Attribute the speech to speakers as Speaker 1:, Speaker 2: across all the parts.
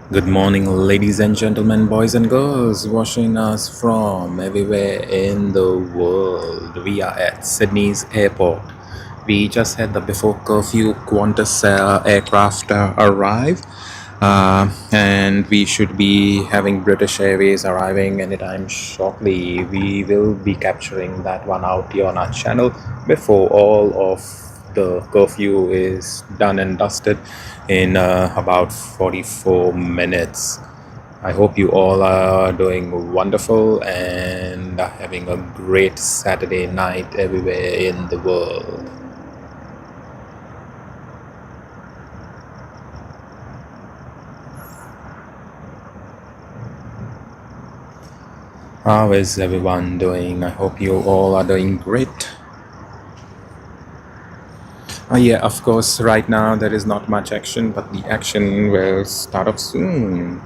Speaker 1: Good morning, ladies and gentlemen, boys and girls, watching us from everywhere in the world. We are at Sydney's airport. We just had the before curfew Qantas aircraft arrive, and we should be having British Airways arriving anytime shortly. We will be capturing that one out here on our channel before all of the curfew is done and dusted in about 44 minutes. I hope you all are doing wonderful and are having a great Saturday night everywhere in the world. How is everyone doing? I hope you all are doing great. Yeah, of course, right now there is not much action, but the action will start off soon.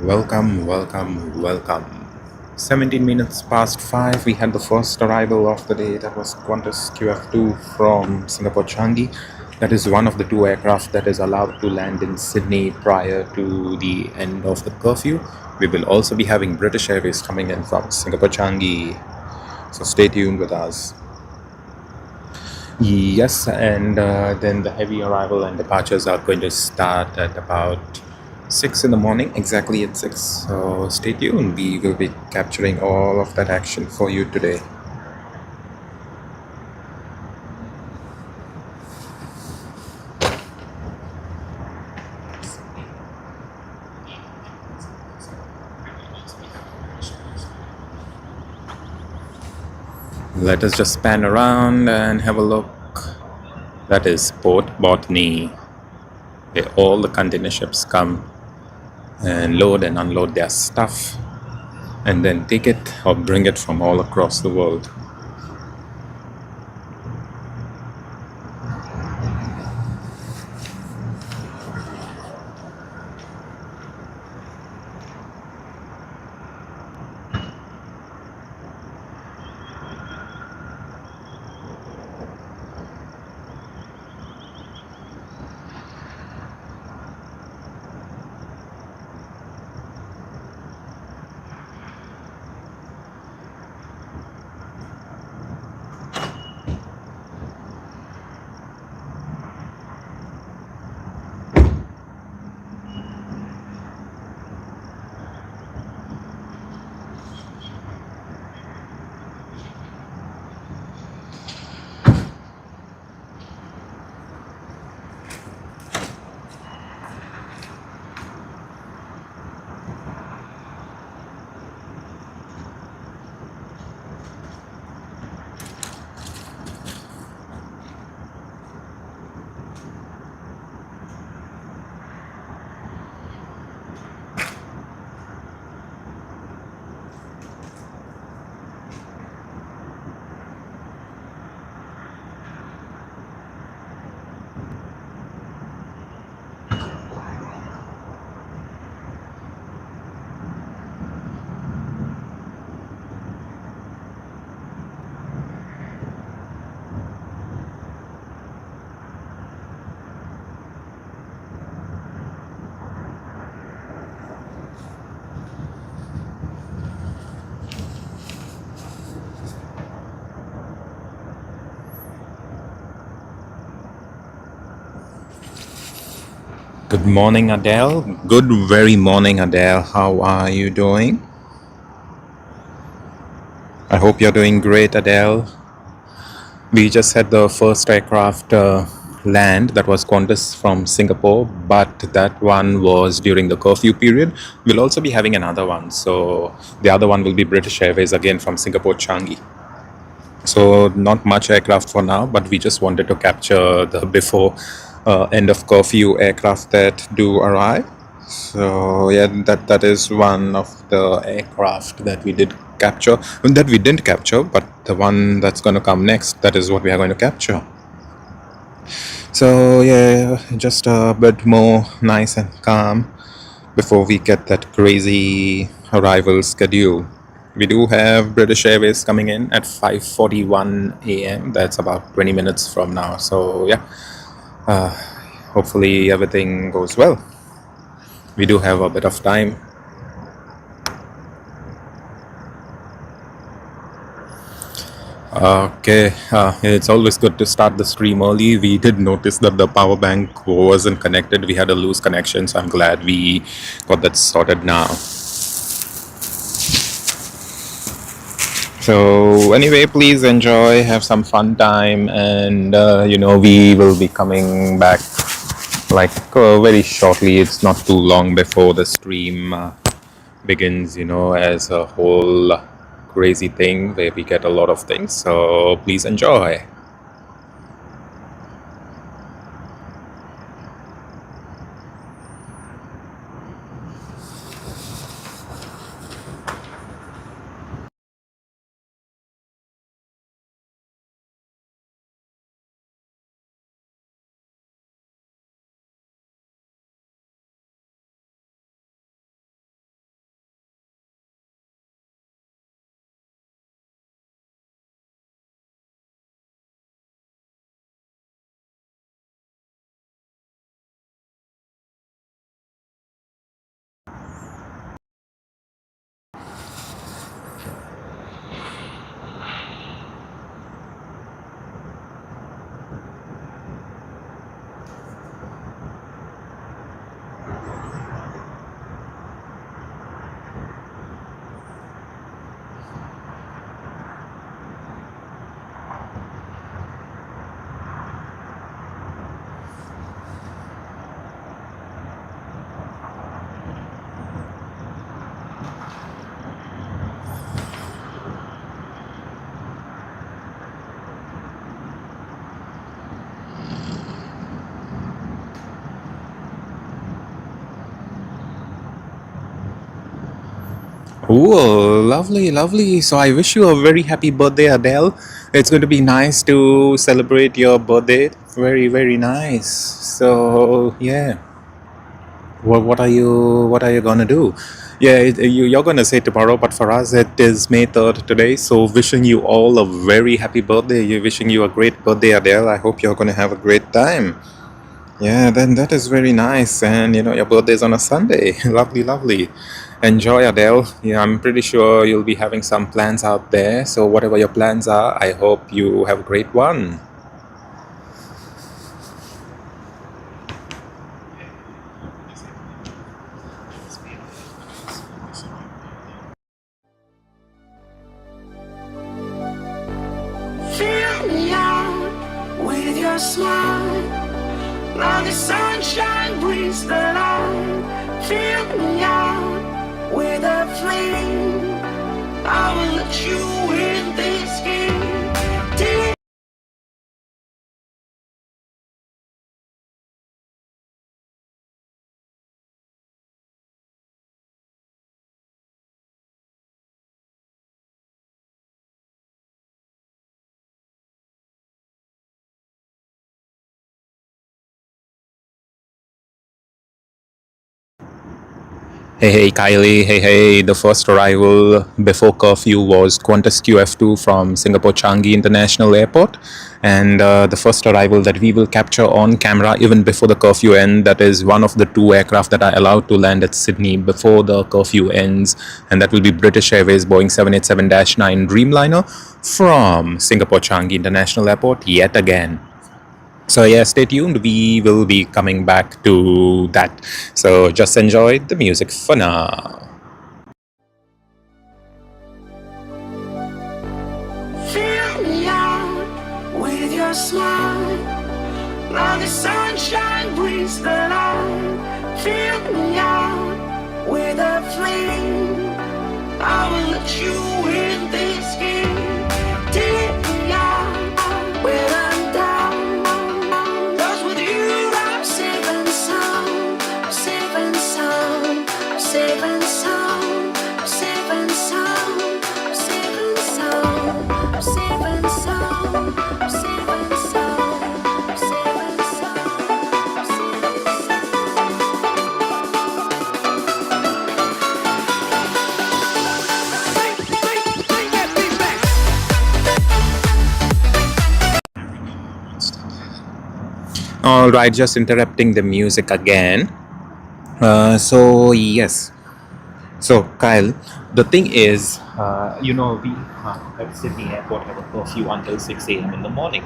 Speaker 1: Welcome, welcome, welcome. 17 minutes past 5, we had the first arrival of the day. That was Qantas QF2 from Singapore Changi. That is one of the two aircraft that is allowed to land in Sydney prior to the end of the curfew. We will also be having British Airways coming in from Singapore Changi. So stay tuned with us. Yes, and then the heavy arrival and departures are going to start at about 6 in the morning, exactly at 6. So stay tuned. We will be capturing all of that action for you today. Let us just span around and have a look. That is Port Botany, where all the container ships come and load and unload their stuff and then take it or bring it from all across the world. Good morning, Adele. Good very morning, Adele. How are you doing? I hope you're doing great, Adele. We just had the first aircraft land. That was Qantas from Singapore, but that one was during the curfew period. We'll also be having another one. So the other one will be British Airways again from Singapore Changi. So not much aircraft for now, but we just wanted to capture the before end of curfew aircraft that do arrive. So yeah, that is one of the aircraft that we did capture, that we didn't capture, but the one that's going to come next, that is what we are going to capture. So yeah, just a bit more nice and calm before we get that crazy arrival schedule. We do have British Airways coming in at 5:41 a.m. That's about 20 minutes from now. So yeah, hopefully everything goes well. We do have a bit of time. Okay, it's always good to start the stream early. We did notice that the power bank wasn't connected. We had a loose connection, so I'm glad we got that sorted now. So anyway, please enjoy, have some fun time, and we will be coming back like very shortly. It's not too long before the stream begins, as a whole crazy thing where we get a lot of things. So please enjoy. Oh, lovely, lovely. So I wish you a very happy birthday, Adele. It's going to be nice to celebrate your birthday. Very, very nice. So yeah, what are you gonna do? Yeah, you're gonna say tomorrow, but for us it is May 3rd today. So wishing you all a very happy birthday. You're wishing you a great birthday, Adele. I hope you're gonna have a great time. Yeah, then that is very nice. And your birthday is on a Sunday. Lovely, lovely. Enjoy, Adele. Yeah, I'm pretty sure you'll be having some plans out there. So, whatever your plans are, I hope you have a great one.
Speaker 2: Fill me out with your smile. Now the sunshine brings the light. Fill me out with a flame. I will let you in this game. Deep
Speaker 1: Hey, hey, Kylie. Hey, hey. The first arrival before curfew was Qantas QF2 from Singapore Changi International Airport. And the first arrival that we will capture on camera even before the curfew end, that is one of the two aircraft that are allowed to land at Sydney before the curfew ends. And that will be British Airways Boeing 787-9 Dreamliner from Singapore Changi International Airport yet again. So yeah, stay tuned. We will be coming back to that. So just enjoy the music for now.
Speaker 2: fill me out with your smile. Now the sunshine brings the light. Fill me out with a flame. I will let you in this game. Take me out when I'm down. 'Cause with you I'm safe and sound. I'm safe and sound. I'm safe and sound. I'm safe and sound. I'm safe and sound. I'm safe and sound. I'm safe and sound. I'm safe and sound. I'm safe and sound.
Speaker 1: All right, just interrupting the music again. So yes, so Kyle, the thing is, we at Sydney Airport have a curfew until 6 a.m. in the morning,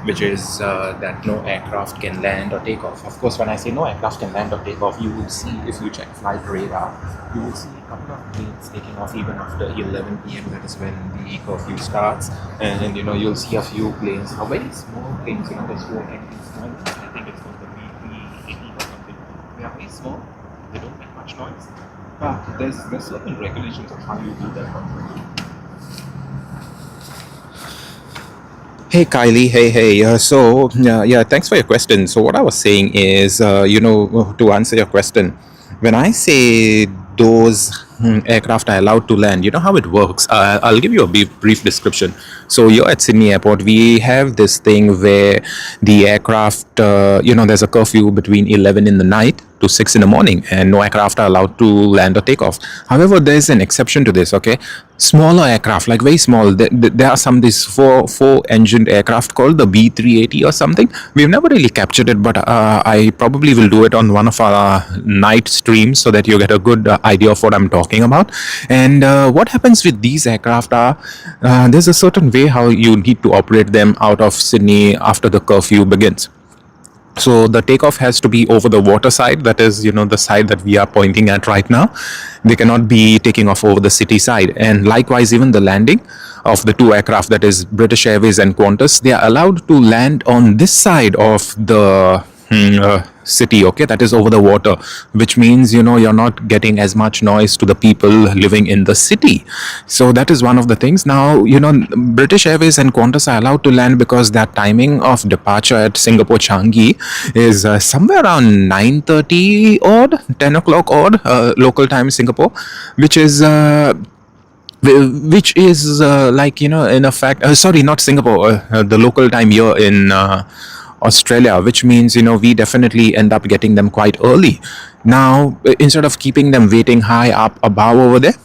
Speaker 1: which is that no aircraft can land or take off. Of course, when I say no aircraft can land or take off, you will see if you check flight radar, you will see a couple of planes taking off even after 11 p.m. That is when the curfew starts, and you'll see a few planes, very small planes. There's four engines. I think it's called the V380 or something. They are very small. They don't make much noise. But there's certain regulations of how you do that. Hey Kylie, hey. Yeah, thanks for your question. So what I was saying is, to answer your question, when I say those aircraft are allowed to land, you know how it works. I'll give you a brief description. So you're at Sydney Airport. We have this thing where the aircraft, there's a curfew between 11 in the night to 6 in the morning, and no aircraft are allowed to land or take off. However, there's an exception to this. Okay, smaller aircraft, like very small. There are some these four engined aircraft called the B380 or something. We've never really captured it, but I probably will do it on one of our night streams so that you get a good idea of what I'm talking about. And what happens with these aircraft are there's a certain way how you need to operate them out of Sydney after the curfew begins. So the takeoff has to be over the water side, that is the side that we are pointing at right now. They cannot be taking off over the city side, and likewise even the landing of the two aircraft, that is British Airways and Qantas, they are allowed to land on this side of the city, okay, that is over the water, which means you're not getting as much noise to the people living in the city. So that is one of the things. Now British Airways and Qantas are allowed to land because that timing of departure at Singapore Changi is somewhere around 9:30 odd, 10 o'clock odd, local time Singapore, which is in effect, sorry, not Singapore, the local time here in Australia, which means we definitely end up getting them quite early. Now instead of keeping them waiting high up above over there,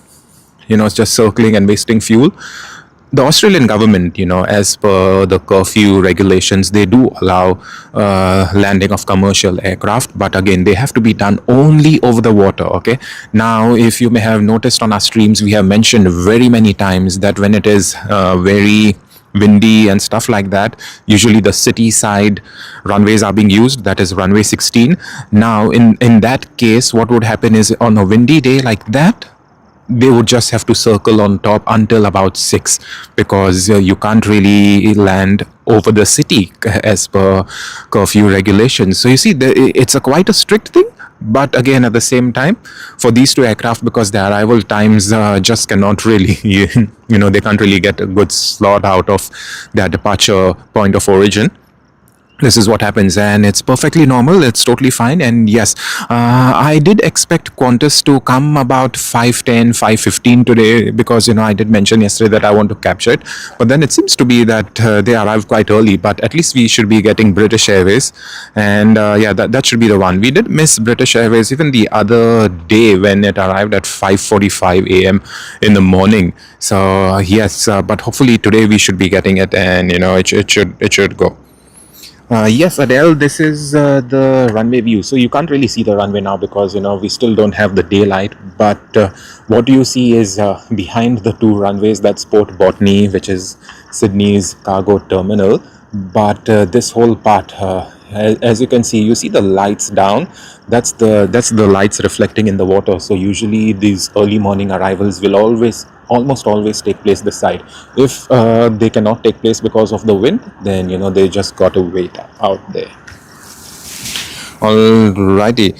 Speaker 1: it's just circling and wasting fuel, the Australian government, as per the curfew regulations, they do allow landing of commercial aircraft, but again, they have to be done only over the water. Okay. Now, if you may have noticed on our streams, we have mentioned very many times that when it is very windy and stuff like that, usually the city side runways are being used, that is runway 16. Now in that case, what would happen is on a windy day like that, they would just have to circle on top until about 6, because you can't really land over the city as per curfew regulations. So you see, it's quite a strict thing. But again, at the same time, for these two aircraft, because their arrival times just cannot really, they can't really get a good slot out of their departure point of origin. This is what happens, and it's perfectly normal. It's totally fine. And yes, I did expect Qantas to come about 5:10, 5:15 today, because I did mention yesterday that I want to capture it, but then it seems to be that they arrived quite early. But at least we should be getting British Airways, and that should be the one. We did miss British Airways even the other day when it arrived at 5:45 a.m. in the morning. So yes, but hopefully today we should be getting it, and it should go. Yes, Adele, this is the runway view. So you can't really see the runway now because, we still don't have the daylight. But what you see is behind the two runways, that's Port Botany, which is Sydney's cargo terminal. But this whole part, as you can see, you see the lights down. That's the lights reflecting in the water. So usually these early morning arrivals will almost always take place this side. If they cannot take place because of the wind, then they just got to wait out there. Alrighty.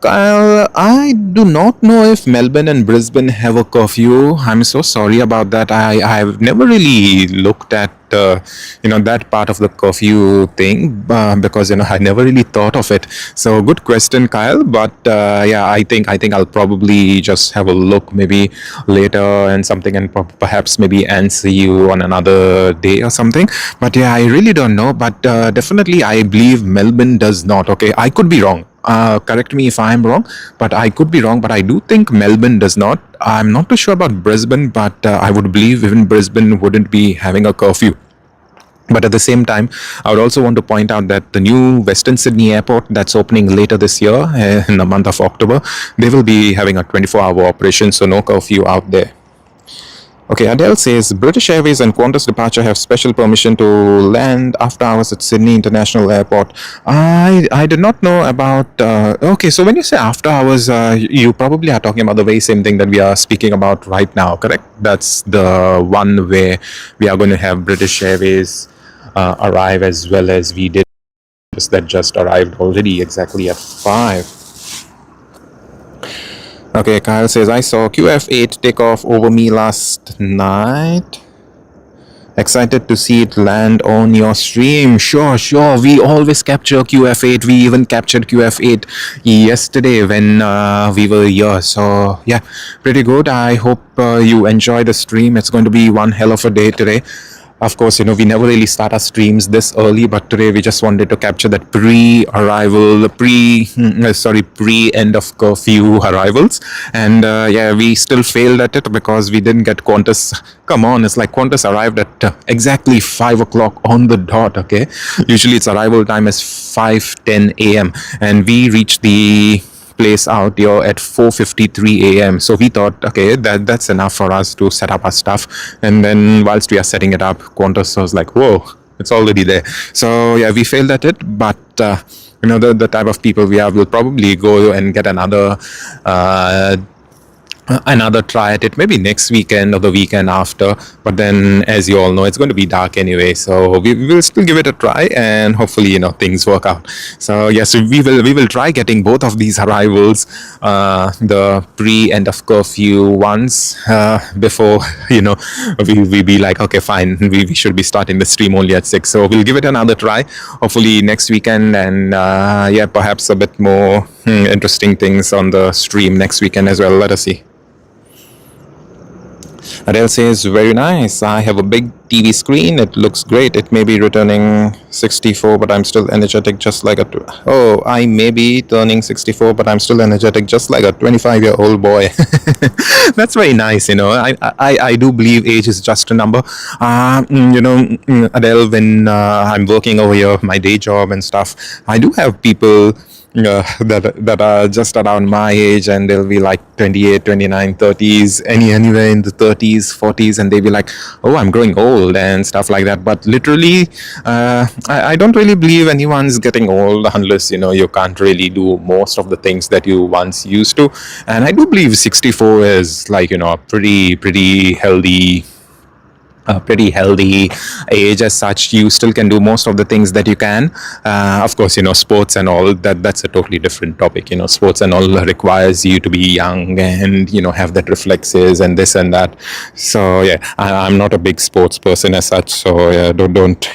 Speaker 1: Kyle, I do not know if Melbourne and Brisbane have a curfew. I'm so sorry about that. I've never really looked at that part of the curfew thing because I never really thought of it. So good question, Kyle. But I think I'll probably just have a look maybe later and something, and perhaps maybe answer you on another day or something. But yeah, I really don't know. But definitely, I believe Melbourne does not. Okay, I could be wrong. Correct me if I'm wrong, but I could be wrong. But I do think Melbourne does not. I'm not too sure about Brisbane, but I would believe even Brisbane wouldn't be having a curfew. But at the same time, I would also want to point out that the new Western Sydney airport that's opening later this year, in the month of October, they will be having a 24-hour operation, so no curfew out there. Okay, Adele says British Airways and Qantas Departure have special permission to land after hours at Sydney International Airport. I did not know about. Okay, so when you say after hours, you probably are talking about the very same thing that we are speaking about right now, correct? That's the one where we are going to have British Airways arrive, as well as we did that just arrived already exactly at 5. Okay, Kyle says, I saw QF8 take off over me last night. Excited to see it land on your stream. Sure. We always capture QF8. We even captured QF8 yesterday when we were here. So, yeah, pretty good. I hope you enjoy the stream. It's going to be one hell of a day today. Of course, we never really start our streams this early, but today we just wanted to capture that pre-arrival, pre-end of curfew arrivals. And yeah, we still failed at it because we didn't get Qantas. Come on, it's like Qantas arrived at exactly 5 o'clock on the dot, okay? Usually its arrival time is 5:10 a.m. and we reached the place out here at 4:53 a.m. So we thought, okay, that's enough for us to set up our stuff. And then whilst we are setting it up, Qantas was like, whoa, it's already there. So yeah, we failed at it, but the type of people we are will probably go and get another try at it, maybe next weekend or the weekend after. But then, as you all know, it's going to be dark anyway, so we will still give it a try, and hopefully things work out. So yes, we will try getting both of these arrivals, the pre-end of curfew ones, before we be like, okay, fine, we should be starting the stream only at 6. So we'll give it another try, hopefully next weekend, and yeah, perhaps a bit more interesting things on the stream next weekend as well. Let us see. Adele says, very nice. I have a big TV screen. It looks great. It may be returning 64, but I'm still energetic just like I may be turning 64, but I'm still energetic just like a 25-year-old boy. That's very nice, I do believe age is just a number. Adele, when I'm working over here, my day job and stuff, I do have people that are just around my age, and they'll be like 28, 29, 30s, anywhere in the 30s, 40s, and they'll be like, oh, I'm growing old and stuff like that. But literally, I don't really believe anyone's getting old unless you can't really do most of the things that you once used to. And I do believe 64 is like a pretty healthy age as such. You still can do most of the things that you can. Of course, sports and all that's a totally different topic. Sports and all requires you to be young and have that reflexes and this and that. So yeah, I'm not a big sports person as such. So yeah, don't don't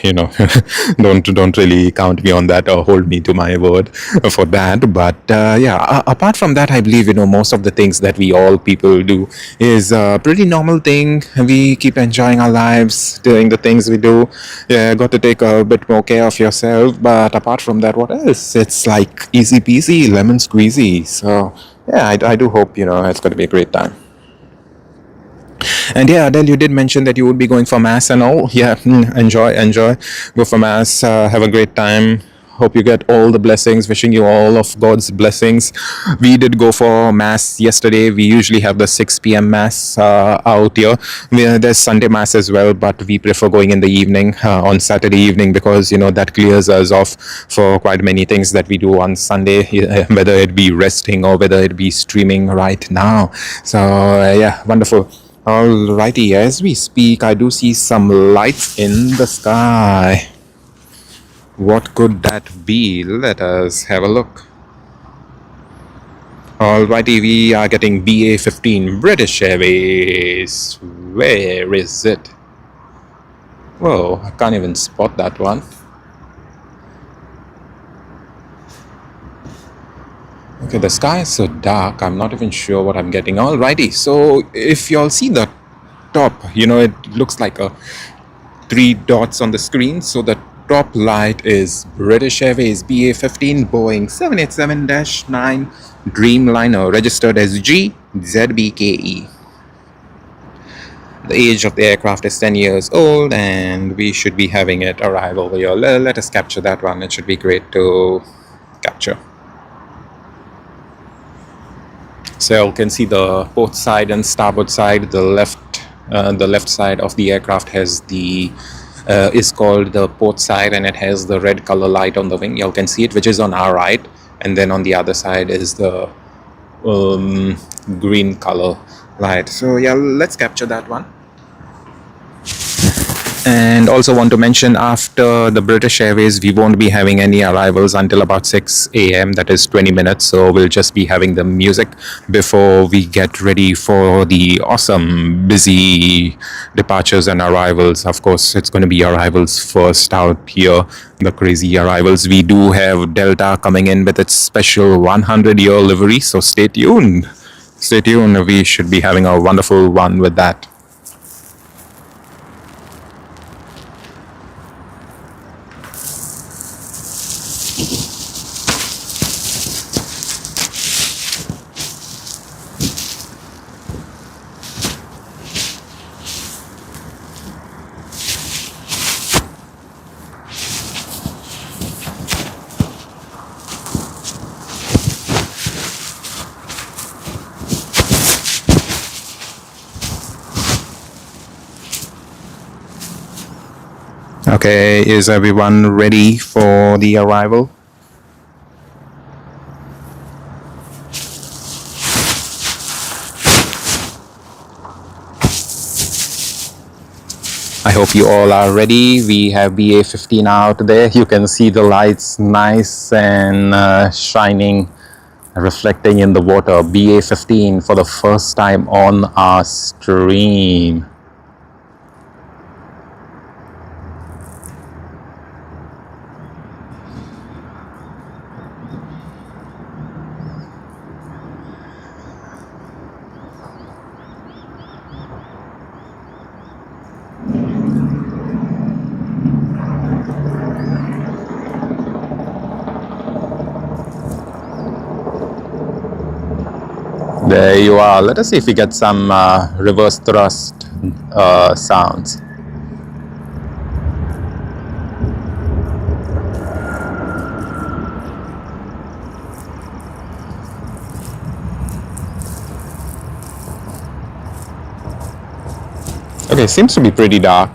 Speaker 1: really count me on that or hold me to my word for that. But yeah, apart from that, I believe most of the things that we all people do is a pretty normal thing. We keep enjoying our lives, doing the things we do. Yeah, got to take a bit more care of yourself. But apart from that, what else? It's like easy peasy, lemon squeezy. So yeah, I do hope it's going to be a great time. And yeah, Adele, you did mention that you would be going for mass and all. Yeah, enjoy, go for mass, have a great time. Hope you get all the blessings. Wishing you all of God's blessings. We did go for mass yesterday. We usually have the 6 p.m. mass out here. There's Sunday mass as well, but we prefer going in the evening, on Saturday evening, because that clears us off for quite many things that we do on Sunday, whether it be resting or whether it be streaming right now. So yeah, wonderful. Alrighty, as we speak, I do see some lights in the sky. What could that be? Let us have a look. Alrighty, we are getting BA-15 British Airways. Where is it? Whoa, I can't even spot that one. Okay, the sky is so dark, I'm not even sure what I'm getting. Alrighty, so if y'all see the top, it looks like a 3 dots on the screen. So the top light is British Airways BA-15 Boeing 787-9 Dreamliner, registered as GZBKE. The age of the aircraft is 10 years old, and we should be having it arrive over here. Let us capture that one. It should be great to capture. So you can see the port side and starboard side. The left side of the aircraft has the is called the port side, and it has the red color light on the wing. You can see it, which is on our right, and then on the other side is the green color light. So yeah, let's capture that one. And also want to mention, after the British Airways, we won't be having any arrivals until about 6 a.m. That is 20 minutes. So we'll just be having the music before we get ready for the awesome, busy departures and arrivals. Of course, it's going to be arrivals first out here, the crazy arrivals. We do have Delta coming in with its special 100-year livery. So stay tuned. Stay tuned. We should be having a wonderful one with that. Okay, is everyone ready for the arrival? I hope you all are ready. We have BA-15 out there. You can see the lights nice and shining, reflecting in the water. BA-15 for the first time on our stream. There you are. Let us see if we get some reverse thrust sounds. Okay, seems to be pretty dark.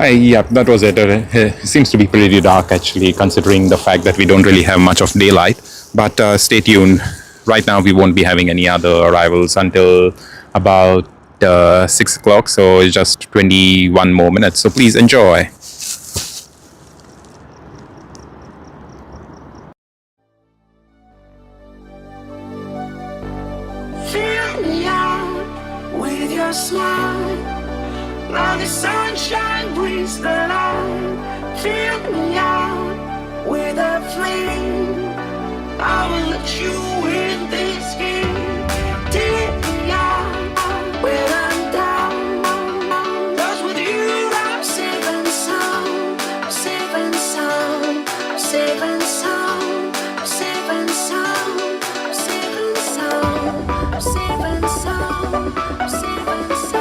Speaker 1: Yeah, that was it. It seems to be pretty dark, actually, considering the fact that we don't really have much of daylight. But stay tuned. Right now, we won't be having any other arrivals until about 6 o'clock. So it's just 21 more minutes. So please enjoy.
Speaker 2: Fill me out with your smile. Now the sunshine brings the light. Fill me out with a flame. I will let you in this game. Take me out when I'm down. 'Cause with you I'm safe and sound. Safe and sound. Safe and sound. Safe and sound. Safe and sound. Safe and sound. Safe and sound.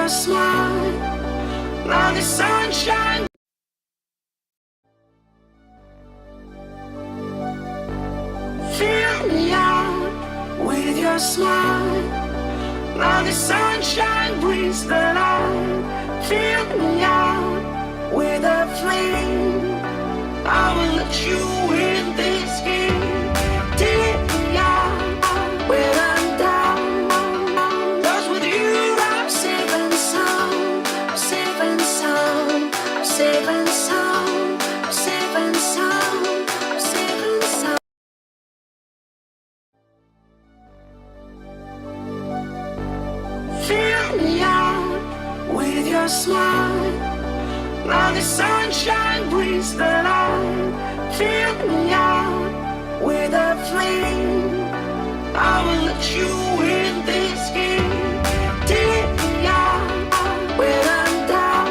Speaker 2: your smile, like the sunshine. Fill me out with your smile, like the sunshine brings the light. Fill me out with a flame. I will let you in this game. Take me out when I'm down. 'Cause with you I'm safe and sound. Safe and sound. Safe and sound. Safe and sound. Safe and sound. Fill me out with your smile, like the sunshine brings the light. Fill me out with a flame. I will let you in this game. Take me out when I'm down.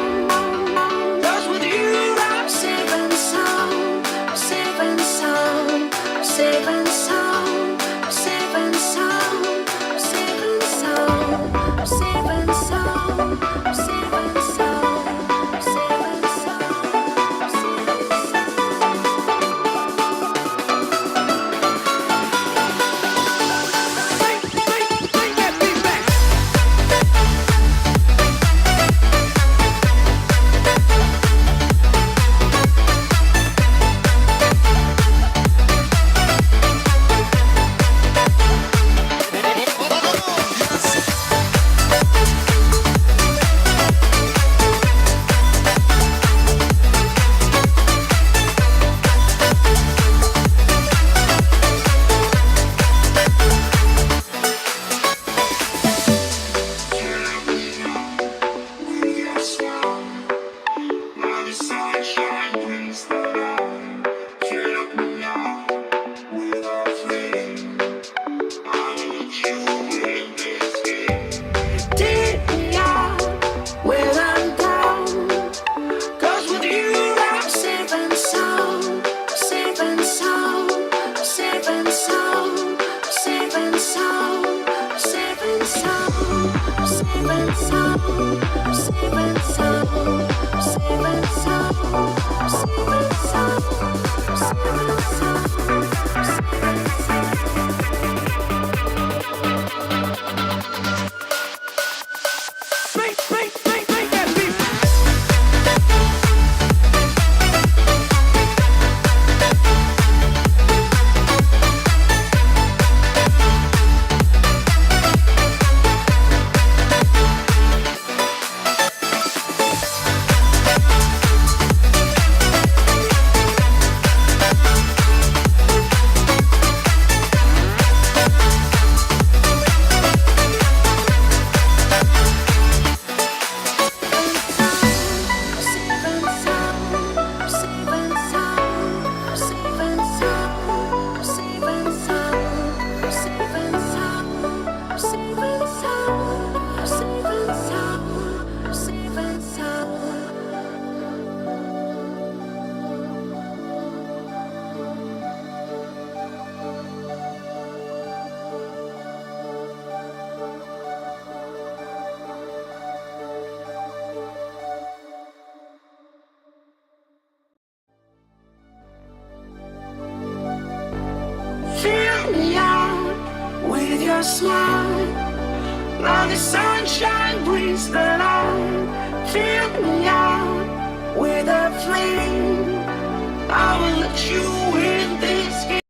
Speaker 2: 'Cause with you I'm safe and sound. Safe and sound. Safe and sound. Safe and sound. Safe and sound. Safe and sound. Safe and sound. Safe and Fill me out with your smile, like the sunshine brings the light. Fill me out with a flame. I will let you in this game.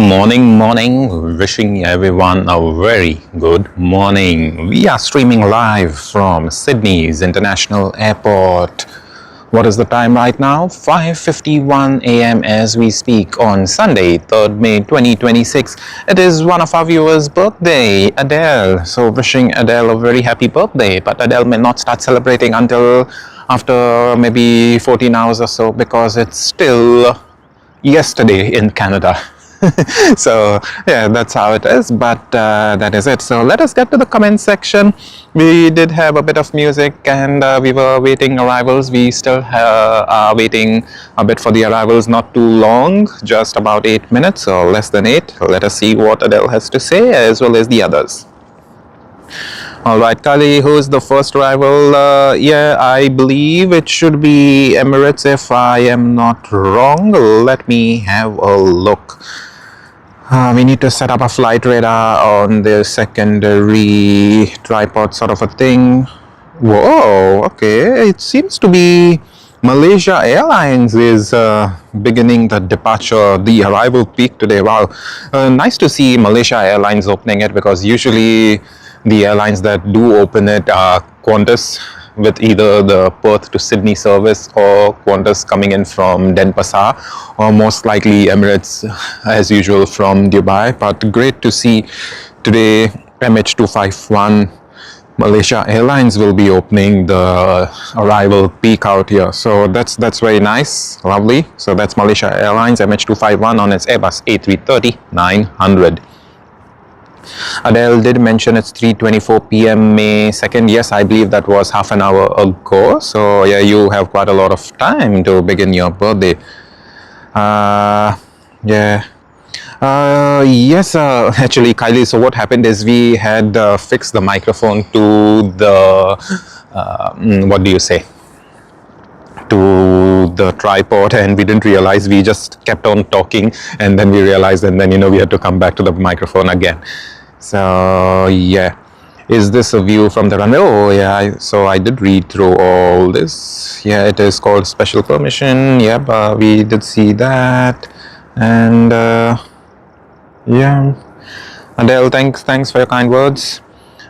Speaker 1: Morning, wishing everyone a very good morning. We are streaming live from Sydney's International Airport. What is the time right now? 5:51 a.m. as we speak on Sunday, 3rd May 2026. It is one of our viewers' birthday, Adele. So wishing Adele a very happy birthday, but Adele may not start celebrating until after maybe 14 hours or so because it's still yesterday in Canada. So yeah, that's how it is, but that is it. So let us get to the comment section. We did have a bit of music and we were waiting arrivals. We still are waiting a bit for the arrivals, not too long, just about 8 minutes or less than 8. Let us see what Adele has to say as well as the others. Alright, Kali, who's the first arrival? Yeah, I believe it should be Emirates if I am not wrong. Let me have a look. We need to set up a flight radar on the secondary tripod sort of a thing. Whoa, okay. It seems to be Malaysia Airlines is beginning the departure, the arrival peak today. Wow. Nice to see Malaysia Airlines opening it because usually the airlines that do open it are Qantas with either the Perth to Sydney service or Qantas coming in from Denpasar, or most likely Emirates as usual from Dubai. But great to see today MH251 Malaysia Airlines will be opening the arrival peak out here. So that's very nice, lovely. So that's Malaysia Airlines MH251 on its Airbus A330-900. Adele did mention it's 3:24 p.m. May 2nd. Yes, I believe that was half an hour ago. So yeah, you have quite a lot of time to begin your birthday. Yeah. Yes, actually, Kylie, so what happened is we had fixed the microphone to the, what do you say? To the tripod, and we didn't realize. We just kept on talking and then we realized, and then we had to come back to the microphone again. So yeah, is this a view from the runway? Oh yeah, so I did read through all this. Yeah, it is called special permission. Yep, we did see that. And yeah, Adele, thanks for your kind words.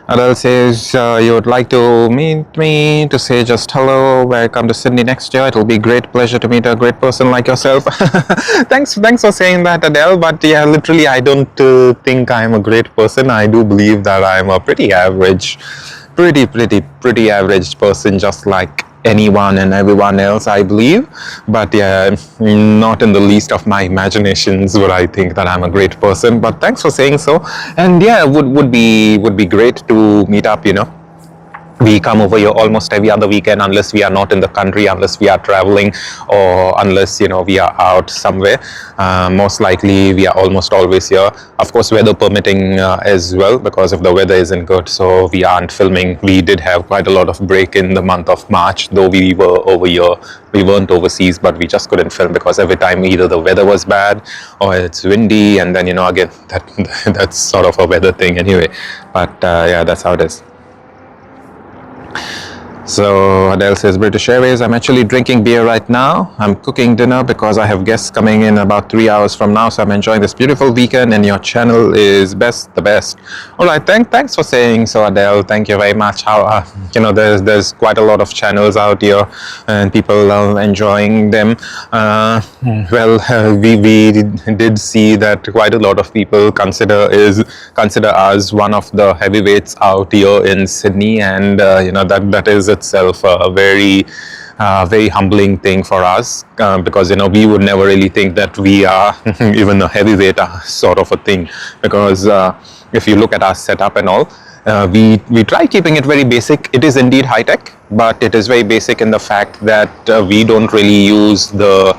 Speaker 1: Adele says you would like to meet me, to say just hello, welcome to Sydney next year. It will be a great pleasure to meet a great person like yourself. Thanks for saying that, Adele. But yeah, literally, I don't think I'm a great person. I do believe that I'm a pretty average, pretty average person, just like anyone and everyone else, I believe. But yeah, not in the least of my imaginations would I think that I'm a great person. But thanks for saying so. And yeah, would be great to meet up. We come over here almost every other weekend, unless we are not in the country, unless we are traveling, or unless we are out somewhere. Most likely we are almost always here, of course weather permitting as well, because if the weather isn't good, so we aren't filming. We did have quite a lot of break in the month of March, though we were over here. We weren't overseas, but we just couldn't film because every time either the weather was bad or it's windy, and then again that's sort of a weather thing anyway. But yeah, that's how it is. So Adele says, British Airways, I'm actually drinking beer right now. I'm cooking dinner because I have guests coming in about 3 hours from now. So I'm enjoying this beautiful weekend, and your channel is the best. All right, thanks for saying so, Adele. Thank you very much. How there's quite a lot of channels out here, and people are enjoying them. We did see that quite a lot of people consider us one of the heavyweights out here in Sydney, and that is itself a very humbling thing for us, because we would never really think that we are even a heavyweight sort of a thing, because if you look at our setup and all, we try keeping it very basic. It is indeed high tech, but it is very basic in the fact that we don't really use the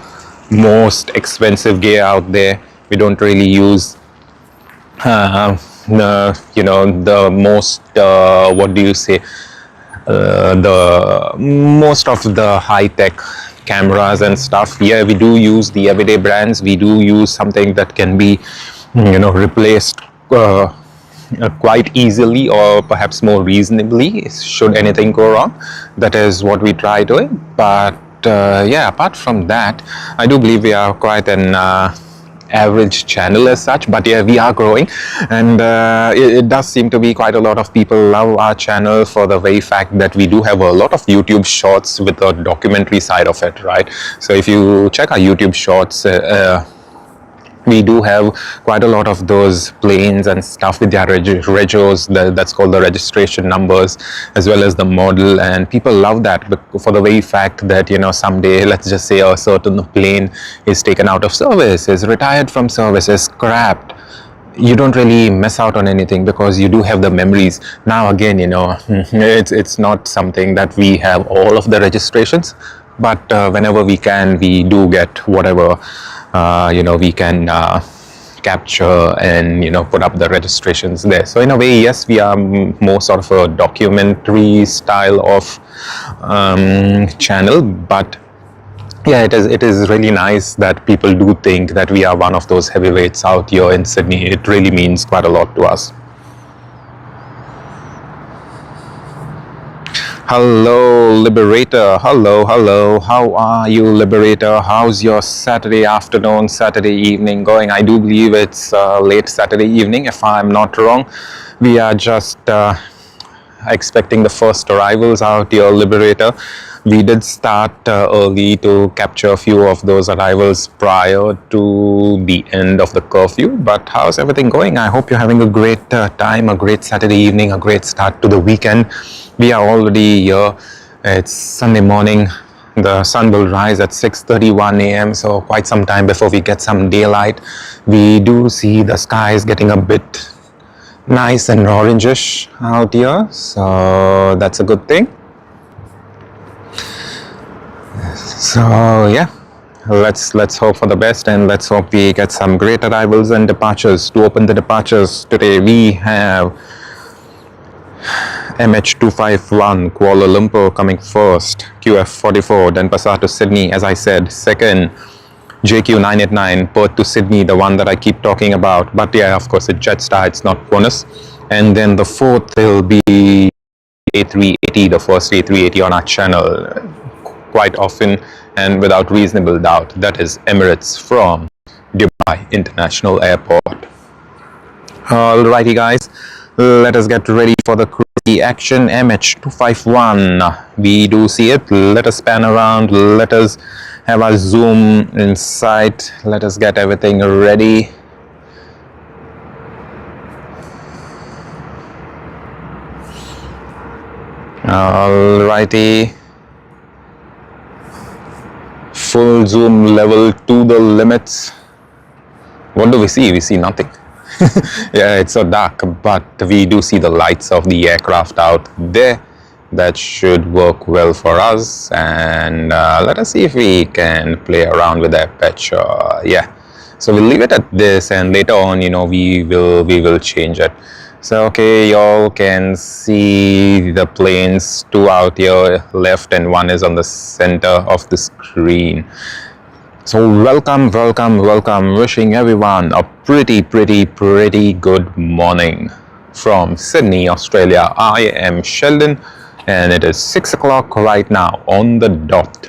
Speaker 1: most expensive gear out there. We don't really use the most what do you say, the most of the high-tech cameras and stuff. Yeah, we do use the everyday brands. We do use something that can be replaced quite easily, or perhaps more reasonably, should anything go wrong. That is what we try doing. But yeah, apart from that, I do believe we are quite an average channel as such, but yeah, we are growing, and it does seem to be quite a lot of people love our channel for the very fact that we do have a lot of YouTube shorts with the documentary side of it, right? So if you check our YouTube shorts, we do have quite a lot of those planes and stuff with their regos, that's called the registration numbers, as well as the model, and people love that for the very fact that, you know, someday, let's just say a certain plane is taken out of service, is retired from service, is scrapped, you don't really miss out on anything because you do have the memories. Now again, you know, it's not something that we have all of the registrations, but whenever we can, we do get whatever you know, we can capture and, you know, put up the registrations there. So in a way, yes, we are more sort of a documentary style of channel, but yeah, it is really nice that people do think that we are one of those heavyweights out here in Sydney. It really means quite a lot to us. Hello, Liberator. Hello. How are you, Liberator? How's your Saturday afternoon, Saturday evening going? I do believe it's late Saturday evening, if I'm not wrong. We are just expecting the first arrivals out here, Liberator. We did start early to capture a few of those arrivals prior to the end of the curfew. But how's everything going? I hope you're having a great time, a great Saturday evening, a great start to the weekend. We are already here. It's Sunday morning. The sun will rise at 6:31 a.m. So quite some time before we get some daylight. We do see the skies getting a bit nice and orangish out here. So that's a good thing. So yeah, let's hope for the best, and let's hope we get some great arrivals and departures. To open the departures today, we have MH251 Kuala Lumpur coming first, QF44 Denpasar to Sydney, as I said. Second, JQ989 Perth to Sydney, the one that I keep talking about. But yeah, of course, it's Jetstar, it's not bonus. And then the fourth will be A380, the first A380 on our channel, quite often and without reasonable doubt. That is Emirates from Dubai International Airport. Alrighty, guys, let us get ready for the crazy action. MH251, we do see it. Let us pan around, let us have our zoom in sight, let us get everything ready. Alrighty, full zoom level to the limits. What do we see? We see nothing. Yeah, it's so dark, but we do see the lights of the aircraft out there. That should work well for us, and let us see if we can play around with that picture. Yeah, so we'll leave it at this, and later on, you know, we will change it. So okay, y'all can see the planes, two out here left and one is on the center of the screen. So welcome, wishing everyone a pretty good morning from Sydney, Australia. I am Sheldon, and it is 6 o'clock right now on the dot.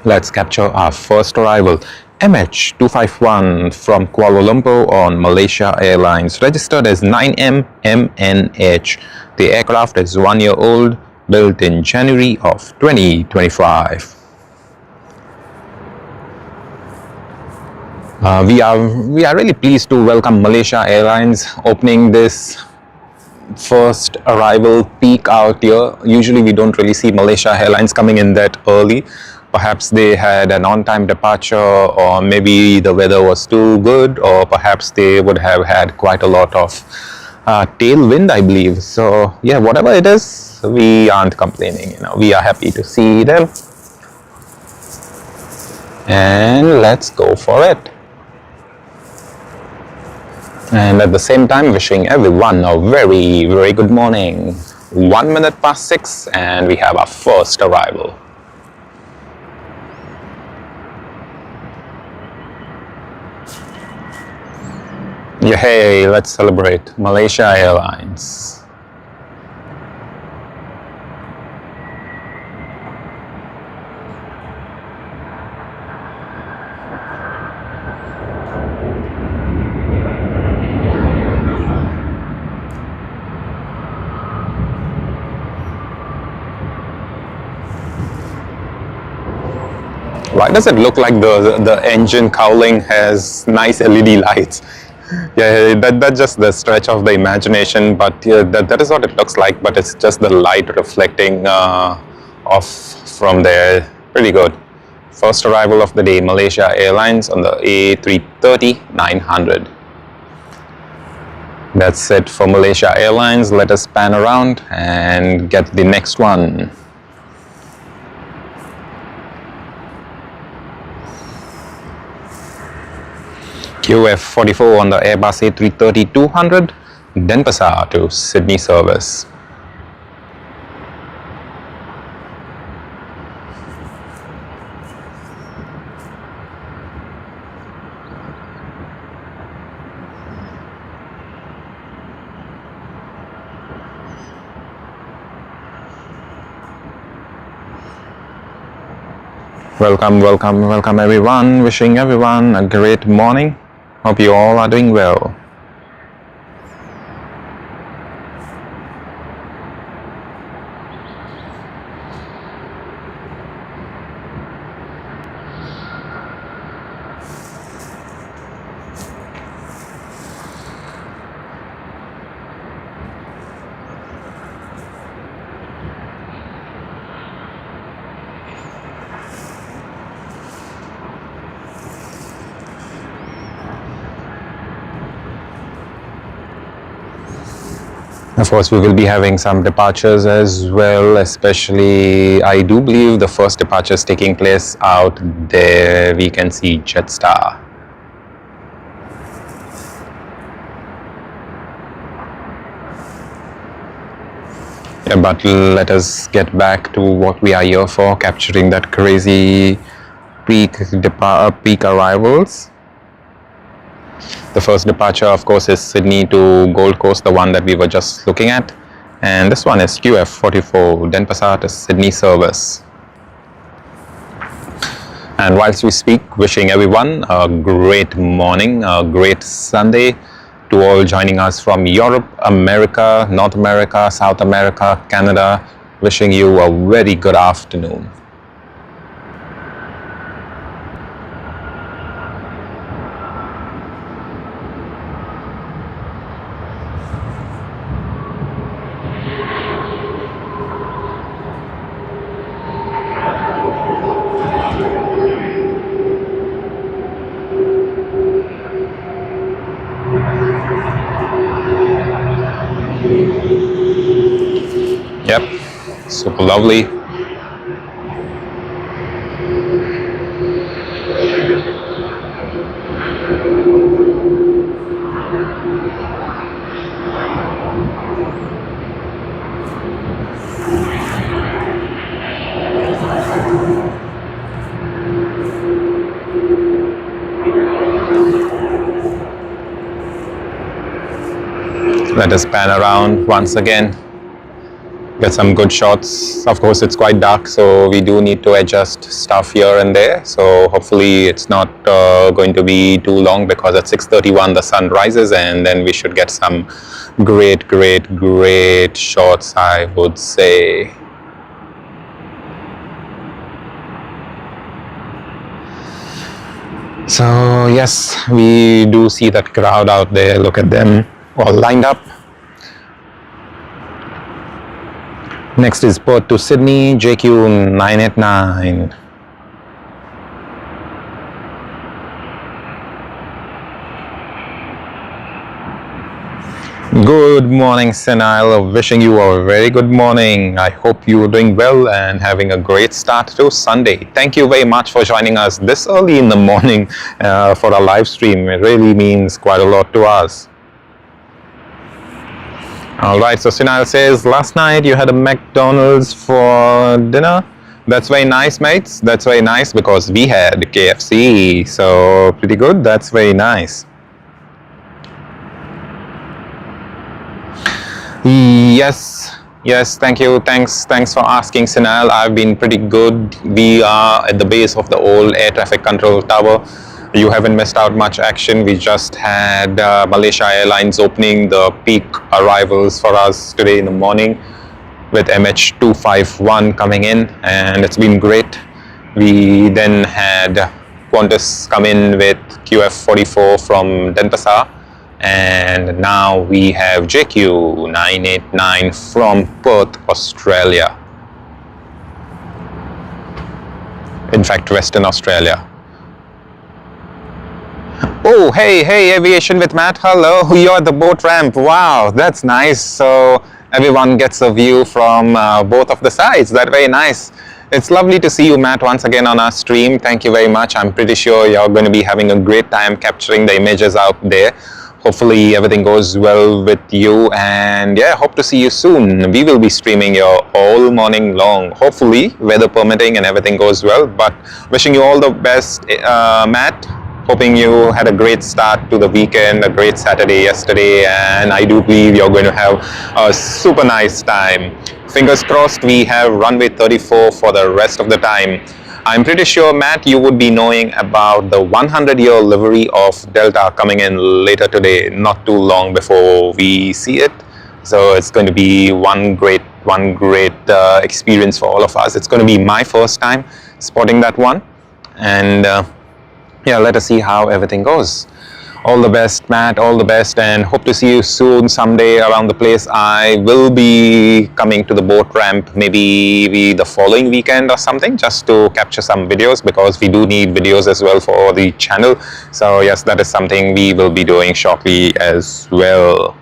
Speaker 1: Let's capture our first arrival, MH251 from Kuala Lumpur on Malaysia Airlines, registered as 9MMNH. The aircraft is 1 year old, built in January of 2025. We are really pleased to welcome Malaysia Airlines opening this first arrival peak out here. Usually we don't really see Malaysia Airlines coming in that early. Perhaps they had an on-time departure, or maybe the weather was too good, or perhaps they would have had quite a lot of tailwind, I believe. So yeah, whatever it is, we aren't complaining. You know, we are happy to see them, and let's go for it. And at the same time, wishing everyone a very good morning. 1 minute past 6, and we have our first arrival. Yeah, hey, let's celebrate Malaysia Airlines. Why does it look like the engine cowling has nice LED lights? Yeah, that's just the stretch of the imagination, but that is what it looks like, but it's just the light reflecting off from there. Pretty good. First arrival of the day, Malaysia Airlines on the A330-900. That's it for Malaysia Airlines. Let us pan around and get the next one. QF44 on the Airbus A330-200, Denpasar to Sydney service. Welcome everyone. Wishing everyone a great morning. Hope you all are doing well. Of course, we will be having some departures as well, especially I do believe the first departure is taking place out there. We can see Jetstar. Yeah, but let us get back to what we are here for, capturing that crazy peak arrivals. The first departure, of course, is Sydney to Gold Coast, the one that we were just looking at. And this one is QF44, Denpasar to Sydney service. And whilst we speak, wishing everyone a great morning, a great Sunday, to all joining us from Europe, America, North America, South America, Canada. Wishing you a very good afternoon. Yep, super lovely. Let us pan around once again. Get some good shots. Of course, it's quite dark, so we do need to adjust stuff here and there. So hopefully it's not going to be too long, because at 6:31 the sun rises, and then we should get some great shots, I would say. So yes, we do see that crowd out there. Look at them all lined up. Next is Perth to Sydney, JQ 989. Good morning, Senile. Wishing you a very good morning. I hope you are doing well and having a great start to Sunday. Thank you very much for joining us this early in the morning for our live stream. It really means quite a lot to us. Alright, so Sinal says, last night you had a McDonald's for dinner. That's very nice, mates. That's very nice, because we had KFC. So pretty good. That's very nice. Yes, thank you. Thanks for asking, Sinal. I've been pretty good. We are at the base of the old air traffic control tower. You haven't missed out much action. We just had Malaysia Airlines opening the peak arrivals for us today in the morning, with MH251 coming in, and it's been great. We then had Qantas come in with QF44 from Denpasar, and now we have JQ989 from Perth, Australia. In fact, Western Australia. Oh, hey, Aviation with Matt. Hello, you're at the boat ramp. Wow, that's nice. So everyone gets a view from both of the sides. That's very nice. It's lovely to see you, Matt, once again on our stream. Thank you very much. I'm pretty sure you're going to be having a great time capturing the images out there. Hopefully everything goes well with you, and yeah, hope to see you soon. We will be streaming you all morning long, hopefully weather permitting and everything goes well. But wishing you all the best, Matt. Hoping you had a great start to the weekend, a great Saturday yesterday, and I do believe you're going to have a super nice time. Fingers crossed we have runway 34 for the rest of the time. I'm pretty sure, Matt, you would be knowing about the 100-year livery of Delta coming in later today, not too long before we see it. So it's going to be one great experience for all of us. It's going to be my first time spotting that one, and yeah, let us see how everything goes. All the best, Matt, all the best, and hope to see you soon someday around the place. I will be coming to the boat ramp maybe the following weekend or something, just to capture some videos, because we do need videos as well for the channel. So yes, that is something we will be doing shortly as well.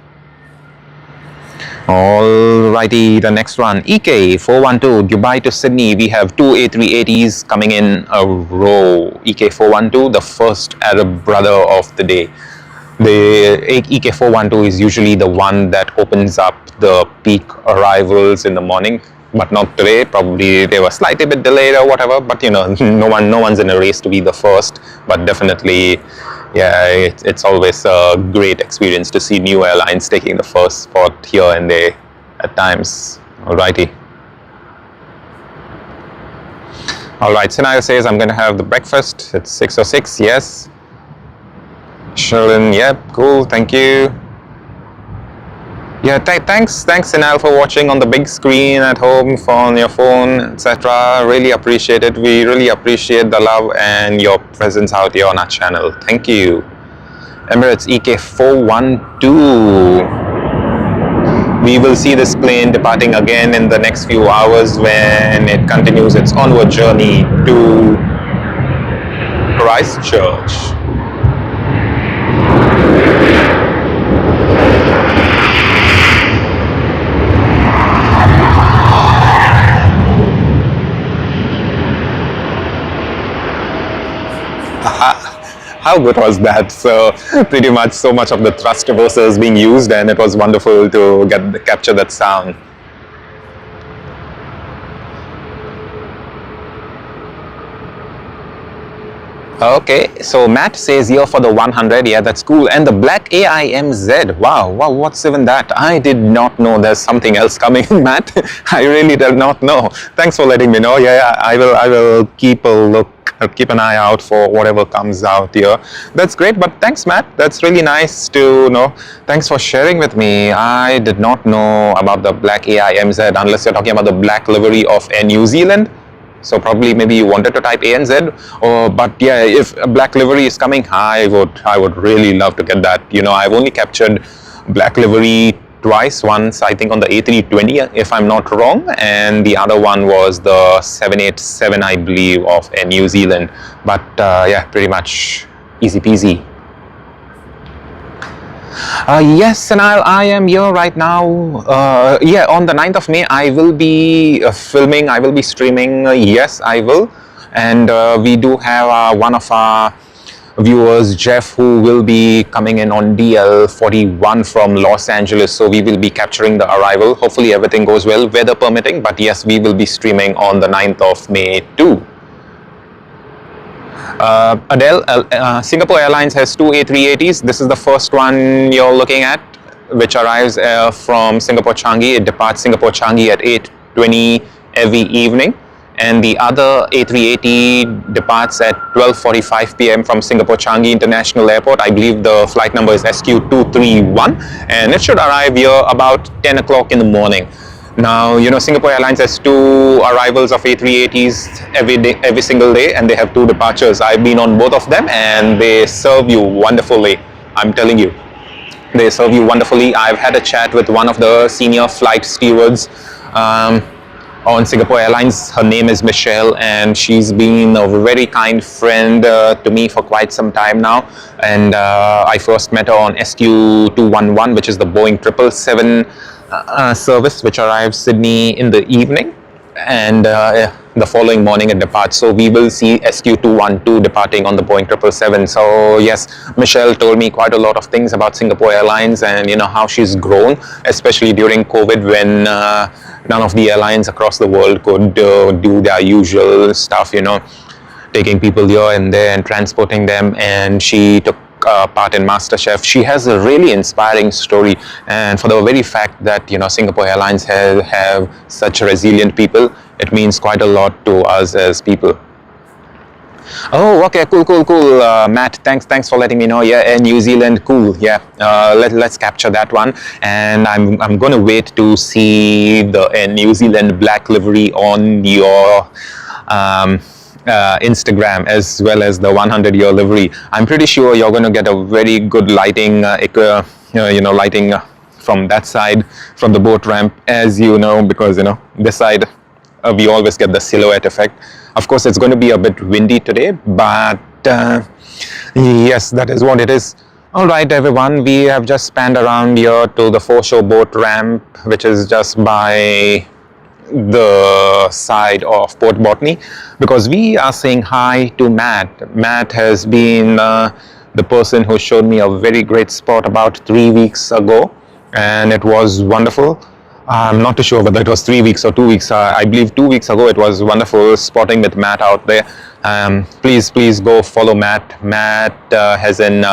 Speaker 1: Alrighty, the next one, EK412, Dubai to Sydney. We have two A380s coming in a row. EK412, the first Arab brother of the day. The EK412 is usually the one that opens up the peak arrivals in the morning, but not today. Probably they were slightly bit delayed or whatever, but you know, no one's in a race to be the first, but definitely, yeah, it's always a great experience to see new airlines taking the first spot here and there at times. Alrighty. Alright, Sinaya says I'm going to have the breakfast. It's 6:06, yes. Sherlyn, yep, cool, thank you. Yeah, thanks Sinal for watching on the big screen at home, on your phone, etc. Really appreciate it. We really appreciate the love and your presence out here on our channel. Thank you. Emirates EK412. We will see this plane departing again in the next few hours when it continues its onward journey to Christchurch. How good was that? So pretty much so much of the thrust reversers being used, and it was wonderful to capture that sound. Okay, so Matt says here for the 100, yeah, that's cool. And the black AIMZ, wow, what's even that? I did not know there's something else coming, Matt. I really did not know. Thanks for letting me know. Yeah, I will keep a look. I'll keep an eye out for whatever comes out here. That's great, but thanks, Matt. That's really nice to know. Thanks for sharing with me. I did not know about the black AIMZ, unless you're talking about the black livery of Air New Zealand. So probably maybe you wanted to type ANZ, but yeah, if a black livery is coming, I would really love to get that. You know, I've only captured black livery twice. Once I think on the A320, if I'm not wrong, and the other one was the 787, I believe, of Air New Zealand. But yeah, pretty much easy peasy. Yes, and I am here right now. Yeah, on the 9th of May, I will be filming, I will be streaming. Yes, I will. And we do have one of our viewers, Jeff, who will be coming in on DL41 from Los Angeles. So we will be capturing the arrival. Hopefully everything goes well, weather permitting. But yes, we will be streaming on the 9th of May too. Adele, Singapore Airlines has two A380s. This is the first one you're looking at, which arrives from Singapore Changi. It departs Singapore Changi at 8:20 every evening. And the other A380 departs at 12:45 p.m. from Singapore Changi International Airport. I believe the flight number is SQ231, and it should arrive here about 10 o'clock in the morning. Now, Singapore Airlines has two arrivals of A380s every day, every single day, and they have two departures. I've been on both of them, and they serve you wonderfully. I'm telling you, they serve you wonderfully. I've had a chat with one of the senior flight stewards on Singapore Airlines. Her name is Michelle, and she's been a very kind friend to me for quite some time now. And I first met her on SQ211, which is the Boeing 777 service, which arrives Sydney in the evening, and the following morning it departs. So we will see SQ212 departing on the Boeing 777. So yes, Michelle told me quite a lot of things about Singapore Airlines, and how she's grown, especially during COVID, when none of the airlines across the world could do their usual stuff, taking people here and there and transporting them. And she took part in MasterChef. She has a really inspiring story, and for the very fact that Singapore Airlines have such resilient people, it means quite a lot to us as people. Oh, okay, cool. Matt, thanks for letting me know. Yeah, Air New Zealand, cool. Yeah, let's capture that one. And I'm going to wait to see the Air New Zealand black livery on your Instagram, as well as the 100-year livery. I'm pretty sure you're going to get a very good lighting, lighting from that side, from the boat ramp, as because this side we always get the silhouette effect. Of course, it's going to be a bit windy today, but yes, that is what it is. All right, everyone, we have just spanned around here to the foreshore boat ramp, which is just by the side of Port Botany, because we are saying hi to Matt. Matt has been the person who showed me a very great spot about 3 weeks ago, and it was wonderful. I'm not too sure whether it was 3 weeks or 2 weeks. I believe 2 weeks ago. It was wonderful spotting with Matt out there. Please go follow Matt. Matt has an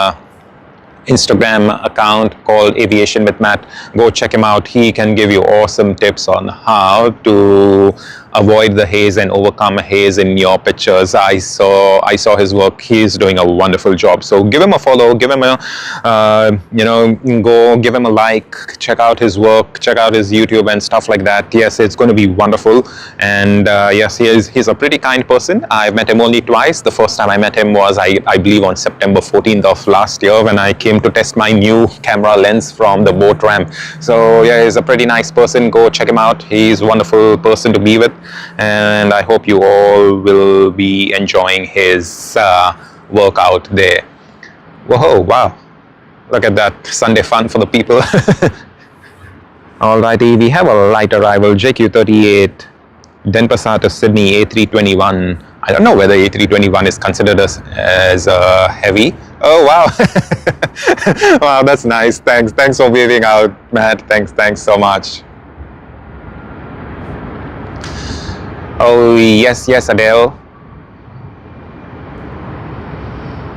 Speaker 1: Instagram account called Aviation with Matt. Go check him out. He can give you awesome tips on how to avoid the haze and overcome haze in your pictures. I saw his work. He's doing a wonderful job. So give him a follow, give him a go give him a like, check out his work, check out his YouTube and stuff like that. Yes, it's going to be wonderful. And yes, he's a pretty kind person. I've met him only twice. The first time I met him was I believe on September 14th of last year, when I came to test my new camera lens from the boat ramp. So yeah, he's a pretty nice person. Go check him out. He's a wonderful person to be with, and I hope you all will be enjoying his work out there. Whoa, wow, look at that Sunday fun for the people. Alrighty, we have a light arrival, JQ38 Denpasar to Sydney A321. I don't know whether A321 is considered as heavy. Oh wow. Wow, that's nice. Thanks for waving out, Matt. Thanks so much. Oh yes, Adele.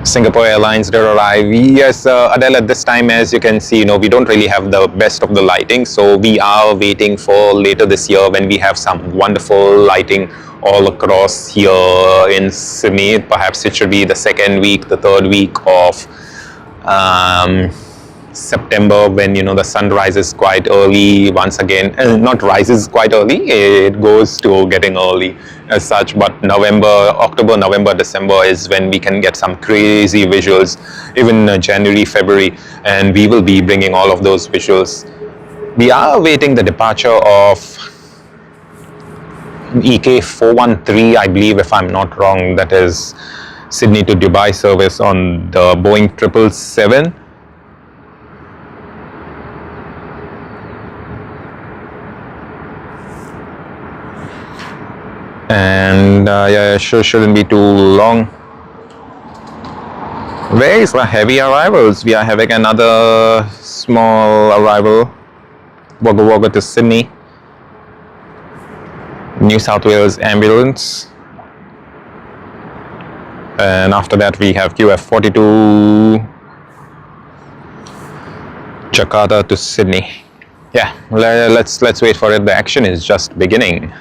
Speaker 1: Singapore Airlines did arrive. Yes, Adele, at this time, as you can see, we don't really have the best of the lighting, so we are waiting for later this year when we have some wonderful lighting all across here in Sydney. Perhaps it should be the second week, the third week of September, when the sun rises quite early once again. Not rises quite early, it goes to getting early as such, but October, November, December is when we can get some crazy visuals, even January, February, and we will be bringing all of those visuals. We are awaiting the departure of EK413, I believe, if I'm not wrong. That is Sydney to Dubai service on the Boeing 777. And yeah, shouldn't be too long. Where is the heavy arrivals? We are having another small arrival, Wagga Wagga to Sydney, New South Wales ambulance, and after that we have QF42 Jakarta to Sydney. Yeah, let's wait for it. The action is just beginning.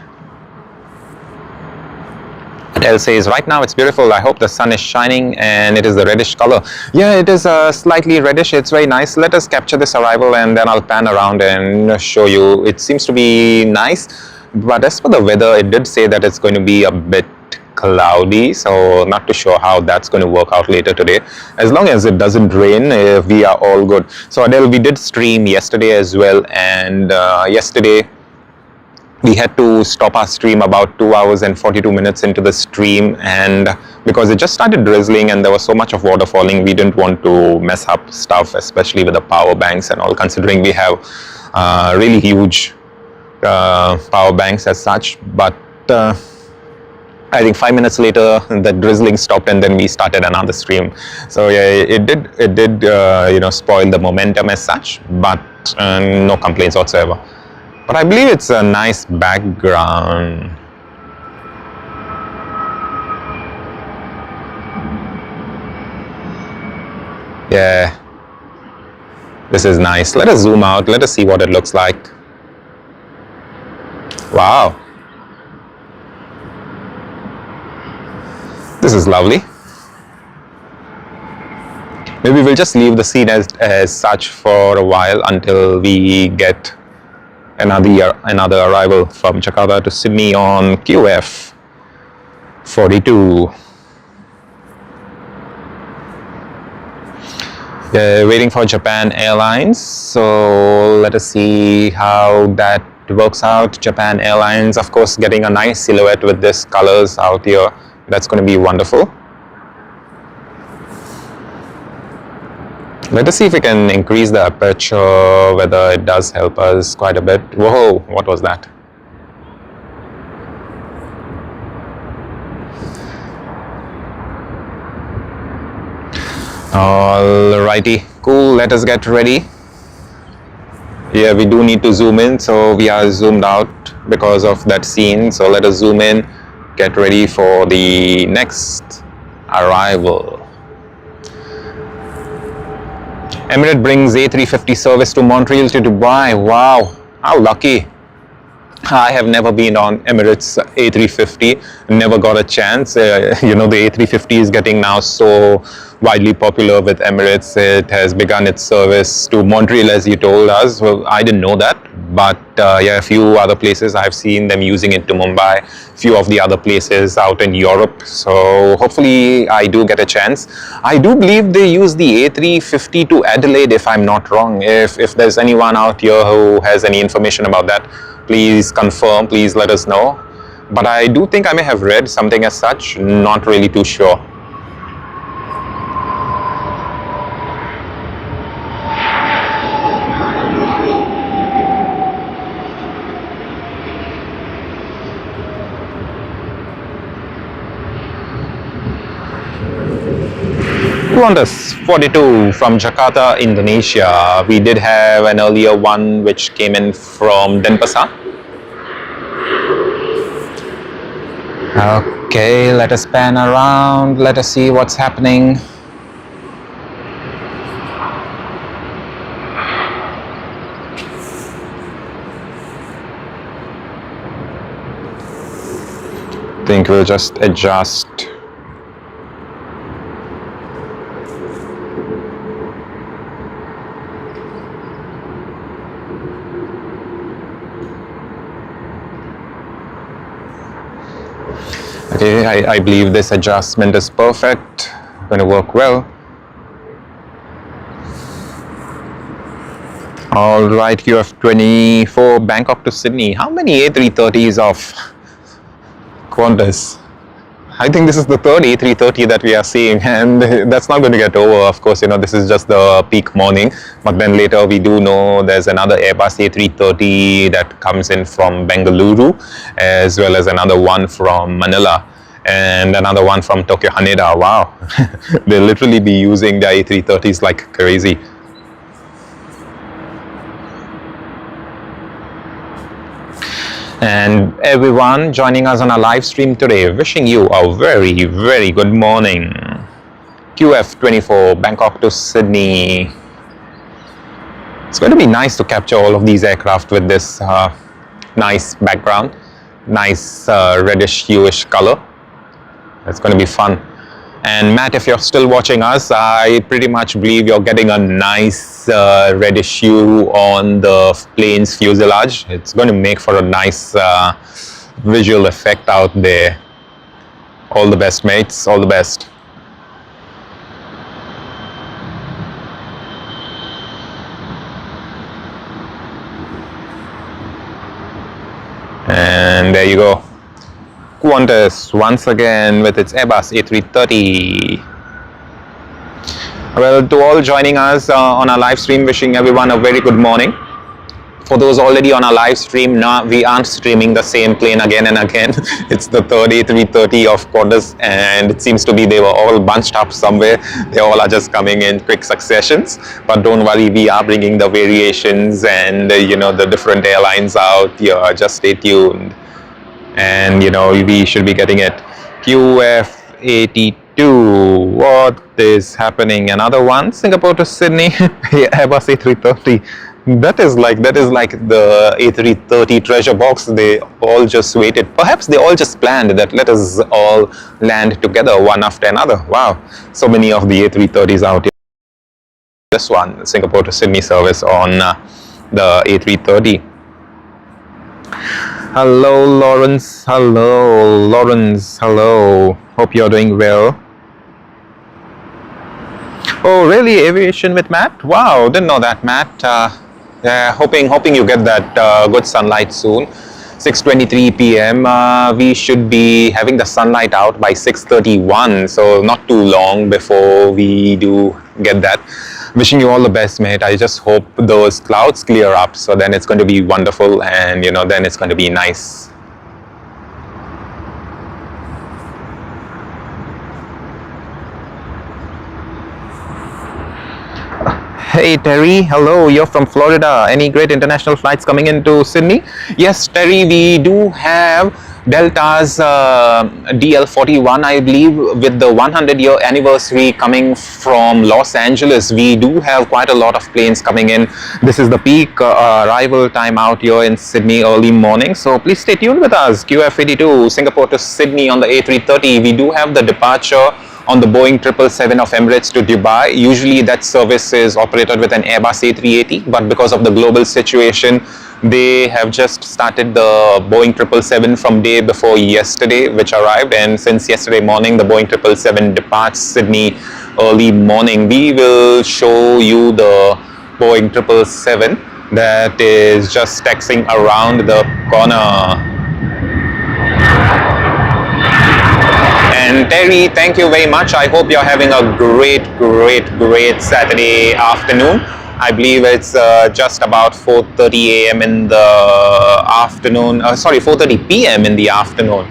Speaker 1: else says, right now it's beautiful. I hope the sun is shining and it is the reddish color. Yeah, it is slightly reddish. It's very nice. Let us capture this arrival and then I'll pan around and show you. It seems to be nice, but as for the weather, it did say that it's going to be a bit cloudy, so not too sure how that's going to work out later today. As long as it doesn't rain, we are all good. So Adele, we did stream yesterday as well, and yesterday we had to stop our stream about 2 hours and 42 minutes into the stream, and because it just started drizzling and there was so much of water falling, we didn't want to mess up stuff, especially with the power banks and all, considering we have really huge power banks as such. But I think 5 minutes later the drizzling stopped and then we started another stream. So yeah, it did spoil the momentum as such, but no complaints whatsoever. But I believe it's a nice background. Yeah, this is nice. Let us zoom out. Let us see what it looks like. Wow. This is lovely. Maybe we'll just leave the scene as such for a while until we get another arrival from Jakarta to Sydney on QF 42. Waiting for Japan Airlines, so let us see how that works out. Japan Airlines, of course, getting a nice silhouette with this colors out here. That's going to be wonderful. Let us see if we can increase the aperture, whether it does help us quite a bit. Whoa, what was that? Alrighty, cool, let us get ready. Yeah, we do need to zoom in, so we are zoomed out because of that scene. So let us zoom in, get ready for the next arrival. Emirates brings A350 service to Montreal to Dubai. Wow, how lucky. I have never been on Emirates A350, never got a chance. The A350 is getting now so widely popular with Emirates. It has begun its service to Montreal, as you told us. Well, I didn't know that, but yeah, a few other places I've seen them using it to Mumbai, few of the other places out in Europe. So hopefully I do get a chance. I do believe they use the A350 to Adelaide, if I'm not wrong. If there's anyone out here who has any information about that, please confirm, please let us know. But I do think I may have read something as such, not really too sure. Qantas 42 from Jakarta, Indonesia. We did have an earlier one which came in from Denpasar. Okay, let us pan around. Let us see what's happening. I think we'll just adjust. Okay, I believe this adjustment is perfect, going to work well. Alright, QF24 Bangkok to Sydney. How many A330s of Qantas? I think this is the third A330 that we are seeing, and that's not going to get over. Of course, this is just the peak morning, but then later we do know there's another Airbus A330 that comes in from Bengaluru, as well as another one from Manila, and another one from Tokyo Haneda. Wow, they'll literally be using the A330s like crazy. And everyone joining us on our live stream today, wishing you a very, very good morning. QF24 Bangkok to Sydney. It's going to be nice to capture all of these aircraft with this nice background, nice reddish hueish color. It's going to be fun. And Matt, if you're still watching us, I pretty much believe you're getting a nice reddish hue on the plane's fuselage. It's going to make for a nice visual effect out there. All the best, mates. All the best. And there you go. Qantas once again with its Airbus A330. Well, to all joining us on our live stream, wishing everyone a very good morning. For those already on our live stream, now we aren't streaming the same plane again and again. It's the third A330 of Qantas, and it seems to be they were all bunched up somewhere. They all are just coming in quick successions. But don't worry, we are bringing the variations and the different airlines out. Yeah, just stay tuned. And we should be getting it. QF82. What is happening? Another one. Singapore to Sydney. Airbus A330. That is like the A330 treasure box. They all just waited. Perhaps they all just planned that let us all land together one after another. Wow, so many of the A330s out here. This one, Singapore to Sydney service on the A330. Hello, Lawrence. Hello, Lawrence. Hello. Hope you're doing well. Oh, really? Aviation with Matt? Wow, didn't know that, Matt. Yeah, hoping you get that good sunlight soon. 6:23 p.m. We should be having the sunlight out by 6:31, so not too long before we do get that. Wishing you all the best, mate. I just hope those clouds clear up, so then it's going to be wonderful, and then it's going to be nice. Hey Terry, hello, you're from Florida. Any great international flights coming into Sydney? Yes, Terry, we do have Delta's DL41, I believe, with the 100-year anniversary coming from Los Angeles. We do have quite a lot of planes coming in. This is the peak arrival time out here in Sydney early morning. So please stay tuned with us. QF82, Singapore to Sydney on the A330. We do have the departure on the Boeing 777 of Emirates to Dubai. Usually that service is operated with an Airbus A380, but because of the global situation, they have just started the Boeing 777 from day before yesterday, which arrived. And since yesterday morning, the Boeing 777 departs Sydney early morning. We will show you the Boeing 777 that is just taxiing around the corner. And Terry, thank you very much. I hope you're having a great Saturday afternoon. I believe it's just about 4:30 a.m. in the afternoon. 4:30 p.m. in the afternoon.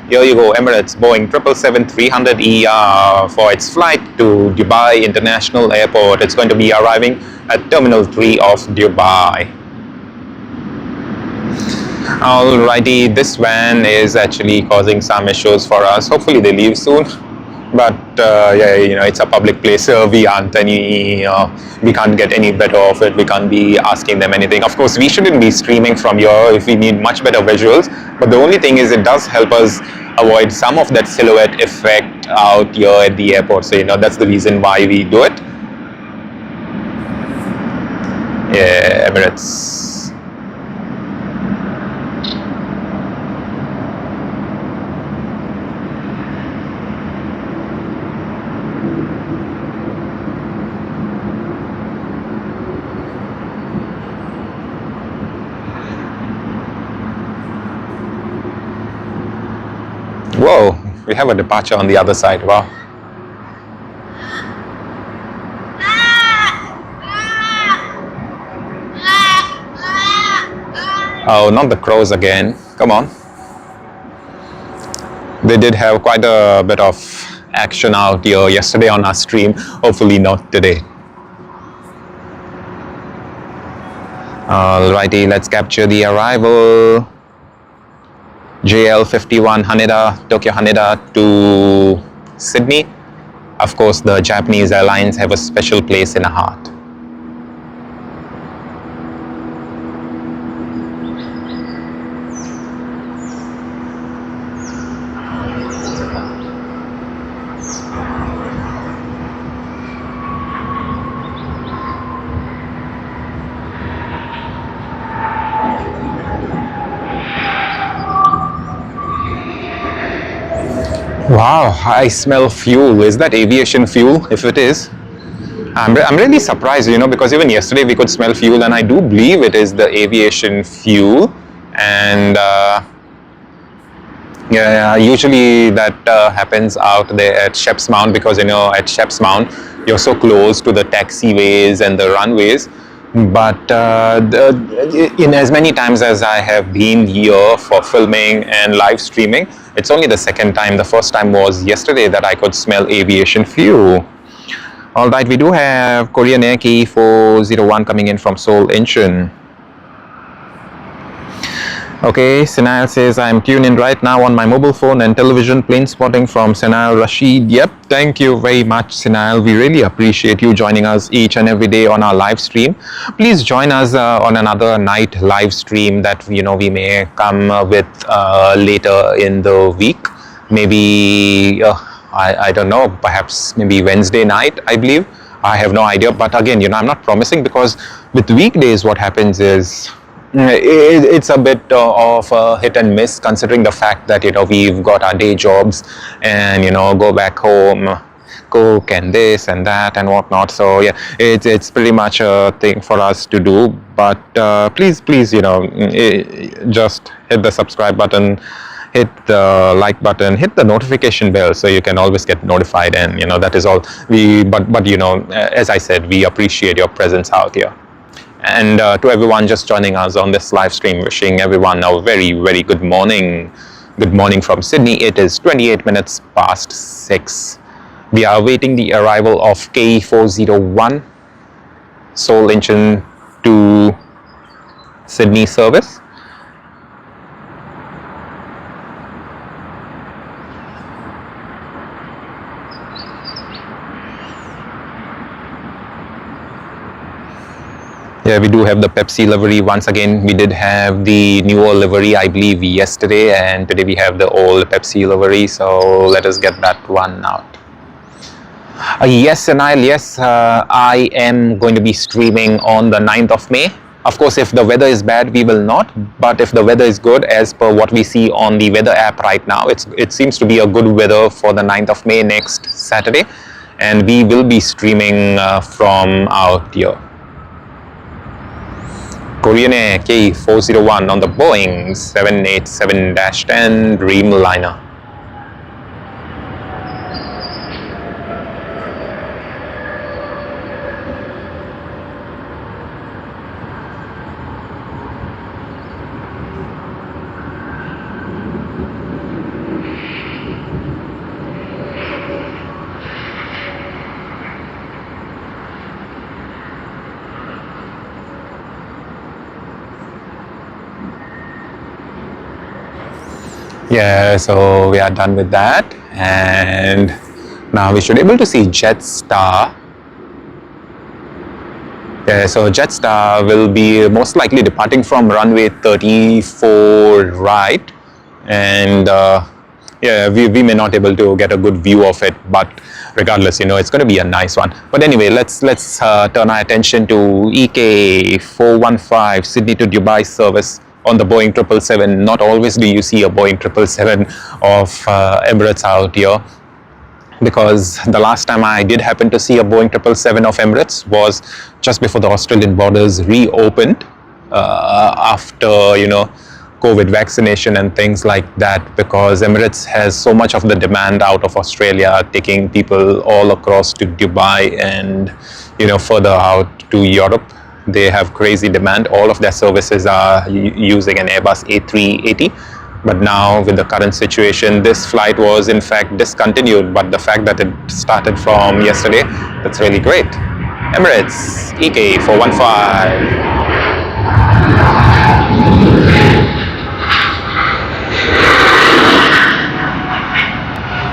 Speaker 1: Here you go, Emirates Boeing 777-300ER for its flight to Dubai International Airport. It's going to be arriving at Terminal 3 of Dubai. Alrighty, this van is actually causing some issues for us. Hopefully they leave soon. But yeah, it's a public place, so we can't get any better of it. We can't be asking them anything. Of course, we shouldn't be streaming from here if we need much better visuals. But the only thing is, it does help us avoid some of that silhouette effect out here at the airport. So that's the reason why we do it. Yeah, Emirates. Whoa, we have a departure on the other side. Wow. Oh, not the crows again. Come on. They did have quite a bit of action out here yesterday on our stream. Hopefully not today. Alrighty, let's capture the arrival. JL51 Haneda, Tokyo Haneda to Sydney. Of course, the Japanese airlines have a special place in our heart. Wow, I smell fuel. Is that aviation fuel? If it is, I'm really surprised, because even yesterday we could smell fuel, and I do believe it is the aviation fuel. And yeah, usually that happens out there at Shep's Mound, because at Shep's Mound you're so close to the taxiways and the runways. But in as many times as I have been here for filming and live streaming, it's only the second time. The first time was yesterday that I could smell aviation fuel. All right, we do have Korean Air K401 coming in from Seoul Incheon. Okay, Senile says, I'm tuned in right now on my mobile phone and television, plane spotting from Senile Rashid. Yep, thank you very much, Senile. We really appreciate you joining us each and every day on our live stream. Please join us on another night live stream that, we may come with later in the week. Maybe, I don't know, perhaps maybe Wednesday night, I believe. I have no idea. But again, I'm not promising, because with weekdays, what happens is, it's a bit of a hit and miss, considering the fact that we've got our day jobs and go back home, cook and this and that and whatnot. So yeah, it's pretty much a thing for us to do. But please just hit the subscribe button, hit the like button, hit the notification bell, so you can always get notified. And that is all. But as I said, we appreciate your presence out here. And to everyone just joining us on this live stream, wishing everyone a very, very good morning. Good morning from Sydney. It is 28 minutes past 6. We are awaiting the arrival of K401 Seoul Incheon to Sydney service. Yeah, we do have the Pepsi livery. Once again, we did have the newer livery, I believe, yesterday, and today we have the old Pepsi livery. So let us get that one out. Yes, Anil, yes, I am going to be streaming on the 9th of May. Of course, if the weather is bad, we will not. But if the weather is good, as per what we see on the weather app right now, it seems to be a good weather for the 9th of May, next Saturday. And we will be streaming from out here. Korean Air K401 on the Boeing 787-10 Dreamliner. Yeah, so we are done with that, and now we should be able to see Jetstar. Yeah, so Jetstar will be most likely departing from runway 34 right, and yeah, we may not be able to get a good view of it, but regardless, it's going to be a nice one. But anyway, let's turn our attention to EK415 Sydney to Dubai service on the Boeing 777. Not always do you see a Boeing 777 of Emirates out here, because the last time I did happen to see a Boeing 777 of Emirates was just before the Australian borders reopened after COVID vaccination and things like that, because Emirates has so much of the demand out of Australia, taking people all across to Dubai and further out to Europe. They have crazy demand. All of their services are using an Airbus A380. But now, with the current situation, this flight was in fact discontinued. But the fact that it started from yesterday, that's really great. Emirates EK415.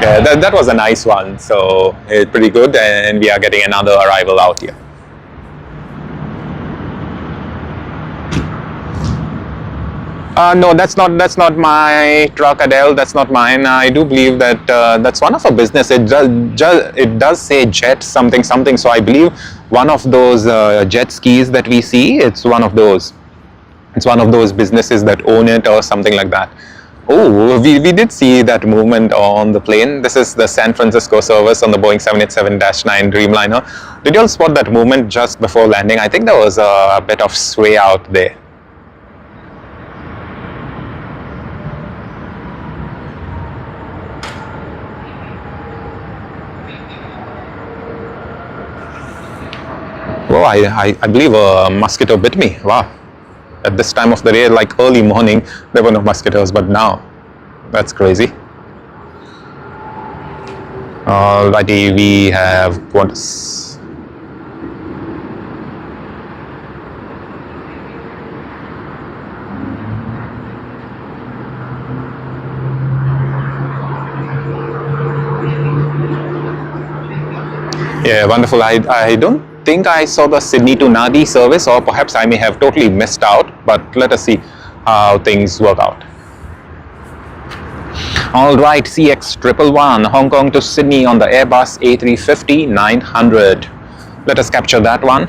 Speaker 1: Yeah, that was a nice one. So it's pretty good, and we are getting another arrival out here. No, that's not my truck, Adele. That's not mine. I do believe that that's one of a business. It does say jet something. So I believe one of those jet skis that we see. It's one of those. It's one of those businesses that own it or something like that. Oh, we did see that movement on the plane. This is the San Francisco service on the Boeing 787-9 Dreamliner. Did you all spot that movement just before landing? I think there was a bit of sway out there. Oh, I believe a mosquito bit me. Wow. At this time of the day, like early morning, there were no mosquitoes, but now, that's crazy. Alrighty, we have Qantas. Yeah, wonderful. I don't think I saw the Sydney to Nadi service, or perhaps I may have totally missed out, but let us see how things work out. Alright, CX111, Hong Kong to Sydney on the Airbus A350-900. Let us capture that one.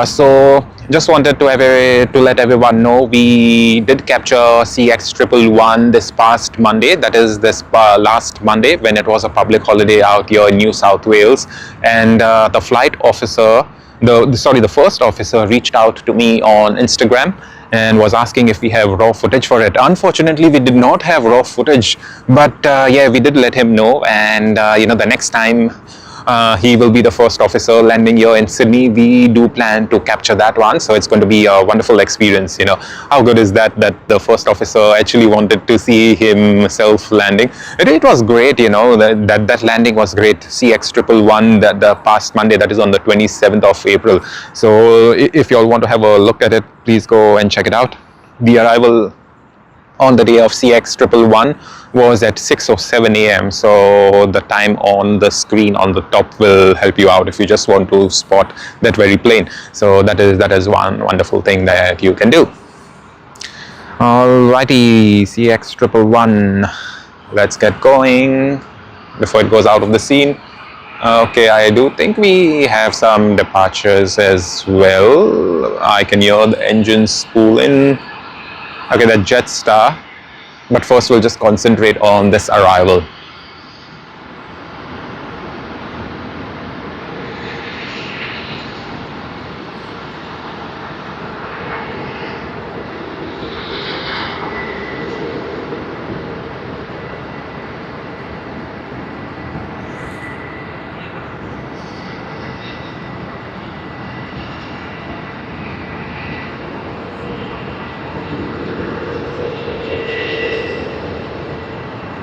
Speaker 1: So just wanted to let everyone know we did capture CX111 this past Monday, that is this last Monday, when it was a public holiday out here in New South Wales, and the flight officer, the first officer reached out to me on Instagram and was asking if we have raw footage for it. Unfortunately, we did not have raw footage, but yeah, we did let him know, and you know, the next time he will be the first officer landing here in Sydney, we do plan to capture that one. So it's going to be a wonderful experience. You know, how good is that the first officer actually wanted to see himself landing. It was great, you know, that landing was great. CX111, that the past Monday, that is on the 27th of April. So if you all want to have a look at it, please go and check it out. The arrival on the day of CX111 was at 6:07 a.m. So the time on the screen on the top will help you out if you just want to spot that very plane. So that is one wonderful thing that you can do. Alrighty, CX111, let's get going before it goes out of the scene. Okay, I do think we have some departures as well. I can hear the engines spool in. Okay, the Jetstar, but first we'll just concentrate on this arrival.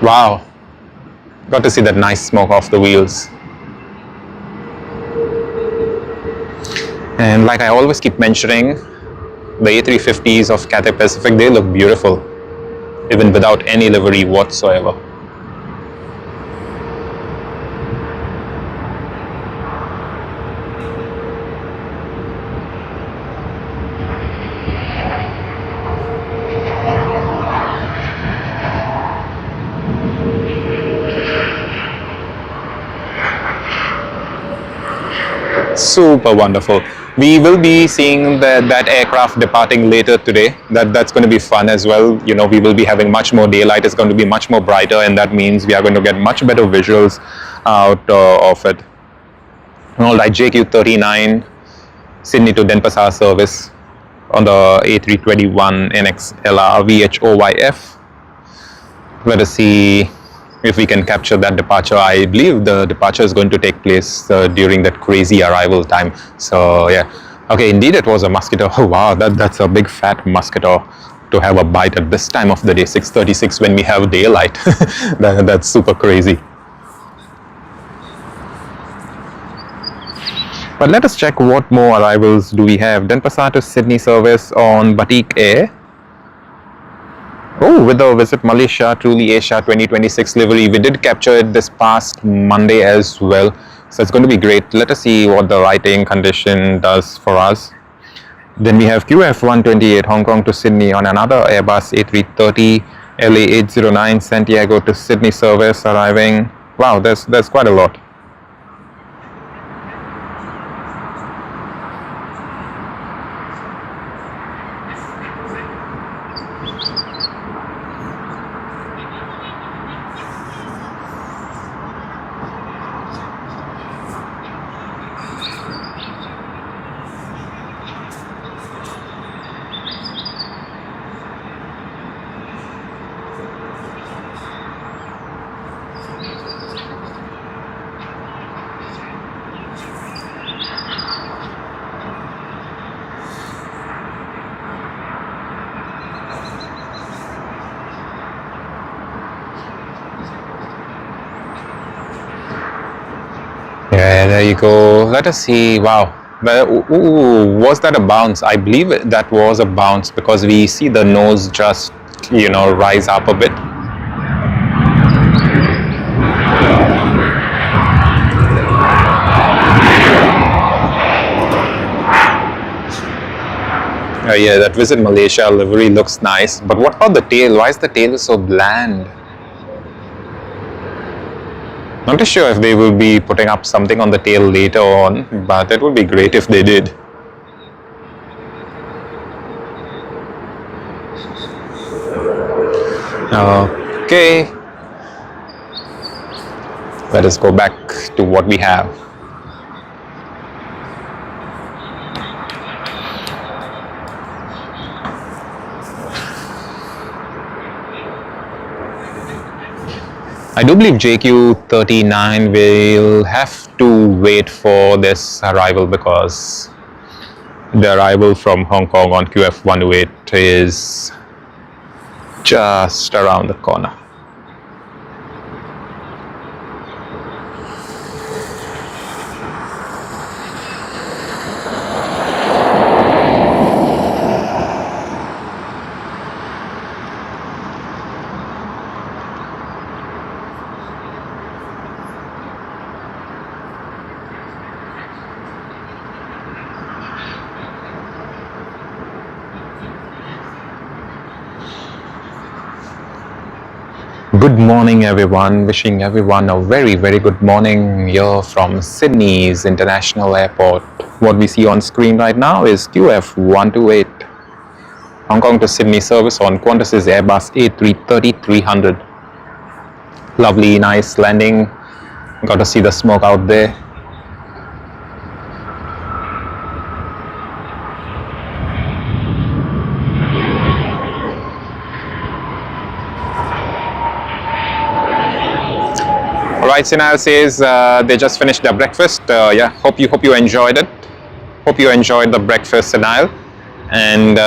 Speaker 1: Wow, got to see that nice smoke off the wheels. And like I always keep mentioning, the A350s of Cathay Pacific, they look beautiful, even without any livery whatsoever. Super wonderful. We will be seeing that aircraft departing later today. That's going to be fun as well. You know, we will be having much more daylight. It's going to be much more brighter, and that means we are going to get much better visuals out of it. All right, JQ39, Sydney to Denpasar service on the A321 NXLR VHOYF. Let us see if we can capture that departure. I believe the departure is going to take place during that crazy arrival time. So yeah, okay, indeed it was a mosquito. Oh wow, that's a big fat mosquito to have a bite at this time of the day, 6:36, when we have daylight. That's super crazy. But let us check what more arrivals do we have. Denpasar to Sydney service on Batik Air. Oh, with the Visit Malaysia Truly Asia 2026 livery, we did capture it this past Monday as well. So it's going to be great. Let us see what the writing condition does for us. Then we have QF128 Hong Kong to Sydney on another Airbus A330-809 Santiago to Sydney service arriving. Wow, there's quite a lot. Yeah, there you go. Let us see. Wow. Ooh, was that a bounce? I believe that was a bounce because we see the nose just, rise up a bit. Yeah, that Visit Malaysia livery looks nice. But what about the tail? Why is the tail so bland? Not too sure if they will be putting up something on the tail later on, but it would be great if they did. Okay. Let us go back to what we have. I do believe JQ39 will have to wait for this arrival because the arrival from Hong Kong on QF128 is just around the corner. Good morning, everyone. Wishing everyone a very, very good morning here from Sydney's International Airport. What we see on screen right now is QF128, Hong Kong to Sydney service on Qantas's Airbus A330-300. Lovely, nice landing. Got to see the smoke out there. Alright, Sinal says they just finished their breakfast. Yeah, hope you enjoyed it. Hope you enjoyed the breakfast, Sinal. And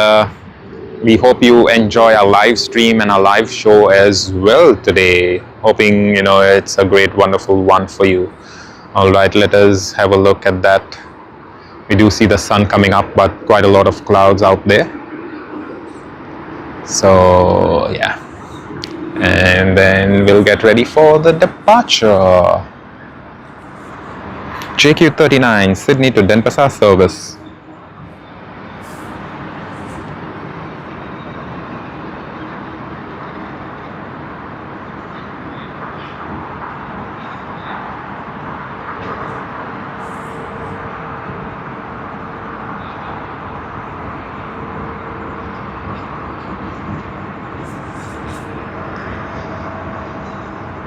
Speaker 1: we hope you enjoy our live stream and our live show as well today. Hoping, it's a great, wonderful one for you. Alright, let us have a look at that. We do see the sun coming up, but quite a lot of clouds out there. So, yeah. And then we'll get ready for the departure. JQ39, Sydney to Denpasar service.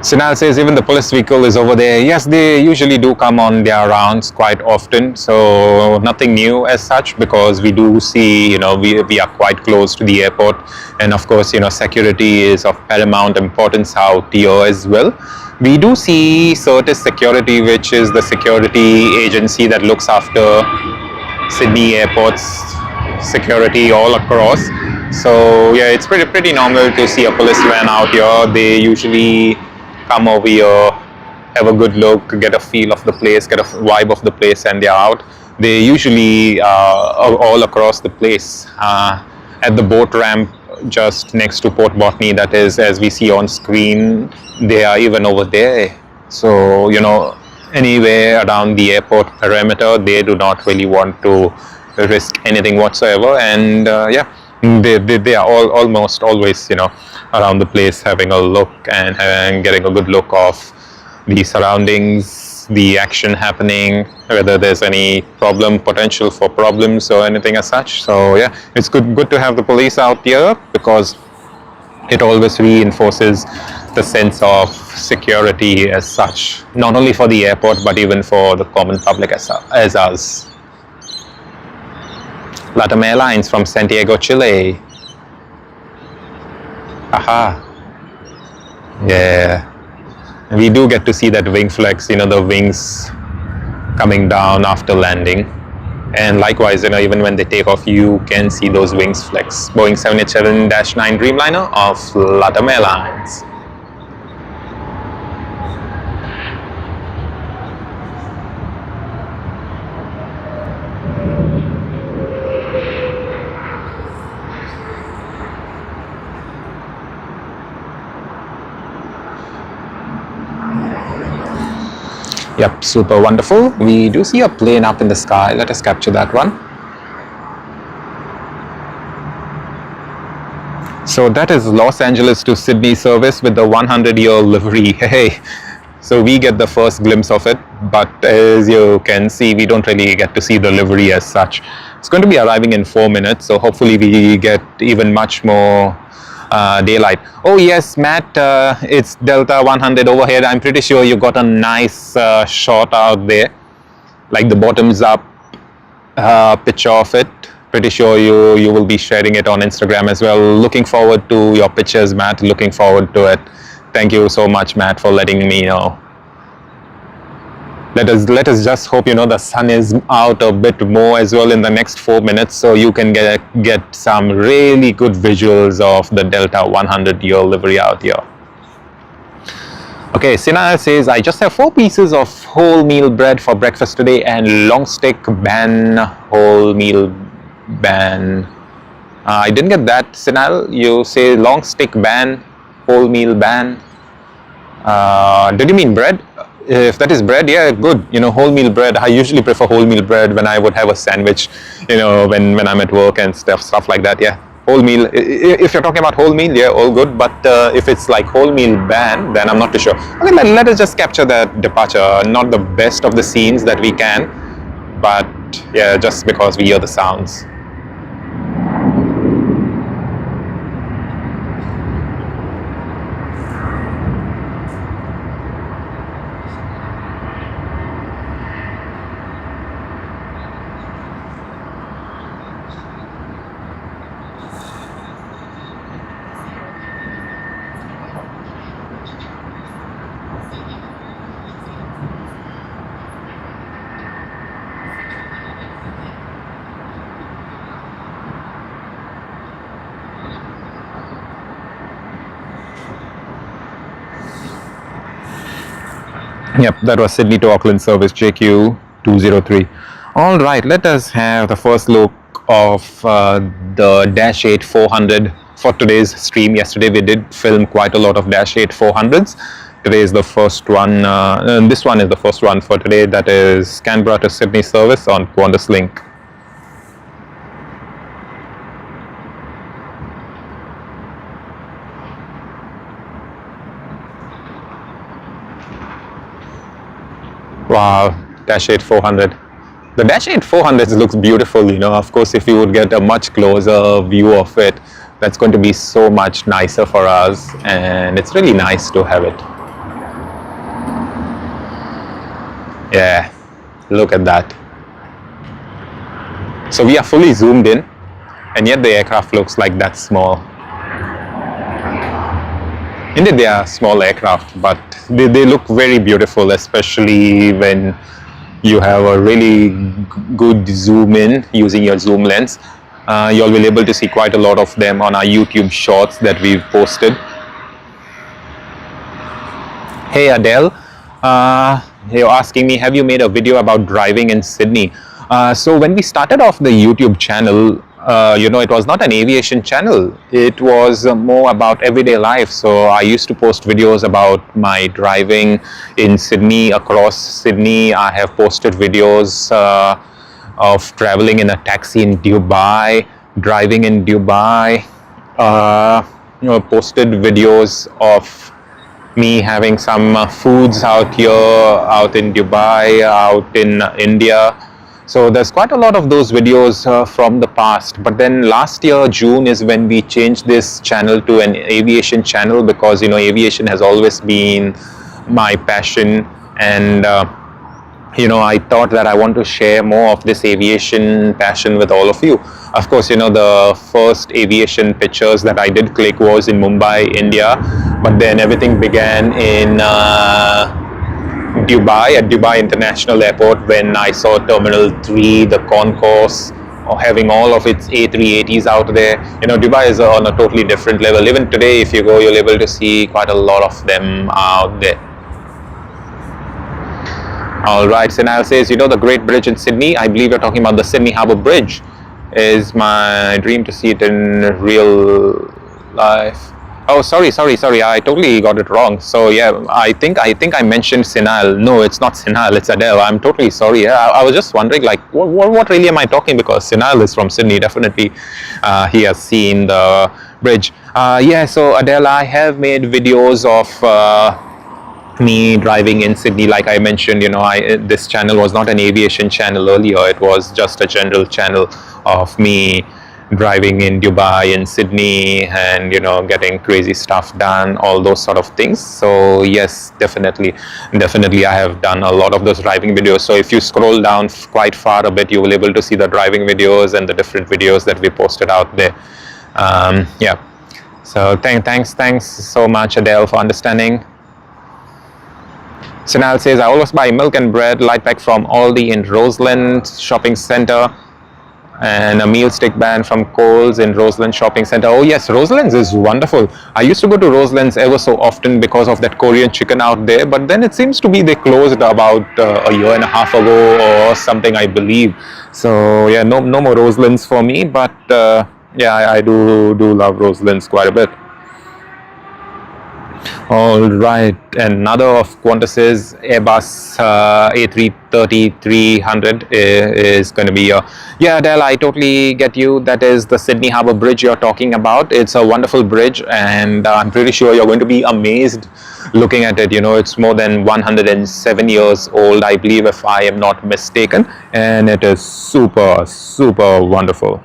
Speaker 1: Sinal says even the police vehicle is over there. Yes, they usually do come on their rounds quite often, so nothing new as such because we do see, we are quite close to the airport, and of course, security is of paramount importance out here as well. We do see Certis Security, which is the security agency that looks after Sydney Airport's security all across. So yeah, it's pretty normal to see a police van out here. They usually come over here, have a good look, get a feel of the place, get a vibe of the place, and they're out. They usually all across the place. At the boat ramp just next to Port Botany, that is, as we see on screen, they are even over there. So, anywhere around the airport perimeter, they do not really want to risk anything whatsoever. And yeah, they are almost always, around the place having a look and getting a good look of the surroundings, the action happening, whether there's any potential for problems or anything as such. So yeah, it's good to have the police out here because it always reinforces the sense of security as such, not only for the airport but even for the common public as us. LATAM Airlines from Santiago, Chile. Aha. Yeah. We do get to see that wing flex, the wings coming down after landing. And likewise, even when they take off, you can see those wings flex. Boeing 787-9 Dreamliner of LATAM Airlines. Yep, super wonderful. We do see a plane up in the sky. Let us capture that one. So that is Los Angeles to Sydney service with the 100-year livery. Hey, so we get the first glimpse of it, but as you can see, we don't really get to see the livery as such. It's going to be arriving in 4 minutes, so hopefully we get even much more daylight. Oh yes, Matt, it's Delta 100 overhead. I'm pretty sure you got a nice shot out there, like the bottoms up picture of it. Pretty sure you will be sharing it on Instagram as well. Looking forward to your pictures, Matt. Looking forward to it. Thank you so much, Matt, for letting me know. Let us just hope the sun is out a bit more as well in the next 4 minutes, so you can get some really good visuals of the Delta 100-year livery out here. Okay, Sinal says, I just have 4 pieces of wholemeal bread for breakfast today and long stick ban wholemeal ban. I didn't get that, Sinal. You say long stick ban, wholemeal ban. Did you mean bread? If that is bread, yeah, good. Wholemeal bread. I usually prefer wholemeal bread when I would have a sandwich, when I'm at work and stuff like that. Yeah, wholemeal. If you're talking about wholemeal, yeah, all good. But if it's like wholemeal ban, then I'm not too sure. Okay, let us just capture that departure. Not the best of the scenes that we can, but yeah, just because we hear the sounds. Yep, that was Sydney to Auckland service JQ 203. All right, let us have the first look of the Dash 8 400 for today's stream. Yesterday we did film quite a lot of Dash 8 400s. Today is the first one, this one is the first one for today. That is Canberra to Sydney service on Qantas Link. Wow, Dash 8 400. The Dash 8 400 looks beautiful, Of course, if you would get a much closer view of it, that's going to be so much nicer for us. And it's really nice to have it. Yeah, look at that. So we are fully zoomed in, and yet the aircraft looks like that small. Indeed, they are small aircraft, but they look very beautiful, especially when you have a really good zoom in using your zoom lens. You'll be able to see quite a lot of them on our YouTube shorts that we've posted. Hey Adele, you're asking me, have you made a video about driving in Sydney? So when we started off the YouTube channel, it was not an aviation channel. It was more about everyday life. So I used to post videos about my driving in Sydney, across Sydney. I have posted videos of traveling in a taxi in Dubai, driving in Dubai. Posted videos of me having some foods out here, out in Dubai, out in India. So there's quite a lot of those videos from the past. But then last year, June, is when we changed this channel to an aviation channel, because, aviation has always been my passion. And, I thought that I want to share more of this aviation passion with all of you. Of course, the first aviation pictures that I did click was in Mumbai, India. But then everything began in Dubai, at Dubai International Airport, when I saw Terminal 3, the concourse, having all of its A380s out there. Dubai is on a totally different level. Even today, if you go, you'll be able to see quite a lot of them out there. All right, Sinal says, the Great Bridge in Sydney, I believe you're talking about the Sydney Harbour Bridge. Is my dream to see it in real life. Oh, sorry. I totally got it wrong. So yeah, I think I mentioned Sinal. No, it's not Sinal. It's Adele. I'm totally sorry. Yeah, I was just wondering, like, what really am I talking? Because Sinal is from Sydney. Definitely, he has seen the bridge. Yeah. So Adele, I have made videos of. Me driving in Sydney, like I mentioned, this channel was not an aviation channel earlier. It was just a general channel of me driving in Dubai, in Sydney, and getting crazy stuff done, all those sort of things. So yes, definitely, I have done a lot of those driving videos. So if you scroll down quite far a bit, you will able to see the driving videos and the different videos that we posted out there. Yeah. So thanks so much, Adele, for understanding. Sinal says, I always buy milk and bread light pack from Aldi in Roseland Shopping Centre, and a meal stick band from Coles in Roseland Shopping Centre. Oh yes, Roseland's is wonderful. I used to go to Roseland's ever so often because of that Korean chicken out there, but then it seems to be they closed about a year and a half ago or something, I believe. So yeah, no more Roseland's for me, but yeah, I do love Roseland's quite a bit. All right, another of Qantas's Airbus A330-300 is going to be a... Yeah, Adele, I totally get you. That is the Sydney Harbour Bridge you're talking about. It's a wonderful bridge, and I'm pretty sure you're going to be amazed looking at it. It's more than 107 years old, I believe, if I am not mistaken, and it is super, super wonderful.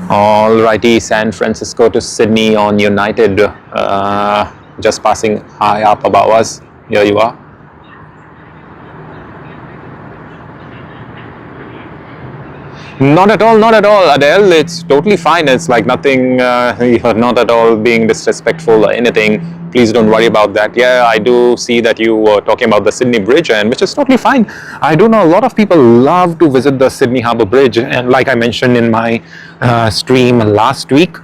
Speaker 1: Alrighty, San Francisco to Sydney on United, just passing high up above us. Here you are. Not at all, Adele. It's totally fine. It's like nothing, you're not at all being disrespectful or anything. Please don't worry about that. Yeah, I do see that you were talking about the Sydney Bridge, and which is totally fine. I do know a lot of people love to visit the Sydney Harbour Bridge, and like I mentioned in my stream last week,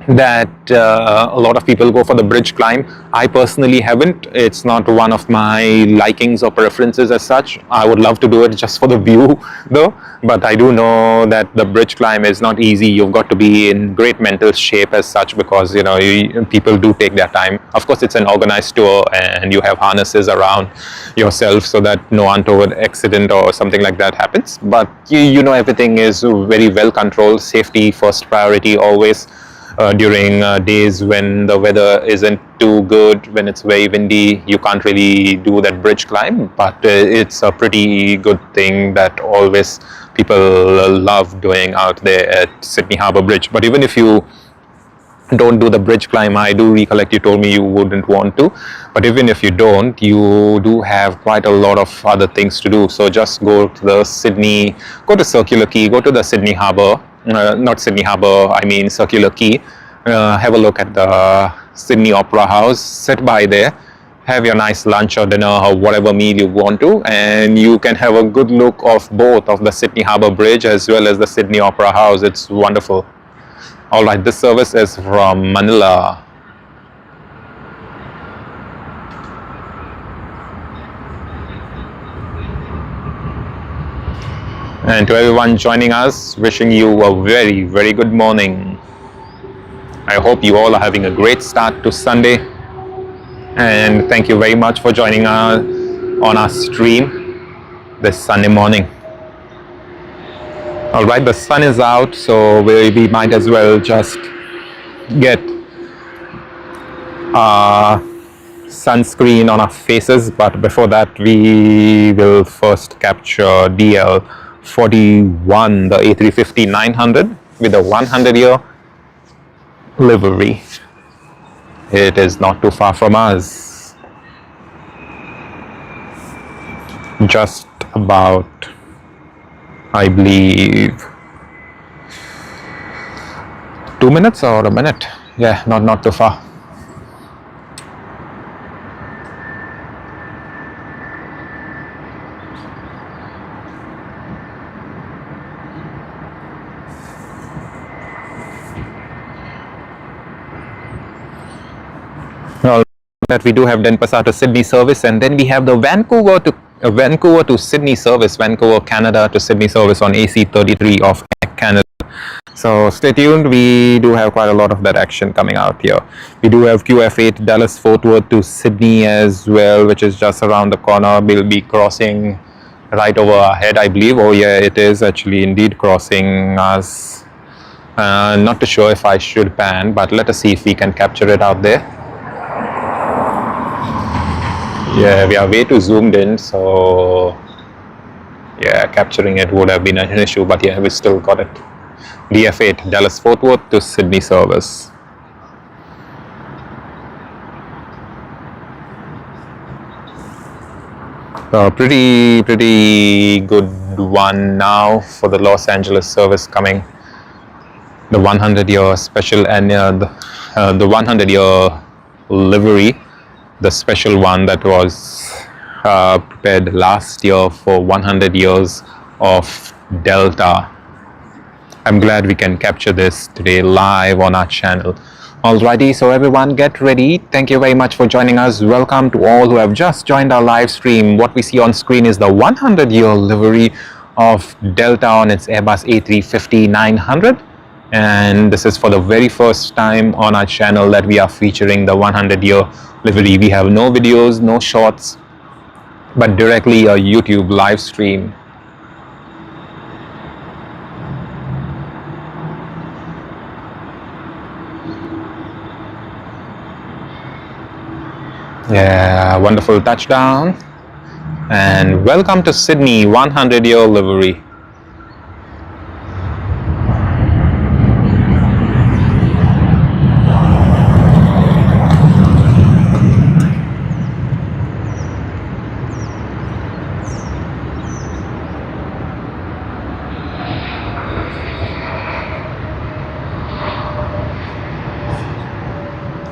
Speaker 1: that a lot of people go for the bridge climb. I personally haven't. It's not one of my likings or preferences as such. I would love to do it just for the view though, but I do know that the bridge climb is not easy. You've got to be in great mental shape as such, because people do take their time. Of course, it's an organized tour and you have harnesses around yourself so that no untoward accident or something like that happens, but everything is very well controlled. Safety first priority always. During days when the weather isn't too good, when it's very windy, you can't really do that bridge climb, but it's a pretty good thing that always people love doing out there at Sydney Harbour Bridge. But even if you don't do the bridge climb, I do recollect you told me you wouldn't want to, but even if you don't, you do have quite a lot of other things to do. So just go to Circular Quay, go to the Sydney Harbour, not Sydney Harbour, I mean Circular Quay. Have a look at the Sydney Opera House, sit by there, have your nice lunch or dinner or whatever meal you want to, and you can have a good look of both of the Sydney Harbour Bridge as well as the Sydney Opera House. It's wonderful. Alright, this service is from Manila. And to everyone joining us, wishing you a very, very good morning. I hope you all are having a great start to Sunday. And thank you very much for joining us on our stream this Sunday morning. Alright, the sun is out, so we might as well just get sunscreen on our faces. But before that, we will first capture DL41, the A350-900 with a 100-year livery. It is not too far from us. Just about, I believe, 2 minutes or a minute. Yeah, not too far. Well, that we do have Denpasar to Sydney service, and then we have the Vancouver to Sydney service, Vancouver, Canada to Sydney service on AC33 of Canada. So stay tuned. We do have quite a lot of that action coming out here. We do have QF8 Dallas Fort Worth to Sydney as well, which is just around the corner. We'll be crossing right over our head, I believe. Oh yeah, it is actually indeed crossing us. Not too sure if I should pan, but let us see if we can capture it out there. Yeah, we are way too zoomed in, so yeah, capturing it would have been an issue, but yeah, we still got it. DF8 Dallas Fort Worth to Sydney service. Pretty good one now for the Los Angeles service coming. The 100-year special and the 100-year livery, the special one that was prepared last year for 100 years of Delta. I'm glad we can capture this today live on our channel. Alrighty, so everyone get ready. Thank you very much for joining us. Welcome to all who have just joined our live stream. What we see on screen is the 100-year livery of Delta on its Airbus A350-900. And this is for the very first time on our channel that we are featuring the 100-year livery. We have no videos, no shorts, but directly a YouTube live stream. Yeah, wonderful touchdown. And welcome to Sydney 100-year livery.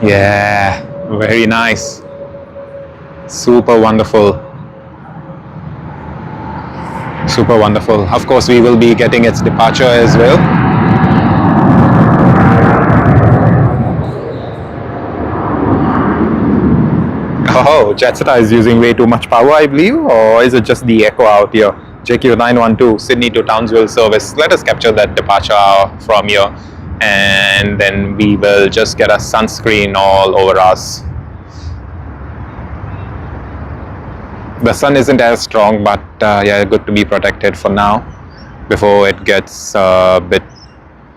Speaker 1: Yeah, very nice. Super wonderful. Super wonderful. Of course, we will be getting its departure as well. Oh, Jetstar is using way too much power, I believe, or is it just the echo out here? JQ912, Sydney to Townsville service. Let us capture that departure from here, and then we will just get a sunscreen all over us. The sun isn't as strong, but yeah, good to be protected for now before it gets a bit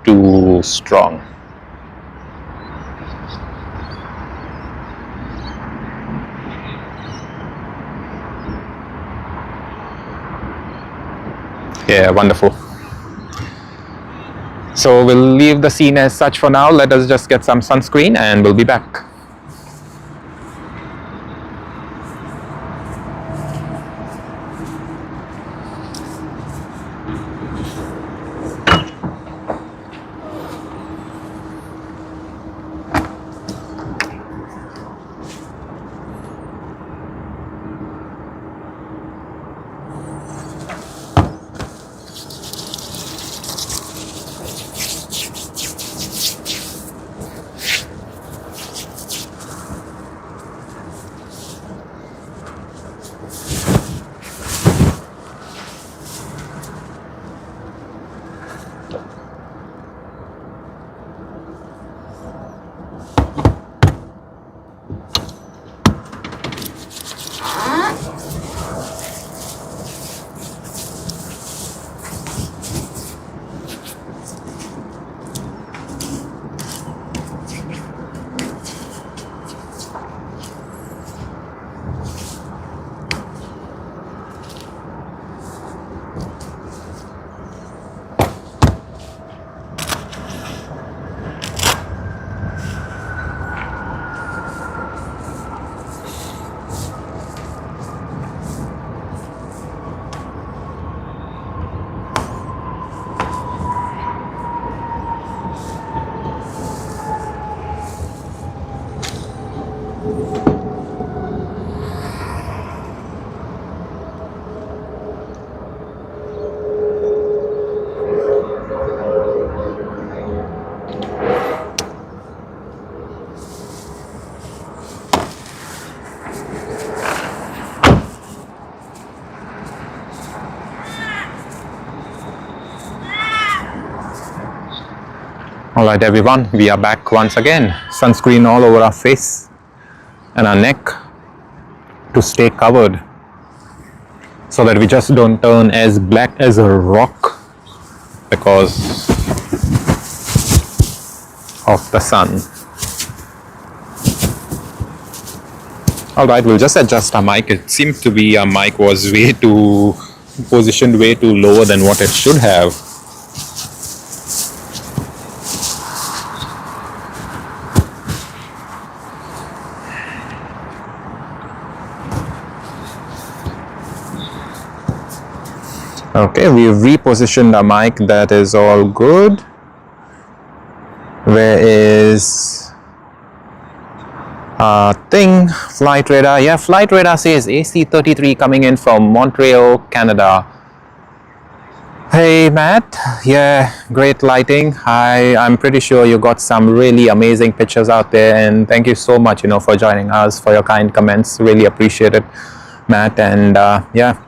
Speaker 1: too strong. Yeah, wonderful. So we'll leave the scene as such for now. Let us just get some sunscreen and we'll be back. Alright everyone, we are back once again. Sunscreen all over our face and our neck to stay covered so that we just don't turn as black as a rock because of the sun. Alright, we'll just adjust our mic. It seems to be our mic was positioned way too lower than what it should have. Okay, we've repositioned our mic. That is all good. Where is thing? Flight radar. Yeah, flight radar says AC-33 coming in from Montreal, Canada. Hey Matt, yeah, great lighting. I'm pretty sure you got some really amazing pictures out there, and thank you so much, for joining us, for your kind comments. Really appreciate it, Matt. And yeah,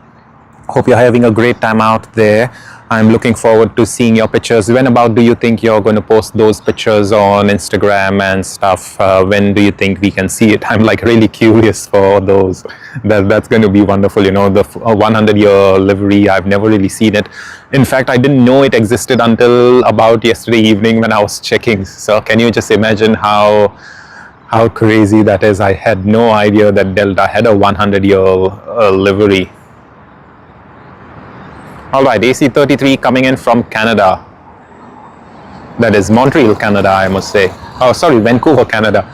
Speaker 1: hope you're having a great time out there. I'm looking forward to seeing your pictures. When about do you think you're going to post those pictures on Instagram and stuff? When do you think we can see it? I'm like really curious for those. That's going to be wonderful. The 100-year livery, I've never really seen it. In fact, I didn't know it existed until about yesterday evening when I was checking. So can you just imagine how crazy that is? I had no idea that Delta had a 100-year livery. Alright, AC-33 coming in from Canada. That is Montreal, Canada, I must say. Oh, sorry, Vancouver, Canada.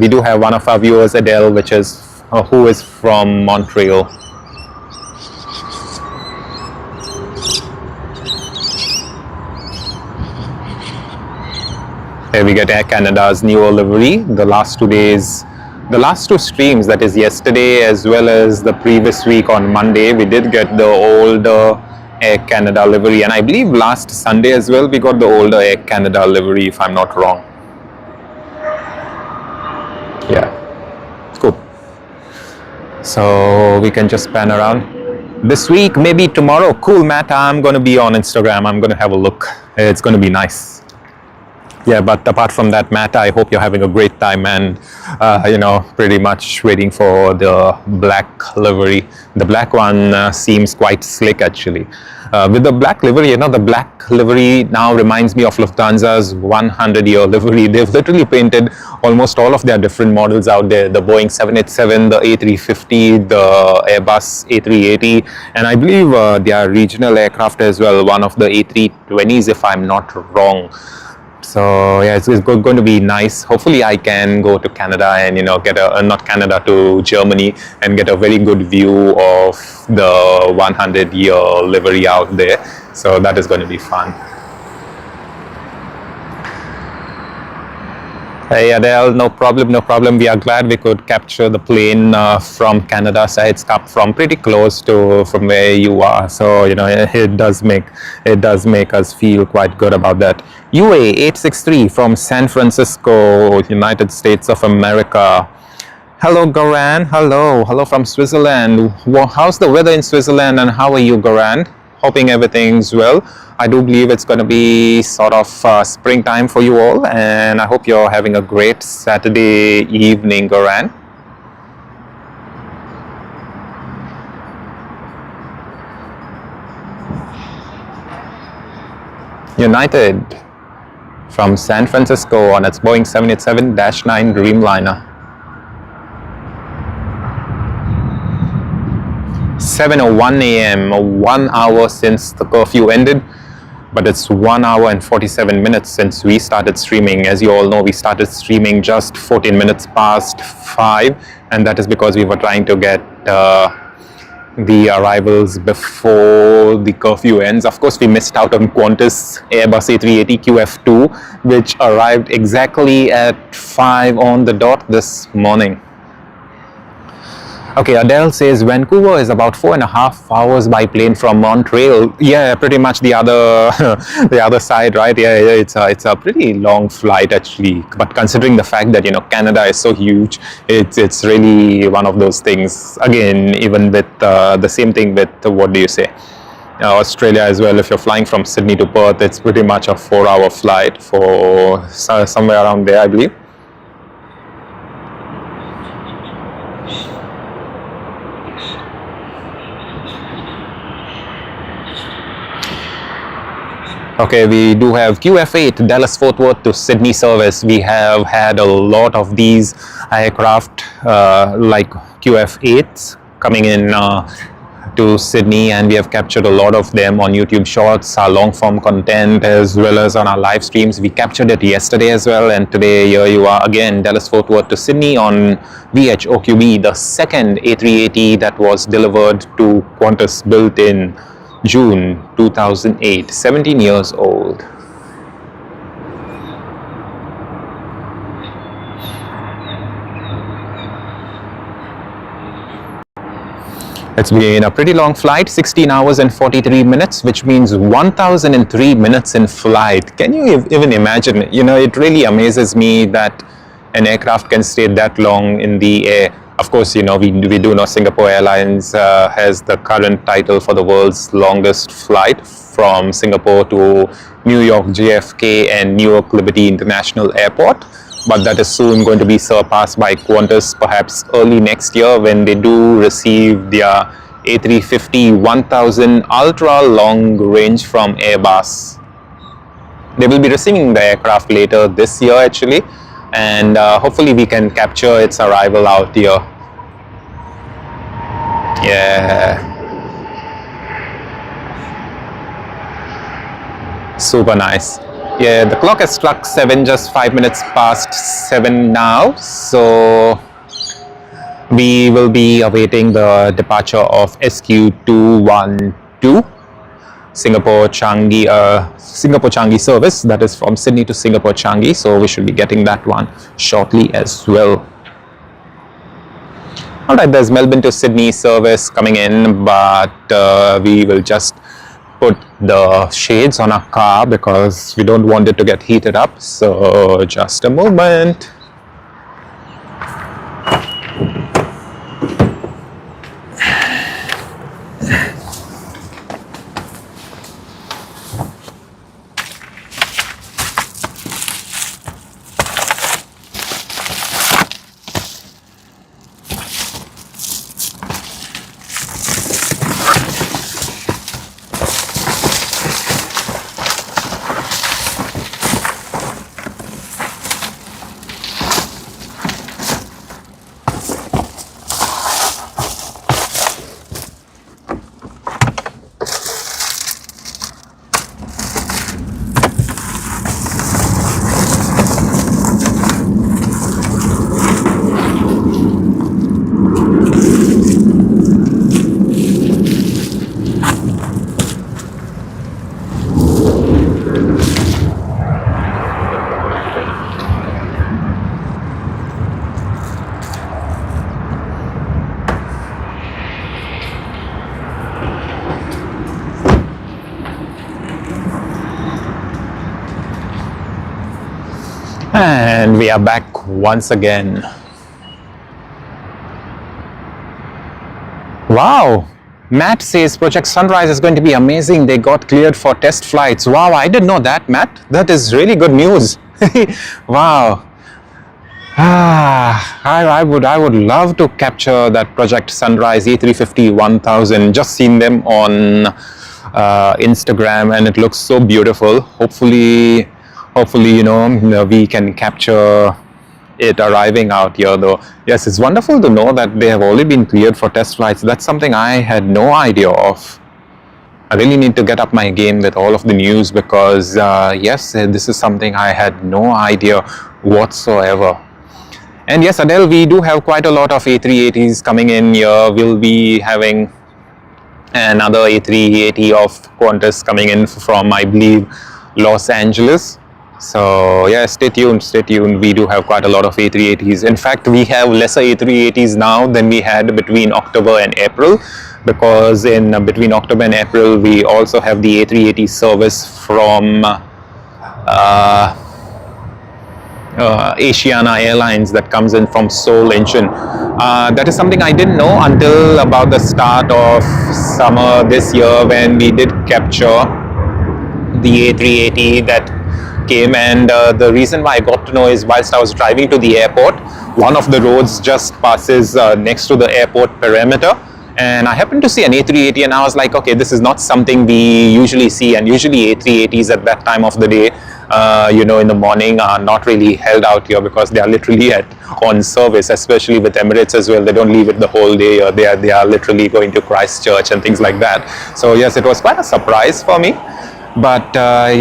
Speaker 1: We do have one of our viewers, Adele, who is from Montreal. Here we get Air Canada's newer livery. The last two streams, that is yesterday as well as the previous week on Monday, we did get the older Air Canada livery, and I believe last Sunday as well we got the older Air Canada livery, if I'm not wrong. Yeah, cool. So we can just pan around. This week, maybe tomorrow. Cool, Matt, I'm going to be on Instagram. I'm going to have a look. It's going to be nice. Yeah, but apart from that, Matt, I hope you're having a great time and, pretty much waiting for the black livery. The black one seems quite slick, actually. With the black livery, the black livery now reminds me of Lufthansa's 100-year livery. They've literally painted almost all of their different models out there. The Boeing 787, the A350, the Airbus A380, and I believe their regional aircraft as well, one of the A320s, if I'm not wrong. So yeah, it's going to be nice. Hopefully I can go to Canada and get not Canada, to Germany, and get a very good view of the 100-year livery out there. So that is going to be fun. Hey Adele, no problem. We are glad we could capture the plane from Canada. So it's up from pretty close to from where you are. So it does make us feel quite good about that. UA863 from San Francisco, United States of America. Hello Garan, hello from Switzerland. How's the weather in Switzerland and how are you, Garan? Hoping everything's well. I do believe it's going to be sort of springtime for you all, and I hope you're having a great Saturday evening, Garan. United from San Francisco on its Boeing 787-9 Dreamliner. 7:01 a.m., 1 hour since the curfew ended, but it's 1 hour and 47 minutes since we started streaming. As you all know, we started streaming just 14 minutes past 5, and that is because we were trying to get the arrivals before the curfew ends. Of course, we missed out on Qantas Airbus A380-200, which arrived exactly at 5 on the dot this morning. Okay, Adele says Vancouver is about 4.5 hours by plane from Montreal. Yeah, pretty much the other the other side, right? Yeah, it's a pretty long flight actually. But considering the fact that Canada is so huge, it's really one of those things. Again, even with the same thing with what do you say? Australia as well. If you're flying from Sydney to Perth, it's pretty much a 4-hour flight for somewhere around there, I believe. Okay, we do have QF8 Dallas Fort Worth to Sydney service. We have had a lot of these aircraft like QF8s coming in to Sydney, and we have captured a lot of them on YouTube Shorts, our long form content, as well as on our live streams. We captured it yesterday as well, and today here you are again, Dallas Fort Worth to Sydney on VHOQB, the second A380 that was delivered to Qantas, built in June 2008, 17 years old. It's been a pretty long flight, 16 hours and 43 minutes, which means 1003 minutes in flight. Can you even imagine? You know, it really amazes me that an aircraft can stay that long in the air. Of course, you know, we do know Singapore Airlines has the current title for the world's longest flight from Singapore to New York JFK and Newark Liberty International Airport. But that is soon going to be surpassed by Qantas, perhaps early next year, when they do receive their A350-1000 ultra long range from Airbus. They will be receiving the aircraft later this year actually, and hopefully we can capture its arrival out here. Yeah, super nice. Yeah, the clock has struck 7, just 5 minutes past 7 now, so we will be awaiting the departure of SQ212 Singapore Changi service, that is from Sydney to Singapore Changi, so we should be getting that one shortly as well. Alright, there's Melbourne to Sydney service coming in, but we will just put the shades on our car because we don't want it to get heated up, so just a moment. And we are back once again. Wow, Matt says Project Sunrise is going to be amazing. They got cleared for test flights. Wow, I didn't know that, Matt. That is really good news. Wow. I would love to capture that Project Sunrise A350-1000. Just seen them on Instagram, and it looks so beautiful. Hopefully, you know, we can capture it arriving out here, though. Yes, it's wonderful to know that they have already been cleared for test flights. That's something I had no idea of. I really need to get up my game with all of the news because, yes, this is something I had no idea whatsoever. And yes, Adele, we do have quite a lot of A380s coming in here. We'll be having another A380 of Qantas coming in from, I believe, Los Angeles. So yeah, stay tuned. We do have quite a lot of A380s. In fact, we have lesser A380s now than we had between October and April, because in between October and April we also have the A380 service from Asiana Airlines that comes in from Seoul Incheon. That is something I didn't know until about the start of summer this year when we did capture the A380 that came, and the reason why I got to know is whilst I was driving to the airport, one of the roads just passes next to the airport perimeter, and I happened to see an A380 and I was like, okay, this is not something we usually see, and usually A380s at that time of the day, in the morning are not really held out here because they are literally on service, especially with Emirates as well. They don't leave it the whole day, or they are literally going to Christchurch and things like that. So yes, it was quite a surprise for me. But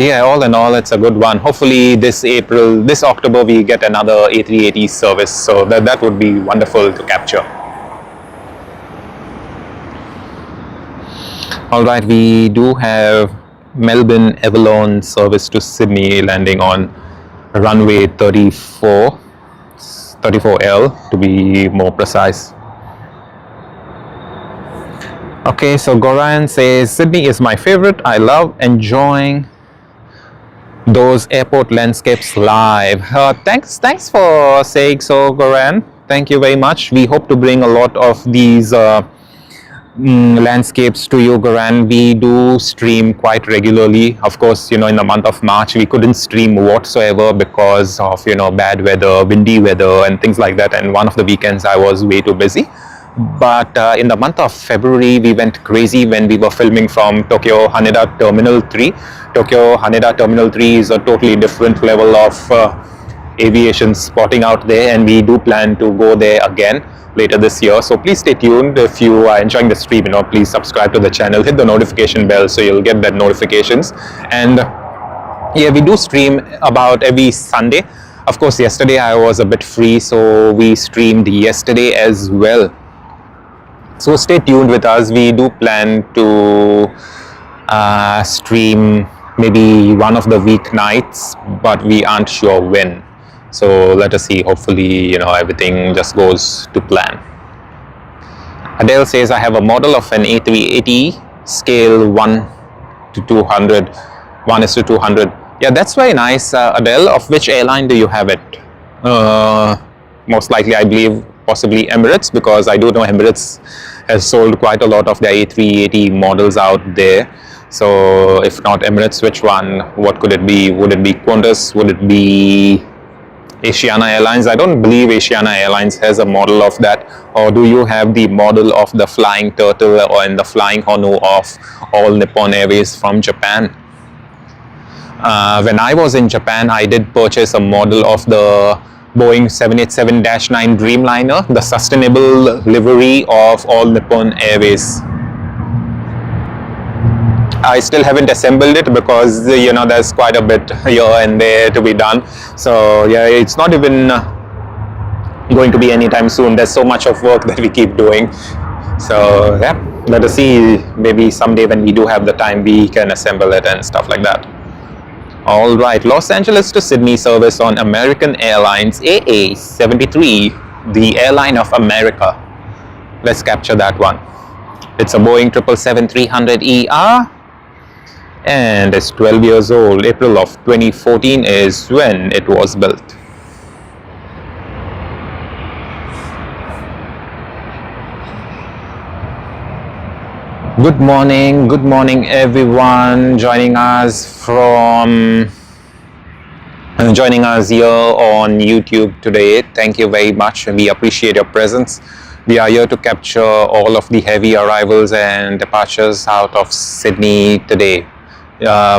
Speaker 1: yeah, all in all, it's a good one. Hopefully this October, we get another A380 service. So that would be wonderful to capture. All right, we do have Melbourne Avalon service to Sydney, landing on runway 34L to be more precise. Okay, so Goran says, Sydney is my favorite. I love enjoying those airport landscapes live. Thanks for saying so, Goran. Thank you very much. We hope to bring a lot of these landscapes to you, Goran. We do stream quite regularly. Of course, in the month of March, we couldn't stream whatsoever because of, bad weather, windy weather and things like that. And one of the weekends I was way too busy. But in the month of February, we went crazy when we were filming from Tokyo Haneda Terminal 3. Tokyo Haneda Terminal 3 is a totally different level of aviation spotting out there, and we do plan to go there again later this year. So please stay tuned. If you are enjoying the stream, please subscribe to the channel, hit the notification bell so you'll get that notifications. And yeah, we do stream about every Sunday. Of course, yesterday I was a bit free, so we streamed yesterday as well. So stay tuned with us. We do plan to stream maybe one of the weeknights, but we aren't sure when. So let us see. Hopefully, everything just goes to plan. Adele says, I have a model of an A380 scale 1:200. Yeah, that's very nice, Adele. Of which airline do you have it? Most likely, I believe, possibly Emirates, because I do know Emirates has sold quite a lot of their A380 models out there. So if not Emirates, which one? What could it be? Would it be Qantas? Would it be Asiana Airlines? I don't believe Asiana Airlines has a model of that. Or do you have the model of the Flying Turtle or in the Flying Honu of All Nippon Airways from Japan? When I was in Japan, I did purchase a model of the Boeing 787-9 Dreamliner, the sustainable livery of All Nippon Airways. I still haven't assembled it because there's quite a bit here and there to be done. So yeah, it's not even going to be anytime soon. There's so much of work that we keep doing. So yeah, let us see. Maybe someday when we do have the time, we can assemble it and stuff like that. All right, Los Angeles to Sydney service on American Airlines AA73, the airline of America. Let's capture that one. It's a Boeing 777-300ER. And it's 12 years old. April of 2014 is when it was built. Good morning everyone joining us here on YouTube today. Thank you very much. We appreciate your presence. We are here to capture all of the heavy arrivals and departures out of Sydney today.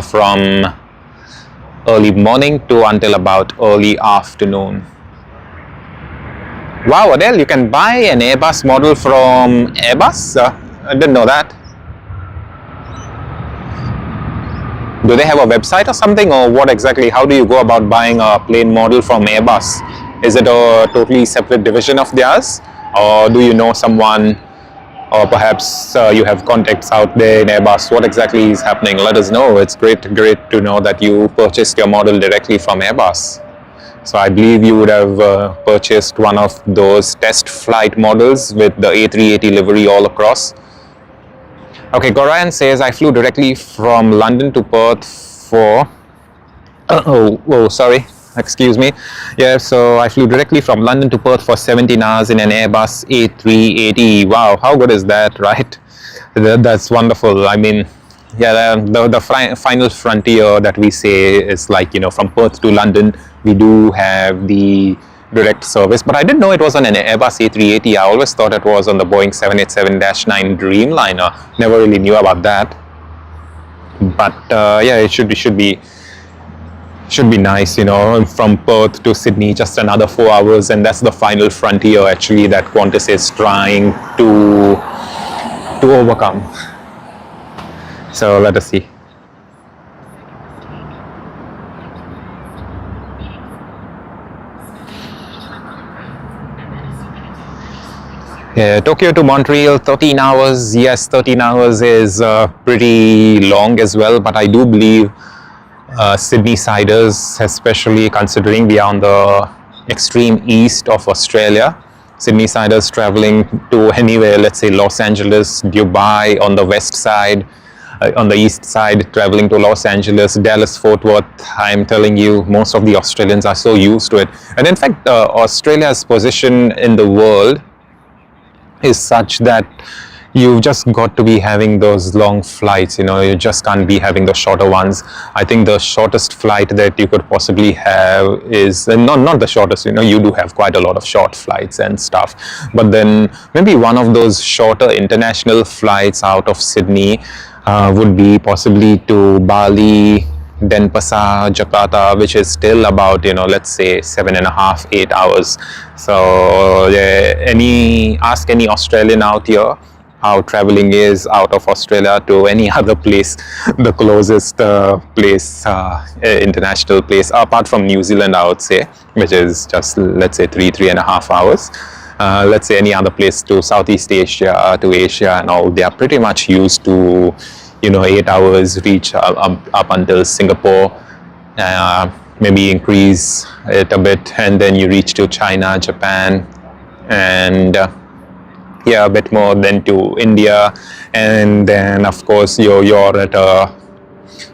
Speaker 1: From early morning to until about early afternoon. Wow, Adele, you can buy an Airbus model from Airbus? I didn't know that. Do they have a website or something, or what exactly? How do you go about buying a plane model from Airbus? Is it a totally separate division of theirs, or do you know someone? Or perhaps you have contacts out there in Airbus. What exactly is happening? Let us know. It's great to know that you purchased your model directly from Airbus. So I believe you would have purchased one of those test flight models with the A380 livery all across. Okay, Goran says, I flew directly from London to Perth for... sorry. excuse me. Yeah, so I flew directly from London to Perth for 17 hours in an Airbus A380. Wow, how good is that, right? That's wonderful. I mean, yeah, the final frontier that we say is like, from Perth to London, we do have the direct service. But I didn't know it was on an Airbus A380. I always thought it was on the Boeing 787-9 Dreamliner. Never really knew about that. But yeah, it should be nice, from Perth to Sydney, just another 4 hours, and that's the final frontier actually that Qantas is trying to overcome. So let us see. Yeah, Tokyo to Montreal, 13 hours. Yes, 13 hours is pretty long as well, but I do believe Sydney siders, especially considering we are on the extreme east of Australia. Sydney siders traveling to anywhere, let's say Los Angeles, Dubai on the west side, on the east side, traveling to Los Angeles, Dallas, Fort Worth. I'm telling you, most of the Australians are so used to it. And in fact, Australia's position in the world is such that you've just got to be having those long flights, you just can't be having the shorter ones. I think the shortest flight that you could possibly have is not the shortest, you do have quite a lot of short flights and stuff, but then maybe one of those shorter international flights out of Sydney would be possibly to Bali, Denpasar, Jakarta, which is still about, let's say 7.5, 8 hours. So ask any Australian out here how traveling is out of Australia to any other place, the closest place, international place, apart from New Zealand, I would say, which is just, let's say 3.5 hours. Let's say any other place to Southeast Asia, to Asia and all, they are pretty much used to, 8 hours, reach up until Singapore, maybe increase it a bit, and then you reach to China, Japan, and yeah, a bit more, then to India, and then of course you're at a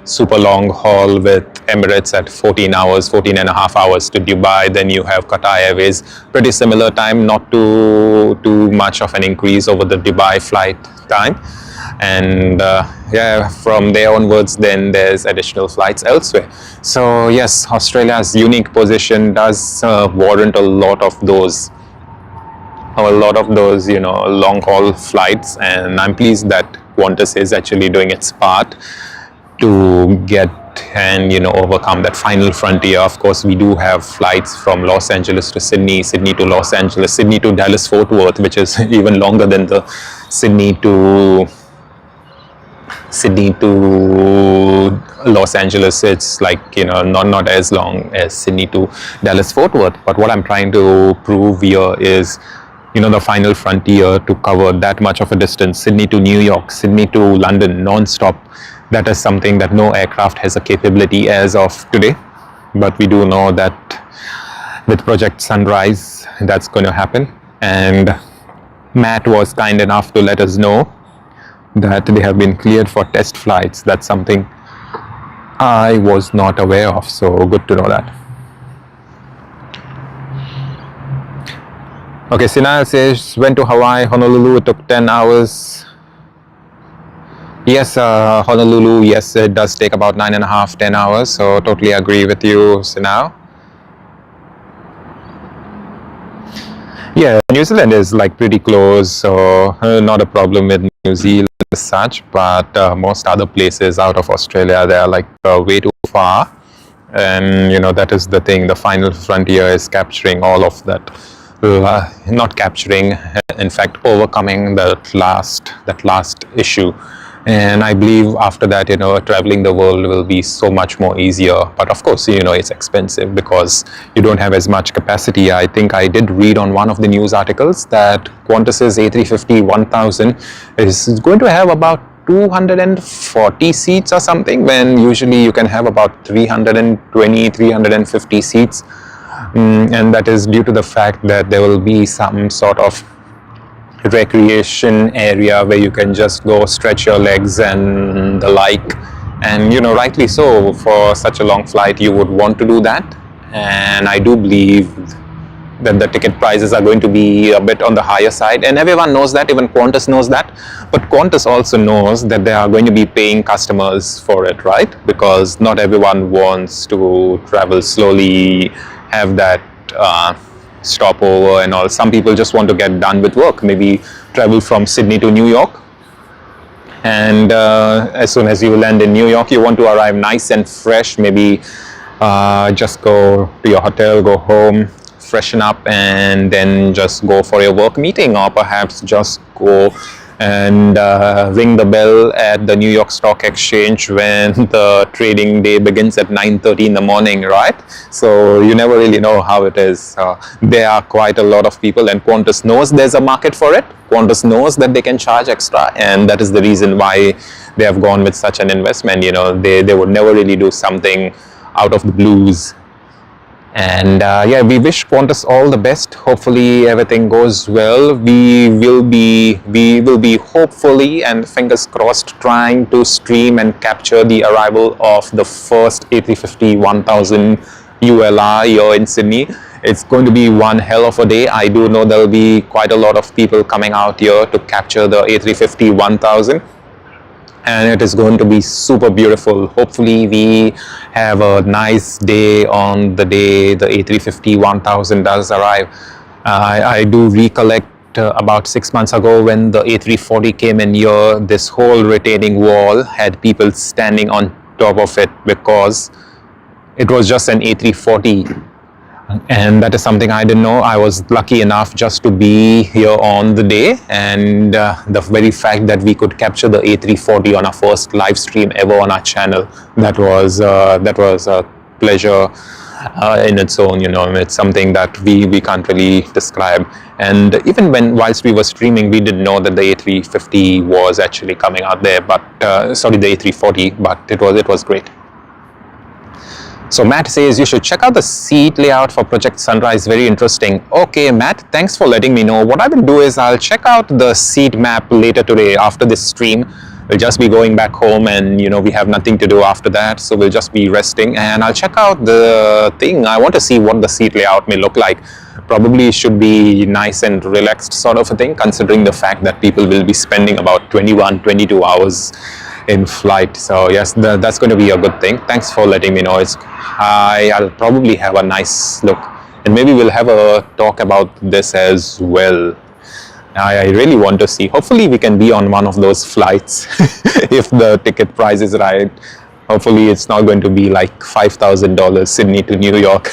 Speaker 1: super long haul with Emirates at 14 and a half hours to Dubai. Then you have Qatar Airways, pretty similar time, not too much of an increase over the Dubai flight time. And yeah, from there onwards, then there's additional flights elsewhere. So yes, Australia's unique position does warrant a lot of those long haul flights, and I'm pleased that Qantas is actually doing its part to get and overcome that final frontier. Of course, we do have flights from Los Angeles to Sydney, Sydney to Los Angeles, Sydney to Dallas Fort Worth, which is even longer than the Sydney to Los Angeles. It's like not as long as Sydney to Dallas Fort Worth. But what I'm trying to prove here is the final frontier to cover that much of a distance, Sydney to New York, Sydney to London, non-stop. That is something that no aircraft has a capability as of today. But we do know that with Project Sunrise, that's going to happen. And Matt was kind enough to let us know that they have been cleared for test flights. That's something I was not aware of, so good to know that. Okay, Sinal says, went to Hawaii, Honolulu, it took 10 hours. Yes, Honolulu, yes, it does take about 9.5, 10 hours, so totally agree with you, Sinal. Yeah, New Zealand is like pretty close, so not a problem with New Zealand as such, but most other places out of Australia, they are like way too far. And that is the thing, the final frontier is capturing all of that. Not capturing, in fact overcoming that last issue. And I believe after that, traveling the world will be so much more easier. But of course, it's expensive because you don't have as much capacity. I think I did read on one of the news articles that Qantas's A350-1000 is going to have about 240 seats or something, when usually you can have about 320, 350 seats. And that is due to the fact that there will be some sort of recreation area where you can just go stretch your legs and the like. And rightly so, for such a long flight you would want to do that. and I do believe that the ticket prices are going to be a bit on the higher side, and everyone knows that, even Qantas knows that. But Qantas also knows that they are going to be paying customers for it, right? Because not everyone wants to travel slowly, have that stopover and all. Some people just want to get done with work, maybe travel from Sydney to New York, and as soon as you land in New York, you want to arrive nice and fresh, maybe just go to your hotel, go home, freshen up, and then just go for your work meeting, or perhaps just go and ring the bell at the New York Stock Exchange when the trading day begins at 9:30 in the morning, right? So you never really know how it is. There are quite a lot of people, and Qantas knows there's a market for it. Qantas knows that they can charge extra, and that is the reason why they have gone with such an investment. You know, they would never really do something out of the blues. And yeah, we wish Qantas all the best. Hopefully everything goes well. We will be hopefully, and fingers crossed, trying to stream and capture the arrival of the first A350-1000 ULR here in Sydney. It's going to be one hell of a day. I do know there'll be quite a lot of people coming out here to capture the A350-1000. And it is going to be super beautiful. Hopefully we have a nice day on the day the A350-1000 does arrive. I do recollect about 6 months ago when the A340 came in here, this whole retaining wall had people standing on top of it because it was just an A340. And that is something I didn't know. I was lucky enough just to be here on the day, and the very fact that we could capture the A340 on our first live stream ever on our channel, that was a pleasure in its own. You know, it's something that we can't really describe. And even whilst we were streaming, we didn't know that the A350 was actually coming out there, but sorry, the A340, but it was great. So Matt says you should check out the seat layout for Project Sunrise, very interesting. Okay Matt, thanks for letting me know. What I will do is I'll check out the seat map later today after this stream. We'll just be going back home, and you know, we have nothing to do after that, so we'll just be resting, and I'll check out the thing. I want to see what the seat layout may look like. Probably should be nice and relaxed sort of a thing, considering the fact that people will be spending about 21-22 hours in flight. So yes, that's going to be a good thing. Thanks for letting me know. I'll probably have a nice look, and maybe we'll have a talk about this as well. I really want to see. Hopefully we can be on one of those flights if the ticket price is right. Hopefully it's not going to be like $5,000 Sydney to New York.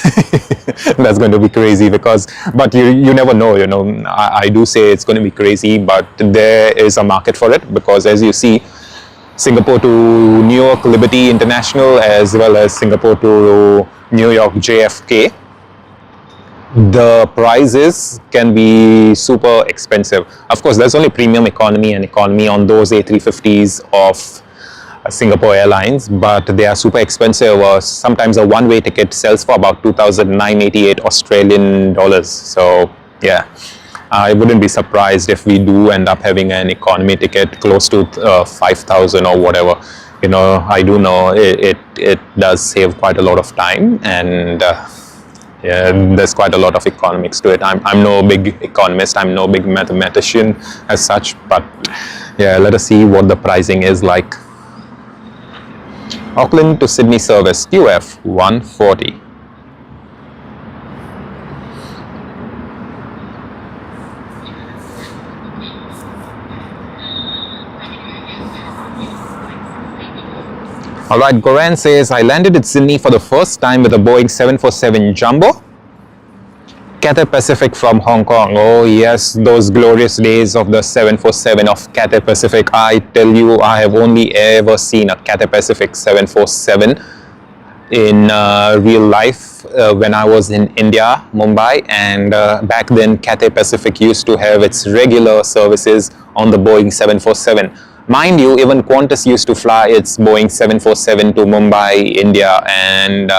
Speaker 1: That's going to be crazy, but you never know, you know. I do say it's going to be crazy, but there is a market for it, because as you see, Singapore to New York Liberty International, as well as Singapore to New York JFK, the prices can be super expensive. Of course, there's only premium economy and economy on those A350s of Singapore Airlines, but they are super expensive. Sometimes a one-way ticket sells for about 2,988 Australian dollars. So yeah, I wouldn't be surprised if we do end up having an economy ticket close to 5,000 or whatever. You know, I do know it does save quite a lot of time, and yeah, there's quite a lot of economics to it. I'm no big economist, I'm no big mathematician as such, but yeah, let us see what the pricing is like. Auckland to Sydney service, QF 140. Alright, Goran says, I landed at Sydney for the first time with a Boeing 747 Jumbo. Cathay Pacific from Hong Kong. Oh yes, those glorious days of the 747 of Cathay Pacific. I tell you, I have only ever seen a Cathay Pacific 747 in real life when I was in India, Mumbai, and back then Cathay Pacific used to have its regular services on the Boeing 747. Mind you, even Qantas used to fly its Boeing 747 to Mumbai, India, and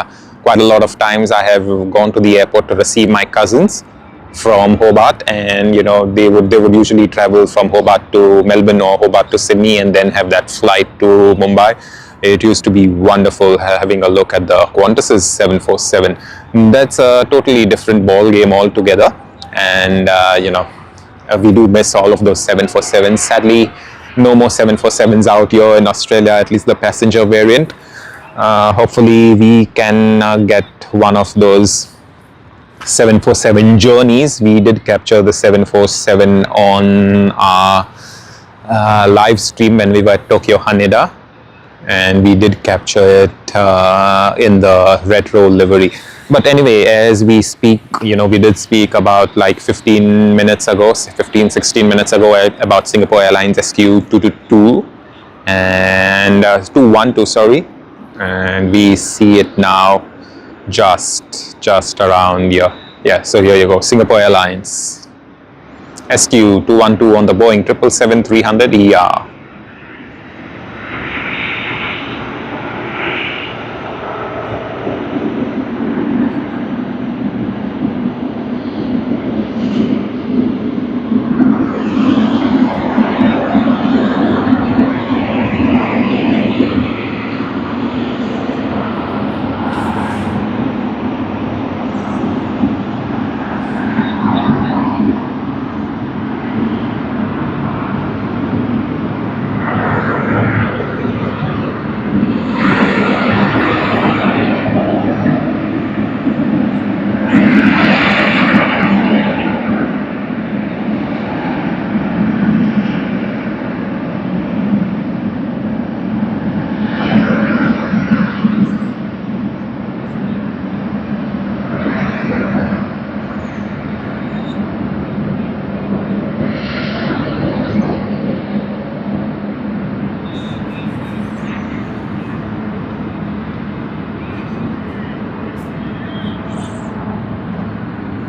Speaker 1: quite a lot of times I have gone to the airport to receive my cousins from Hobart, and you know, they would usually travel from Hobart to Melbourne or Hobart to Sydney and then have that flight to Mumbai. It used to be wonderful having a look at the Qantas's 747. That's a totally different ball game altogether, and we do miss all of those 747s. Sadly, no more 747s out here in Australia, at least the passenger variant. Hopefully we can get one of those 747 journeys. We did capture the 747 on our live stream when we were at Tokyo Haneda, and we did capture it in the retro livery. But anyway, as we speak, we did speak about like 16 minutes ago about Singapore Airlines SQ222 and 212, sorry, and we see it now just around here. Yeah, so here you go, Singapore Airlines SQ212 on the Boeing 777-300ER.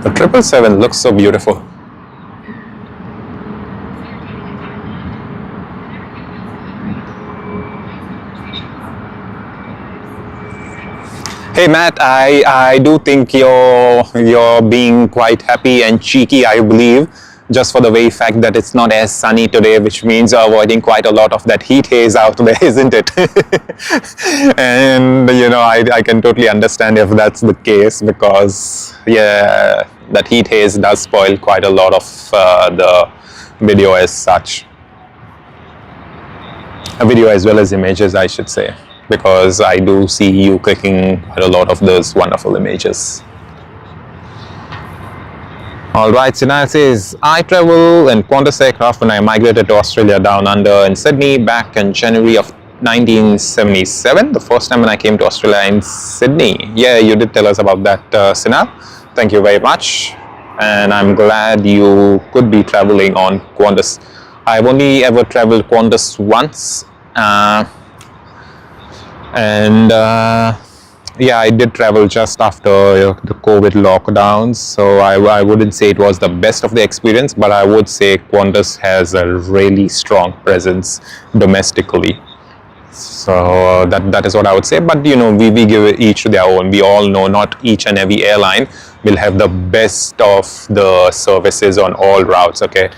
Speaker 1: The 777 looks so beautiful. Hey Matt, I do think you're being quite happy and cheeky, I believe, just for the very fact that it's not as sunny today, which means you're avoiding quite a lot of that heat haze out there, isn't it? And I can totally understand if that's the case, because yeah, that heat haze does spoil quite a lot of the video as such. A video as well as images, I should say, because I do see you clicking quite a lot of those wonderful images. Alright, Sinal says, I travel in Qantas aircraft when I migrated to Australia down under in Sydney back in January of 1977, the first time when I came to Australia in Sydney. Yeah, you did tell us about that, Sinal. Thank you very much, and I'm glad you could be traveling on Qantas. I've only ever traveled Qantas once, yeah, I did travel just after the COVID lockdowns, so I wouldn't say it was the best of the experience, but I would say Qantas has a really strong presence domestically. So that is what I would say. But we give it each to their own. We all know not each and every airline will have the best of the services on all routes, okay?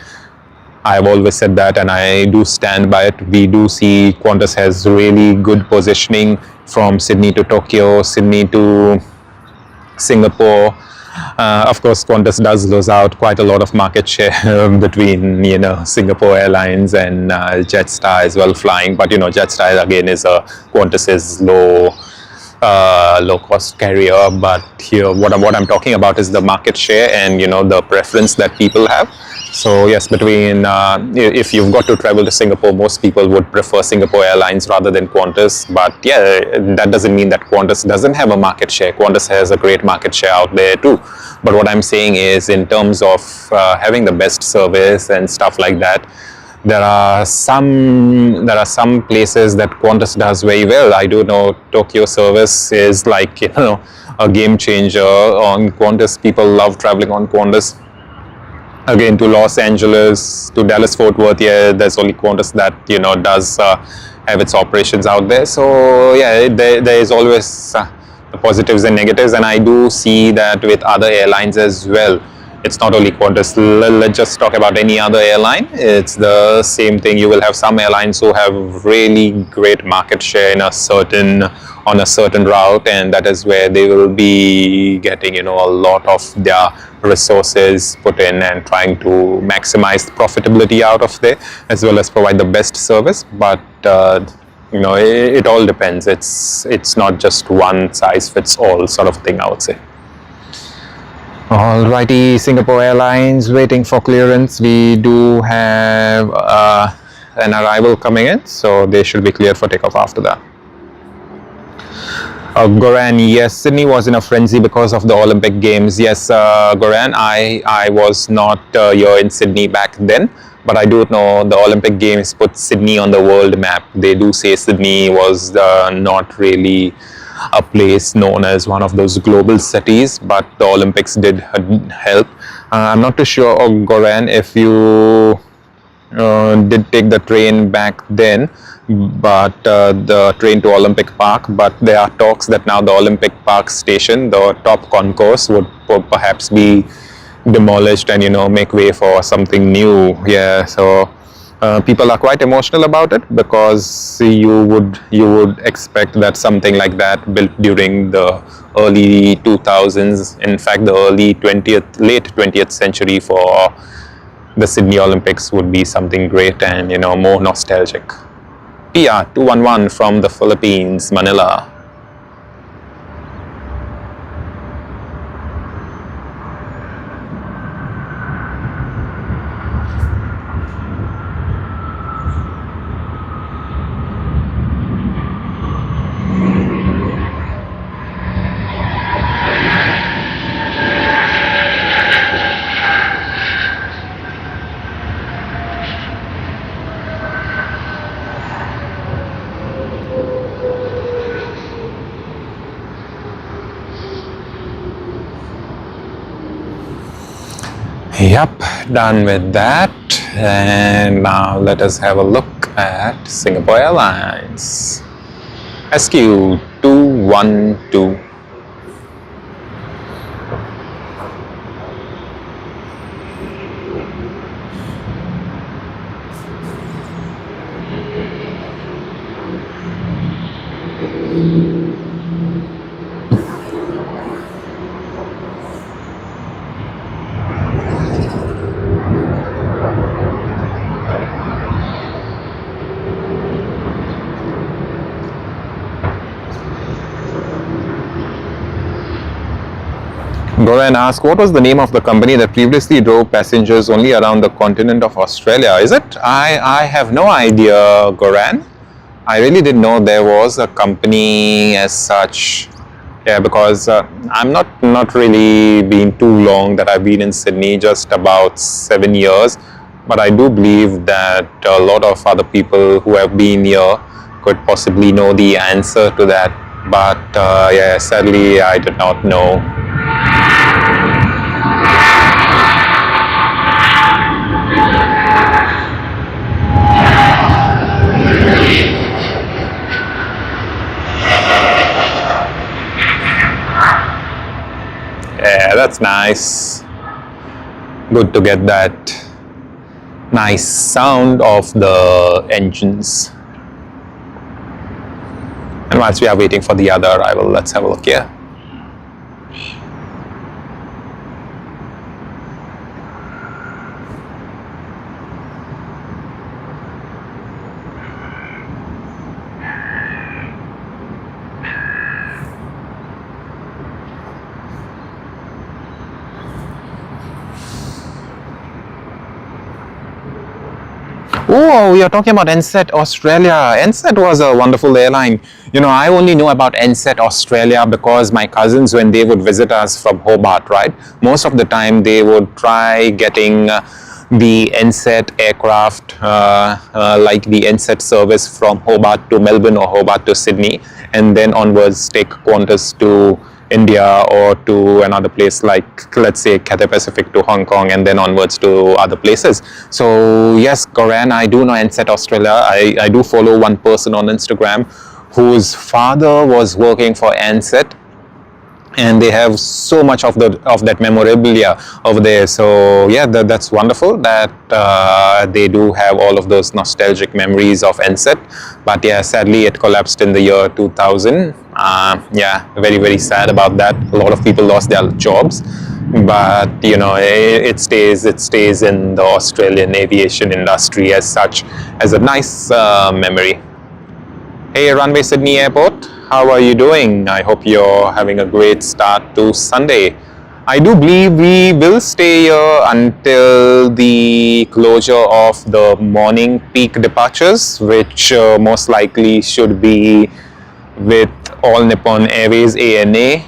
Speaker 1: I've always said that, and I do stand by it. We do see Qantas has really good positioning from Sydney to Tokyo, Sydney to Singapore. Of course, Qantas does lose out quite a lot of market share between Singapore Airlines and Jetstar as well flying. But Jetstar again is a Qantas's low cost carrier. But here, what I'm talking about is the market share and the preference that people have. So yes, between if you've got to travel to Singapore, most people would prefer Singapore Airlines rather than Qantas. But yeah, that doesn't mean that Qantas doesn't have a market share. Qantas has a great market share out there too. But what I'm saying is, in terms of having the best service and stuff like that, there are some places that Qantas does very well. I do know Tokyo service is like a game changer on Qantas. People love traveling on Qantas. Again, to Los Angeles, to Dallas Fort Worth, yeah, there's only Qantas that does have its operations out there. So yeah, there is always the positives and negatives, and I do see that with other airlines as well. It's not only Qantas. Let's just talk about any other airline. It's the same thing. You will have some airlines who have really great market share in a certain on a certain route, and that is where they will be getting a lot of their resources put in and trying to maximize profitability out of there, as well as provide the best service. But it all depends. It's not just one size fits all sort of thing, I would say. Alrighty, Singapore Airlines waiting for clearance. We do have an arrival coming in, so they should be cleared for takeoff after that. Goran, yes, Sydney was in a frenzy because of the Olympic Games. Yes, Goran, I was not here in Sydney back then, but I do know the Olympic Games put Sydney on the world map. They do say Sydney was not really a place known as one of those global cities, but the Olympics did help. I'm not too sure, Goran, if you did take the train back then, but the train to Olympic Park, but there are talks that now the Olympic Park station, the top concourse, would perhaps be demolished and make way for something new. Yeah, so people are quite emotional about it, because you would expect that something like that built during the early 2000s, in fact the late 20th century, for the Sydney Olympics would be something great and more nostalgic. PR 211 from the Philippines, Manila. Yep, done with that. And now let us have a look at Singapore Airlines. SQ 212. Goran asked, what was the name of the company that previously drove passengers only around the continent of Australia? Is it? I have no idea, Goran. I really didn't know there was a company as such. Yeah, because I'm not really been too long that I've been in Sydney, just about 7 years. But I do believe that a lot of other people who have been here could possibly know the answer to that. But yeah, sadly, I did not know. Yeah, that's nice. Good to get that nice sound of the engines. And whilst we are waiting for the other arrival, let's have a look here. Oh, you're talking about NSET Australia. NSET was a wonderful airline. I only know about NSET Australia because my cousins, when they would visit us from Hobart, right, most of the time they would try getting the NSET aircraft, like the NSET service from Hobart to Melbourne or Hobart to Sydney, and then onwards take Qantas to India or to another place like, let's say, Cathay Pacific to Hong Kong, and then onwards to other places. So yes, Goran, I do know NSET Australia. I do follow one person on Instagram whose father was working for NSET, and they have so much of that memorabilia over there. So yeah, that's wonderful that they do have all of those nostalgic memories of NSET. But yeah, sadly it collapsed in the year 2000. Yeah, very, very sad about that. A lot of people lost their jobs, but you know, it stays in the Australian aviation industry as such, as a nice memory. Hey, Runway Sydney Airport, how are you doing? I hope you're having a great start to Sunday. I do believe we will stay here until the closure of the morning peak departures, which most likely should be with All Nippon Airways ANA,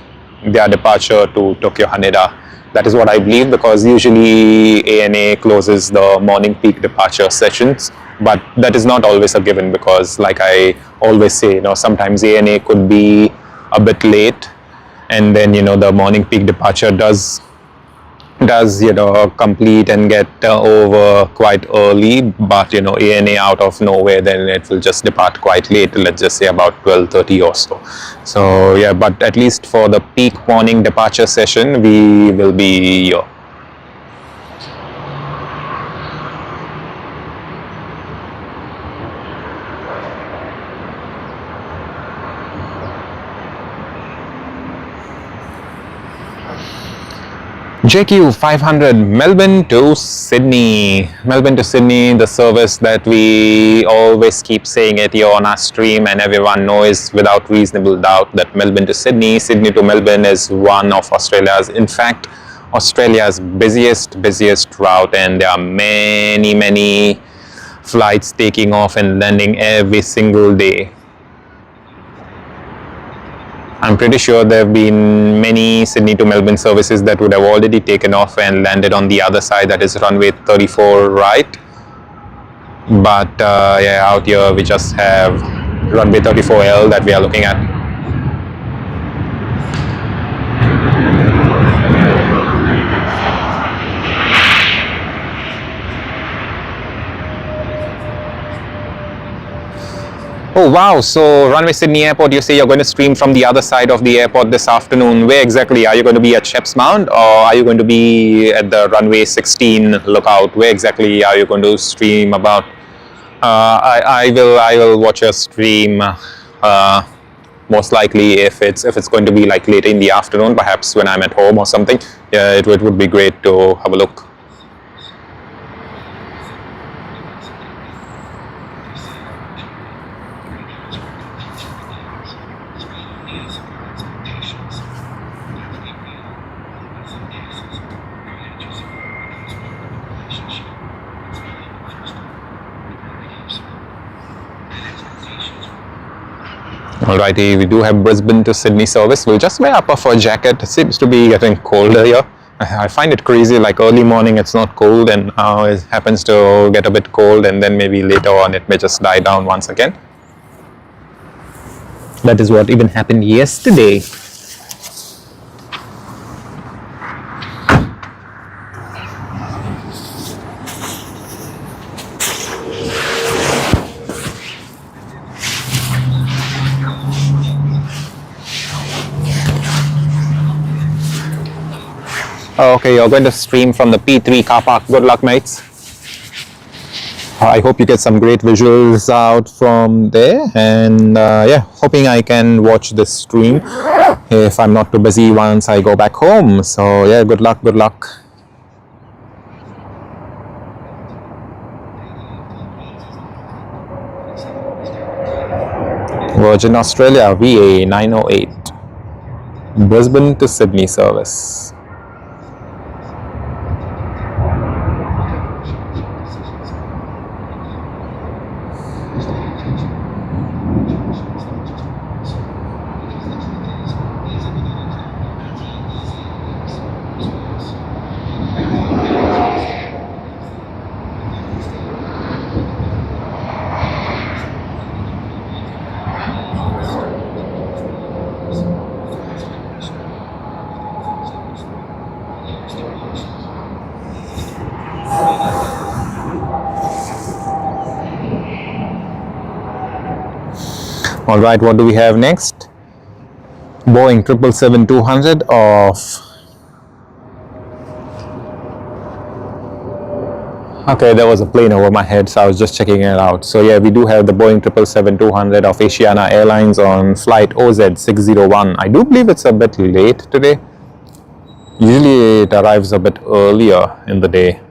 Speaker 1: their departure to Tokyo Haneda. That is what I believe, because usually ANA closes the morning peak departure sessions, but that is not always a given, because like I always say, you know, sometimes ANA could be a bit late, and then, you know, the morning peak departure does you know, complete and get over quite early. But you know, ANA out of nowhere, then it will just depart quite late, let's just say about 12:30 or so. So yeah, but at least for the peak morning departure session, we will be here. JQ 500 Melbourne to Sydney. Melbourne to Sydney, the service that we always keep saying it here on our stream, and everyone knows without reasonable doubt that Melbourne to Sydney, Sydney to Melbourne is one of Australia's, in fact, Australia's busiest route, and there are many flights taking off and landing every single day. I'm pretty sure there have been many Sydney to Melbourne services that would have already taken off and landed on the other side, that is runway 34 right. But yeah, out here we just have runway 34L that we are looking at. Oh wow, so Runway Sydney Airport, you say you're going to stream from the other side of the airport this afternoon. Where exactly? Are you going to be at Shep's Mound, or are you going to be at the runway 16 lookout? Where exactly are you going to stream about? I will watch your stream most likely if it's going to be like later in the afternoon, perhaps when I'm at home or something. Yeah, it would be great to have a look. Alrighty, we do have Brisbane to Sydney service. We'll just wear a puffer jacket. It seems to be getting colder here. I find it crazy, like early morning it's not cold, and now it happens to get a bit cold, and then maybe later on it may just die down once again. That is what even happened yesterday. Okay, you're going to stream from the P3 car park. Good luck, mates. I hope you get some great visuals out from there, and yeah, hoping I can watch this stream if I'm not too busy once I go back home. So yeah, good luck, good luck. Virgin Australia VA 908 Brisbane to Sydney service. All right, what do we have next? Boeing 777-200 of... Okay, there was a plane over my head, so I was just checking it out. So yeah, we do have the Boeing 777-200 of Asiana Airlines on flight OZ601. I do believe it's a bit late today. Usually it arrives a bit earlier in the day.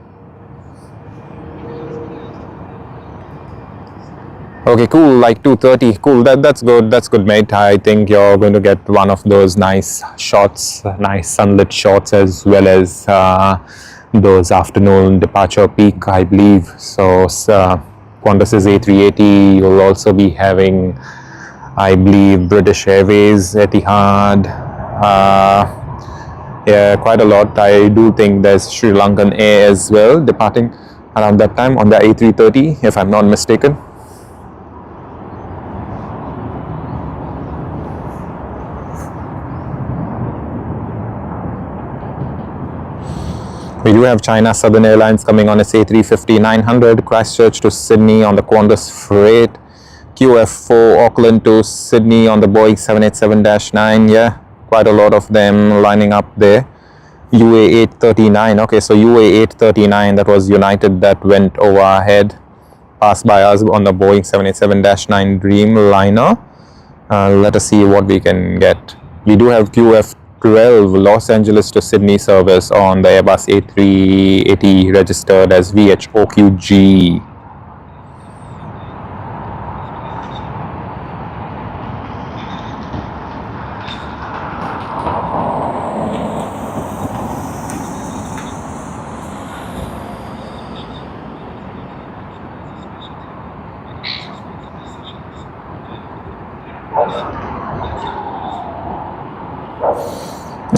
Speaker 1: Okay, cool, like 2:30. Cool, that's good. That's good, mate. I think you're going to get one of those nice shots, nice sunlit shots, as well as those afternoon departure peak, I believe. So Qantas's A380, you'll also be having, I believe, British Airways, Etihad, yeah, quite a lot. I do think there's Sri Lankan Air as well departing around that time on the A330, if I'm not mistaken. We do have China Southern Airlines coming on its A350-900, Christchurch to Sydney on the Qantas Freight, QF4 Auckland to Sydney on the Boeing 787-9, yeah, quite a lot of them lining up there. UA 839, okay, so UA 839, that was United that went overhead, passed by us on the Boeing 787-9 Dreamliner. Let us see what we can get. We do have QF12 Los Angeles to Sydney service on the Airbus A380 registered as VHOQG.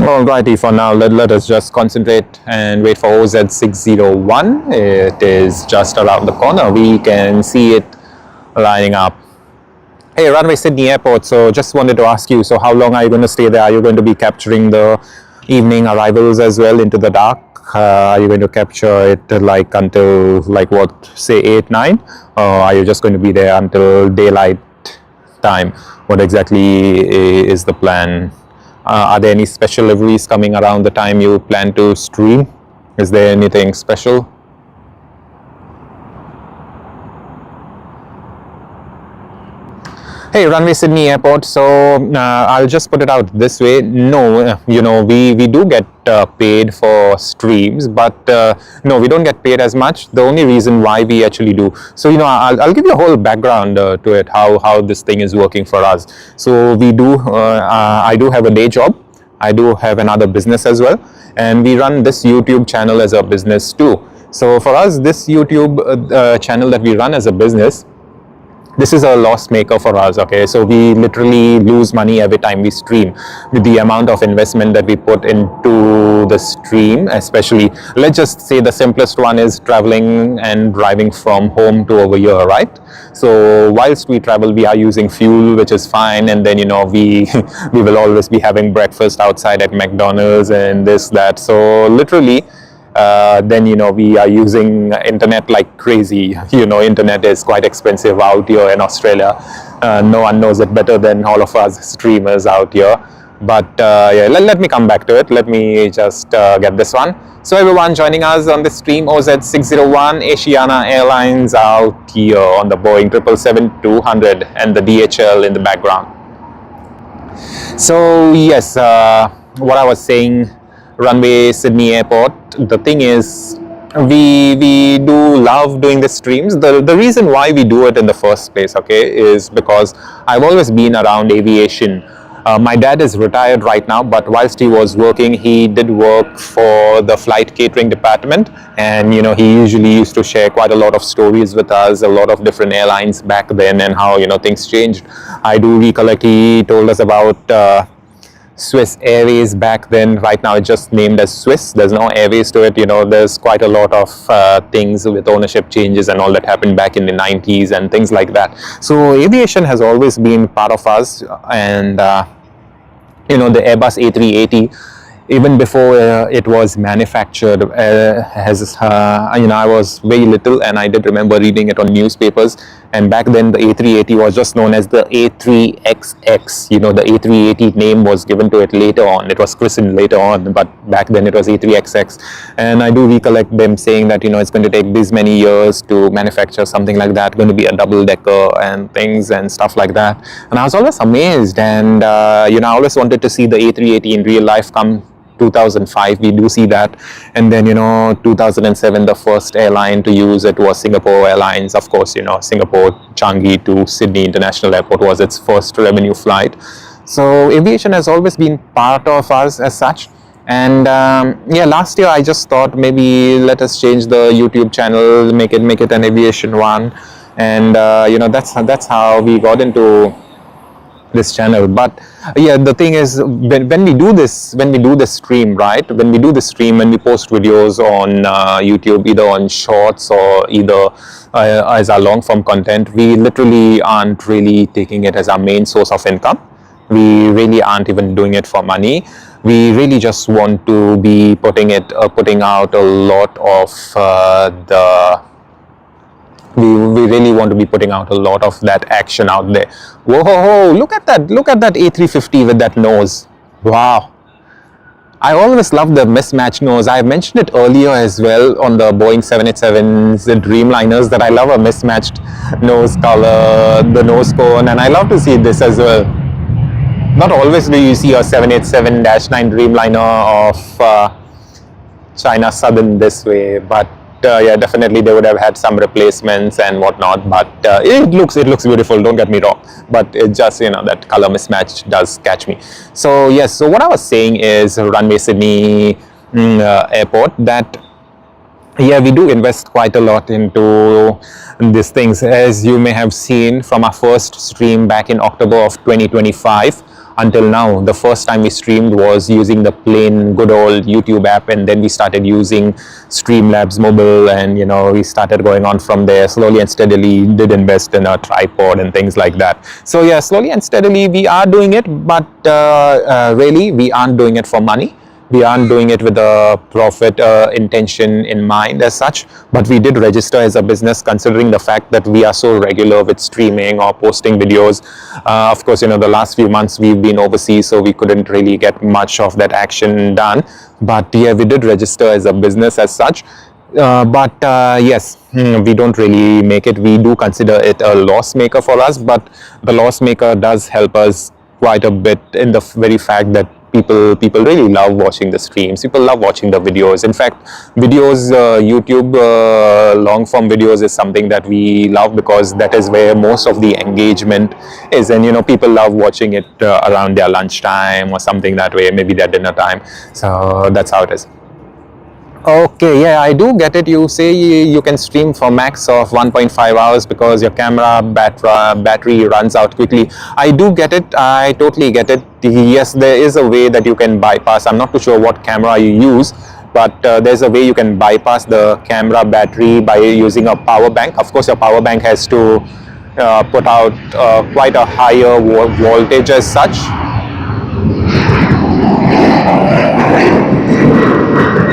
Speaker 1: Alrighty, for now, let us just concentrate and wait for OZ601. It is just around the corner. We can see it lining up. Hey, Runway Sydney Airport. So just wanted to ask you, so how long are you going to stay there? Are you going to be capturing the evening arrivals as well into the dark? Are you going to capture it like until like what, say 8, 9? Or are you just going to be there until daylight time? What exactly is the plan? Are there any special liveries coming around the time you plan to stream? Is there anything special? Hey, Runway Sydney Airport. So I'll just put it out this way. No, you know, we do get paid for streams, but no, we don't get paid as much. The only reason why we actually do. So, you know, I'll give you a whole background to it, how this thing is working for us. So we do, I do have a day job. I do have another business as well. And we run this YouTube channel as a business too. So for us, this YouTube channel that we run as a business, this is a loss maker for us, okay? So we literally lose money every time we stream with the amount of investment that we put into the stream, especially, let's just say the simplest one is traveling and driving from home to over here, right? So whilst we travel, we are using fuel, which is fine. And then, you know, we will always be having breakfast outside at McDonald's and this, that. So literally, then, you know, we are using internet like crazy. You know, internet is quite expensive out here in Australia. No one knows it better than all of us streamers out here. But yeah, let me come back to it. Let me just get this one. So everyone joining us on this stream, OZ601, Asiana Airlines out here on the Boeing 777-200 and the DHL in the background. So yes, what I was saying, Runway Sydney Airport, the thing is, we do love doing the streams. The reason why we do it in the first place, okay, is because I've always been around aviation. My dad is retired right now, but whilst he was working, he did work for the flight catering department, and you know, he usually used to share quite a lot of stories with us, a lot of different airlines back then, and how, you know, things changed. I do recollect he told us about Swiss Airways back then. Right now it's just named as Swiss. There's no Airways to it. You know, there's quite a lot of things with ownership changes and all that happened back in the 90s and things like that. So aviation has always been part of us, and you know, the Airbus A380 even before it was manufactured. I was very little, and I did remember reading it on newspapers. And back then, the A380 was just known as the A3XX. The A380 name was given to it later on. It was christened later on, but back then it was A3XX. And I do recollect them saying that it's going to take this many years to manufacture something like that, going to be a double-decker and things and stuff like that. And I was always amazed, and I always wanted to see the A380 in real life. Come 2005, we do see that. And then 2007, the first airline to use it was Singapore Airlines. Of course, Singapore Changi to Sydney International Airport was its first revenue flight. So aviation has always been part of us as such. And last year I just thought maybe let us change the YouTube channel, make it an aviation one. And that's how we got into this channel. But the thing is, when we do this stream, right, when we post videos on YouTube, either on shorts or either as our long form content, we literally aren't really taking it as our main source of income. We really aren't even doing it for money. We really just want to be putting out a lot of we really want to be putting out a lot of that action out there. Whoa, look at that A350 with that nose. Wow. I always love the mismatched nose. I mentioned it earlier as well on the Boeing 787s, the Dreamliners, that I love a mismatched nose color, the nose cone, and I love to see this as well. Not always do you see a 787-9 Dreamliner of China Southern this way, but definitely they would have had some replacements and whatnot. But it looks beautiful, don't get me wrong, but it just that color mismatch does catch me. So yes, so what I was saying is Runway Sydney Airport, that we do invest quite a lot into these things. As you may have seen from our first stream back in October of 2025 until now, the first time we streamed was using the plain good old YouTube app, and then we started using Streamlabs mobile, and we started going on from there. Slowly and steadily did invest in a tripod and things like that. So yeah, slowly and steadily we are doing it, but really we aren't doing it for money. We aren't doing it with a profit intention in mind as such, but we did register as a business, considering the fact that we are so regular with streaming or posting videos. Of course, the last few months we've been overseas, so we couldn't really get much of that action done. But yeah, we did register as a business as such. Yes, we don't really make it. We do consider it a loss maker for us, but the loss maker does help us quite a bit in the very fact that people really love watching the streams. People love watching the videos. In fact, videos, YouTube long form videos is something that we love, because that is where most of the engagement is. And people love watching it around their lunchtime or something that way, maybe their dinner time. So that's how it is. Okay, yeah, I do get it. You say you can stream for max of 1.5 hours because your camera battery runs out quickly. I do get it. I totally get it. Yes, there is a way that you can bypass. I'm not too sure what camera you use, but there's a way you can bypass the camera battery by using a power bank. Of course, your power bank has to put out quite a higher voltage as such.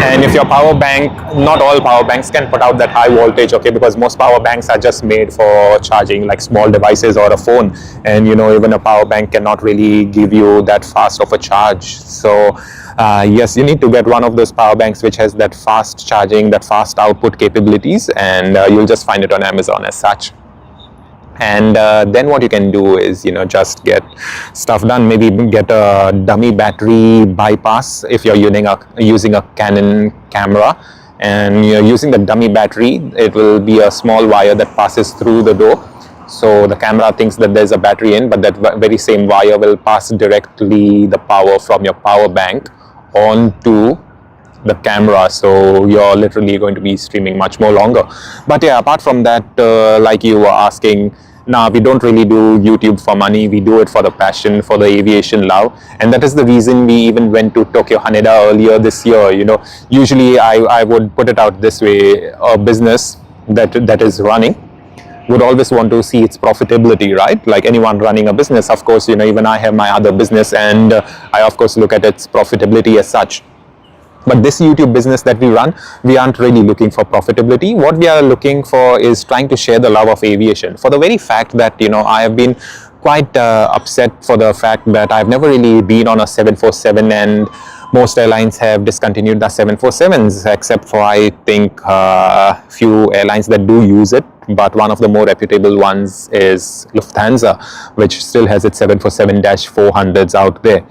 Speaker 1: And if your power bank, not all power banks can put out that high voltage, okay, because most power banks are just made for charging like small devices or a phone, and even a power bank cannot really give you that fast of a charge. So yes, you need to get one of those power banks which has that fast charging, that fast output capabilities, and you'll just find it on Amazon as such. And then what you can do is just get stuff done. Maybe get a dummy battery bypass if you're using a Canon camera, and you're using the dummy battery. It will be a small wire that passes through the door, so the camera thinks that there's a battery in, but that very same wire will pass directly the power from your power bank onto the camera, so you're literally going to be streaming much more longer. But yeah, apart from that, like you were asking, we don't really do YouTube for money. We do it for the passion, for the aviation love, and that is the reason we even went to Tokyo Haneda earlier this year. Usually I would put it out this way: a business that is running, would always want to see its profitability, right? Like anyone running a business, of course, even I have my other business, and I of course look at its profitability as such. But this YouTube business that we run, we aren't really looking for profitability. What we are looking for is trying to share the love of aviation, for the very fact that I have been quite upset for the fact that I've never really been on a 747, and most airlines have discontinued the 747s, except for I think few airlines that do use it. But one of the more reputable ones is Lufthansa, which still has its 747-400s out there,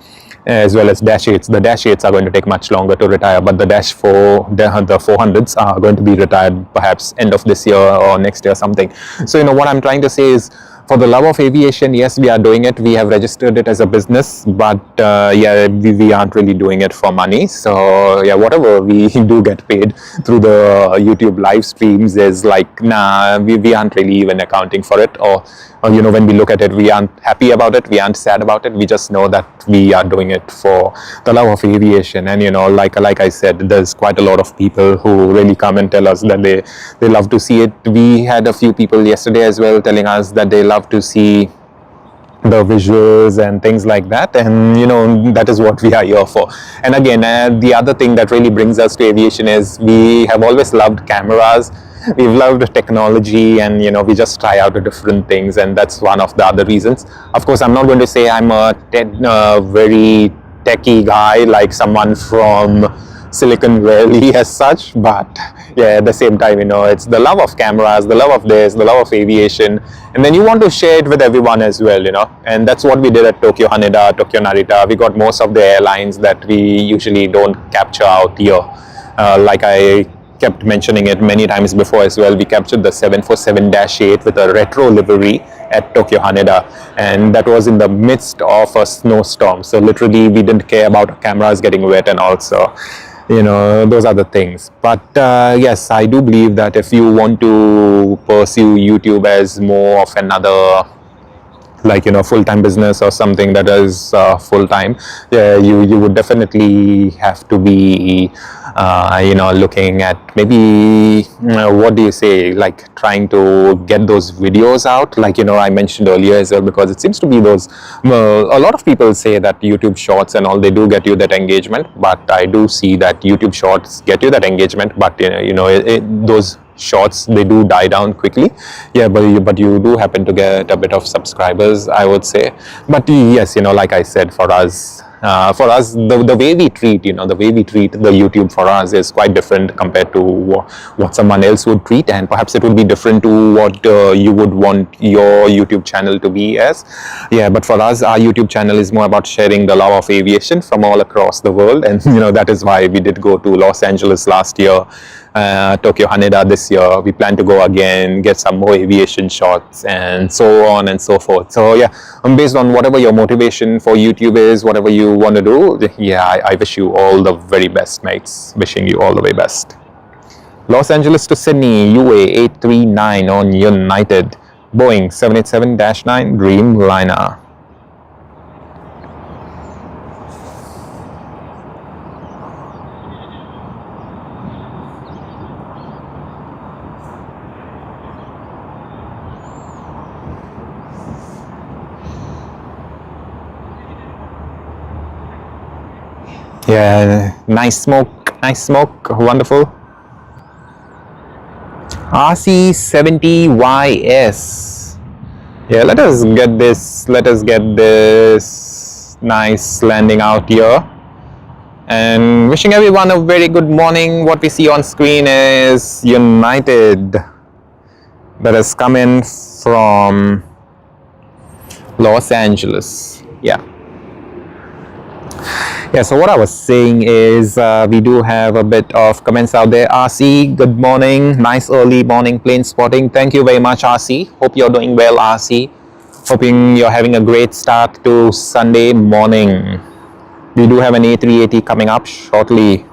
Speaker 1: as well as Dash 8s. The Dash 8s are going to take much longer to retire, but the the 400s are going to be retired perhaps end of this year or next year something. So what I'm trying to say is, for the love of aviation, yes, we are doing it. We have registered it as a business, but yeah, we aren't really doing it for money. So yeah, whatever we do get paid through the YouTube live streams is like, nah, we aren't really even accounting for it, or when we look at it, we aren't happy about it, we aren't sad about it. We just know that we are doing it for the love of aviation. And like I said, there's quite a lot of people who really come and tell us that they love to see it. We had a few people yesterday as well telling us that they love to see the visuals and things like that, and that is what we are here for. And again, the other thing that really brings us to aviation is we have always loved cameras. We've loved technology, and we just try out the different things, and that's one of the other reasons. Of course, I'm not going to say I'm a very techie guy like someone from Silicon Valley as such, but yeah, at the same time, it's the love of cameras, the love of this, the love of aviation, and then you want to share it with everyone as well, and that's what we did at Tokyo Haneda, Tokyo Narita. We got most of the airlines that we usually don't capture out here. Like I kept mentioning it many times before as well, we captured the 747-8 with a retro livery at Tokyo Haneda, and that was in the midst of a snowstorm. So literally we didn't care about cameras getting wet, and also those are the things. But yes, I do believe that if you want to pursue YouTube as more of another full-time business or something that is full-time, yeah, you would definitely have to be looking at maybe what do you say, like trying to get those videos out, like I mentioned earlier as well, because it seems to be those a lot of people say that YouTube shorts and all, they do get you that engagement, but I do see that YouTube shorts get you that engagement, but those shorts, they do die down quickly. Yeah, but you do happen to get a bit of subscribers, I would say. But yes, like I said, for us the way we treat the YouTube for us is quite different compared to what someone else would treat, and perhaps it would be different to what you would want your YouTube channel to be as. Yeah, but for us, our YouTube channel is more about sharing the love of aviation from all across the world, and that is why we did go to Los Angeles last year, Tokyo Haneda this year. We plan to go again, get some more aviation shots, and so on and so forth. So yeah, based on whatever your motivation for YouTube is, whatever you want to do, yeah, I wish you all the very best, mates. Wishing you all the way best. Los Angeles to Sydney, UA 839 on United, Boeing 787-9 Dreamliner. Yeah, nice smoke, wonderful. RC70YS. Yeah, let us get this nice landing out here. And wishing everyone a very good morning. What we see on screen is United that has come in from Los Angeles. Yeah. Yeah, so what I was saying is we do have a bit of comments out there. RC, good morning. Nice early morning plane spotting. Thank you very much, RC. Hope you're doing well, RC. Hoping you're having a great start to Sunday morning. We do have an A380 coming up shortly.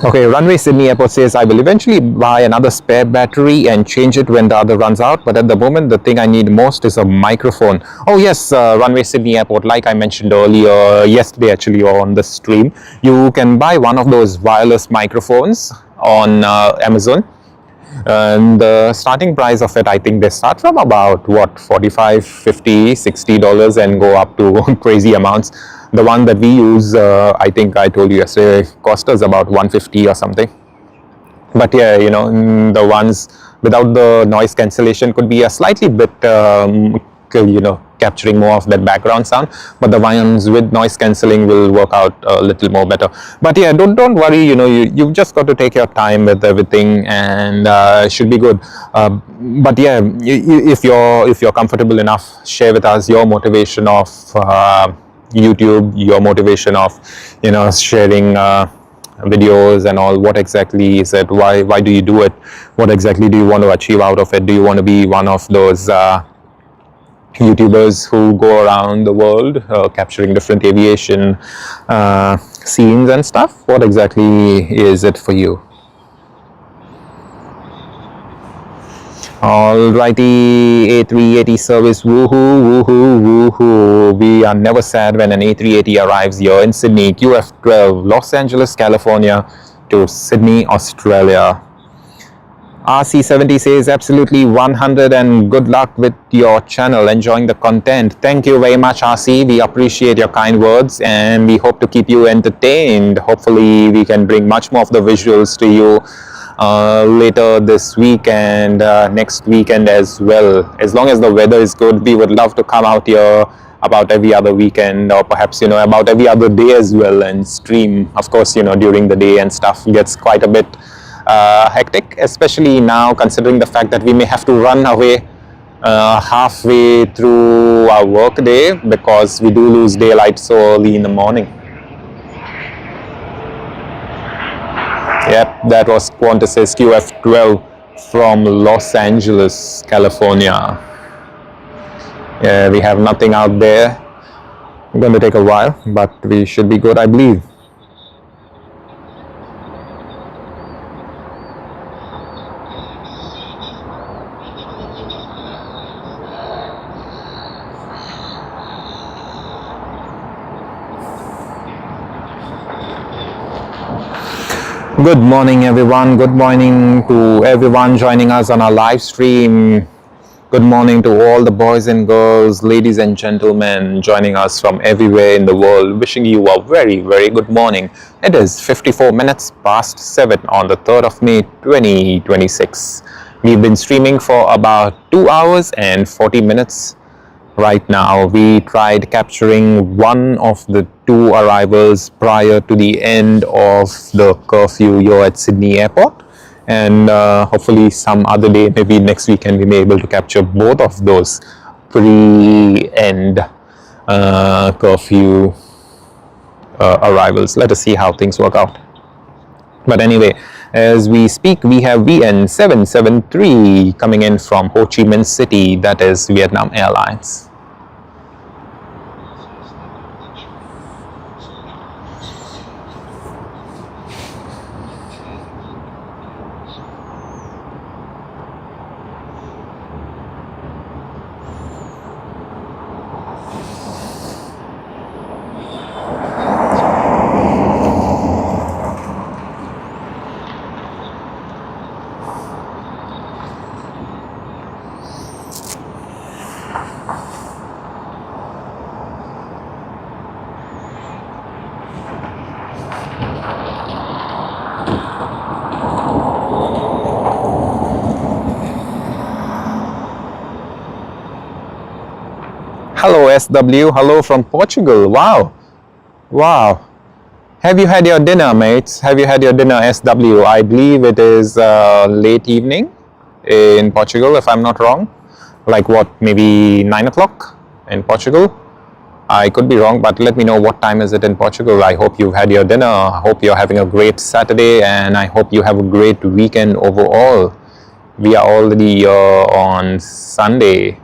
Speaker 1: Okay, Runway Sydney Airport says I will eventually buy another spare battery and change it when the other runs out. But at the moment, the thing I need most is a microphone. Oh yes, Runway Sydney Airport, like I mentioned earlier, yesterday actually, or on the stream, you can buy one of those wireless microphones on Amazon. And the starting price of it, I think they start from about what, 45, 50, $60 and go up to crazy amounts. The one that we use, I think I told you yesterday, cost us about 150 or something. But yeah, you know, the ones without the noise cancellation could be a slightly bit, you know, capturing more of that background sound, but the ones with noise cancelling will work out a little more better. But yeah, don't worry, you know, you've just got to take your time with everything, and it should be good. But yeah, if you're comfortable enough, share with us your motivation of YouTube, your motivation of, you know, sharing videos and all. What exactly is it? Why do you do it? What exactly do you want to achieve out of it? Do you want to be one of those YouTubers who go around the world capturing different aviation scenes and stuff? What exactly is it for you? Alrighty, A380 service, woohoo, woohoo, woohoo. We are never sad when an A380 arrives here in Sydney, QF12, Los Angeles, California to Sydney, Australia. RC70 says absolutely 100 and good luck with your channel, enjoying the content. Thank you very much, RC. We appreciate your kind words and we hope to keep you entertained. Hopefully we can bring much more of the visuals to you later this week and next weekend as well. As long as the weather is good, we would love to come out here about every other weekend, or perhaps, you know, about every other day as well, and stream. Of course, you know, during the day and stuff gets quite a bit hectic, especially now considering the fact that we may have to run away halfway through our work day because we do lose daylight so early in the morning. Yep, that was Qantas's QF12 from Los Angeles, California. Yeah, we have nothing out there. It's going to take a while, but we should be good, I believe. Good morning, everyone. Good morning to everyone joining us on our live stream. Good morning to all the boys and girls, ladies and gentlemen joining us from everywhere in the world. Wishing you a very, very good morning. It is 54 minutes past 7 on the 3rd of May 2026. We've been streaming for about 2 hours and 40 minutes. Right now, we tried capturing one of the two arrivals prior to the end of the curfew here at Sydney Airport, and hopefully some other day, maybe next weekend, we may be able to capture both of those pre-end curfew arrivals. Let us see how things work out. But anyway, as we speak, we have VN773 coming in from Ho Chi Minh City, that is Vietnam Airlines. Hello SW, hello from Portugal. Wow, wow. Have you had your dinner, mates? Have you had your dinner, SW? I believe it is late evening in Portugal, if I'm not wrong. Like what, maybe 9 o'clock in Portugal? I could be wrong, but let me know what time is it in Portugal. I hope you've had your dinner. I hope you're having a great Saturday, and I hope you have a great weekend overall. We are already here on Sunday.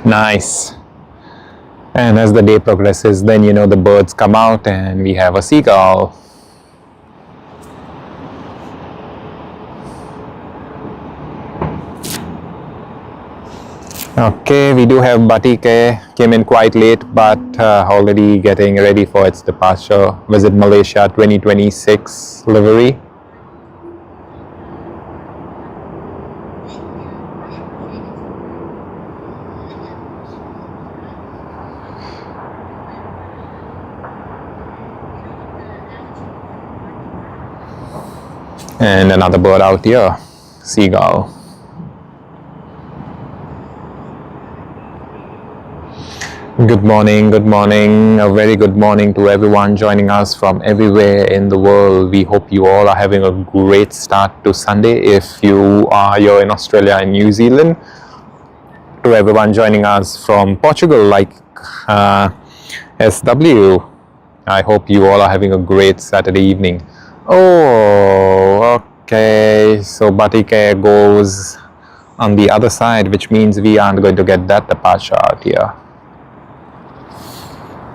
Speaker 1: Nice. And as the day progresses, then the birds come out and we have a seagull. Okay, we do have Batike, came in quite late, but already getting ready for its departure. Visit Malaysia 2026 livery. And another bird out here, seagull. Good morning, a very good morning to everyone joining us from everywhere in the world. We hope you all are having a great start to Sunday. If you are here in Australia and New Zealand, to everyone joining us from Portugal, like SW, I hope you all are having a great Saturday evening. Oh, okay, so Batike goes on the other side, which means we aren't going to get that departure out here.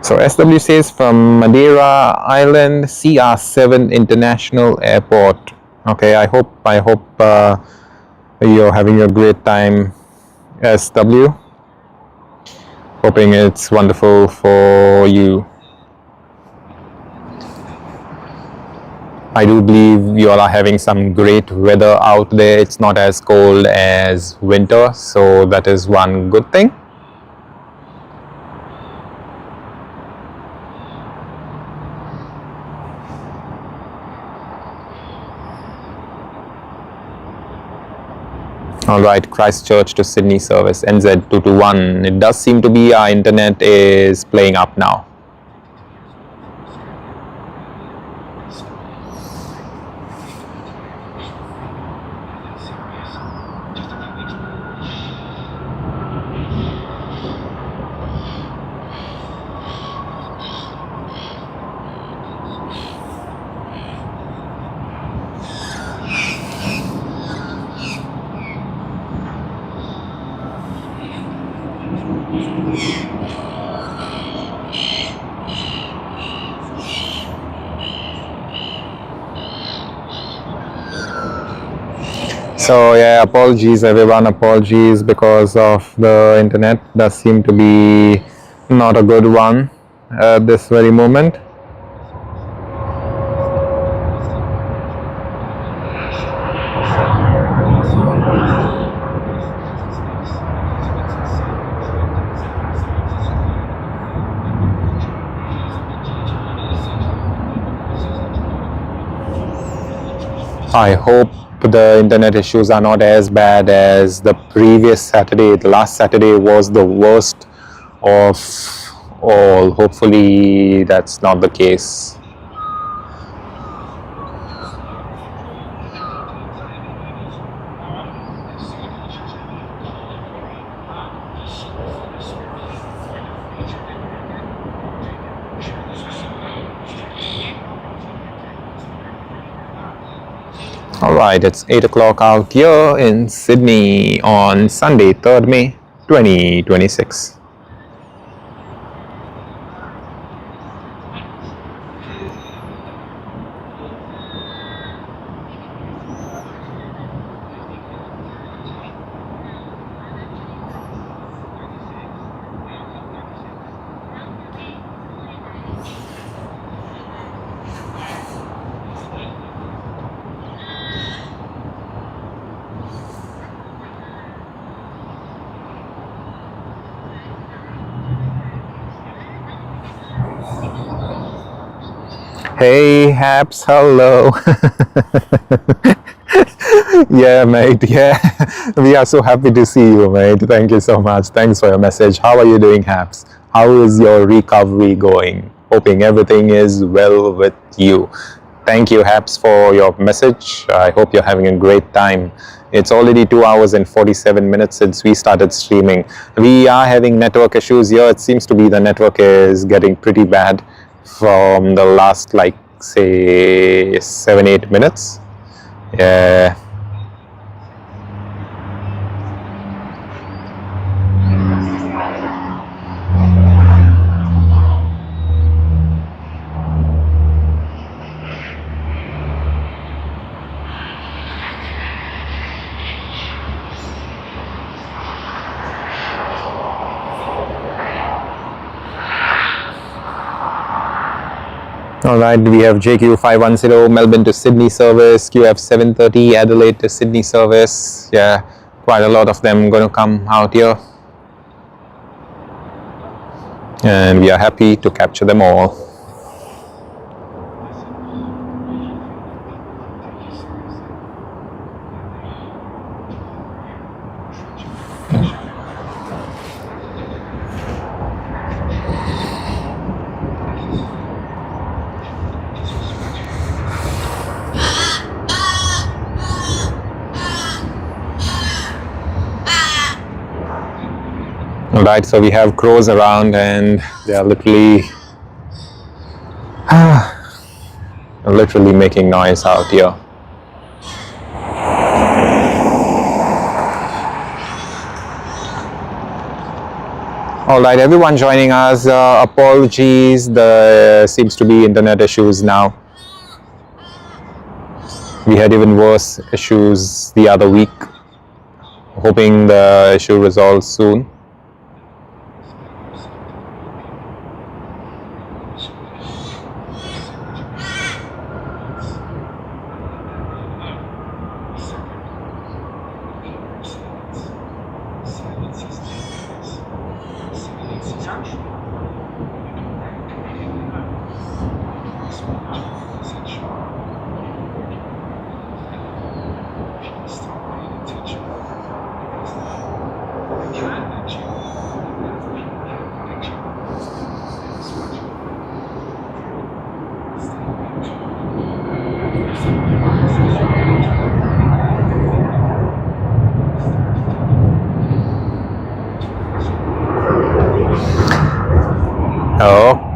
Speaker 1: So SW says from Madeira Island, CR7 International Airport. Okay, I hope you're having a great time, SW. Hoping it's wonderful for you. I do believe you all are having some great weather out there. It's not as cold as winter, so that is one good thing. Alright, Christchurch to Sydney service, NZ221. It does seem to be our internet is playing up now. So yeah, apologies everyone, apologies because of the internet. Does seem to be not a good one at this very moment. I hope the internet issues are not as bad as the previous Saturday. The last Saturday was the worst of all. Hopefully that's not the case. Alright, it's 8 o'clock out here in Sydney on Sunday, 3rd May 2026. Hey, Haps, hello. Yeah, mate, yeah. We are so happy to see you, mate. Thank you so much. Thanks for your message. How are you doing, Haps? How is your recovery going? Hoping everything is well with you. Thank you, Haps, for your message. I hope you're having a great time. It's already 2 hours and 47 minutes since we started streaming. We are having network issues here. It seems to be the network is getting pretty bad from the last, like, say 7-8 minutes. Yeah. Alright, we have JQ510 Melbourne to Sydney service, QF730 Adelaide to Sydney service. Yeah, quite a lot of them going to come out here. And we are happy to capture them all. Alright, so we have crows around and they are literally making noise out here. Alright, everyone joining us, apologies, there seems to be internet issues now. We had even worse issues the other week. Hoping the issue resolves soon.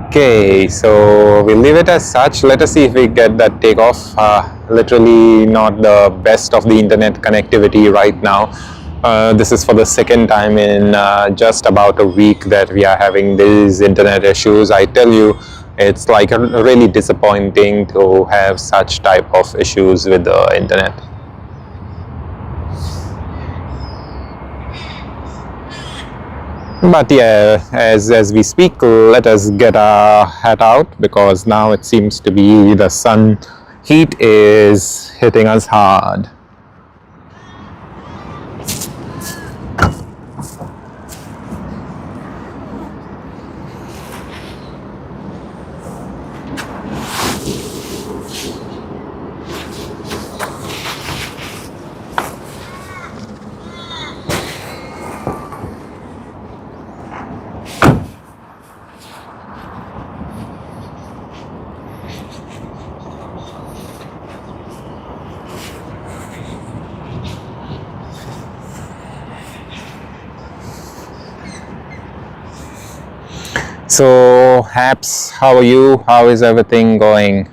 Speaker 1: Okay, so we'll leave it as such. Let us see if we get that takeoff. Literally not the best of the internet connectivity right now. This is for the second time in just about a week that we are having these internet issues. I tell you, it's like really disappointing to have such type of issues with the internet. But yeah, as we speak, let us get our hat out, because now it seems to be the sun heat is hitting us hard. So, Haps, how are you? How is everything going?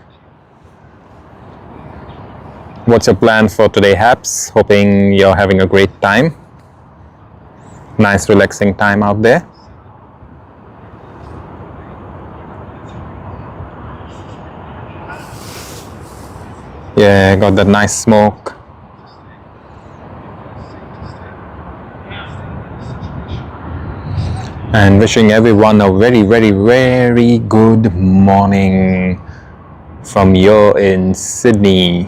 Speaker 1: What's your plan for today, Haps? Hoping you're having a great time. Nice relaxing time out there. Yeah, got that nice smoke. And wishing everyone a very, very, very good morning from here in Sydney.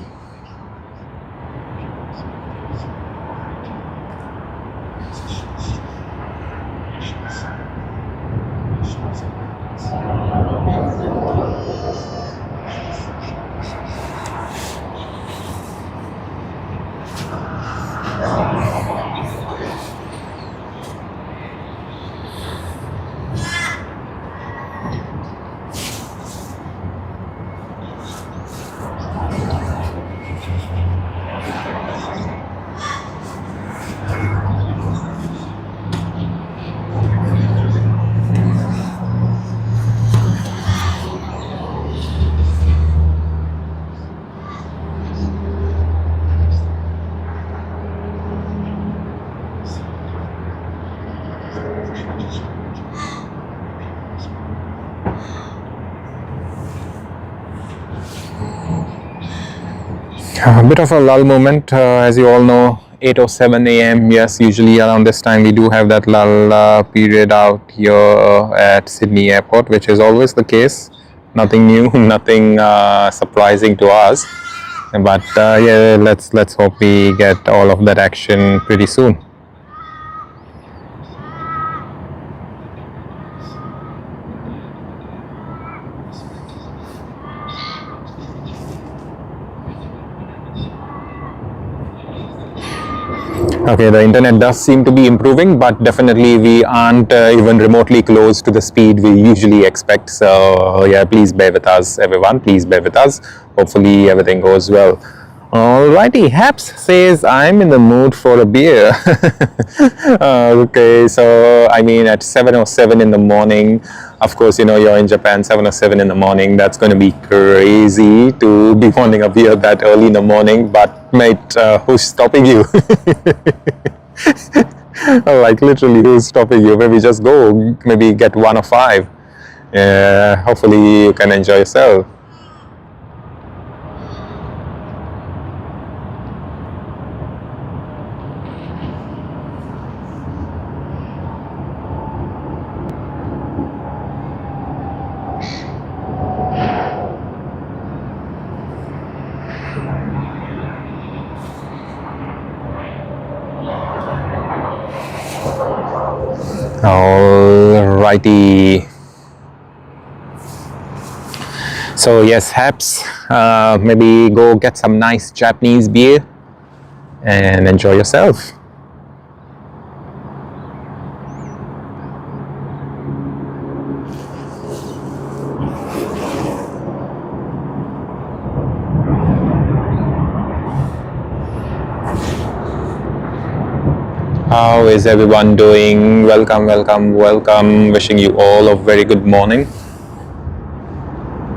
Speaker 1: A bit of a lull moment, as you all know, 8:07 a.m. Yes, usually around this time we do have that lull period out here at Sydney Airport, which is always the case. Nothing new, nothing surprising to us. But yeah, let's hope we get all of that action pretty soon. Okay, the internet does seem to be improving, but definitely we aren't even remotely close to the speed we usually expect. So yeah, please bear with us, everyone. Please bear with us. Hopefully everything goes well. Alrighty, Haps says I'm in the mood for a beer. Okay, so I mean at 7:07 in the morning, of course, you know, you're in Japan, 7:07 in the morning. That's going to be crazy to be wanting a beer that early in the morning. But mate, who's stopping you? Like literally, who's stopping you? Maybe just go, maybe get one or five. Hopefully you can enjoy yourself. Alrighty. So yes, Haps, maybe go get some nice Japanese beer and enjoy yourself. How is everyone doing? Welcome, welcome, welcome. Wishing you all a very good morning.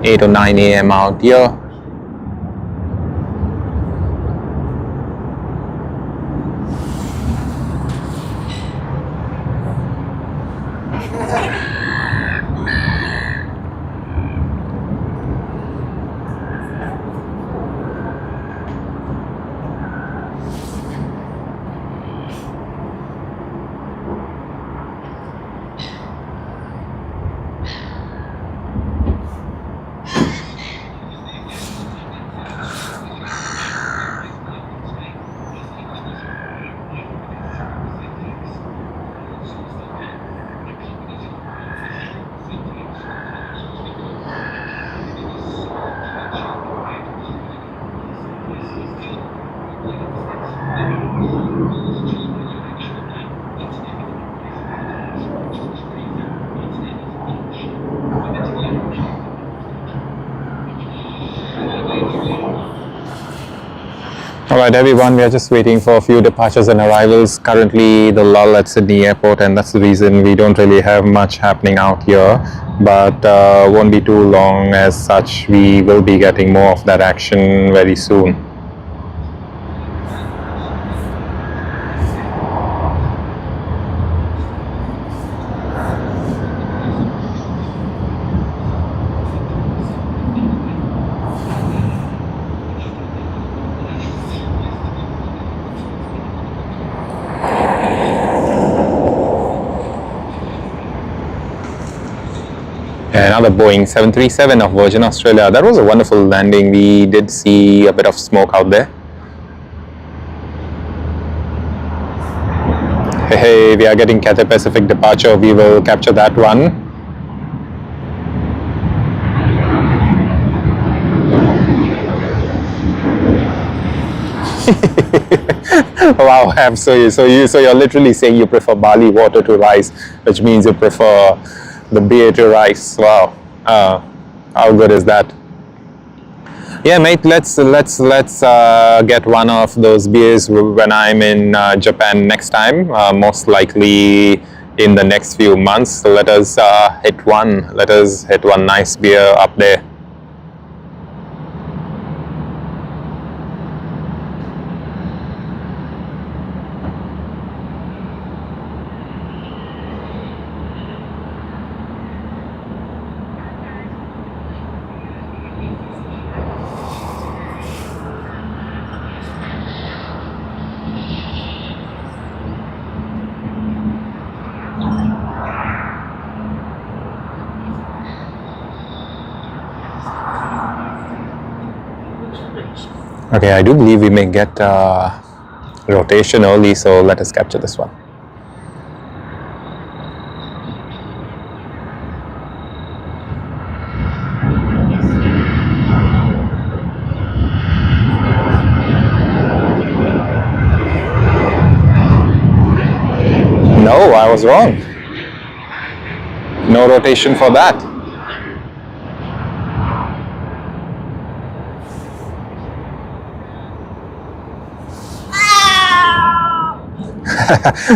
Speaker 1: 8 or 9 a.m. out here. Alright everyone, we are just waiting for a few departures and arrivals. Currently the lull at Sydney Airport, and that's the reason we don't really have much happening out here. But won't be too long. As such, we will be getting more of that action very soon. Another Boeing 737 of Virgin Australia. That was a wonderful landing. We did see a bit of smoke out there. Hey, we are getting Cathay Pacific departure. We will capture that one. Wow, so you're literally saying you prefer barley water to rice, which means you prefer the beer to rice. Wow, how good is that? Yeah, mate. Let's get one of those beers when I'm in Japan next time. Most likely in the next few months. So let us hit one. Let us hit one nice beer up there. Okay, I do believe we may get rotation early, so let us capture this one. No, I was wrong. No rotation for that.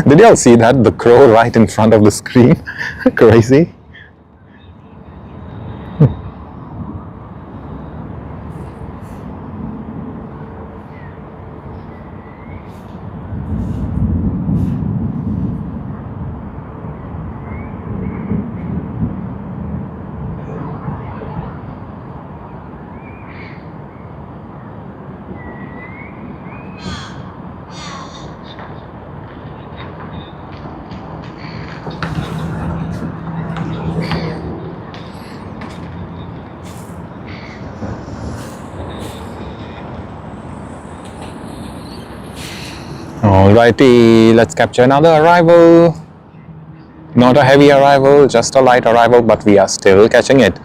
Speaker 1: Did y'all see that? The crow right in front of the screen? Crazy. Alrighty, let's capture another arrival. Not a heavy arrival, just a light arrival, but we are still catching it.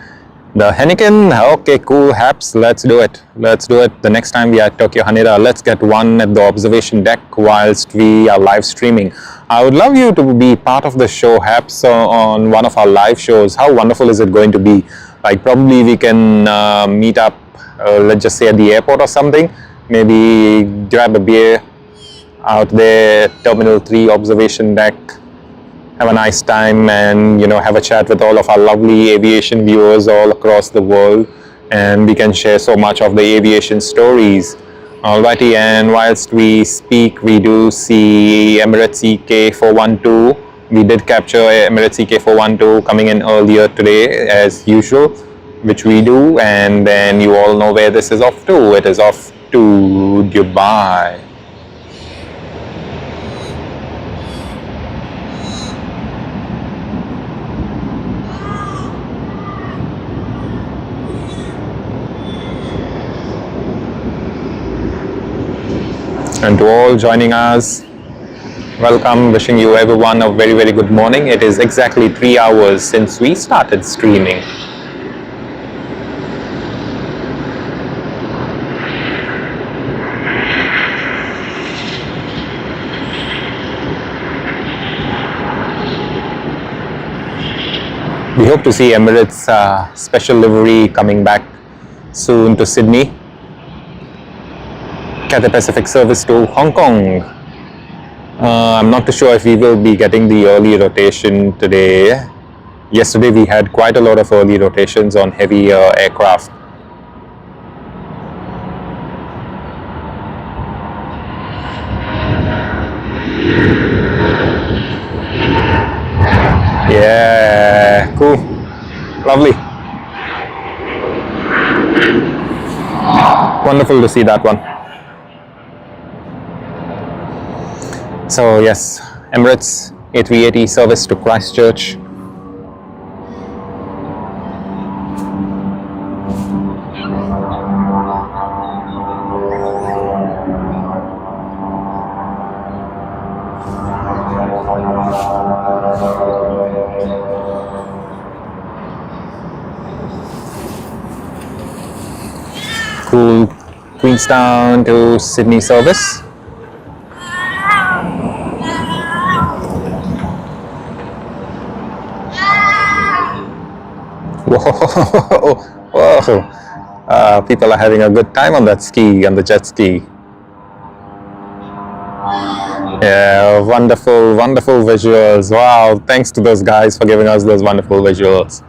Speaker 1: The Heineken, okay, cool, Haps, let's do it. Let's do it. The next time we are at Tokyo Haneda, let's get one at the observation deck whilst we are live streaming. I would love you to be part of the show, Haps, on one of our live shows. How wonderful is it going to be? Like, probably we can meet up, let's just say at the airport or something. Maybe grab a beer out there, Terminal 3 observation deck, have a nice time, and have a chat with all of our lovely aviation viewers all across the world, and we can share so much of the aviation stories. Alrighty, and whilst we speak, we do see Emirates EK412. We did capture Emirates EK412 coming in earlier today as usual, which we do, and then you all know where this is off to. It is off to Dubai. And to all joining us, welcome, wishing you everyone a very, very good morning. It is exactly 3 hours since we started streaming. We hope to see Emirates special livery coming back soon to Sydney. Cathay Pacific service to Hong Kong. I'm not too sure if we will be getting the early rotation today. Yesterday we had quite a lot of early rotations on heavy aircraft. Yeah, cool, lovely, wonderful to see that one. So yes, Emirates A380 service to Christchurch. Cool, Queenstown to Sydney service. Whoa, whoa. People are having a good time on that ski, on the jet ski. Yeah, wonderful, wonderful visuals. Wow, thanks to those guys for giving us those wonderful visuals.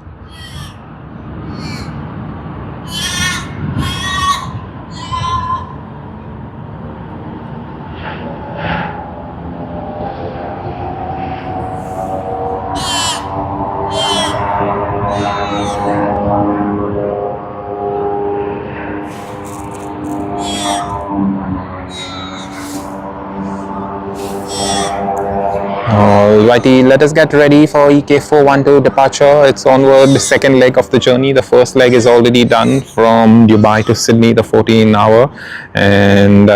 Speaker 1: Alrighty, let us get ready for EK412 departure. It's onward, the second leg of the journey. The first leg is already done from Dubai to Sydney, the 14-hour, and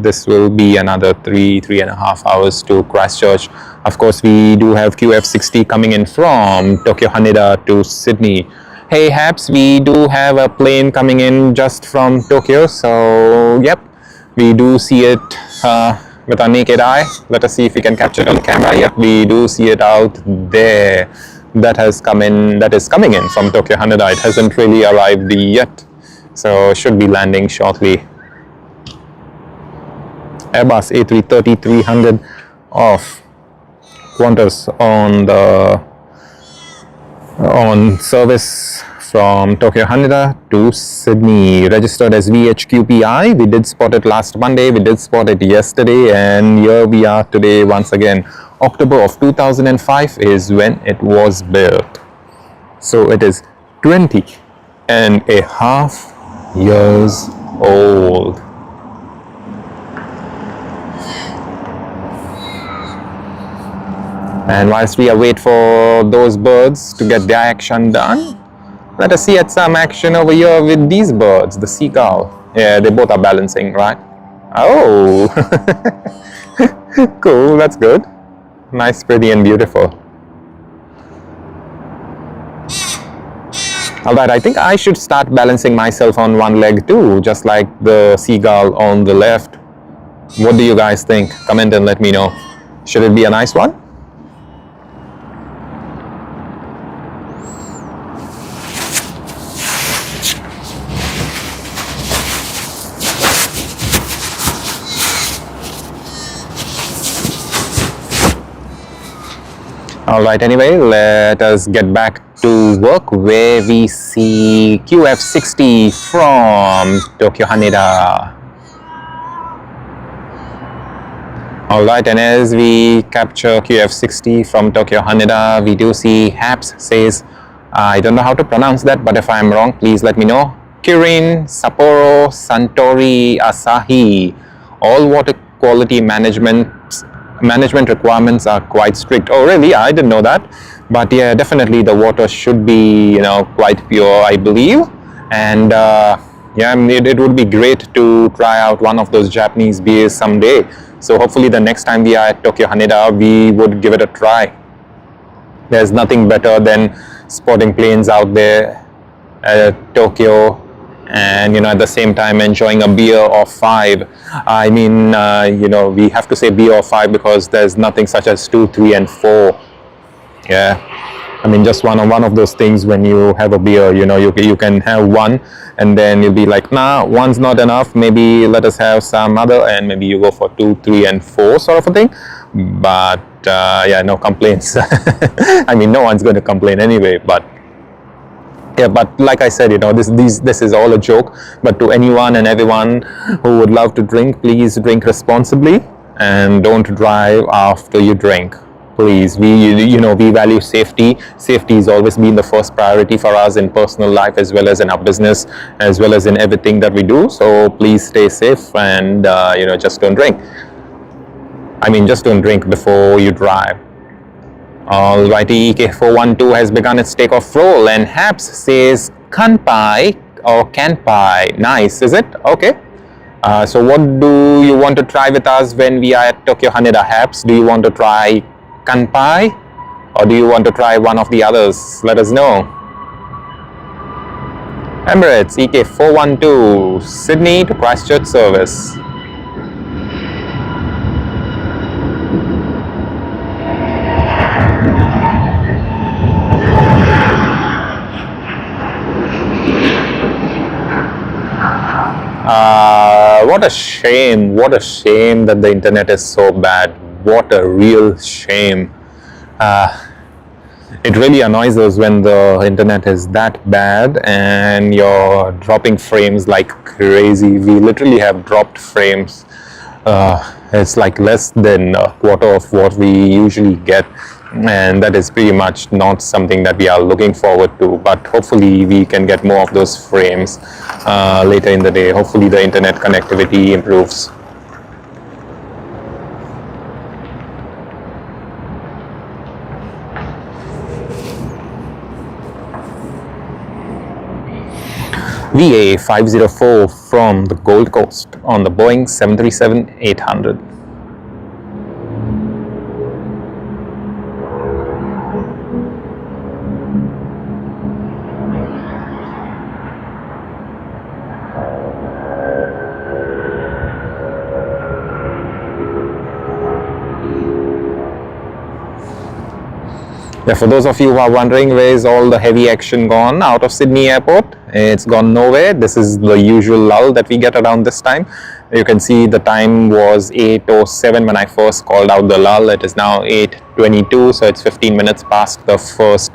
Speaker 1: this will be another 3.5 hours to Christchurch. Of course, we do have QF60 coming in from Tokyo Haneda to Sydney. Hey Haps, we do have a plane coming in just from Tokyo, so yep, we do see it with our naked eye. Let us see if we can capture it on camera. Yep, we do see it out there. That has come in. That is coming in from Tokyo Haneda. It hasn't really arrived yet, so should be landing shortly. Airbus A330-300 off. Qantas on service from Tokyo Haneda to Sydney, registered as VHQPI. We did spot it last Monday, we did spot it yesterday, and here we are today once again. October of 2005 is when it was built. So it is 20.5 years old. And whilst we await for those birds to get their action done, let us see at some action over here with these birds, the seagull. Yeah, they both are balancing, right? Oh, cool, that's good. Nice, pretty, and beautiful. Alright, I think I should start balancing myself on one leg too, just like the seagull on the left. What do you guys think? Comment and let me know. Should it be a nice one? Alright, anyway, let us get back to work where we see QF60 from Tokyo Haneda. Alright, and as we capture QF60 from Tokyo Haneda, we do see Haps says, I don't know how to pronounce that, but if I'm wrong, please let me know. Kirin, Sapporo, Suntory, Asahi. All water quality management requirements are quite strict. Oh really? I didn't know that. But yeah, definitely the water should be, quite pure, I believe. And yeah, it would be great to try out one of those Japanese beers someday. So hopefully the next time we are at Tokyo Haneda, we would give it a try. There's nothing better than spotting planes out there at Tokyo and at the same time enjoying a beer or five. I mean, we have to say beer or five because there's nothing such as 2, 3, and 4. Yeah, I mean, just one of those things when you have a beer, you can have one and then you'll be like, nah, one's not enough, maybe let us have some other, and maybe you go for 2, 3, and 4 sort of a thing. But yeah, no complaints. I mean, no one's going to complain anyway, but yeah, but like I said, this is all a joke. But to anyone and everyone who would love to drink, please drink responsibly and don't drive after you drink. Please, we value safety. Safety has always been the first priority for us in personal life as well as in our business, as well as in everything that we do. So please stay safe and just don't drink. I mean, just don't drink before you drive. Alrighty, EK412 has begun its takeoff roll, and Haps says kanpai or kanpai. Nice, is it? Okay. So what do you want to try with us when we are at Tokyo Haneda, Haps? Do you want to try kanpai or do you want to try one of the others? Let us know. Emirates EK412 Sydney to Christchurch service. What a shame that the internet is so bad. What a real shame. It really annoys us when the internet is that bad and you're dropping frames like crazy. We literally have dropped frames. It's like less than a quarter of what we usually get, and that is pretty much not something that we are looking forward to. But hopefully we can get more of those frames later in the day. Hopefully the internet connectivity improves. VA504 from the Gold Coast on the Boeing 737-800. Yeah, for those of you who are wondering where is all the heavy action gone out of Sydney Airport, it's gone nowhere. This is the usual lull that we get around this time. You can see the time was 8:07 when I first called out the lull. It is now 8:22, so it's 15 minutes past the first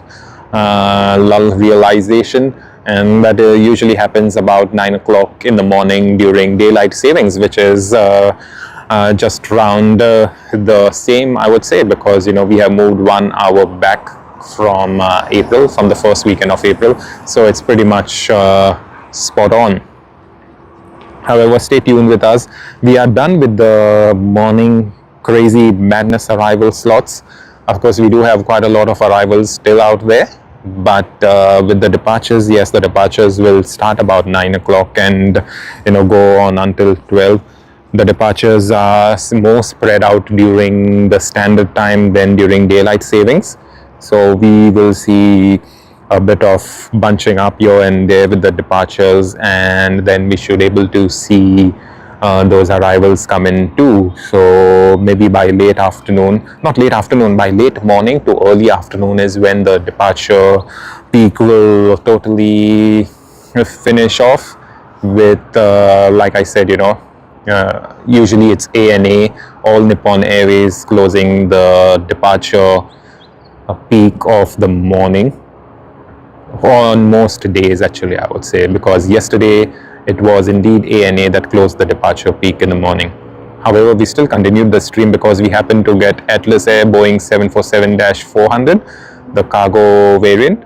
Speaker 1: lull realization, and that usually happens about 9 o'clock in the morning during daylight savings, which is just around the same, I would say, because we have moved 1 hour back from April, from the first weekend of April, so it's pretty much spot on. However, stay tuned with us. We are done with the morning crazy madness arrival slots. Of course, we do have quite a lot of arrivals still out there, but with the departures, yes, the departures will start about 9 o'clock and go on until 12. The departures are more spread out during the standard time than during daylight savings. So we will see a bit of bunching up here and there with the departures, and then we should able to see those arrivals come in too. So maybe by late afternoon, not late afternoon, by late morning to early afternoon is when the departure peak will totally finish off with, like I said, usually it's ANA, All Nippon Airways, closing the departure peak of the morning on most days, actually, I would say, because yesterday it was indeed ANA that closed the departure peak in the morning. However, we still continued the stream because we happened to get Atlas Air Boeing 747-400, the cargo variant.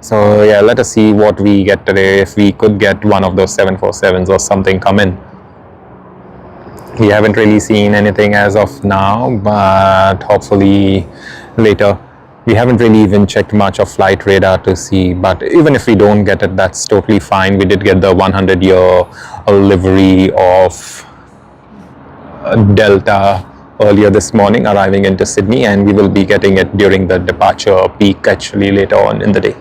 Speaker 1: So yeah, let us see what we get today, if we could get one of those 747s or something come in. We haven't really seen anything as of now, but hopefully later. We haven't really even checked much of flight radar to see, but even if we don't get it, that's totally fine. We did get the 100-year livery of Delta earlier this morning, arriving into Sydney, and we will be getting it during the departure peak actually later on in the day.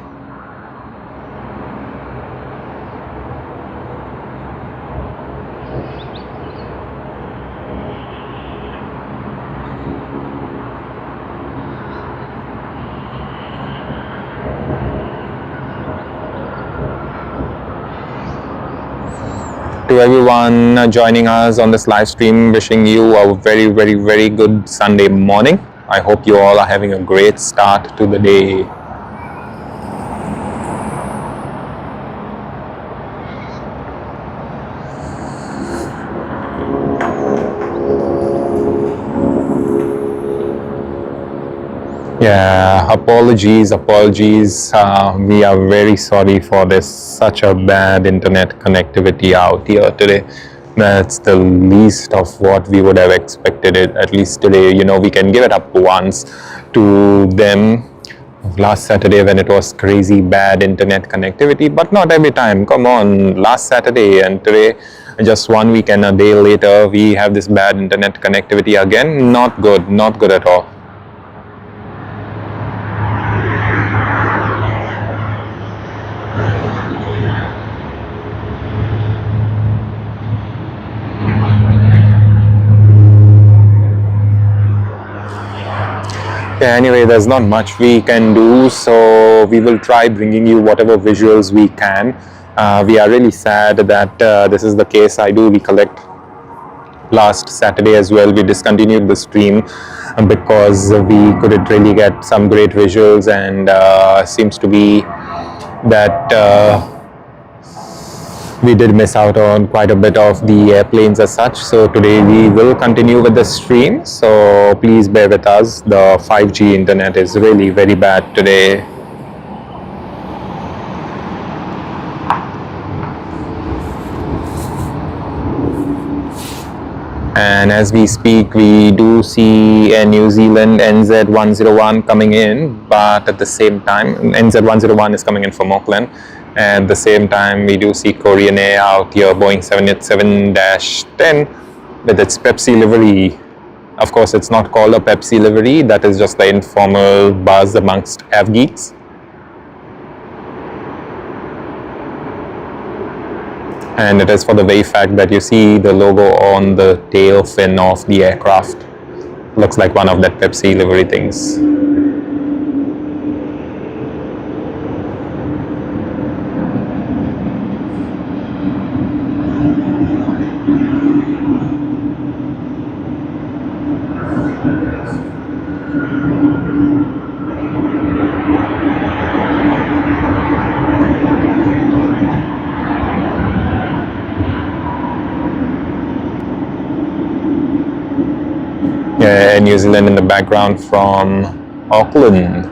Speaker 1: To everyone joining us on this live stream, wishing you a very, very, very good Sunday morning. I hope you all are having a great start to the day. Yeah, apologies. We are very sorry for this, such a bad internet connectivity out here today. That's the least of what we would have expected it, at least today. We can give it up once to them last Saturday when it was crazy bad internet connectivity, but not every time. Come on, last Saturday and today, just 1 week and a day later, we have this bad internet connectivity again. Not good at all. Yeah, anyway, there's not much we can do, so we will try bringing you whatever visuals we can. We are really sad that this is the case. I do recollect last Saturday as well, we discontinued the stream because we couldn't really get some great visuals, and seems to be that we did miss out on quite a bit of the airplanes as such. So today we will continue with the stream, so please bear with us. The 5G internet is really very bad today. And as we speak, we do see a New Zealand NZ101 coming in, but at the same time, NZ101 is coming in from Auckland. At the same time, we do see Korean Air out here, Boeing 787-10 with its Pepsi livery. Of course, it's not called a Pepsi livery. That is just the informal buzz amongst Av geeks. And it is for the very fact that you see the logo on the tail fin of the aircraft. Looks like one of that Pepsi livery things. Yeah, New Zealand in the background from Auckland.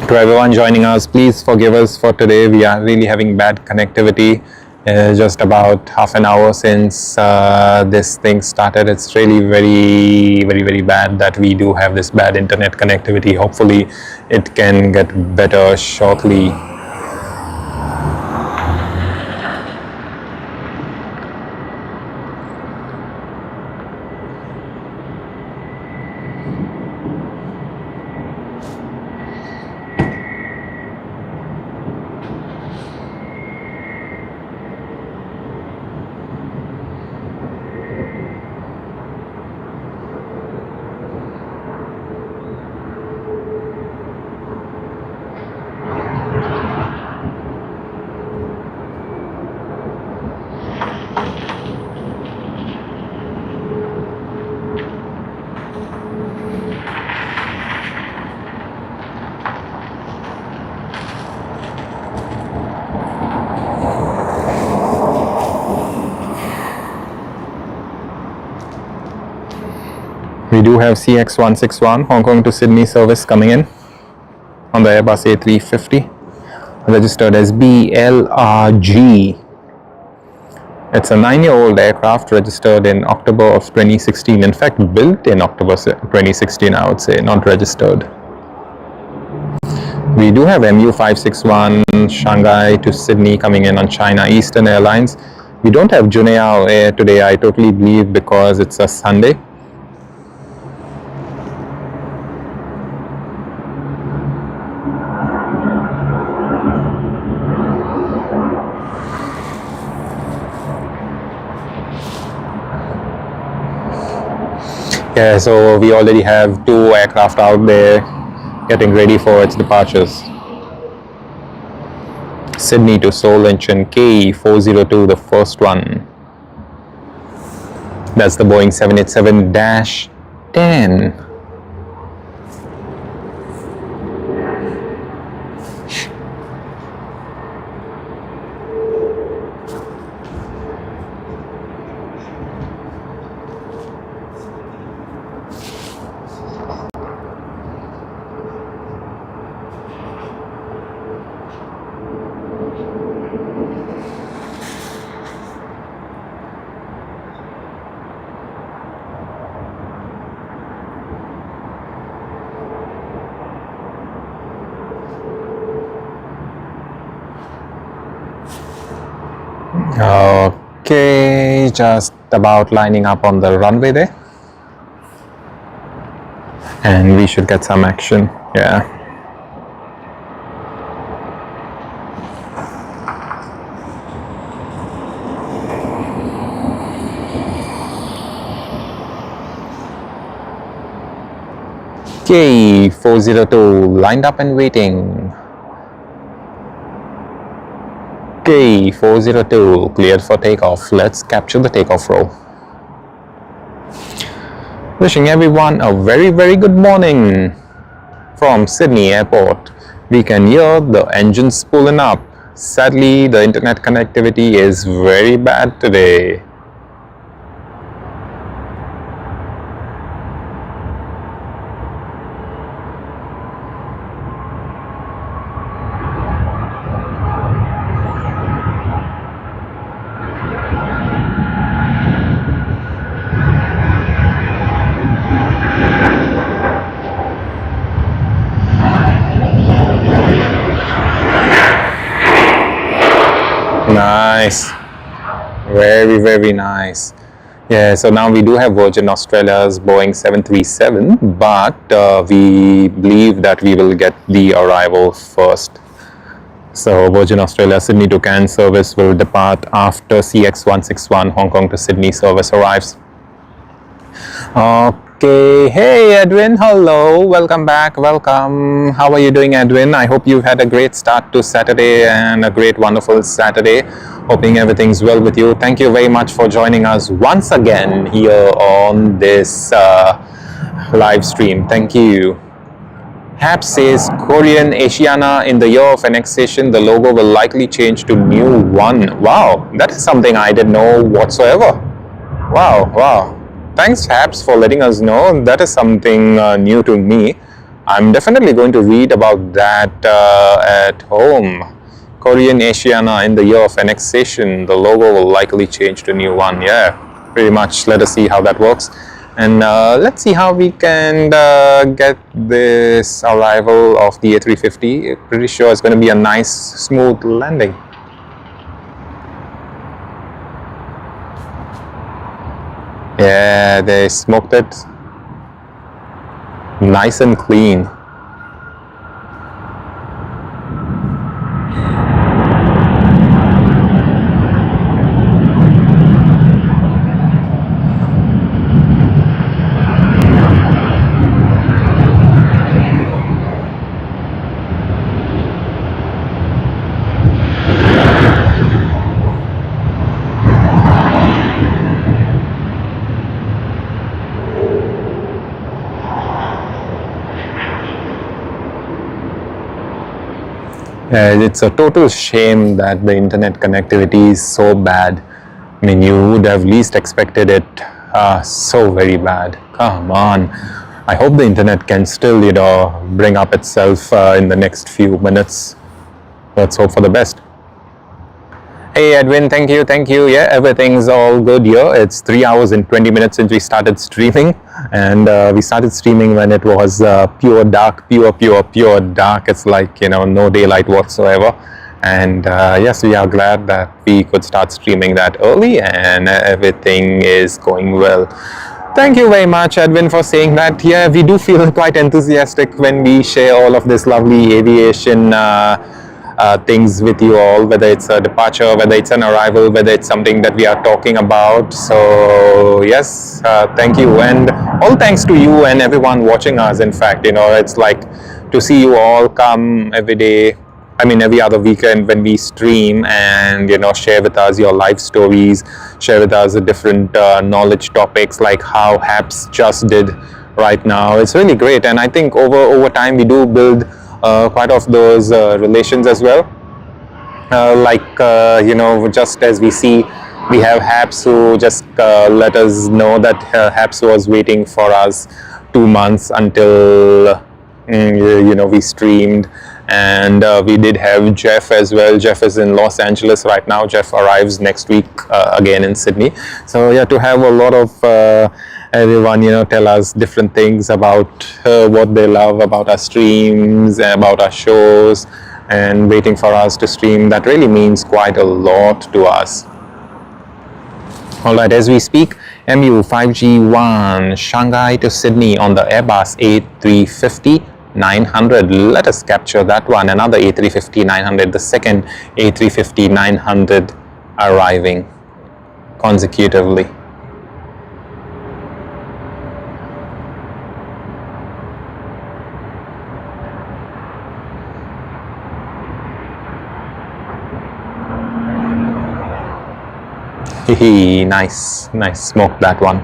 Speaker 1: To everyone joining us, please forgive us for today. We are really having bad connectivity. Just about half an hour since this thing started. It's really very bad that we do have this bad internet connectivity. Hopefully it can get better shortly. We do have CX-161 Hong Kong to Sydney service coming in on the Airbus A350, registered as BLRG. It's a 9-year-old aircraft registered in October of 2016. In fact, built in October 2016, I would say, not registered. We do have MU-561 Shanghai to Sydney coming in on China Eastern Airlines. We don't have Juneyao Air today, I totally believe, because it's a Sunday. Yeah, so we already have 2 aircraft out there getting ready for its departures. Sydney to Seoul Incheon KE-402, the first one. That's the Boeing 787-10. Okay, just about lining up on the runway there. And we should get some action, yeah. KE-402 lined up and waiting. KE-402 cleared for takeoff. Let's capture the takeoff roll. Wishing everyone a very good morning from Sydney Airport. We can hear the engines pulling up. Sadly, the internet connectivity is very bad today. Nice, very, very nice. Yeah, so now we do have Virgin Australia's Boeing 737, but we believe that we will get the arrival first. So Virgin Australia Sydney to Cairns service will depart after CX161 Hong Kong to Sydney service arrives. Okay, hey Edwin, hello, welcome back, welcome. How are you doing, Edwin? I hope you had a great start to Saturday and a great, wonderful Saturday. Hoping everything's well with you. Thank you very much for joining us once again here on this live stream. Thank you. Hap says Korean Asiana in the year of annexation, the logo will likely change to new one. Wow, that is something I didn't know whatsoever. Wow, wow. Thanks, Haps, for letting us know. That is something new to me. I'm definitely going to read about that at home. Korean Asiana in the year of annexation, the logo will likely change to new one. Yeah, pretty much. Let us see how that works. And let's see how we can get this arrival of the A350. Pretty sure it's going to be a nice, smooth landing. Yeah, they smoked it nice and clean. It's a total shame that the internet connectivity is so bad. I mean, you would have least expected it so very bad. Come on. I hope the internet can still, bring up itself in the next few minutes. Let's hope for the best. Hey Edwin, thank you. Yeah, everything's all good here. It's 3 hours and 20 minutes since we started streaming, and we started streaming when it was pure dark, pure dark. It's like, no daylight whatsoever. And yes, we are glad that we could start streaming that early, and everything is going well. Thank you very much, Edwin, for saying that. Yeah, we do feel quite enthusiastic when we share all of this lovely aviation things with you all, whether it's a departure, whether it's an arrival, whether it's something that we are talking about. So yes, thank you, and all thanks to you and everyone watching us. In fact, it's like to see you all come every day, every other weekend when we stream, and share with us your life stories, share with us the different knowledge topics like how Haps just did right now. It's really great, and I think over time we do build quite of those relations as well. Just as we see, we have Haps who just let us know that Haps was waiting for us 2 months until we streamed. And we did have Jeff as well. Jeff is in Los Angeles right now. Jeff arrives next week again in Sydney. So yeah, to have a lot of everyone tell us different things about what they love about our streams, about our shows, and waiting for us to stream, that really means quite a lot to us. Alright, as we speak, MU5G1 Shanghai to Sydney on the Airbus A330-900. Let us capture that one. Another A350-900, the second A350-900 arriving consecutively. Nice smoke, that one.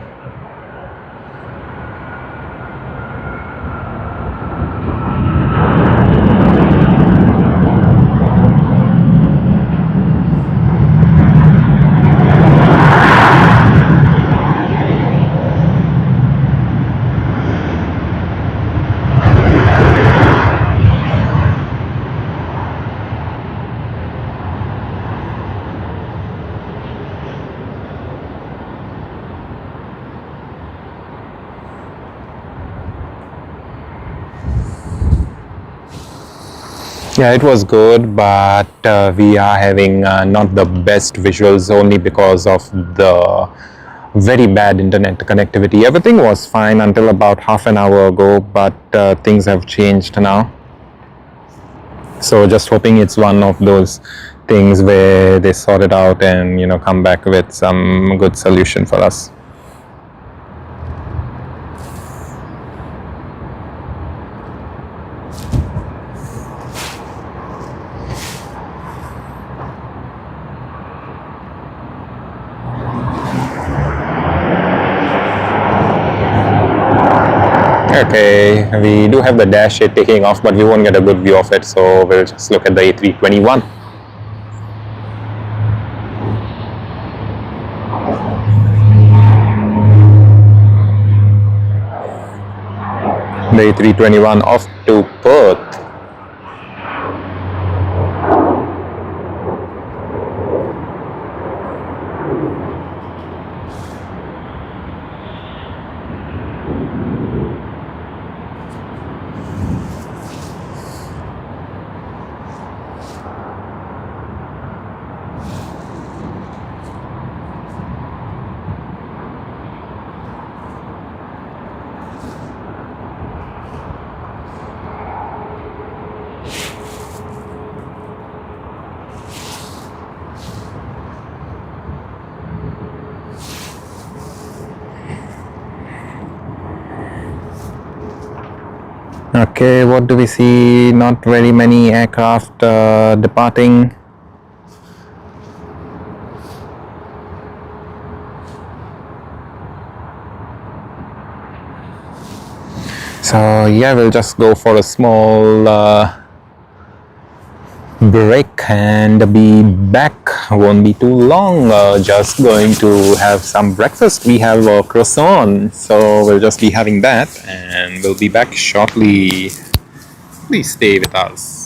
Speaker 1: Yeah, it was good, but we are having not the best visuals only because of the very bad internet connectivity. Everything was fine until about half an hour ago, but things have changed now. So just hoping it's one of those things where they sort it out and come back with some good solution for us. Okay, we do have the dash 8 taking off, but we won't get a good view of it, so we'll just look at the A321. The A321 off to Perth. Okay, what do we see? Not very many aircraft departing. So yeah, we'll just go for a small break and be back. Won't be too long. Just going to have some breakfast. We have a croissant, so we'll just be having that and we'll be back shortly. Please stay with us.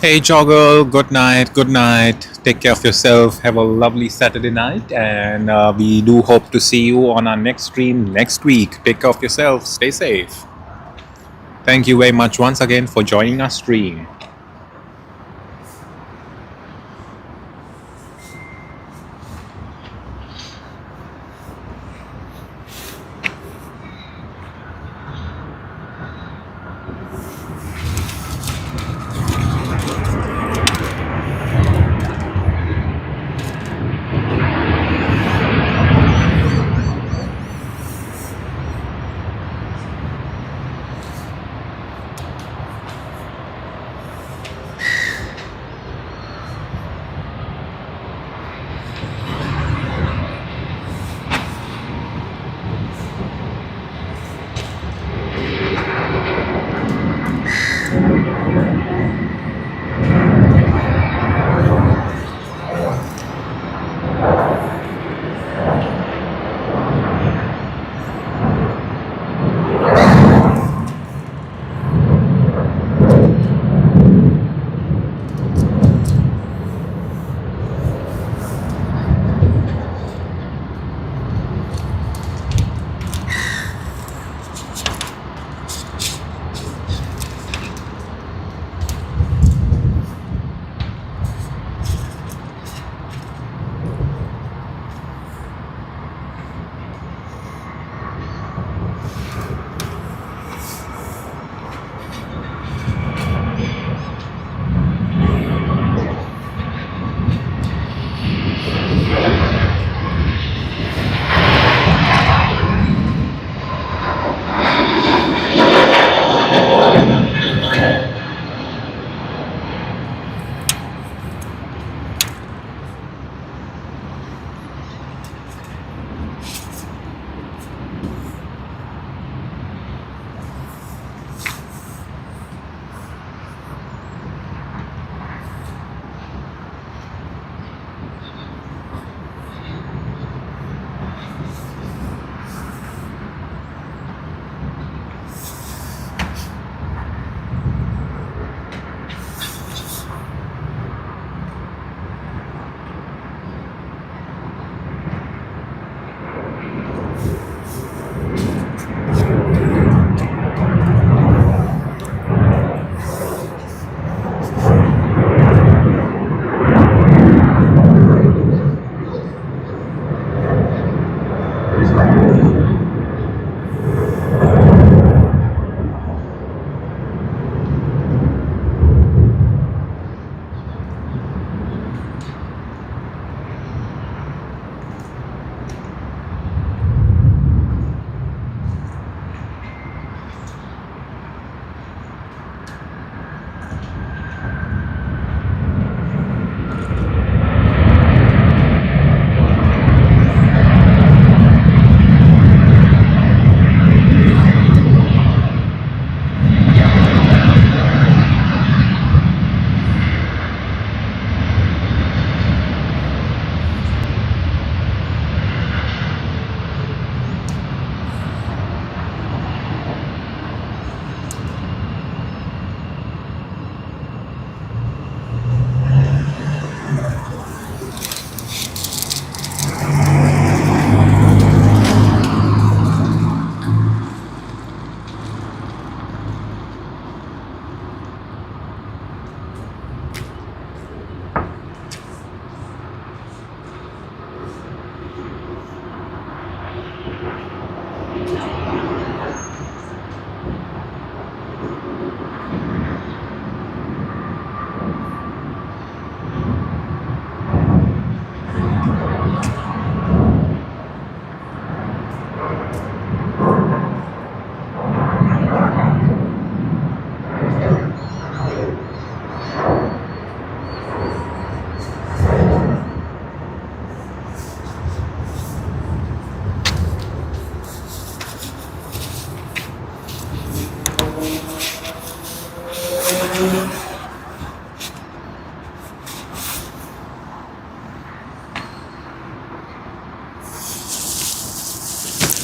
Speaker 1: Hey Joggle, good night, good night. Take care of yourself. Have a lovely Saturday night, and we do hope to see you on our next stream next week. Take care of yourself. Stay safe. Thank you very much once again for joining our stream.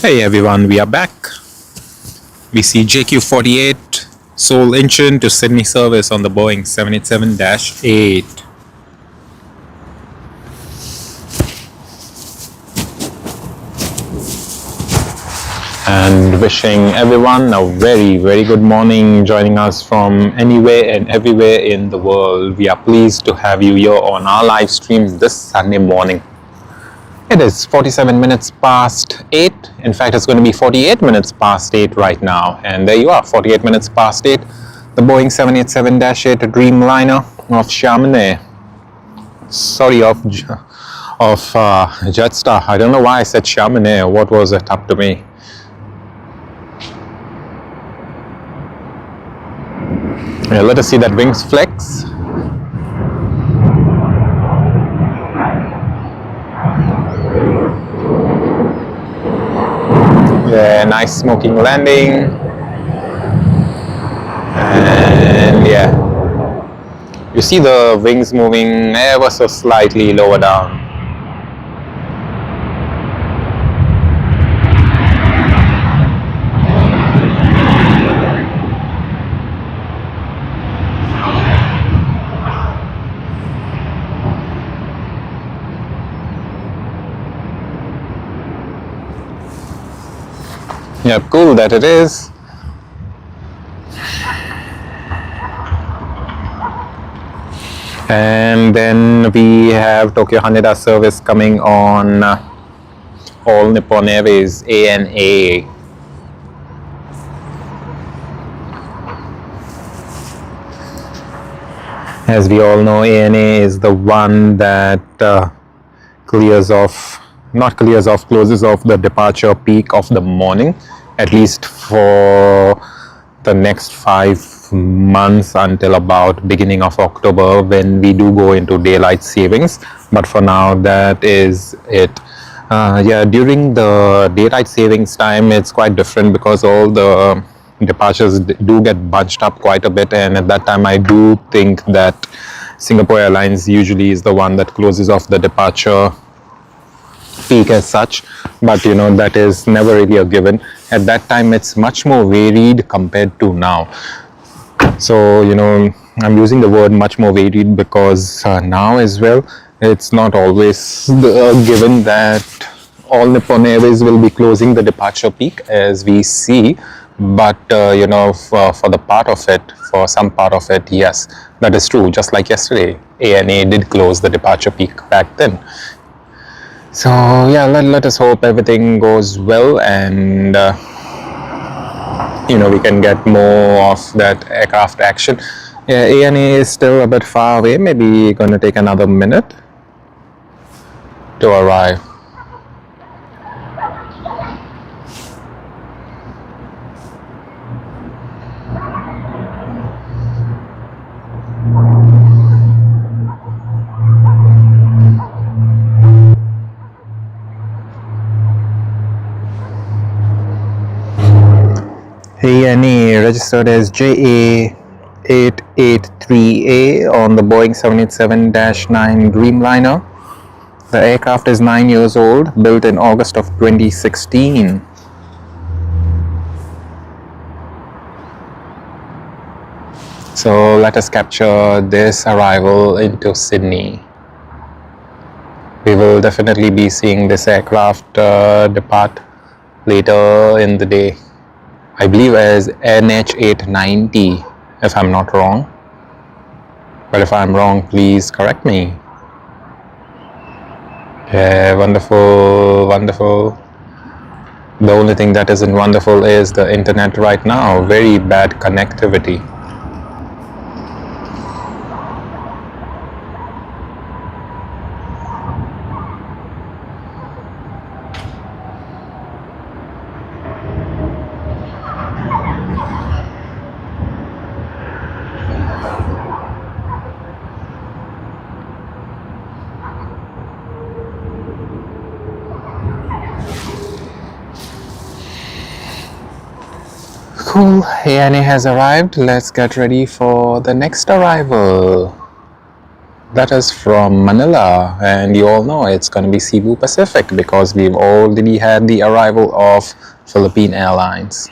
Speaker 1: Hey everyone, we are back. We see JQ48 sole engine to Sydney service on the Boeing 787-8. and wishing everyone a very good morning, joining us from anywhere and everywhere in the world. We are pleased to have you here on our live stream this Sunday morning. It is 47 minutes past 8. In fact, it's going to be 48 minutes past 8 right now. And there you are, 48 minutes past 8. The Boeing 787-8 Dreamliner of Chamonix. Sorry, of Jetstar. I don't know why I said Chamonix. What was it up to me? Yeah, let us see that wings flex. Yeah, nice smoking landing. And yeah, you see the wings moving ever so slightly lower down. Yep, cool that it is. And then we have Tokyo Haneda service coming on All Nippon Airways ANA. As we all know, ANA is the one that closes off the departure peak of the morning, at least for the next 5 months until about beginning of October, when we do go into daylight savings. But for now, that is it. Yeah, during the daylight savings time, it's quite different because all the departures do get bunched up quite a bit, and at that time I do think that Singapore Airlines usually is the one that closes off the departure peak as such, but you know, that is never really a given. At that time it's much more varied compared to now. So you know, I'm using the word much more varied because now as well, it's not always given that all Nippon Airways will be closing the departure peak as we see, but you know, for some part of it, yes, that is true. Just like yesterday, ANA did close the departure peak back then. So yeah, let us hope everything goes well, and you know, we can get more of that aircraft action. Yeah, ANA is still a bit far away, maybe gonna take another minute to arrive. ANA registered as JA883A on the Boeing 787-9 Dreamliner. The aircraft is 9 years old, built in August of 2016. So let us capture this arrival into Sydney. We will definitely be seeing this aircraft depart later in the day. I believe as NH890, if I'm not wrong. But if I'm wrong, please correct me. Yeah, wonderful, wonderful. The only thing that isn't wonderful is the internet right now. Very bad connectivity. Cool, ANA has arrived. Let's get ready for the next arrival. That is from Manila, and you all know it's going to be Cebu Pacific because we've already had the arrival of Philippine Airlines.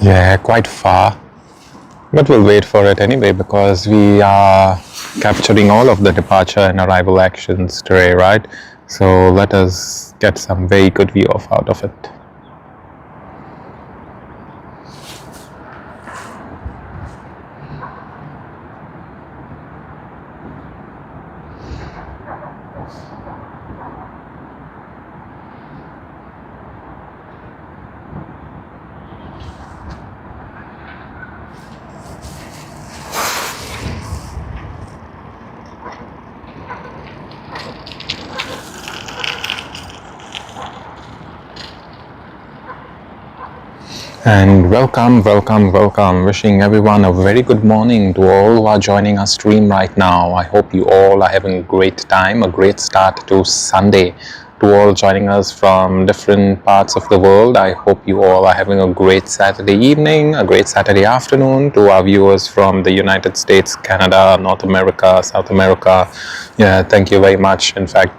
Speaker 1: Yeah, quite far. But we'll wait for it anyway because we are capturing all of the departure and arrival actions today, right? So let us get some very good view of out of it. And welcome, welcome, welcome. Wishing everyone a very good morning to all who are joining our stream right now. I hope you all are having a great time, a great start to Sunday. To all joining us from different parts of the world, I hope you all are having a great Saturday evening, a great Saturday afternoon. To our viewers from the United States, Canada, North America, South America, yeah, thank you very much. In fact,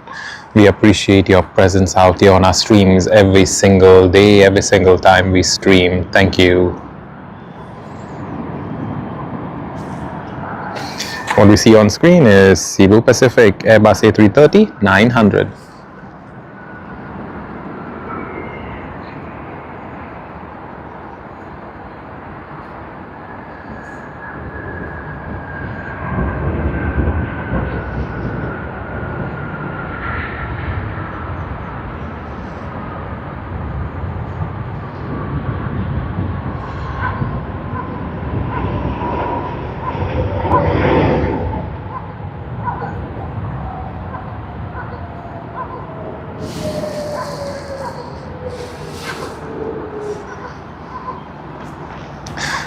Speaker 1: we appreciate your presence out here on our streams every single day, every single time we stream. Thank you. What we see on screen is Cebu Pacific Airbus A330-900.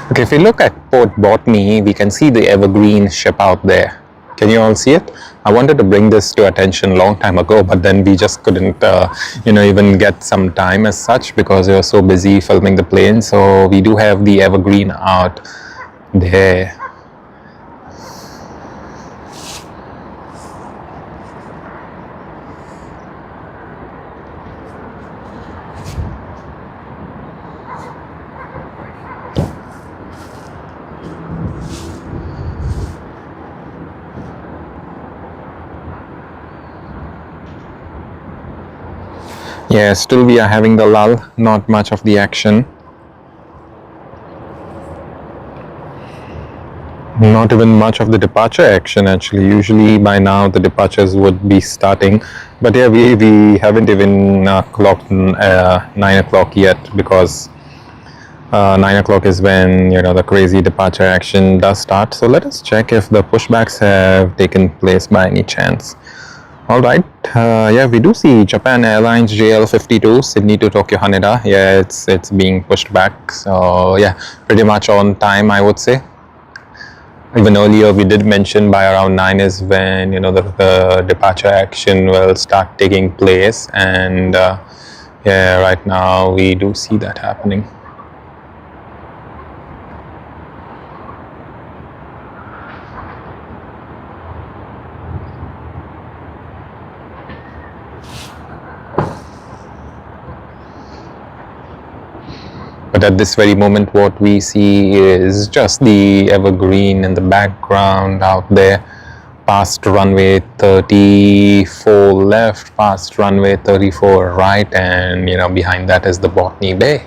Speaker 1: Okay, if we look at Port Botany, we can see the evergreen ship out there. Can you all see it? I wanted to bring this to attention a long time ago, but then we just couldn't, even get some time as such because we were so busy filming the plane. So we do have the evergreen out there. Yeah, still we are having the lull, not much of the action. Not even much of the departure action actually. Usually by now the departures would be starting. But yeah, we haven't even clocked 9 o'clock yet because 9 o'clock is when the crazy departure action does start. So let us check if the pushbacks have taken place by any chance. All right. Yeah, we do see Japan Airlines JL52 Sydney to Tokyo Haneda. Yeah, it's being pushed back. So yeah, pretty much on time, I would say. Even earlier, we did mention by around 9 is when the departure action will start taking place, and yeah, right now we do see that happening. But at this very moment, what we see is just the evergreen in the background out there, past runway 34 left, past runway 34 right, and behind that is the Botany Bay.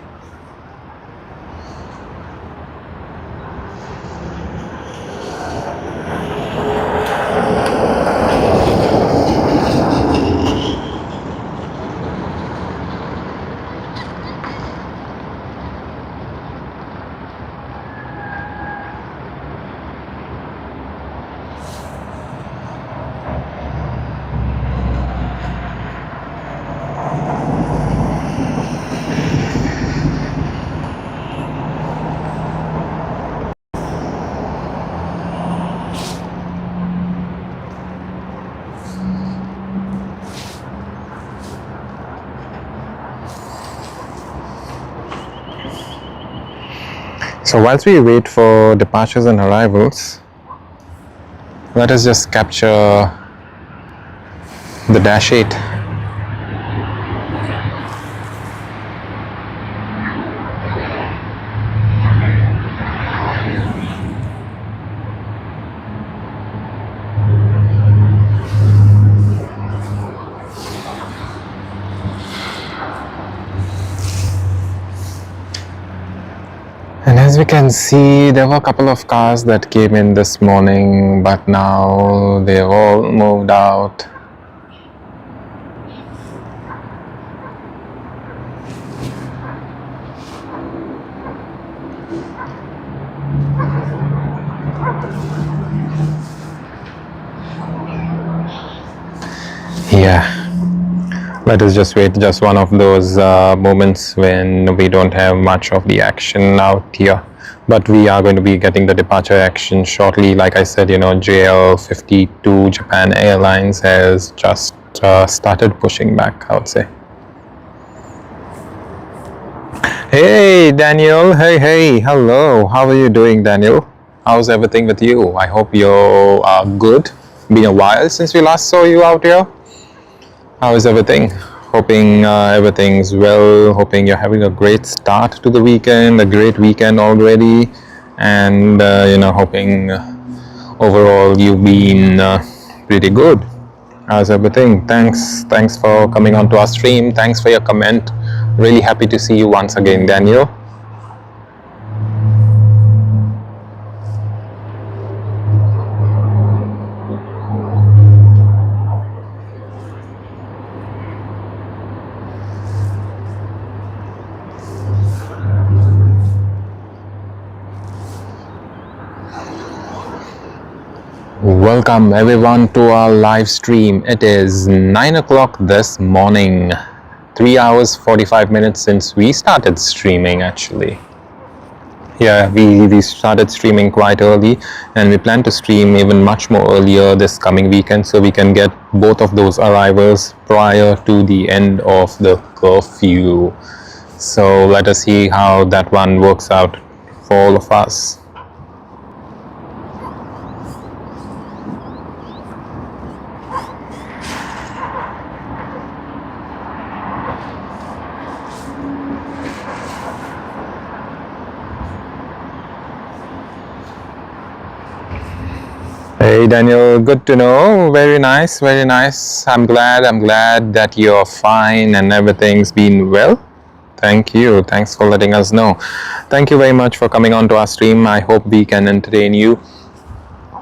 Speaker 1: So whilst we wait for departures and arrivals, let us just capture the Dash 8. As we can see, there were a couple of cars that came in this morning, but now they've all moved out. Yeah. Let us just wait, just one of those moments when we don't have much of the action out here. But we are going to be getting the departure action shortly. Like I said, JL52 Japan Airlines has just started pushing back, I would say. Hey, Daniel. Hey. Hello. How are you doing, Daniel? How's everything with you? I hope you're good. Been a while since we last saw you out here. How is everything? Hoping everything's well. Hoping you're having a great start to the weekend, a great weekend already, and hoping overall you've been pretty good. How's everything? Thanks for coming on to our stream. Thanks for your comment. Really happy to see you once again, Daniel. Welcome everyone to our live stream. It is 9 o'clock this morning. 3 hours 45 minutes since we started streaming actually. Yeah, we started streaming quite early, and we plan to stream even much more earlier this coming weekend so we can get both of those arrivals prior to the end of the curfew. So let us see how that one works out for all of us. Hey Daniel, good to know. Very nice, very nice. I'm glad that you're fine and everything's been well. Thank you. Thanks for letting us know. Thank you very much for coming on to our stream. I hope we can entertain you.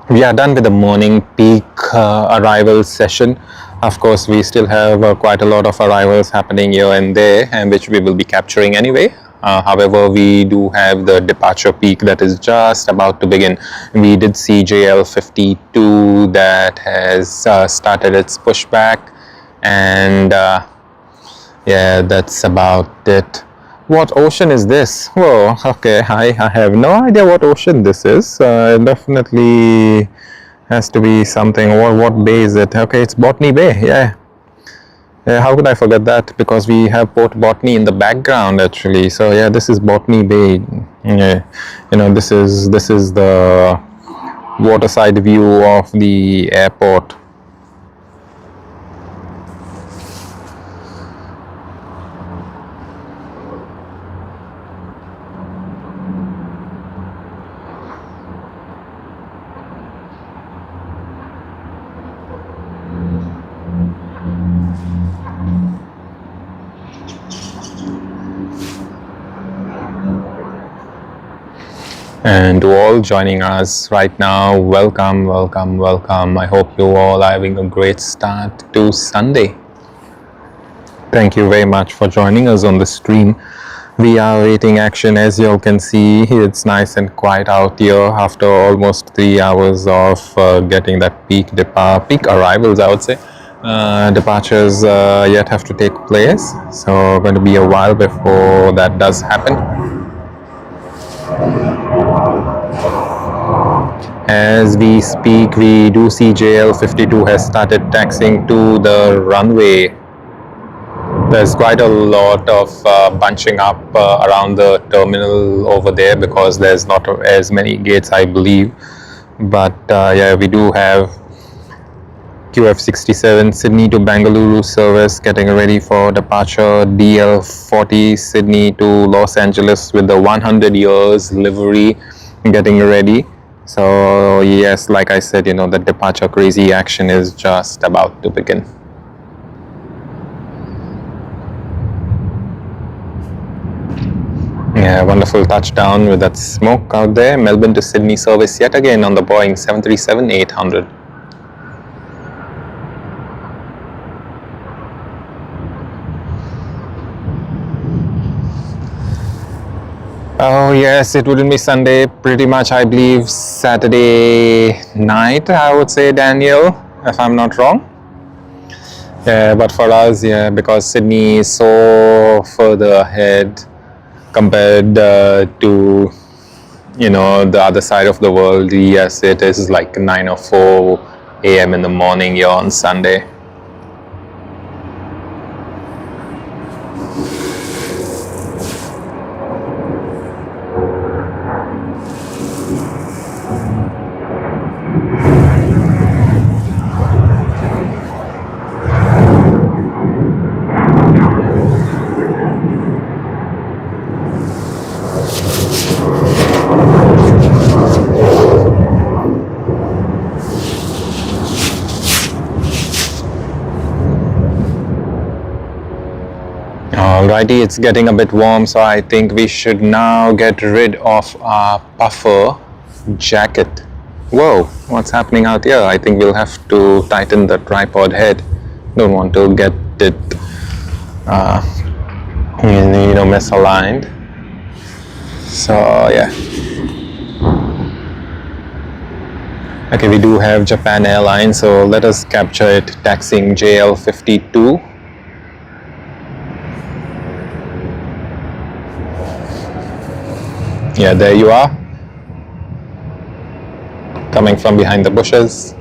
Speaker 1: We are done with the morning peak arrival session. Of course, we still have quite a lot of arrivals happening here and there, and which we will be capturing anyway. However, we do have the departure peak that is just about to begin. We did see JL52 that has started its pushback, and yeah, that's about it. What ocean is this? Whoa, okay, I have no idea what ocean this is. It definitely has to be something. What bay is it? Okay, it's Botany Bay, yeah. How could I forget that? Because we have Port Botany in the background actually. So yeah, this is Botany Bay. Yeah, this is the waterside view of the airport. And to all joining us right now, welcome. I hope you all are having a great start to Sunday. Thank you very much for joining us on the stream. We are waiting action. As you all can see, it's nice and quiet out here after almost 3 hours of getting that peak arrivals, I would say. Departures yet have to take place, so going to be a while before that does happen. As we speak, we do see JL52 has started taxiing to the runway. There's quite a lot of bunching up around the terminal over there because there's not as many gates, I believe. But yeah, we do have QF67 Sydney to Bengaluru service getting ready for departure. DL40 Sydney to Los Angeles with the 100 years livery getting ready. So yes, like I said, the departure crazy action is just about to begin. Yeah, wonderful touchdown with that smoke out there. Melbourne to Sydney service yet again on the Boeing 737-800. Oh yes, it wouldn't be Sunday. Pretty much, I believe Saturday night, I would say, Daniel, if I'm not wrong. Yeah, but for us, yeah, because Sydney is so further ahead compared to, you know, the other side of the world. Yes, it is like 9 or 4 a.m. in the morning here on Sunday. Alrighty, it's getting a bit warm, so I think we should now get rid of our puffer jacket. Whoa, what's happening out here? I think we'll have to tighten the tripod head. Don't want to get it, misaligned. So yeah. Okay, we do have Japan Airlines, so let us capture it taxiing JL52. Yeah, there you are. Coming from behind the bushes.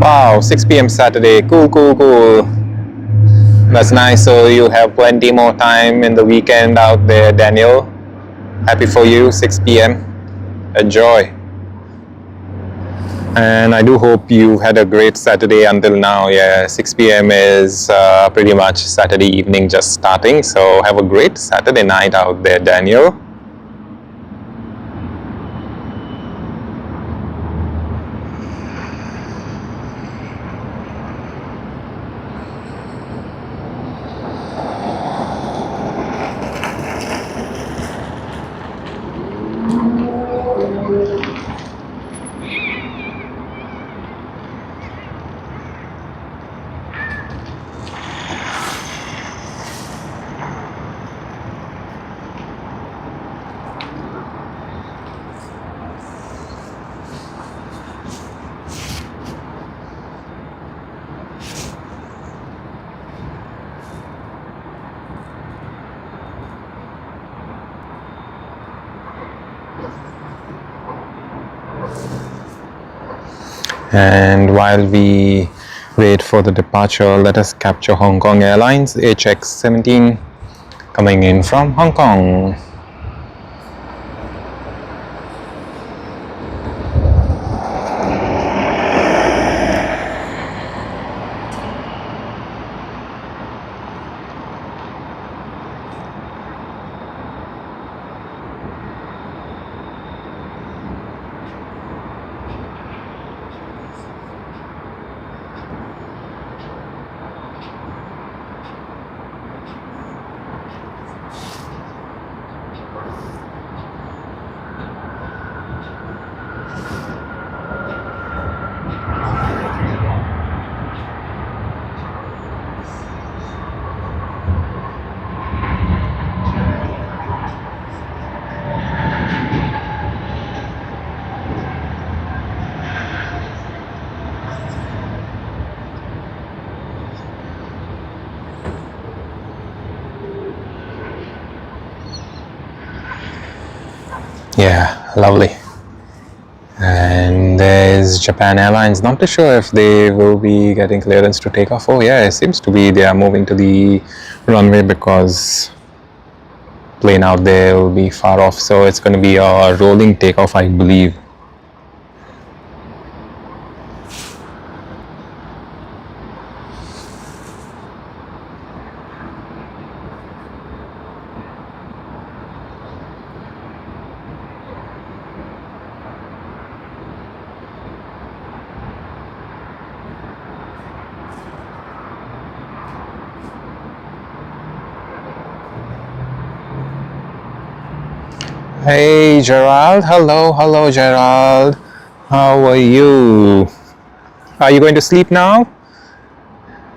Speaker 1: Wow, 6 p.m. Saturday. Cool, cool, cool. That's nice. So you have plenty more time in the weekend out there, Daniel. Happy for you, 6 p.m. Enjoy. And I do hope you had a great Saturday until now. Yeah, 6 p.m. is pretty much Saturday evening just starting. So have a great Saturday night out there, Daniel. And while we wait for the departure, let us capture Hong Kong Airlines HX17 coming in from Hong Kong. Yeah, lovely. And there's Japan Airlines. Not too sure if they will be getting clearance to take off. Oh yeah, it seems to be they are moving to the runway because plane out there will be far off. So it's going to be a rolling takeoff, I believe. Hey Gerald, hello Gerald. How are you? Are you going to sleep now?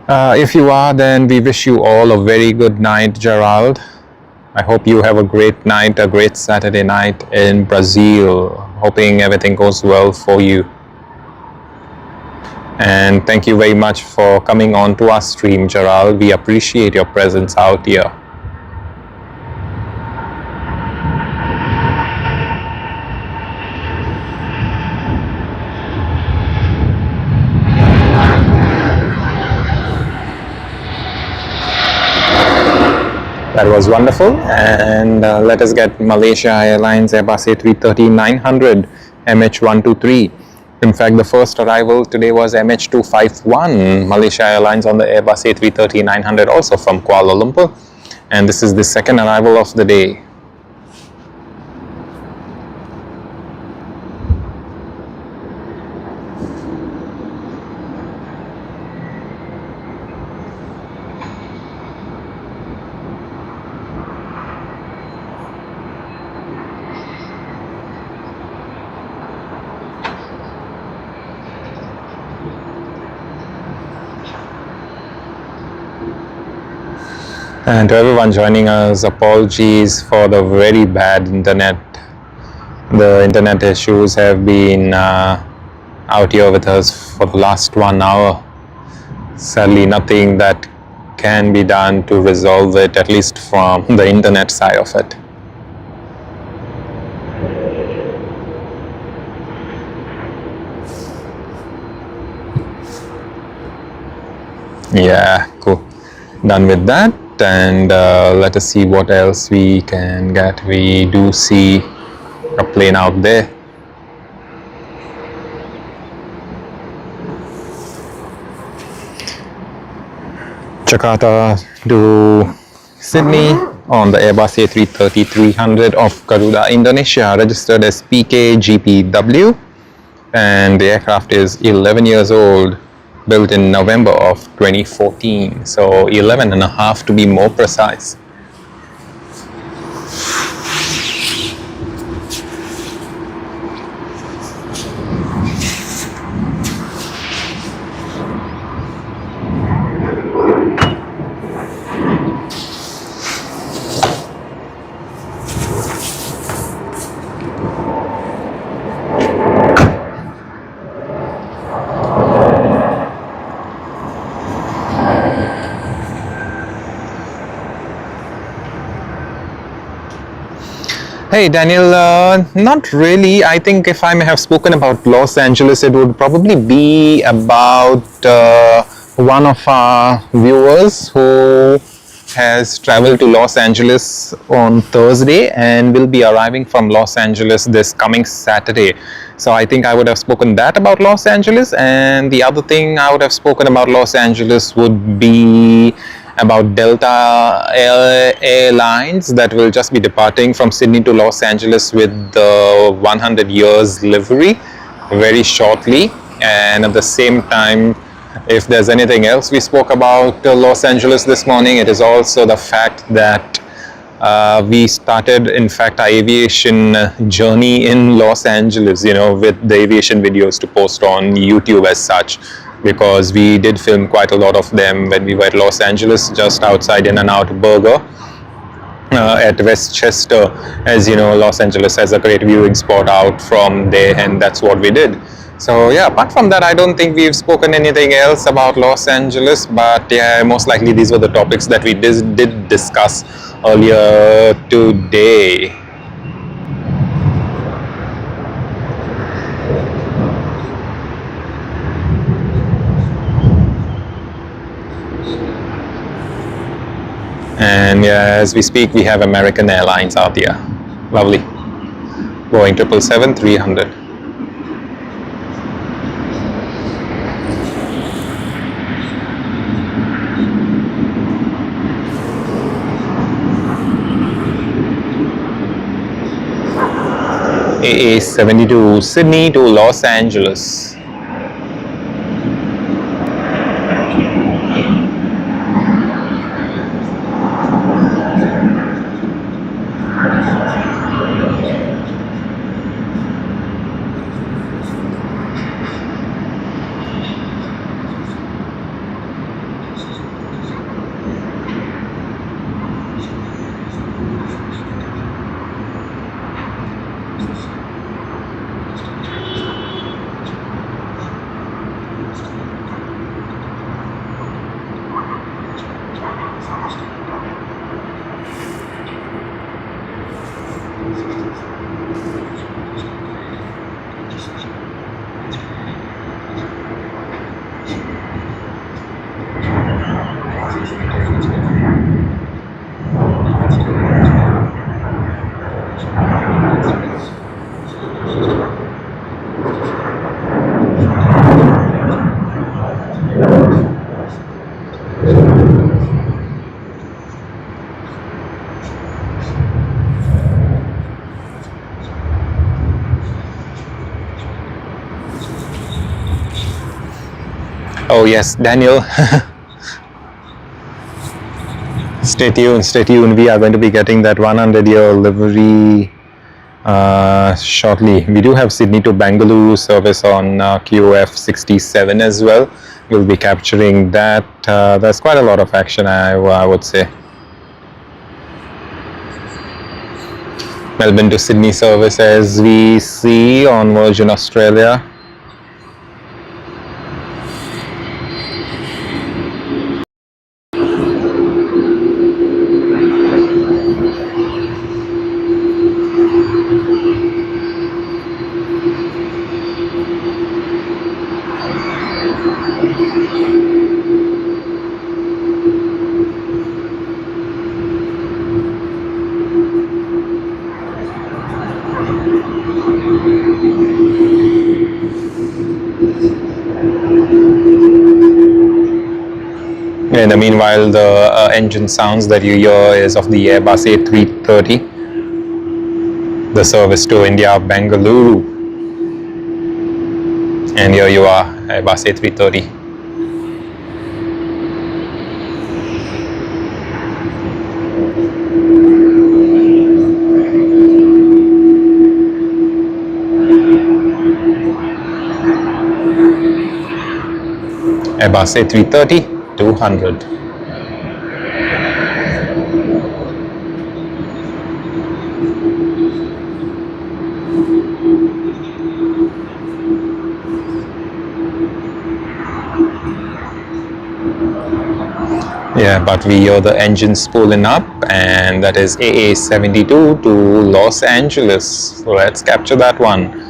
Speaker 1: If you are, then we wish you all a very good night, Gerald. I hope you have a great night, a great Saturday night in Brazil. Hoping everything goes well for you. And thank you very much for coming on to our stream, Gerald. We appreciate your presence out here. That was wonderful. And let us get Malaysia Airlines Airbus A330-900 MH123. In fact, the first arrival today was MH251, Malaysia Airlines on the Airbus A330-900, also from Kuala Lumpur. And this is the second arrival of the day. And to everyone joining us, apologies for the very bad internet. The internet issues have been out here with us for the last 1 hour. Sadly, nothing that can be done to resolve it, at least from the internet side of it. Yeah, cool. Done with that. And let us see what else we can get. We do see a plane out there. Jakarta to Sydney on the Airbus A330-300 of Garuda, Indonesia, registered as PKGPW, and the aircraft is 11 years old, built in November of 2014, so 11 and a half to be more precise. Hey Daniel, not really. I think if I may have spoken about Los Angeles, it would probably be about one of our viewers who has traveled to Los Angeles on Thursday and will be arriving from Los Angeles this coming Saturday. So I think I would have spoken that about Los Angeles, and the other thing I would have spoken about Los Angeles would be about Delta Airlines that will just be departing from Sydney to Los Angeles with the 100 years livery very shortly. And at the same time, if there's anything else we spoke about Los Angeles this morning, it is also the fact that we started, in fact, our aviation journey in Los Angeles, with the aviation videos to post on YouTube as such, because we did film quite a lot of them when we were at Los Angeles, just outside In-N-Out Burger at Westchester. As you know, Los Angeles has a great viewing spot out from there, and that's what we did. So yeah, apart from that, I don't think we've spoken anything else about Los Angeles, but yeah, most likely these were the topics that we did discuss earlier today. And yeah, as we speak, we have American Airlines out here. Lovely. Boeing 777-300. AA72 Sydney to Los Angeles. Oh yes, Daniel. Stay tuned, stay tuned. We are going to be getting that 100-year livery shortly. We do have Sydney to Bangalore service on QF67 as well. We'll be capturing that. There's quite a lot of action, I would say. Melbourne to Sydney service as we see on Virgin Australia. In the meanwhile, the engine sounds that you hear is of the Airbus A330, the service to India, Bengaluru. And here you are, Airbus A330. Airbus A330-200. Yeah, but we hear the engines pulling up, and that is AA72 to Los Angeles. Let's capture that one.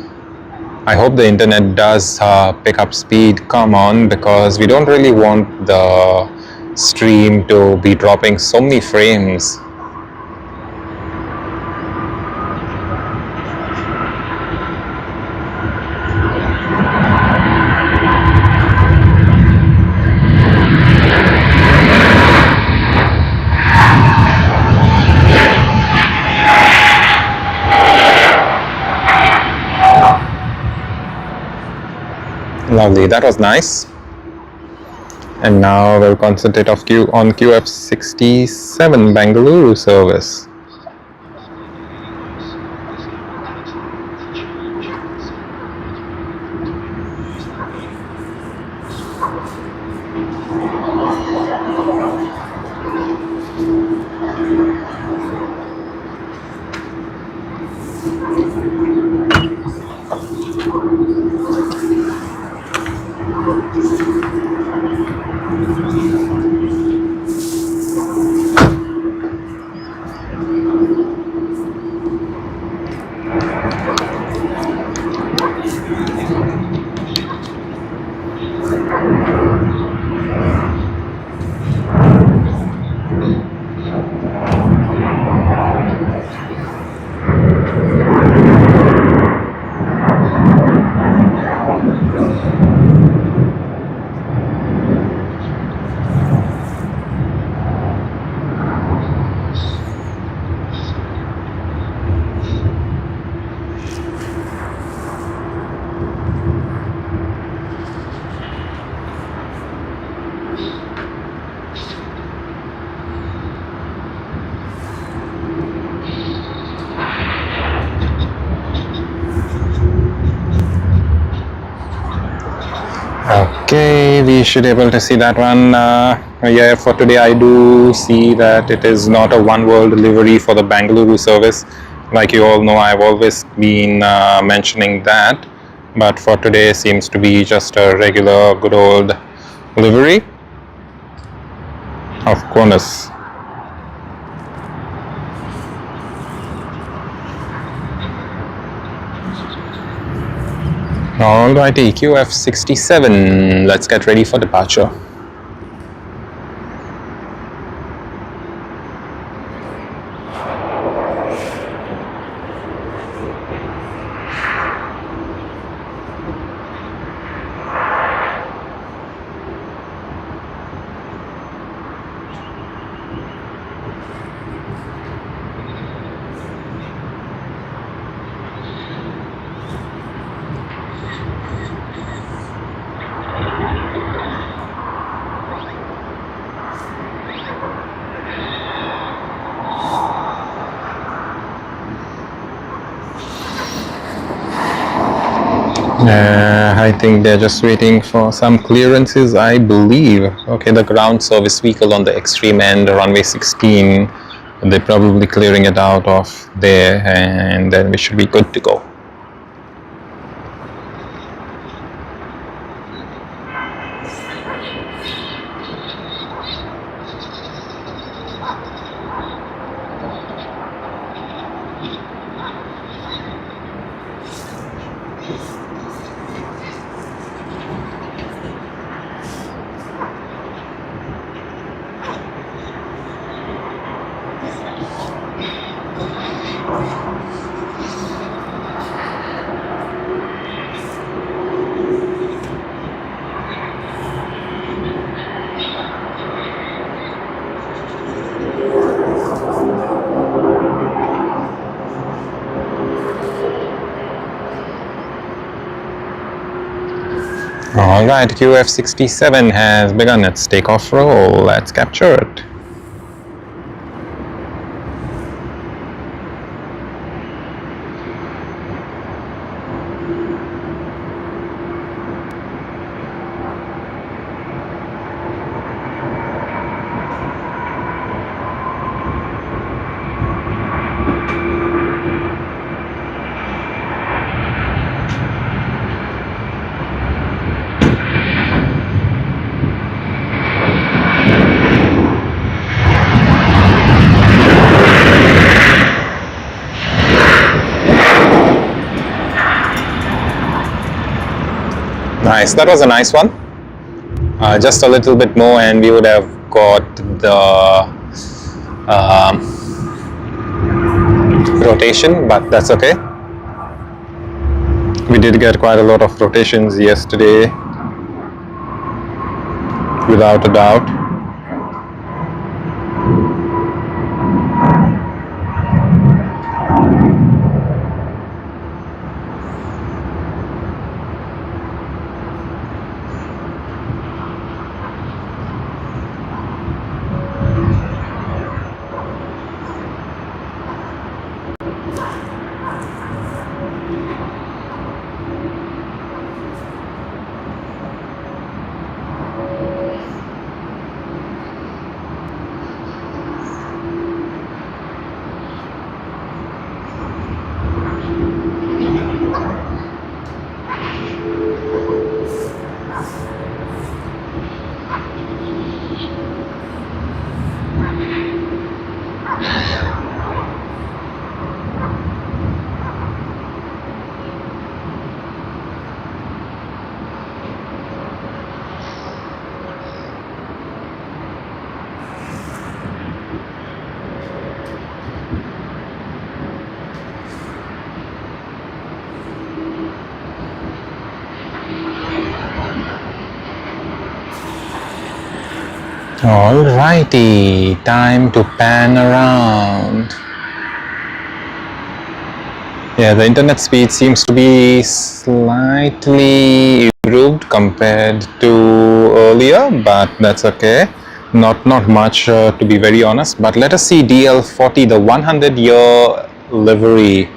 Speaker 1: I hope the internet does pick up speed. Come on, because we don't really want the stream to be dropping so many frames. Lovely, that was nice. And now we'll concentrate on QF67 Bangalore service. Okay, we should be able to see that one. Yeah, for today I do see that it is not a one world delivery for the Bangalore service. Like you all know, I've always been mentioning that, but for today seems to be just a regular good old livery of Qantas. Alrighty, QF67, let's get ready for departure. I think they're just waiting for some clearances, I believe. Okay, the ground service vehicle on the extreme end, runway 16, they're probably clearing it out of there, and then we should be good to go. Alright, QF67 has begun its takeoff roll. Let's capture it. Nice, that was a nice one. Just a little bit more and we would have got the rotation, but that's okay. We did get quite a lot of rotations yesterday, without a doubt. Alrighty, time to pan around. Yeah, the internet speed seems to be slightly improved compared to earlier, but that's okay. Not much, to be very honest. But let us see DL40, the 100-year livery.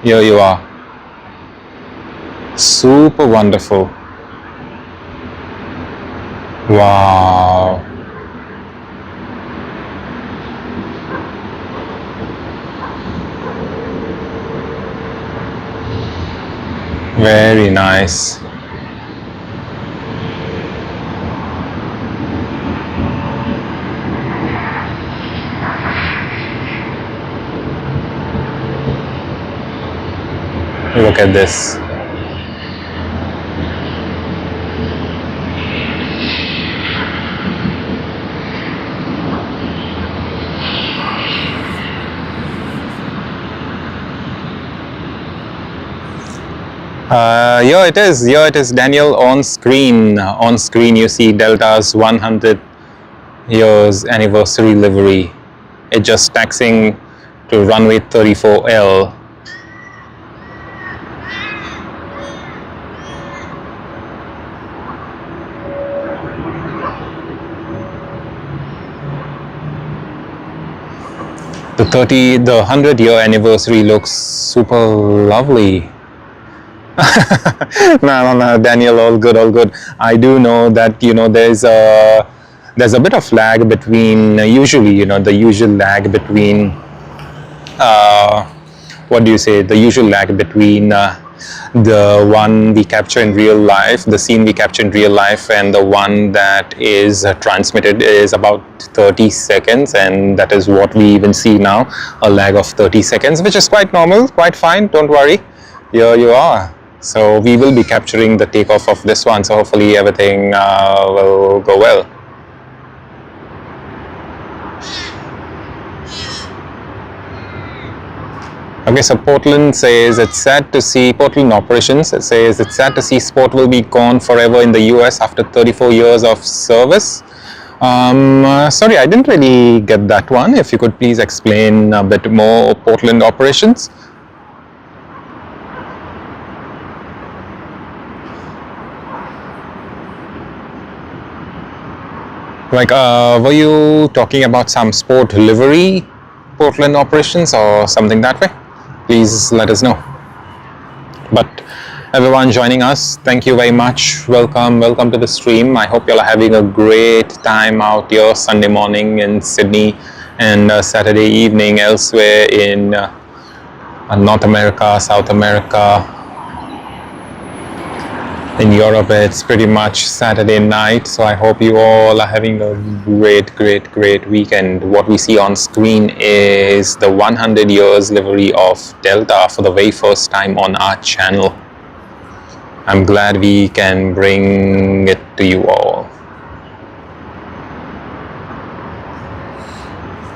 Speaker 1: Here you are. Super wonderful. Wow. Very nice. Look at this. Here it is. Here it is, Daniel, on screen. On screen, you see Delta's 100 years anniversary livery. It's just taxiing to runway 34L. The 100-year anniversary looks super lovely. No, Daniel, all good, all good. I do know that, there's a bit of lag between, usually, the usual lag between, what do you say, the usual lag between the one we capture in real life, the scene we capture in real life, and the one that is transmitted is about 30 seconds, and that is what we even see now, a lag of 30 seconds, which is quite normal, quite fine, don't worry. Here you are. So we will be capturing the takeoff of this one, so hopefully everything will go well. Okay, so Portland says it's sad to see, Portland operations, it says it's sad to see sport will be gone forever in the US after 34 years of service. Sorry, I didn't really get that one. If you could please explain a bit more, Portland operations. Like, were you talking about some sport livery Portland operations or something that way? Please let us know. But everyone joining us, thank you very much. Welcome to the stream. I hope you all are having a great time out here Sunday morning in Sydney and Saturday evening elsewhere in North America, South America. In Europe, it's pretty much Saturday night, so I hope you all are having a great weekend. What we see on screen is the 100 years livery of Delta for the very first time on our channel. I'm glad we can bring it to you all.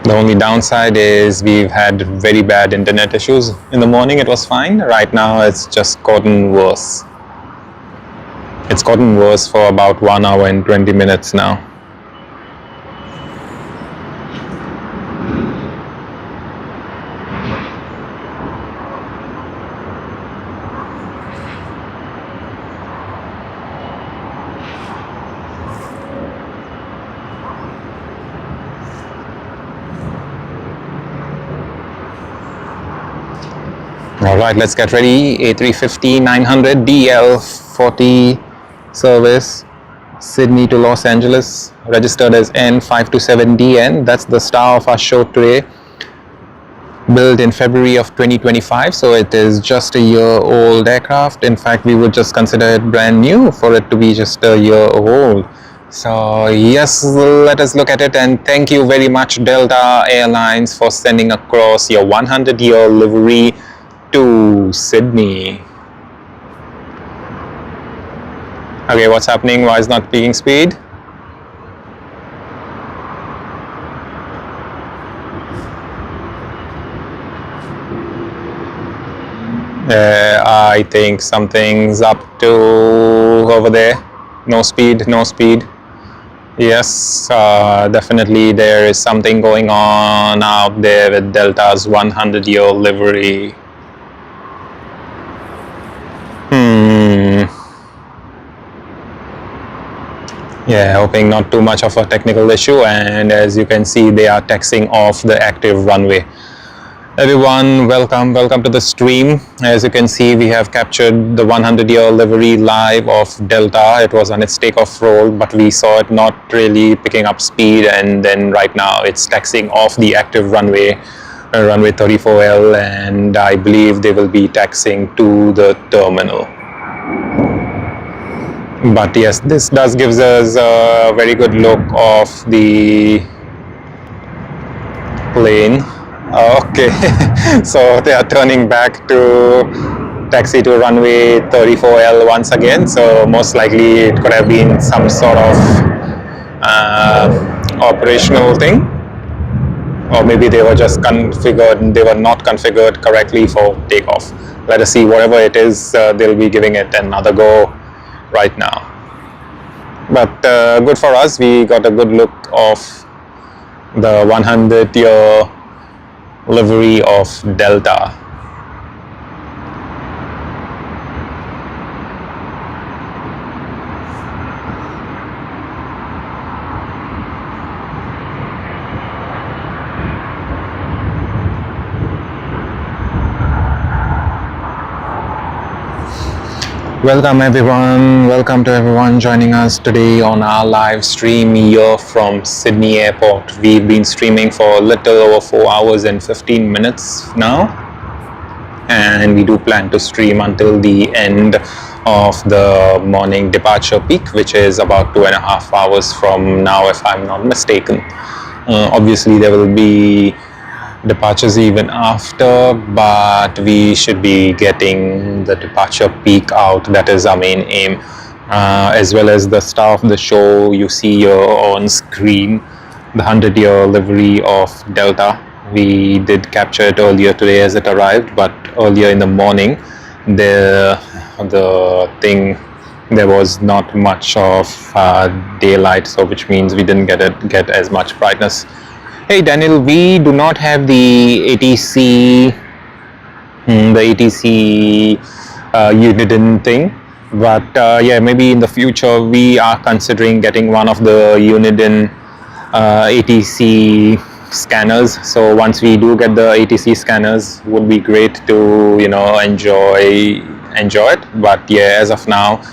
Speaker 1: The only downside is we've had very bad internet issues. In the morning it was fine, right now it's just gotten worse. It's gotten worse for about 1 hour and 20 minutes now. Alright, let's get ready. A350-900 DL40 service, Sydney to Los Angeles, registered as N527DN. That's the star of our show today. Built in February of 2025, so it is just a year-old aircraft. In fact, we would just consider it brand new for it to be just a year old. So yes, let us look at it, and thank you very much Delta Airlines for sending across your 100-year livery to Sydney. Okay, what's happening? Why is not peaking speed? I think something's up to over there. No speed, no speed. Yes, definitely there is something going on out there with Delta's 100-year livery. Yeah, hoping not too much of a technical issue, and as you can see, they are taxiing off the active runway. Everyone, welcome to the stream. As you can see, we have captured the 100-year livery live of Delta. It was on its takeoff roll, but we saw it not really picking up speed, and then right now it's taxiing off the active runway, runway 34L, and I believe they will be taxiing to the terminal. But yes, this does gives us a very good look of the plane. Okay, so they are turning back to taxi to runway 34L once again. So most likely it could have been some sort of operational thing, or maybe they were just configured. They were not configured correctly for takeoff. Let us see. Whatever it is, they'll be giving it another go right now. But good for us. We got a good look of the 100-year livery of Delta. Welcome everyone, welcome to everyone joining us today on our live stream here from Sydney Airport. We've been streaming for a little over 4 hours and 15 minutes now, and we do plan to stream until the end of the morning departure peak, which is about 2.5 hours from now if I'm not mistaken. Obviously there will be departures even after, but we should be getting the departure peak out. That is our main aim, as well as the star of the show you see here on screen, the 100-year livery of Delta. We did capture it earlier today as it arrived, but earlier in the morning there was not much of daylight, so which means we didn't get as much brightness. Hey Daniel, we do not have the ATC Uniden thing, but yeah, maybe in the future we are considering getting one of the Uniden ATC scanners. So once we do get the ATC scanners, would be great to enjoy it. But yeah, as of now,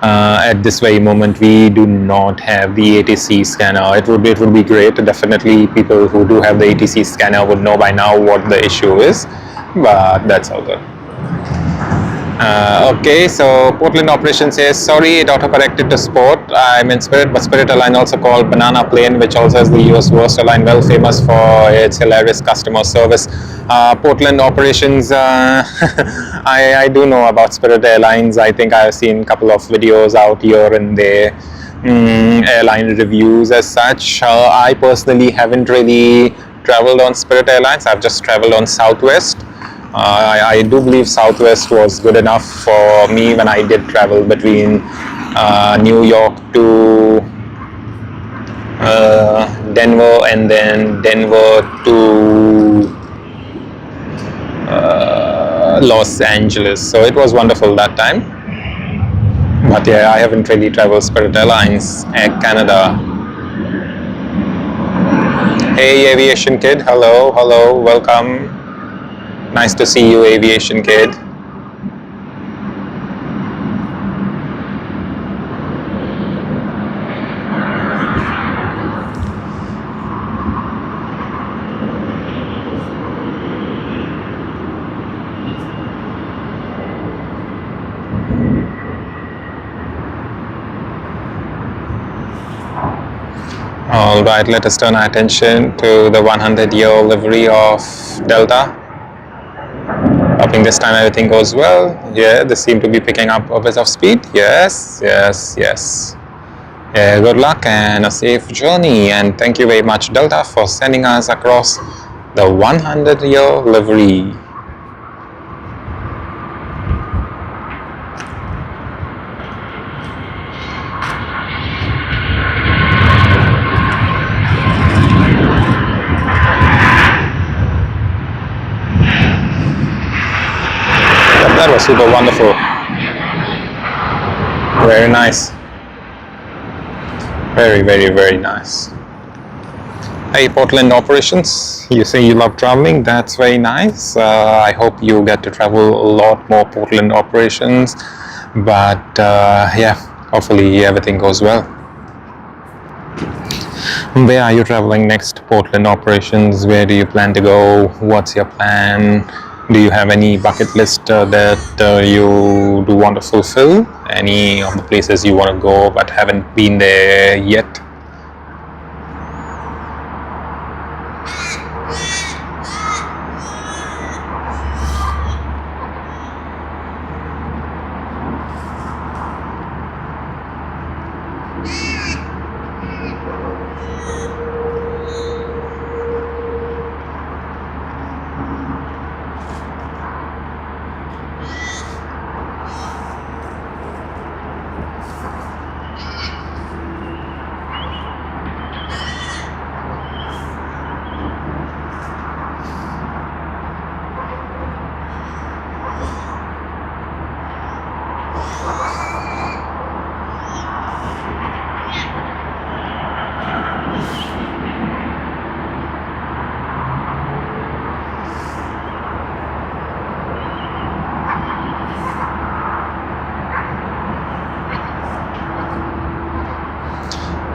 Speaker 1: at this very moment we do not have the ATC scanner. It would be great. Definitely people who do have the ATC scanner would know by now what the issue is, but that's all good. Okay, so Portland Operations says, sorry, it auto-corrected to Sport. I'm in Spirit, but Spirit Airline also called Banana Plane, which also has the US worst airline, well famous for its hilarious customer service. Portland Operations, I do know about Spirit Airlines. I think I've seen a couple of videos out here and there, airline reviews as such. I personally haven't really traveled on Spirit Airlines. I've just traveled on Southwest. I do believe Southwest was good enough for me when I did travel between New York to Denver, and then Denver to Los Angeles. So it was wonderful that time. But yeah, I haven't really traveled Spirit Airlines. Air Canada. Hey Aviation Kid, hello, welcome. Nice to see you, Aviation Kid. All right, let us turn our attention to the 100-year livery of Delta. Hoping this time everything goes well. Yeah, they seem to be picking up a bit of speed. Yes. Yeah, good luck and a safe journey. And thank you very much, Delta, for sending us across the 100-year livery. That was super wonderful. Very nice. Very nice. Hey, Portland Operations, you say you love traveling. That's very nice. I hope you get to travel a lot more Portland Operations. But yeah, hopefully everything goes well. Where are you traveling next, Portland Operations? Where do you plan to go? What's your plan? Do you have any bucket list that you do want to fulfill? Any of the places you want to go but haven't been there yet?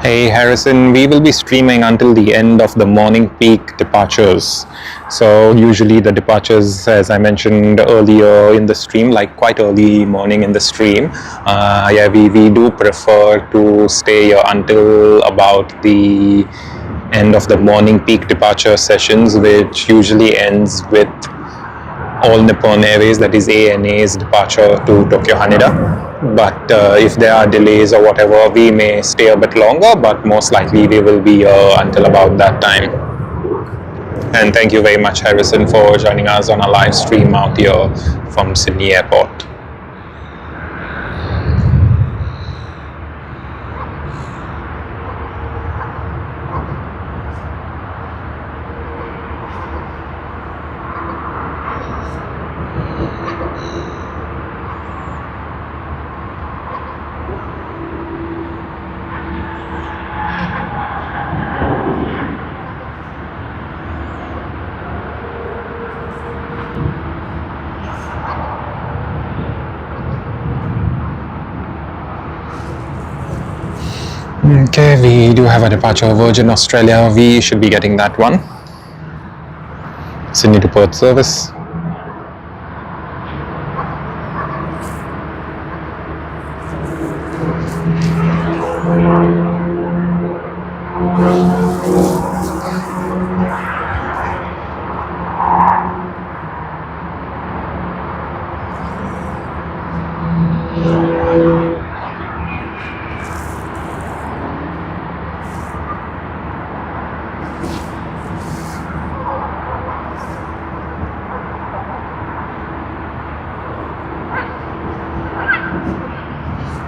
Speaker 1: Hey Harrison, we will be streaming until the end of the morning peak departures. So usually the departures, as I mentioned earlier in the stream, like quite early morning in the stream, yeah, we do prefer to stay here until about the end of the morning peak departure sessions, which usually ends with All Nippon Airways, that is ANA's departure to Tokyo Haneda. But if there are delays or whatever, we may stay a bit longer, but most likely we will be until about that time. And thank you very much, Harrison, for joining us on a live stream out here from Sydney Airport. Okay, we do have a departure of Virgin Australia. We should be getting that one. Sydney to Perth service.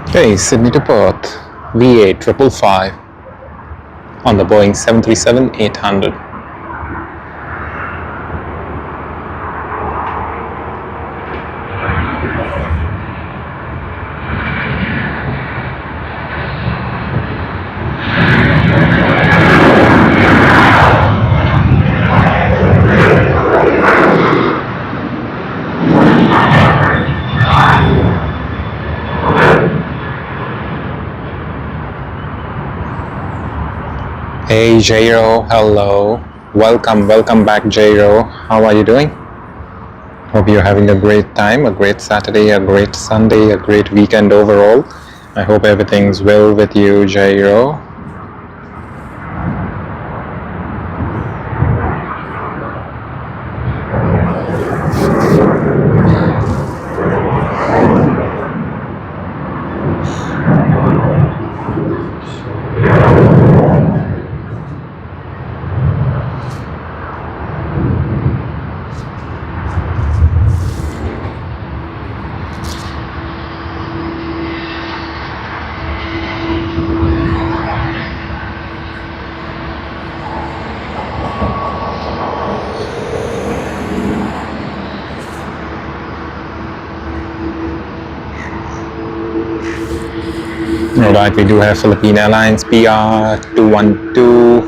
Speaker 1: Okay, Sydney to Perth, V8 on the Boeing 737-800. Hey Jairo, hello. Welcome back Jairo. How are you doing? Hope you're having a great time, a great Saturday, a great Sunday, a great weekend overall. I hope everything's well with you, Jairo. Alright, we do have Philippine Airlines PR 212.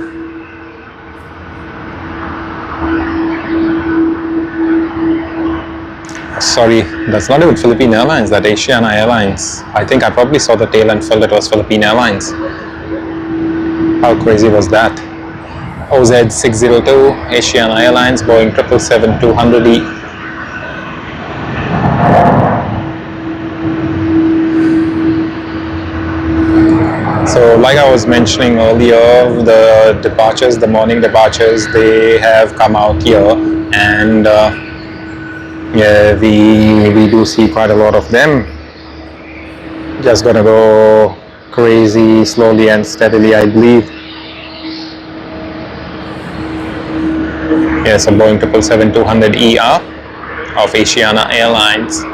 Speaker 1: Sorry, that's not even Philippine Airlines, that's Asiana Airlines. I think I probably saw the tail and felt it was Philippine Airlines. How crazy was that? OZ602, Asiana Airlines, Boeing 777-200E. like I was mentioning earlier, the departures, the morning departures, they have come out here, and yeah, we do see quite a lot of them. Just gonna go crazy slowly and steadily, I believe. Yes, a Boeing 777-200ER of Asiana Airlines.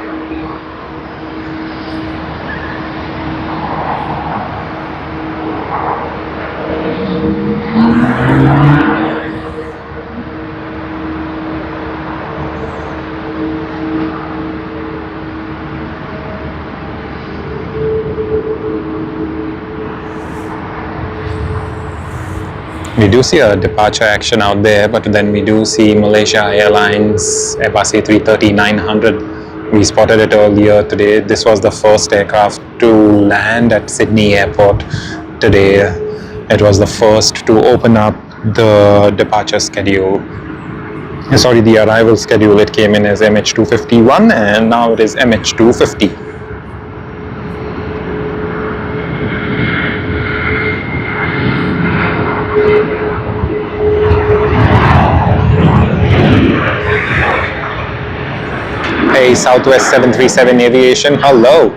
Speaker 1: We do see a departure action out there, but then we do see Malaysia Airlines Airbus A330-900. We spotted it earlier today. This was the first aircraft to land at Sydney Airport today. It was the first to open up the departure schedule. Sorry, the arrival schedule. It came in as MH251 and now it is MH250. Hey, Southwest 737 Aviation, hello.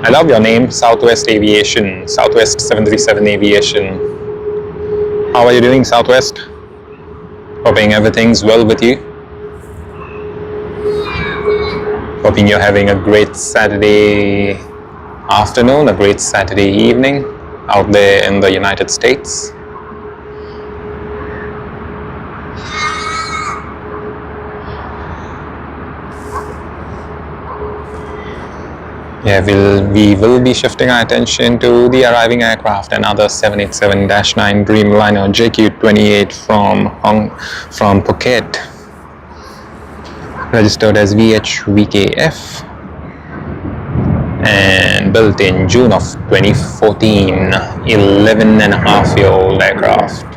Speaker 1: I love your name, Southwest Aviation, Southwest 737 Aviation. How are you doing, Southwest? Hoping everything's well with you. Hoping you're having a great Saturday afternoon, a great Saturday evening out there in the United States. Yeah, we will be shifting our attention to the arriving aircraft, another 787-9 Dreamliner JQ28 from Phuket, registered as VHVKF and built in June of 2014, 11-and-a-half-year-old aircraft.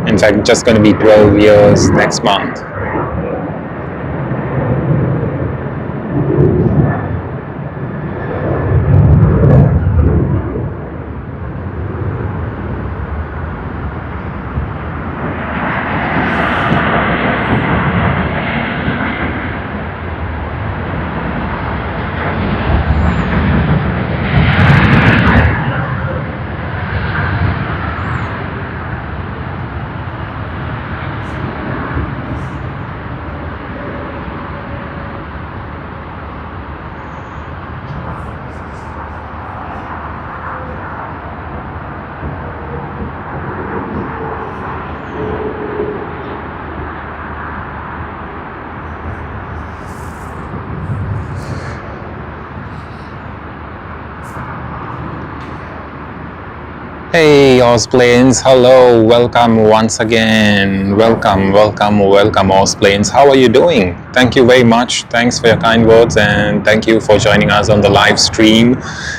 Speaker 1: In fact, just going to be 12 years next month. Hey Ozplanes, hello, welcome once again, welcome Ozplanes. How are you doing? Thank you very much, thanks for your kind words, and thank you for joining us on the live stream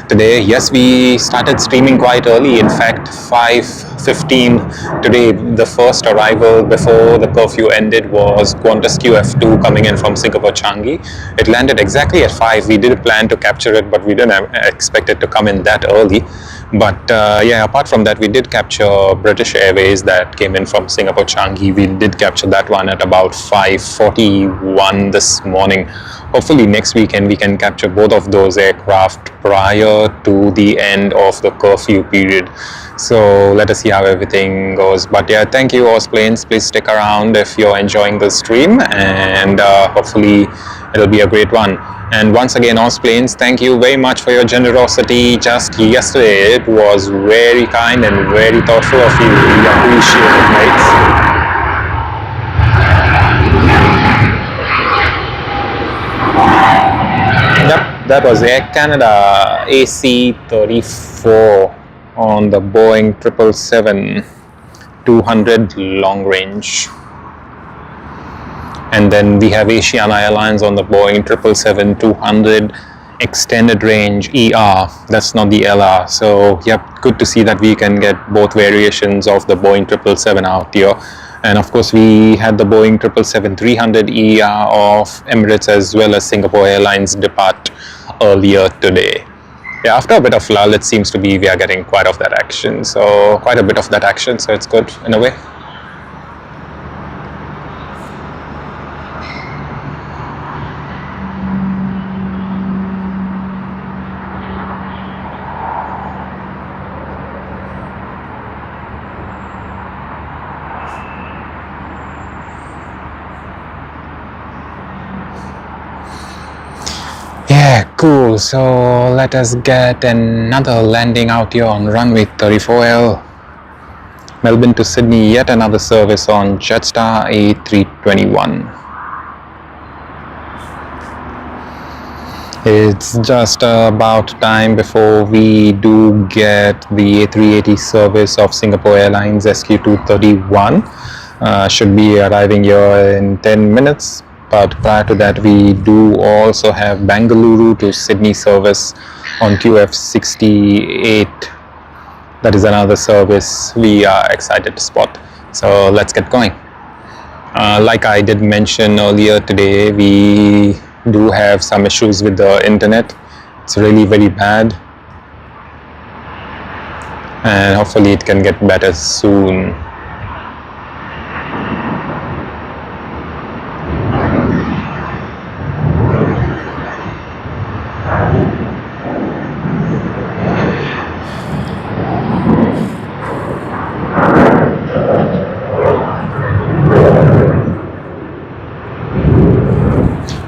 Speaker 1: today. Yes, we started streaming quite early, in fact 5:15 today. The first arrival before the curfew ended was Qantas QF2 coming in from Singapore Changi. It landed exactly at 5. We did plan to capture it, but we didn't expect it to come in that early. But yeah, apart from that, we did capture British Airways that came in from Singapore Changi. We did capture that one at about 5:41 this morning. Hopefully next weekend we can capture both of those aircraft prior to the end of the curfew period. So let us see how everything goes. But yeah, thank you Ozplanes. Please stick around if you're enjoying the stream, and hopefully it'll be a great one. And once again, Ozplanes, thank you very much for your generosity just yesterday. It was very kind and very thoughtful of you. We appreciate it, mates. Yep, that was Air Canada AC-34 on the Boeing 777-200 long range. And then we have Asiana Airlines on the Boeing 777-200 extended range ER. That's not the LR. So yep, good to see that we can get both variations of the Boeing 777 out here. And of course we had the Boeing 777-300 ER of Emirates as well as Singapore Airlines depart earlier today. Yeah, after a bit of lull, it seems to be we are getting quite a bit of that action. So it's good in a way. Yeah, cool. So let us get another landing out here on runway 34L. Melbourne to Sydney, yet another service on Jetstar A321. It's just about time before we do get the A380 service of Singapore Airlines SQ231. Should be arriving here in 10 minutes. But prior to that, we do also have Bengaluru to Sydney service on QF68. That is another service we are excited to spot. So let's get going. Like I did mention earlier today, we do have some issues with the internet. It's really very bad. And hopefully it can get better soon.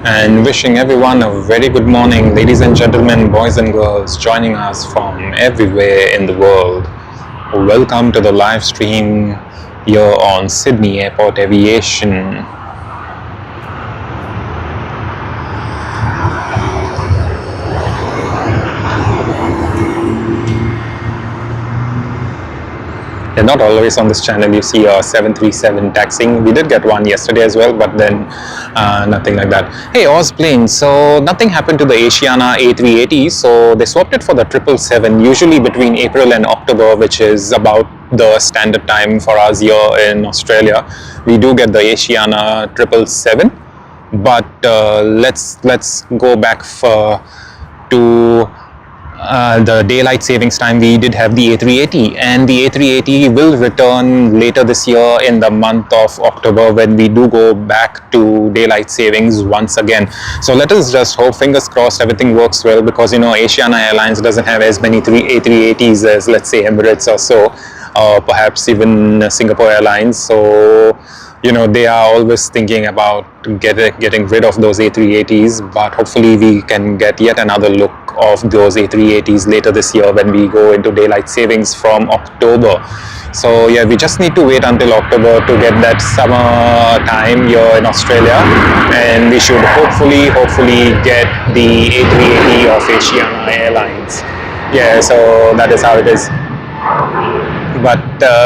Speaker 1: And wishing everyone a very good morning, ladies and gentlemen, boys and girls joining us from everywhere in the world. Welcome to the live stream here on Sydney Airport Aviation. They're not always on this channel. You see a 737 taxiing. We did get one yesterday as well, but then nothing like that. Hey, Ozplane. So nothing happened to the Asiana A380. So they swapped it for the 777, usually between April and October, which is about the standard time for us here in Australia. We do get the Asiana 777, but let's go back to the daylight savings time. We did have the A380, and the A380 will return later this year in the month of October when we do go back to daylight savings once again. So let us just hope, fingers crossed, everything works well, because Asiana Airlines doesn't have as many A380s as, let's say, Emirates or so, or perhaps even Singapore Airlines. So they are always thinking about getting rid of those A380s, but hopefully we can get yet another look of those A380s later this year when we go into daylight savings from October. So yeah, we just need to wait until October to get that summer time here in Australia, and we should hopefully get the A380 of Asiana Airlines. Yeah, so that is how it is. But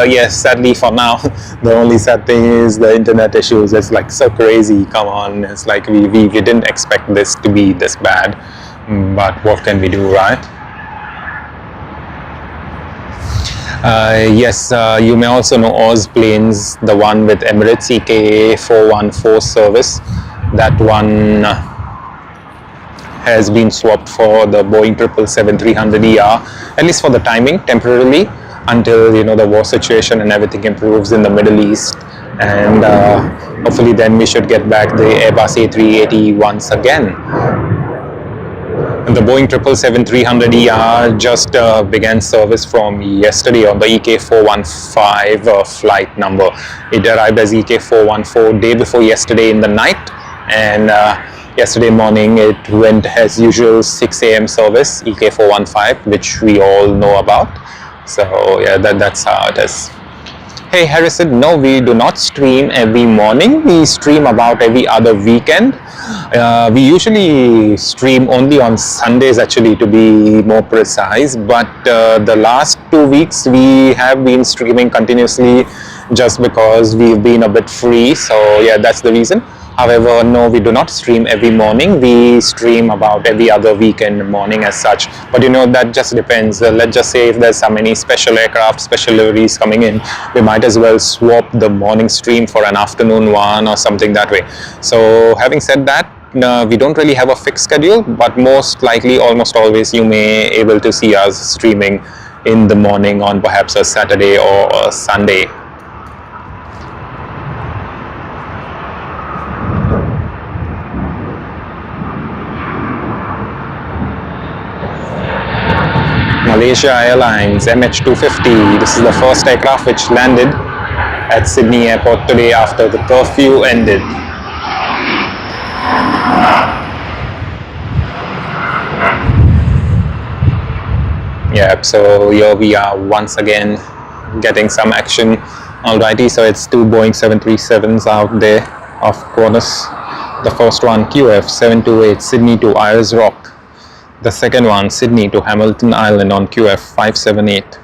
Speaker 1: yes, sadly for now, the only sad thing is the internet issues. It's like so crazy. Come on, it's like we didn't expect this to be this bad, but what can we do, right? Yes, you may also know Ozplanes, the one with Emirates EK414 service. That one has been swapped for the Boeing 777-300ER, at least for the timing, temporarily, until the war situation and everything improves in the Middle East, and hopefully then we should get back the Airbus A380 once again. And the Boeing 777-300ER just began service from yesterday on the EK415 flight number. It arrived as EK414 day before yesterday in the night, and yesterday morning it went as usual 6 a.m. service, EK415, which we all know about. So yeah, that's how it is. Hey, Harrison, no, we do not stream every morning. We stream about every other weekend. We usually stream only on Sundays, actually, to be more precise. But the last 2 weeks we have been streaming continuously just because we've been a bit free. So yeah, that's the reason. However, no, we do not stream every morning. We stream about every other weekend morning as such. But that just depends. Let's just say if there's so many special aircraft, special liveries coming in, we might as well swap the morning stream for an afternoon one or something that way. So having said that, we don't really have a fixed schedule, but most likely, almost always, you may able to see us streaming in the morning on perhaps a Saturday or a Sunday. Malaysia Airlines MH250. This is the first aircraft which landed at Sydney Airport today after the curfew ended. Yep, so here we are once again getting some action. Alrighty, so it's two Boeing 737s out there of Qantas. The first one QF728 Sydney to Ayers Rock. The second one Sydney to Hamilton Island on QF578.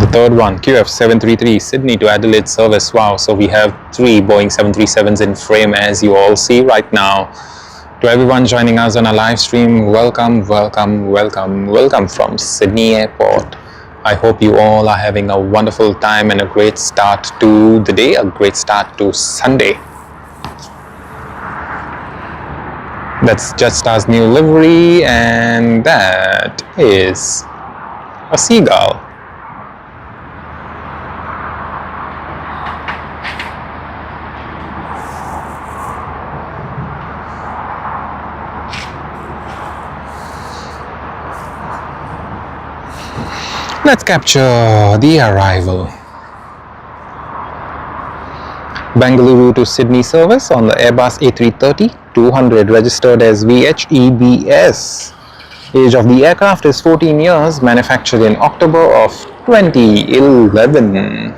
Speaker 1: The third one QF733 Sydney to Adelaide service. Wow, so we have three Boeing 737s in frame, as you all see right now. To everyone joining us on a live stream, welcome from Sydney Airport. I hope you all are having a wonderful time and a great start to the day, a great start to Sunday. That's Jetstar's new livery, and that is a seagull. Let's capture the arrival. Bengaluru to Sydney service on the Airbus A330-200, registered as VHEBS. Age of the aircraft is 14 years, manufactured in October of 2011.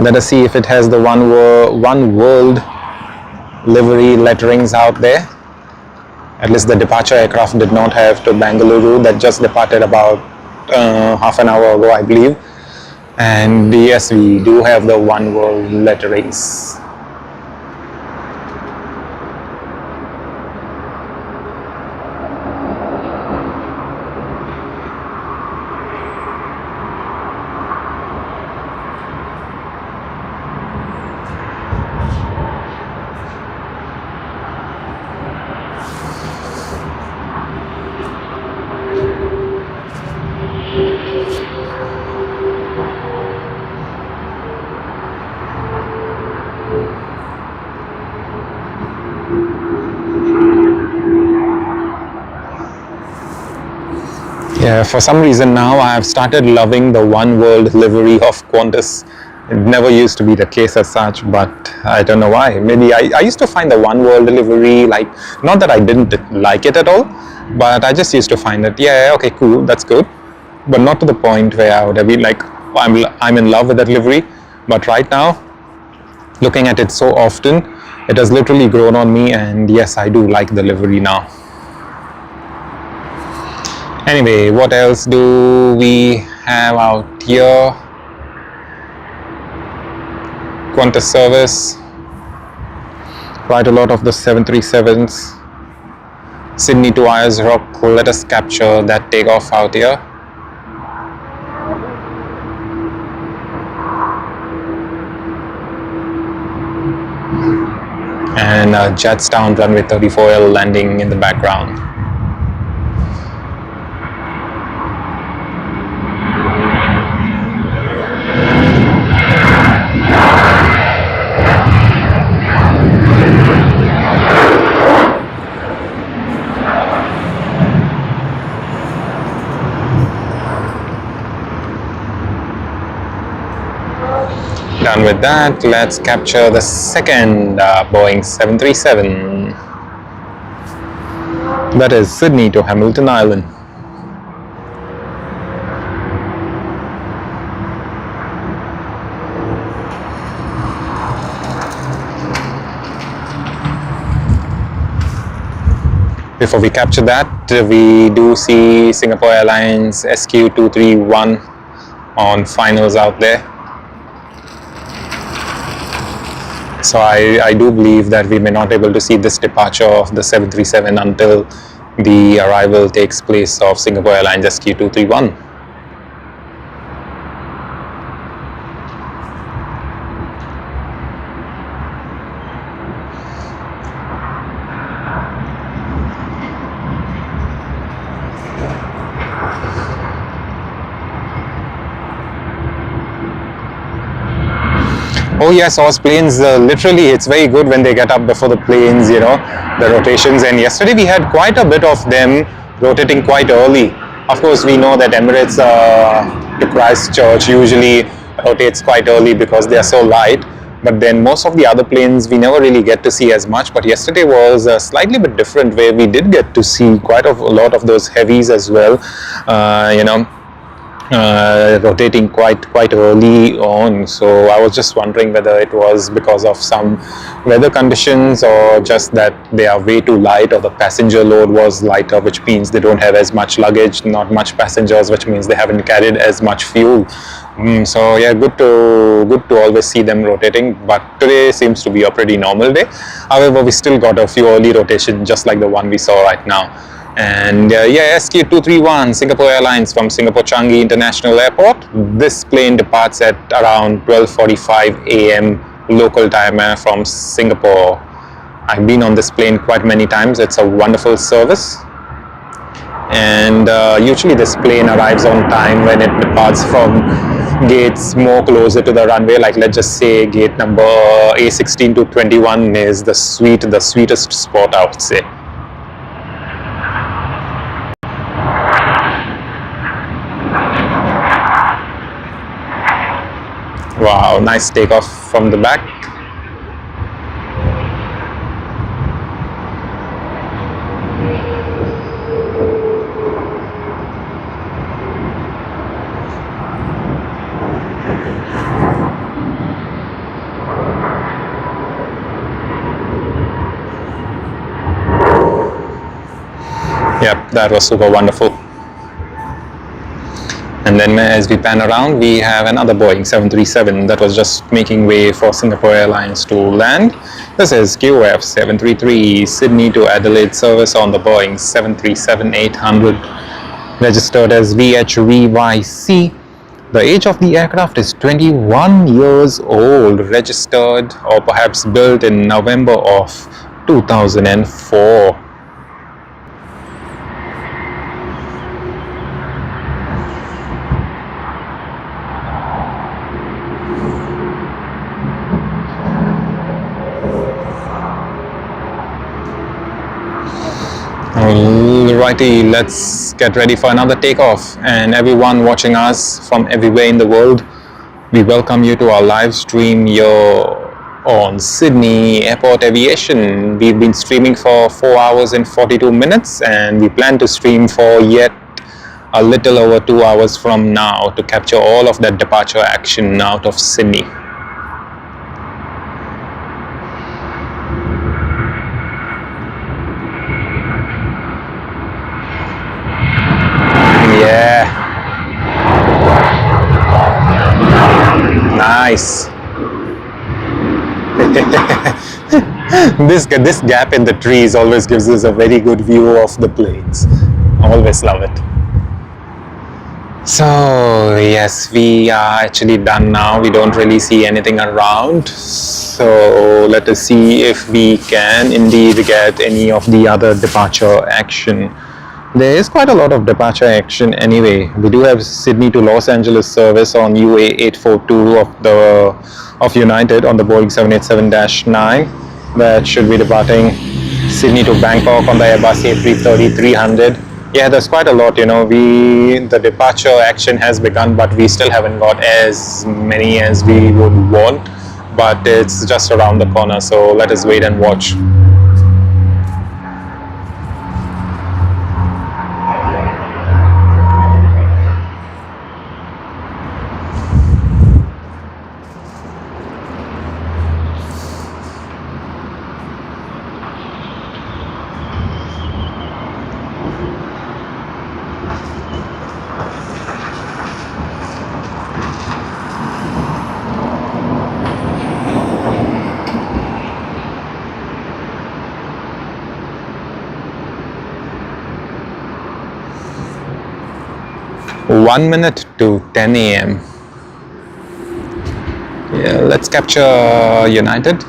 Speaker 1: Let us see if it has the one world livery letterings out there. At least the departure aircraft did not have to Bengaluru. That just departed about half an hour ago, I believe. And yes, we do have the one world letterings. Yeah, for some reason now I have started loving the one world livery of Qantas. It never used to be the case as such, but I don't know why. Maybe I used to find the one world livery, like, not that I didn't like it at all, but I just used to find it, yeah, okay, cool, that's good, but not to the point where I would have been like, I'm in love with that livery. But right now, looking at it so often, it has literally grown on me, and yes, I do like the livery now. Anyway, what else do we have out here? Qantas service. Quite a lot of the 737s. Sydney to Ayers Rock. Let us capture that takeoff out here. And Jetstar runway 34L landing in the background. Done with that, let's capture the second Boeing 737. That is Sydney to Hamilton Island. Before we capture that, we do see Singapore Airlines SQ231 on finals out there. So I do believe that we may not be able to see this departure of the 737 until The arrival takes place of Singapore Airlines SQ231. Oh yes, Oz planes, literally it's very good when they get up before the planes, the rotations. And yesterday we had quite a bit of them rotating quite early. Of course, we know that Emirates to Christchurch usually rotates quite early because they are so light. But then most of the other planes we never really get to see as much. But yesterday was slightly bit different, where we did get to see quite a lot of those heavies as well. Rotating quite early on. So I was just wondering whether it was because of some weather conditions, or just that they are way too light, or the passenger load was lighter, which means they don't have as much luggage, not much passengers, which means they haven't carried as much fuel. So yeah, good to always see them rotating. But today seems to be a pretty normal day. However, we still got a few early rotations, just like the one we saw right now. And yeah, SQ231, Singapore Airlines from Singapore Changi International Airport. This plane departs at around 12:45 a.m. local time from Singapore. I've been on this plane quite many times. It's a wonderful service. And usually this plane arrives on time when it departs from gates more closer to the runway. Like, let's just say gate number A16 to 21 is the sweetest spot, I would say. Wow, nice takeoff from the back. Yep, that was super wonderful. And then as we pan around, we have another Boeing 737 that was just making way for Singapore Airlines to land. This is QF 733 Sydney to Adelaide service on the Boeing 737-800, registered as VHVYC. The age of the aircraft is 21 years old, registered or perhaps built in November of 2004. Alrighty, let's get ready for another takeoff. And everyone watching us from everywhere in the world, we welcome you to our live stream here on Sydney Airport Aviation. We've been streaming for 4 hours and 42 minutes, and we plan to stream for yet a little over 2 hours from now to capture all of that departure action out of Sydney. Yeah. Nice. This gap in the trees always gives us a very good view of the planes. Always love it. So yes, we are actually done now. We don't really see anything around. So let us see if we can indeed get any of the other departure action. There is quite a lot of departure action anyway. We do have Sydney to Los Angeles service on UA 842 of United on the Boeing 787-9. That should be departing. Sydney to Bangkok on the Airbus A330-300. Yeah, there's quite a lot, the departure action has begun, but we still haven't got as many as we would want. But it's just around the corner, so let us wait and watch. 1 minute to 10 a.m. Yeah, let's capture United.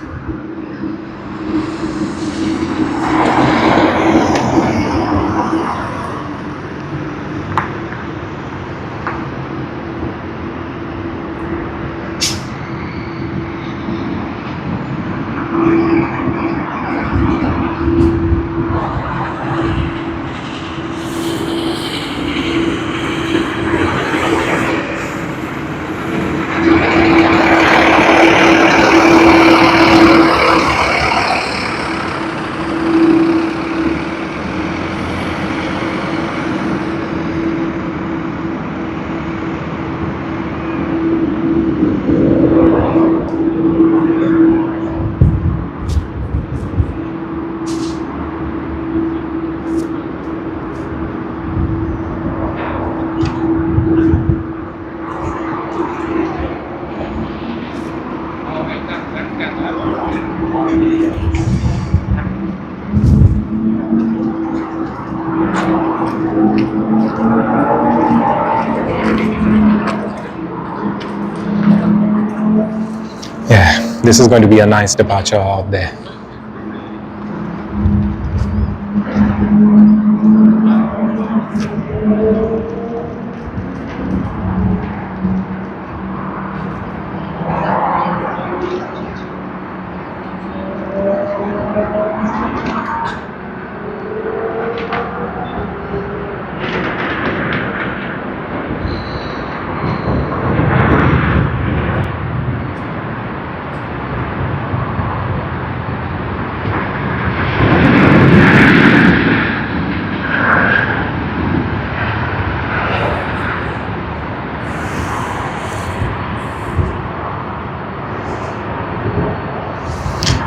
Speaker 1: Yeah, this is going to be a nice departure out there.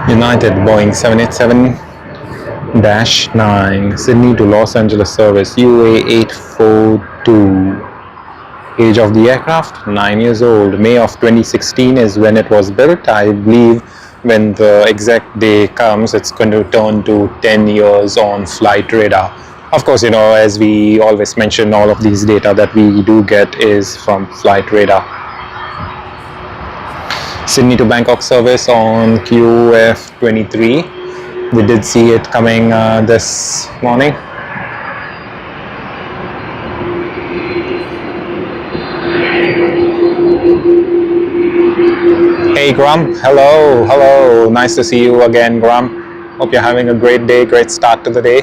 Speaker 1: United Boeing 787-9 Sydney to Los Angeles service UA842. Age of the aircraft 9 years old. May of 2016 is when it was built. I believe when the exact day comes, it's going to turn to 10 years on flight radar. Of course, as we always mention, all of these data that we do get is from flight radar. Sydney to Bangkok service on QF23. We did see it coming this morning. Hey Grump, hello, nice to see you again, Grump. Hope you're having a great day, great start to the day.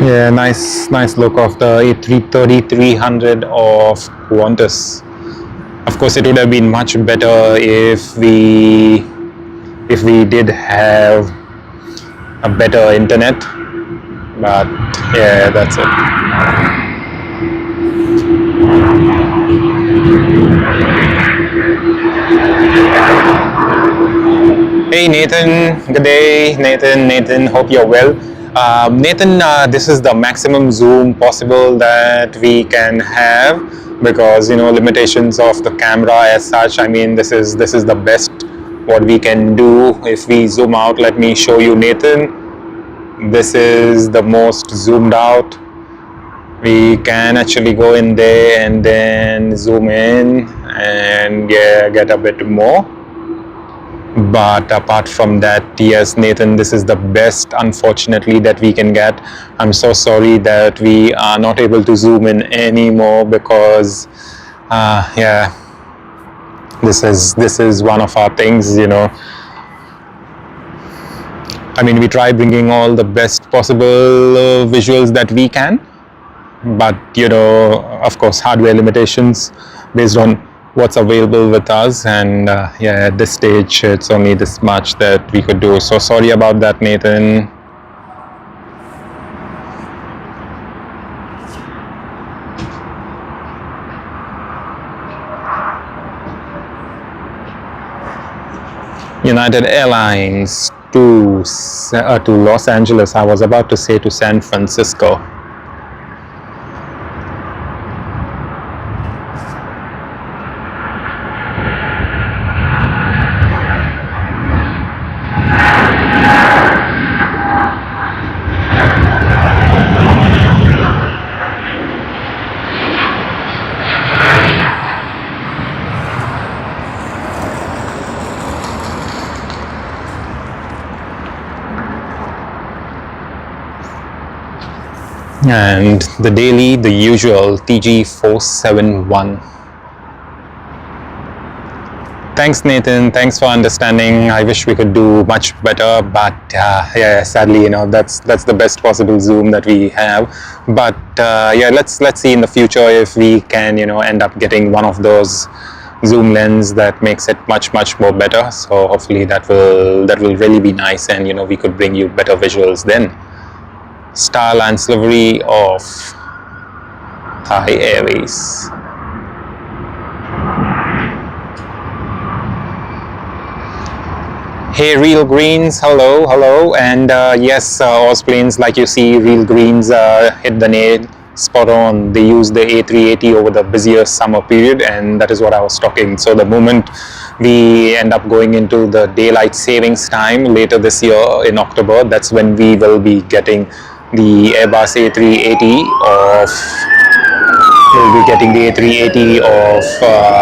Speaker 1: Yeah, nice look of the A330-300 of Qantas. Of course, it would have been much better if we did have a better internet, but yeah, that's it. Hey Nathan, good day. Nathan, hope you're well. Nathan, this is the maximum zoom possible that we can have because limitations of the camera as such. I mean, this is the best what we can do. If we zoom out, let me show you, Nathan. This is the most zoomed out. We can actually go in there and then zoom in and get a bit more. But apart from that, yes, Nathan, this is the best, unfortunately, that we can get. I'm so sorry that we are not able to zoom in anymore because, this is one of our things, I mean, we try bringing all the best possible visuals that we can, but of course, hardware limitations based on what's available with us, and at this stage it's only this much that we could do. So sorry about that, Nathan. United Airlines to Los Angeles. I was about to say to San Francisco. And the daily, the usual TG471. Thanks, Nathan. Thanks for understanding. I wish we could do much better, but yeah, sadly, that's the best possible zoom that we have. But yeah, let's see in the future if we can, end up getting one of those zoom lens that makes it much more better. So hopefully that will really be nice, and we could bring you better visuals then. Style and Livery of Thai Airways. Hey, Real Greens, hello, and yes, Oz Planes, like you see, Real Greens hit the nail spot on. They use the A380 over the busier summer period, and that is what I was talking. So the moment we end up going into the daylight savings time later this year in October, that's when we will be getting the Airbus A380 we'll be getting the A380 of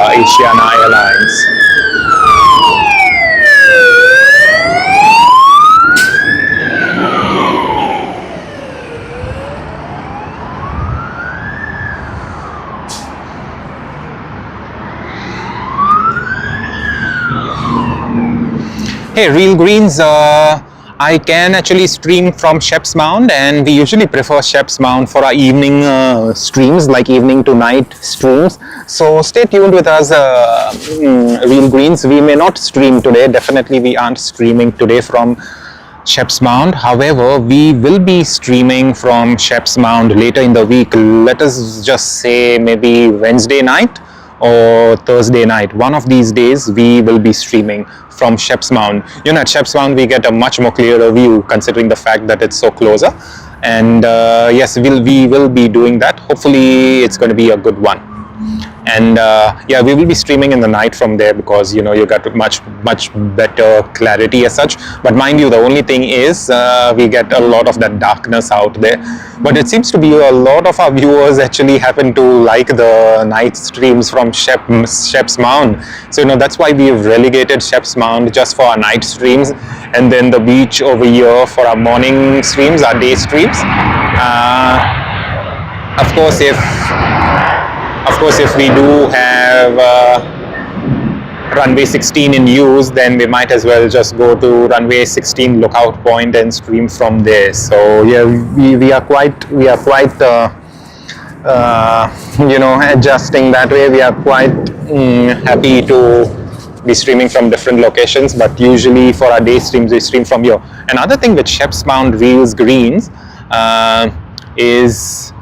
Speaker 1: Asiana Airlines. Hey, Real Greens, I can actually stream from Shep's Mound, and we usually prefer Shep's Mound for our evening streams, like evening to night streams. So stay tuned with us, Real Greens. We may not stream today. Definitely we aren't streaming today from Shep's Mound. However, we will be streaming from Shep's Mound later in the week. Let us just say maybe Wednesday night or Thursday night. One of these days we will be streaming from Shep's Mound. At Shep's Mound we get a much more clearer view, considering the fact that it's so closer. And yes, we will be doing that. Hopefully it's going to be a good one. And yeah, we will be streaming in the night from there, because you got much better clarity as such. But mind you, the only thing is we get a lot of that darkness out there. But it seems to be a lot of our viewers actually happen to like the night streams from Shep's Mound. So that's why we've relegated Shep's Mound just for our night streams, and then the beach over here for our morning streams, our day streams. Of course, if we do have runway 16 in use, then we might as well just go to runway 16 lookout point and stream from there. So yeah, we are quite adjusting that way. We are quite happy to be streaming from different locations, but usually for our day streams we stream from here. Another thing with Shep's Mound Reels Greens is,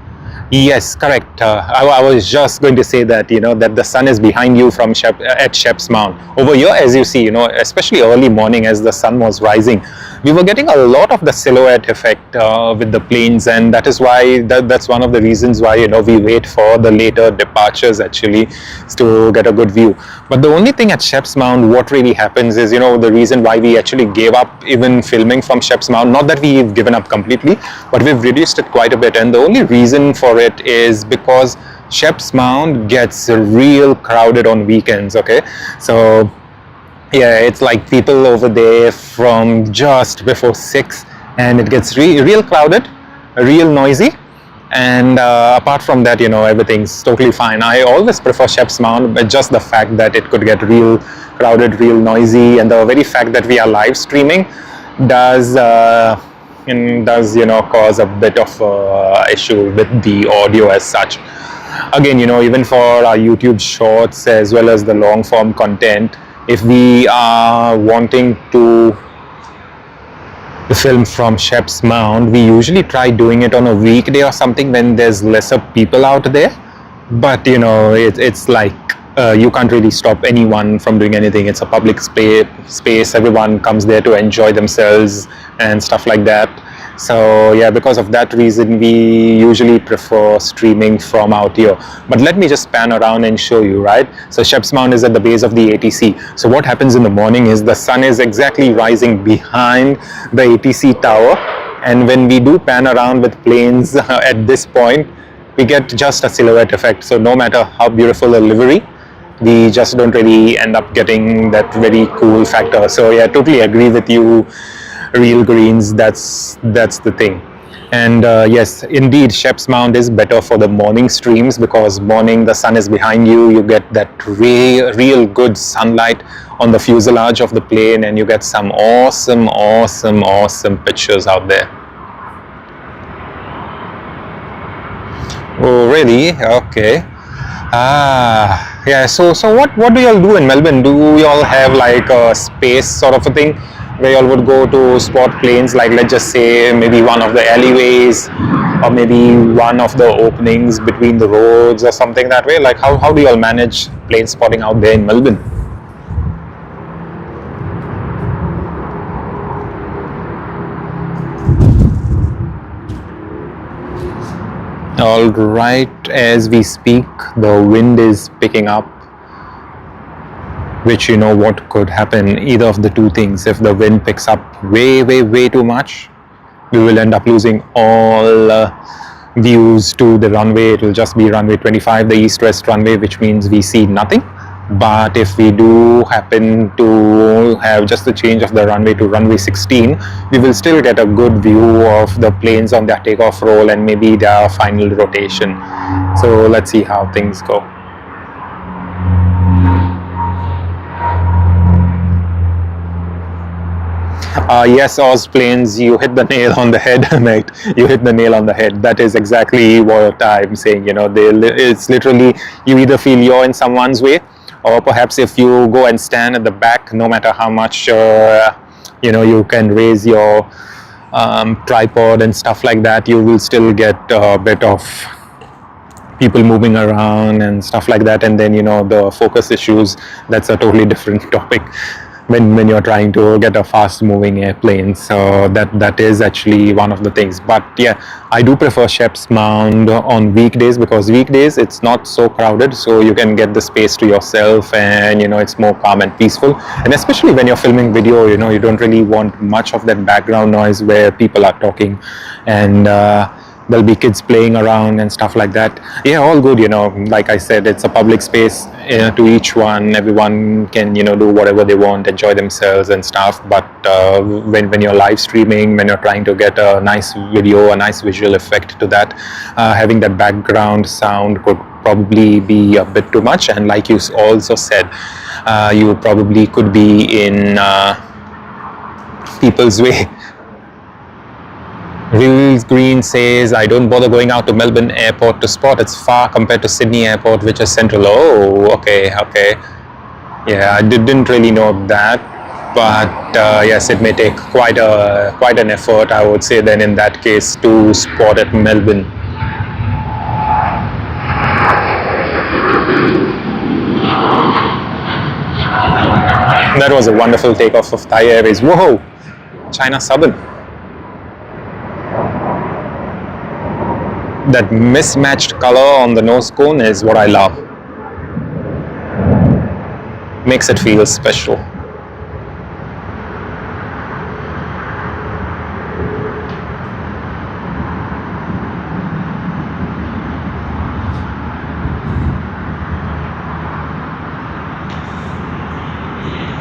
Speaker 1: yes, correct. I was just going to say that, that the sun is behind you from at Shep's Mound. Over here, as you see, especially early morning as the sun was rising, we were getting a lot of the silhouette effect with the planes, and that is why that's one of the reasons why we wait for the later departures actually to get a good view. But the only thing at Shep's Mound, what really happens is, the reason why we actually gave up even filming from Shep's Mound, not that we've given up completely, but we've reduced it quite a bit. And the only reason for it is because Shep's Mound gets real crowded on weekends. Okay, so yeah, it's like people over there from just before 6, and it gets real crowded, real noisy. And apart from that, everything's totally fine. I always prefer Shep's Mound, but just the fact that it could get real crowded, real noisy, and the very fact that we are live streaming does cause a bit of issue with the audio as such. Again, even for our YouTube shorts as well as the long form content, if we are wanting to film from Shep's Mound, we usually try doing it on a weekday or something when there's lesser people out there. But it's like you can't really stop anyone from doing anything. It's a public space. Everyone comes there to enjoy themselves and stuff like that. So yeah, because of that reason, we usually prefer streaming from out here. But let me just pan around and show you, right? So Shep's Mound is at the base of the ATC. So what happens in the morning is the sun is exactly rising behind the ATC tower. And when we do pan around with planes at this point, we get just a silhouette effect. So no matter how beautiful a livery, we just don't really end up getting that very cool factor. So yeah, I totally agree with you, Real Greens. That's the thing. And yes, indeed, Shep's Mound is better for the morning streams, because morning the sun is behind you. You get that real good sunlight on the fuselage of the plane, and you get some awesome pictures out there. Oh really? Okay. Yeah, so what do y'all do in Melbourne? Do y'all have like a space sort of a thing where y'all would go to spot planes, like let's just say maybe one of the alleyways, or maybe one of the openings between the roads or something that way? Like how do y'all manage plane spotting out there in Melbourne? All right, as we speak, the wind is picking up, which you know what could happen, either of the two things. If the wind picks up way too much, we will end up losing all views to the runway. It will just be runway 25, the east-west runway, which means we see nothing. But if we do happen to have just the change of the runway to runway 16, we will still get a good view of the planes on their takeoff roll and maybe their final rotation. So let's see how things go. Yes, Oz Planes, you hit the nail on the head, mate. You hit the nail on the head. That is exactly what I'm saying. You know, it's literally, you either feel you're in someone's way, or perhaps if you go and stand at the back, no matter how much you know, you can raise your tripod and stuff like that, you will still get a bit of people moving around and stuff like that. And then, you know, the focus issues, that's a totally different topic when you're trying to get a fast moving airplane. So that is actually one of the things. But yeah, I do prefer Shep's Mound on weekdays, because weekdays it's not so crowded, so you can get the space to yourself, and you know, it's more calm and peaceful. And especially when you're filming video, you know, you don't really want much of that background noise where people are talking and there'll be kids playing around and stuff like that. Yeah, all good, you know. Like I said, it's a public space, to each one. Everyone can, you know, do whatever they want, enjoy themselves and stuff. But when you're live streaming, when you're trying to get a nice video, a nice visual effect to that, having that background sound could probably be a bit too much. And like you also said, you probably could be in people's way. Real Green says, I don't bother going out to Melbourne Airport to spot. It's far compared to Sydney Airport, which is central. Oh, okay. Yeah, I didn't really know that. But yes, it may take quite an effort, I would say, then in that case, to spot at Melbourne. That was a wonderful takeoff of Thai Airways. Whoa! China Southern. That mismatched color on the nose cone is what I love. Makes it feel special.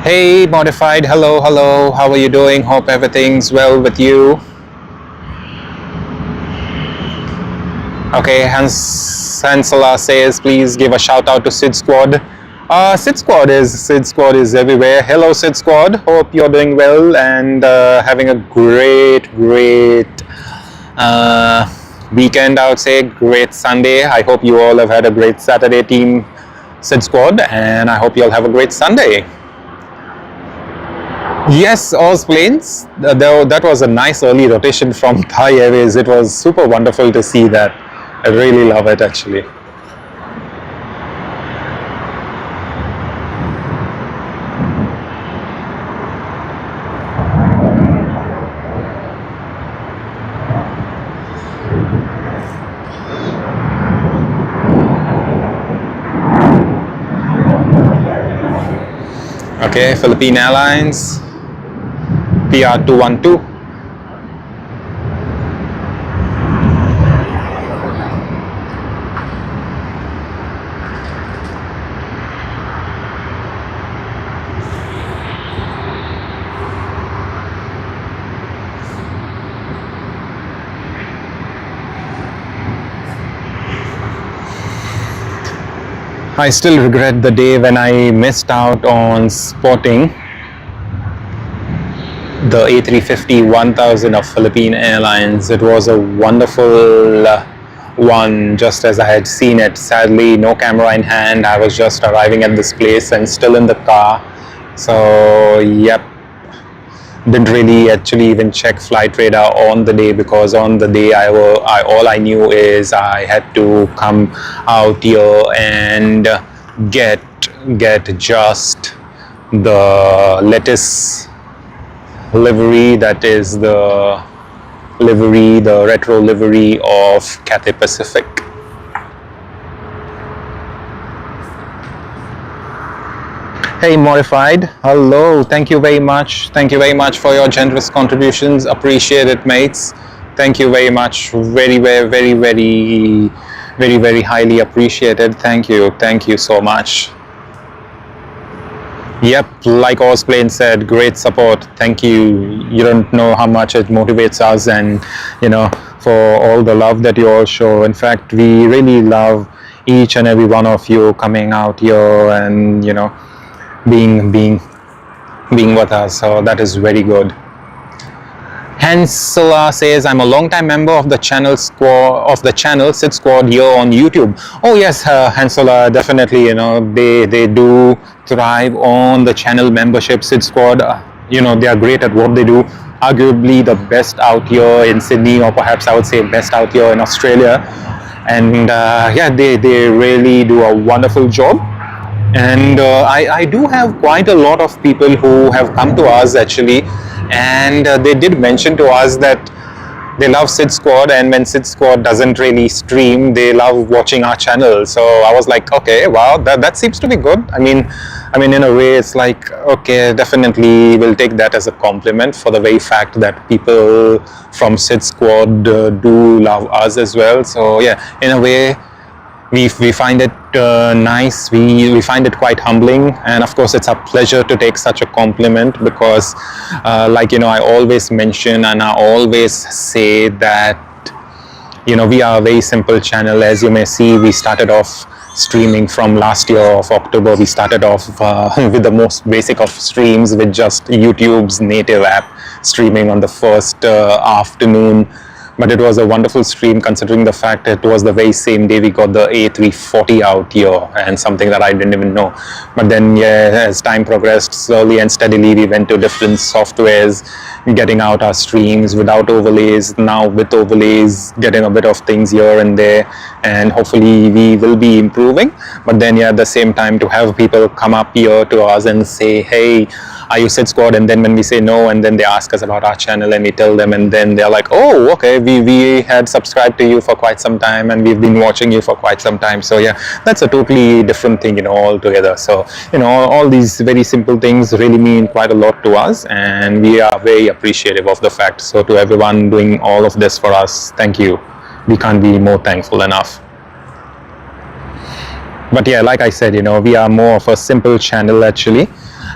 Speaker 1: Hey Modified, hello, how are you doing? Hope everything's well with you. Okay, Hansela says, please give a shout out to Sid Squad. Sid Squad is everywhere. Hello Sid Squad, hope you're doing well and having a great weekend, I would say. Great Sunday. I hope you all have had a great Saturday, team Sid Squad, and I hope you all have a great Sunday. Yes, Oz Planes, that was a nice early rotation from Thai Airways. It was super wonderful to see that. I really love it actually. Okay, Philippine Airlines, PR212. I still regret the day when I missed out on spotting the A350-1000 of Philippine Airlines. It was a wonderful one, just as I had seen it. Sadly, no camera in hand. I was just arriving at this place and still in the car. So, yep. Didn't really actually even check flight radar on the day, because on the day all I knew is I had to come out here and get just the lettuce livery, that is the livery, the retro livery of Cathay Pacific. Hey Modified, hello, thank you very much for your generous contributions. Appreciate it, mates. Thank you very much. Very highly appreciated. Thank you so much. Yep, like Osplane said, great support. Thank you. You don't know how much it motivates us, and for all the love that you all show. In fact, we really love each and every one of you coming out here and being with us. So that is very good. Hansela says, I'm a long-time member of the channel Sid Squad here on YouTube. Oh yes, Hansela, definitely. They do thrive on the channel membership. Sid Squad, they are great at what they do. Arguably the best out here in Sydney, or perhaps I would say best out here in Australia. And yeah, they really do a wonderful job. And I do have quite a lot of people who have come to us actually, and they did mention to us that they love Sid Squad, and when Sid Squad doesn't really stream, they love watching our channel. So I was like, okay, wow, that seems to be good. I mean in a way it's like, okay, definitely we'll take that as a compliment for the very fact that people from Sid Squad do love us as well. So yeah, in a way we find it nice. We find it quite humbling, and of course it's a pleasure to take such a compliment, because like I always mention and I always say that we are a very simple channel. As you may see, we started off streaming from last year of October. We started off with the most basic of streams, with just YouTube's native app streaming on the first afternoon. But it was a wonderful stream, considering the fact it was the very same day we got the A340 out here, and something that I didn't even know. But then, yeah, as time progressed, slowly and steadily we went to different softwares, getting out our streams without overlays, now with overlays, getting a bit of things here and there, and hopefully we will be improving. But then, yeah, at the same time, to have people come up here to us and say, hey, are you Sid Squad? And then when we say no, and then they ask us about our channel and we tell them, and then they're like, oh, okay, we had subscribed to you for quite some time and we've been watching you for quite some time. So yeah, that's a totally different thing, altogether. So, all these very simple things really mean quite a lot to us, and we are very appreciative of the fact. So to everyone doing all of this for us, thank you. We can't be more thankful enough. But yeah, like I said, we are more of a simple channel actually.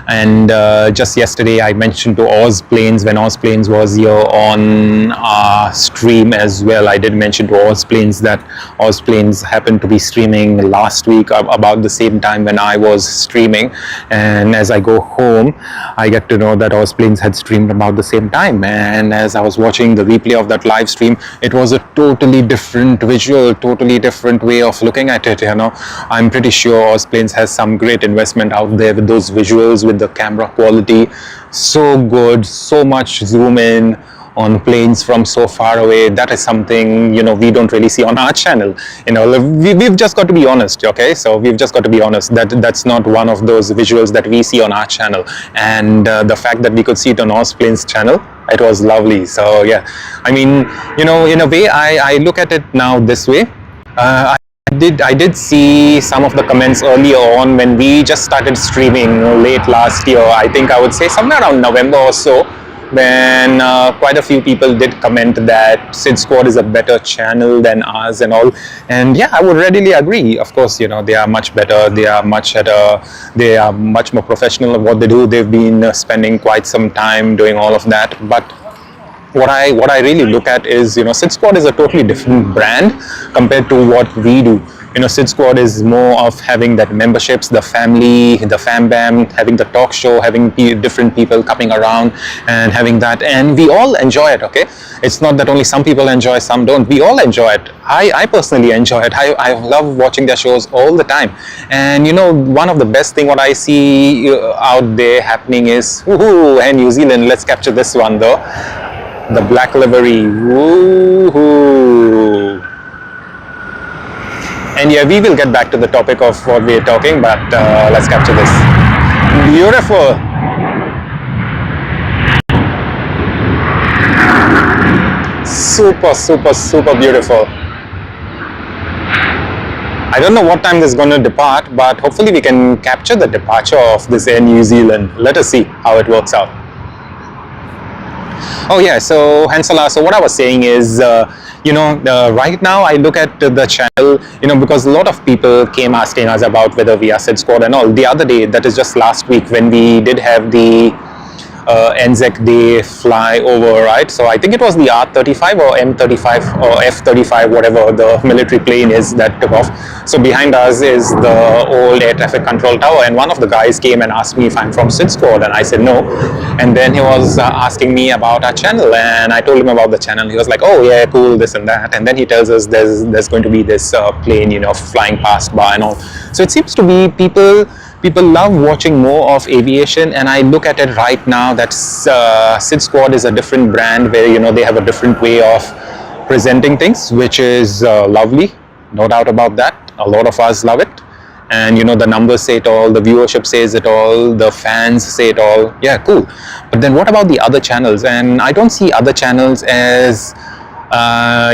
Speaker 1: And just yesterday I mentioned to Ozplanes, when Ozplanes was here on our stream as well, I did mention to Ozplanes that Ozplanes happened to be streaming last week about the same time when I was streaming, and as I go home I get to know that Ozplanes had streamed about the same time. And as I was watching the replay of that live stream, it was a totally different visual, totally different way of looking at it. I'm pretty sure Ozplanes has some great investment out there with those visuals, with the camera quality, so good, so much zoom in, on planes from so far away. That is something, you know, we don't really see on our channel. You know, we've just got to be honest, okay? So we've just got to be honest that that's not one of those visuals that we see on our channel. And the fact that we could see it on Ozplane's channel, it was lovely. So yeah, I mean, you know, in a way, I look at it now this way. I did see some of the comments earlier on when we just started streaming late last year. I think I would say somewhere around November or so, when quite a few people did comment that Sid Squad is a better channel than ours and all. And yeah, I would readily agree. Of course, you know, they are much better. They are much more professional at what they do. They've been spending quite some time doing all of that. But what I really look at is, you know, Sid Squad is a totally different brand compared to what we do. You know, Sid Squad is more of having that memberships, the family, the fam bam, having the talk show, having different people coming around and having that, and we all enjoy it, okay? It's not that only some people enjoy, some don't. We all enjoy it. I personally enjoy it. I love watching their shows all the time. And you know, one of the best thing what I see out there happening is, woohoo, and New Zealand, let's capture this one though. The black livery, woohoo! And yeah, we will get back to the topic of what we're talking, but let's capture this. Beautiful! Super, super, super beautiful. I don't know what time this is going to depart, but hopefully we can capture the departure of this Air New Zealand. Let us see how it works out. Oh yeah, so Hansala, so what I was saying is, you know, right now I look at the channel, you know, because a lot of people came asking us about whether we are Sid Squad and all. The other day, that is just last week, when we did have the Anzac Day fly over, right? So I think it was the R35 or M35 or F35, whatever the military plane is that took off. So behind us is the old air traffic control tower, and one of the guys came and asked me if I'm from Sid Squad, and I said no. And then he was asking me about our channel, and I told him about the channel. He was like, oh yeah, cool, this and that. And then he tells us there's going to be this plane, you know, flying past by and all. So it seems to be people love watching more of aviation, and I look at it right now that Sid Squad is a different brand where, you know, they have a different way of presenting things, which is lovely, no doubt about that. A lot of us love it, and you know, the numbers say it all, the viewership says it all, the fans say it all. Yeah, cool. But then what about the other channels? And I don't see other channels as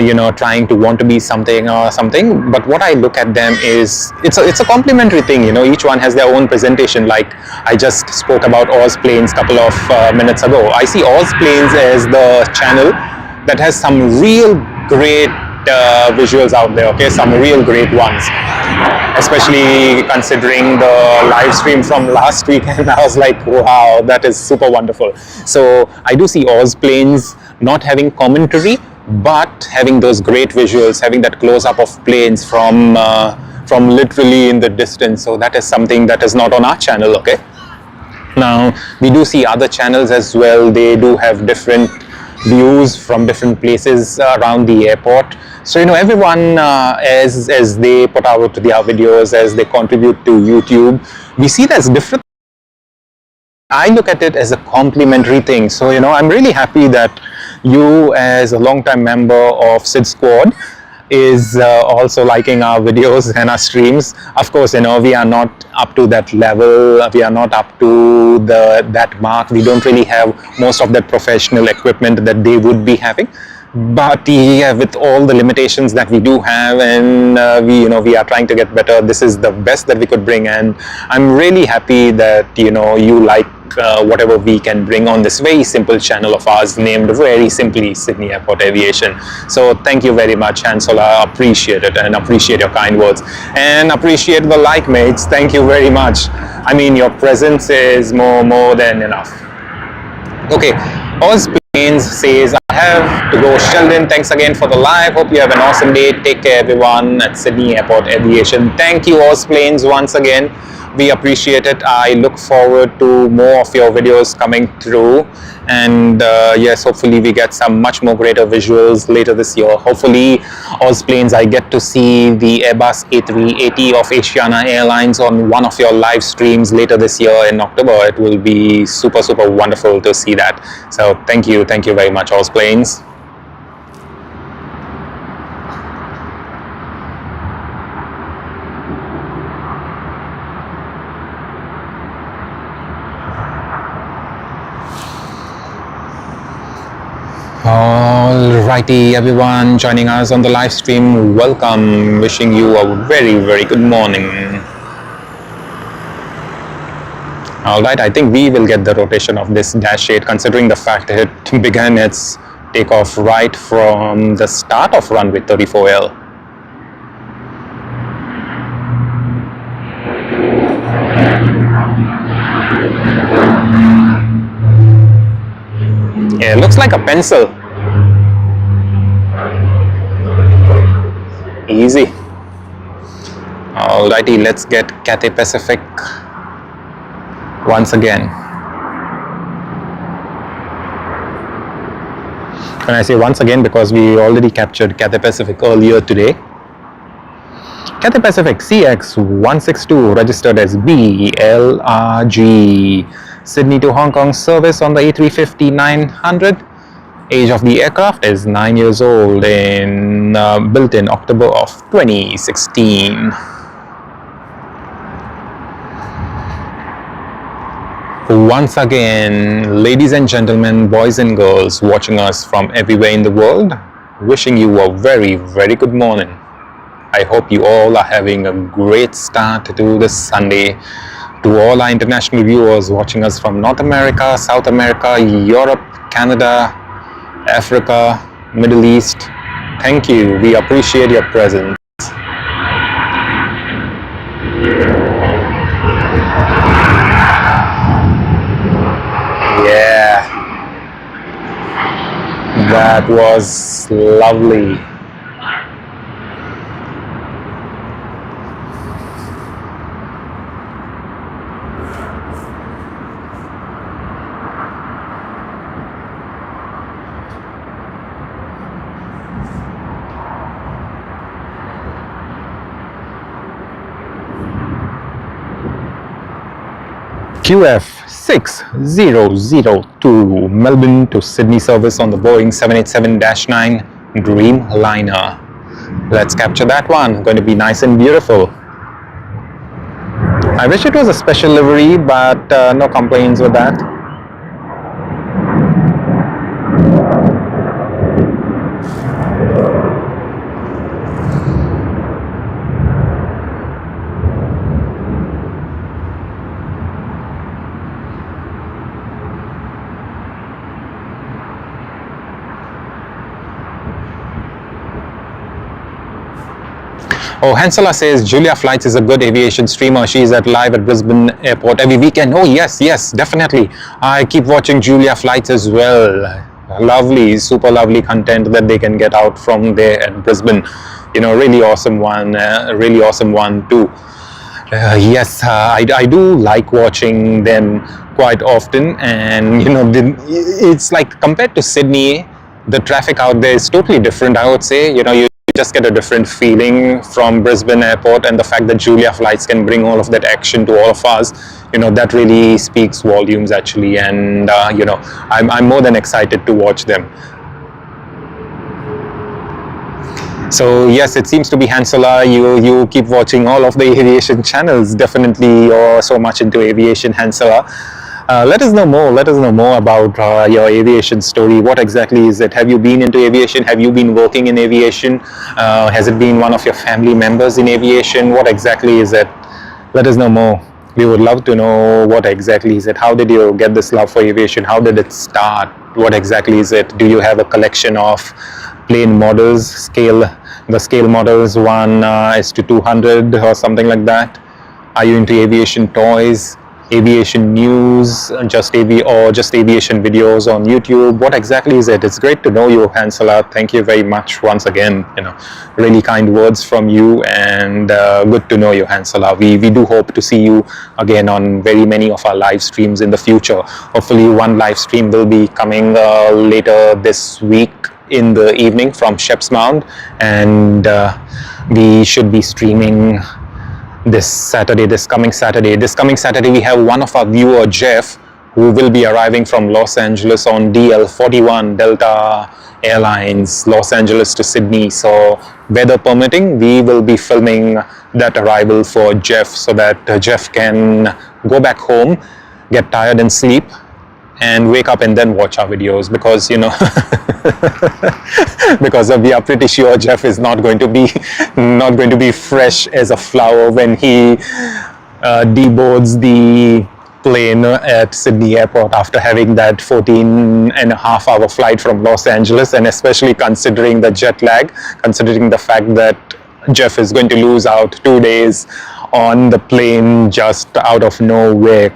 Speaker 1: you know, trying to want to be something or something, but what I look at them is it's a complementary thing. You know, each one has their own presentation. Like I just spoke about Ozplanes a couple of minutes ago. I see Ozplanes as the channel that has some real great visuals out there, okay, some real great ones, especially considering the live stream from last week, and I was like, wow, that is super wonderful. So I do see Ozplanes not having commentary, but having those great visuals, having that close-up of planes from literally in the distance. So that is something that is not on our channel, okay? Now, we do see other channels as well. They do have different views from different places around the airport. So, you know, everyone, as they put out their videos, as they contribute to YouTube, we see there's different. I look at it as a complementary thing. So, you know, I'm really happy that you, as a long-time member of Sid Squad, is also liking our videos and our streams. Of course, you know, we are not up to that level. We are not up to that mark. We don't really have most of that professional equipment that they would be having. But yeah, with all the limitations that we do have, and we are trying to get better, this is the best that we could bring. And I'm really happy that, you know, you like whatever we can bring on this very simple channel of ours, named very simply Sydney Airport Aviation. So thank you very much, Hansola. Appreciate it, and appreciate your kind words, and appreciate the like, mates. Thank you very much. I mean, your presence is more than enough. Okay, Ozplanes says, I have to go. Sheldon, thanks again for the live. Hope you have an awesome day. Take care, everyone at Sydney Airport Aviation. Thank you, Ozplanes, once again. We appreciate it. I look forward to more of your videos coming through, and yes, hopefully we get some much more greater visuals later this year. Hopefully Oz Planes, I get to see the Airbus A380 of Asiana Airlines on one of your live streams later this year in October. It will be super wonderful to see that. So thank you very much, Oz Planes. Alrighty, everyone joining us on the live stream, welcome. Wishing you a very good morning. Alright, I think we will get the rotation of this Dash 8 considering the fact that it began its takeoff right from the start of runway 34L. Yeah, it looks like a pencil. Easy. Alrighty, let's get Cathay Pacific once again. When I say once again, because we already captured Cathay Pacific earlier today. Cathay Pacific CX162 registered as BLRG. Sydney to Hong Kong service on the A350-900. Age of the aircraft is 9 years old and built in October of 2016. Once again, ladies and gentlemen, boys and girls watching us from everywhere in the world, wishing you a very good morning. I hope you all are having a great start to this Sunday. To all our international viewers watching us from North America, South America, Europe, Canada, Africa, Middle East, thank you. We appreciate your presence. Yeah, that was lovely. QF6002 Melbourne to Sydney service on the Boeing 787-9 Dreamliner. Let's capture that one. Going to be nice and beautiful. I wish it was a special livery, but no complaints with that. Oh, Hansela says Julia Flights is a good aviation streamer. She's live at Brisbane Airport every weekend. Oh yes, definitely. I keep watching Julia Flights as well. Lovely, super lovely content that they can get out from there at Brisbane. You know, really awesome one too. Yes, I do like watching them quite often, and you know, it's like compared to Sydney, the traffic out there is totally different. I would say, you know, you just get a different feeling from Brisbane Airport, and the fact that Julia Flights can bring all of that action to all of us, you know, that really speaks volumes actually. And you know, I'm more than excited to watch them. So yes, it seems to be Hansela, you keep watching all of the aviation channels. Definitely you're so much into aviation, Hansela. Let us know more about your aviation story. What exactly is it? Have you been into aviation? Have you been working in aviation? Has it been one of your family members in aviation? What exactly is it? Let us know more. We would love to know what exactly is it. How did you get this love for aviation? How did it start? What exactly is it? Do you have a collection of plane models, the scale models 1:200 or something like that? Are you into aviation toys, aviation news, just aviation videos on YouTube? What exactly is it? It's great to know you, Hansela. Thank you very much once again. You know, really kind words from you, and good to know you, Hansela. We do hope to see you again on very many of our live streams in the future. Hopefully one live stream will be coming later this week, in the evening from Shep's Mound, and we should be streaming this coming Saturday. We have one of our viewer, Jeff, who will be arriving from Los Angeles on DL41 Delta Airlines, Los Angeles to Sydney. So weather permitting, we will be filming that arrival for Jeff, so that Jeff can go back home, get tired and sleep, and wake up and then watch our videos, because because we are pretty sure Jeff is not going to be fresh as a flower when he deboards the plane at Sydney Airport after having that 14.5-hour flight from Los Angeles, and especially considering the jet lag, considering the fact that Jeff is going to lose out 2 days on the plane just out of nowhere.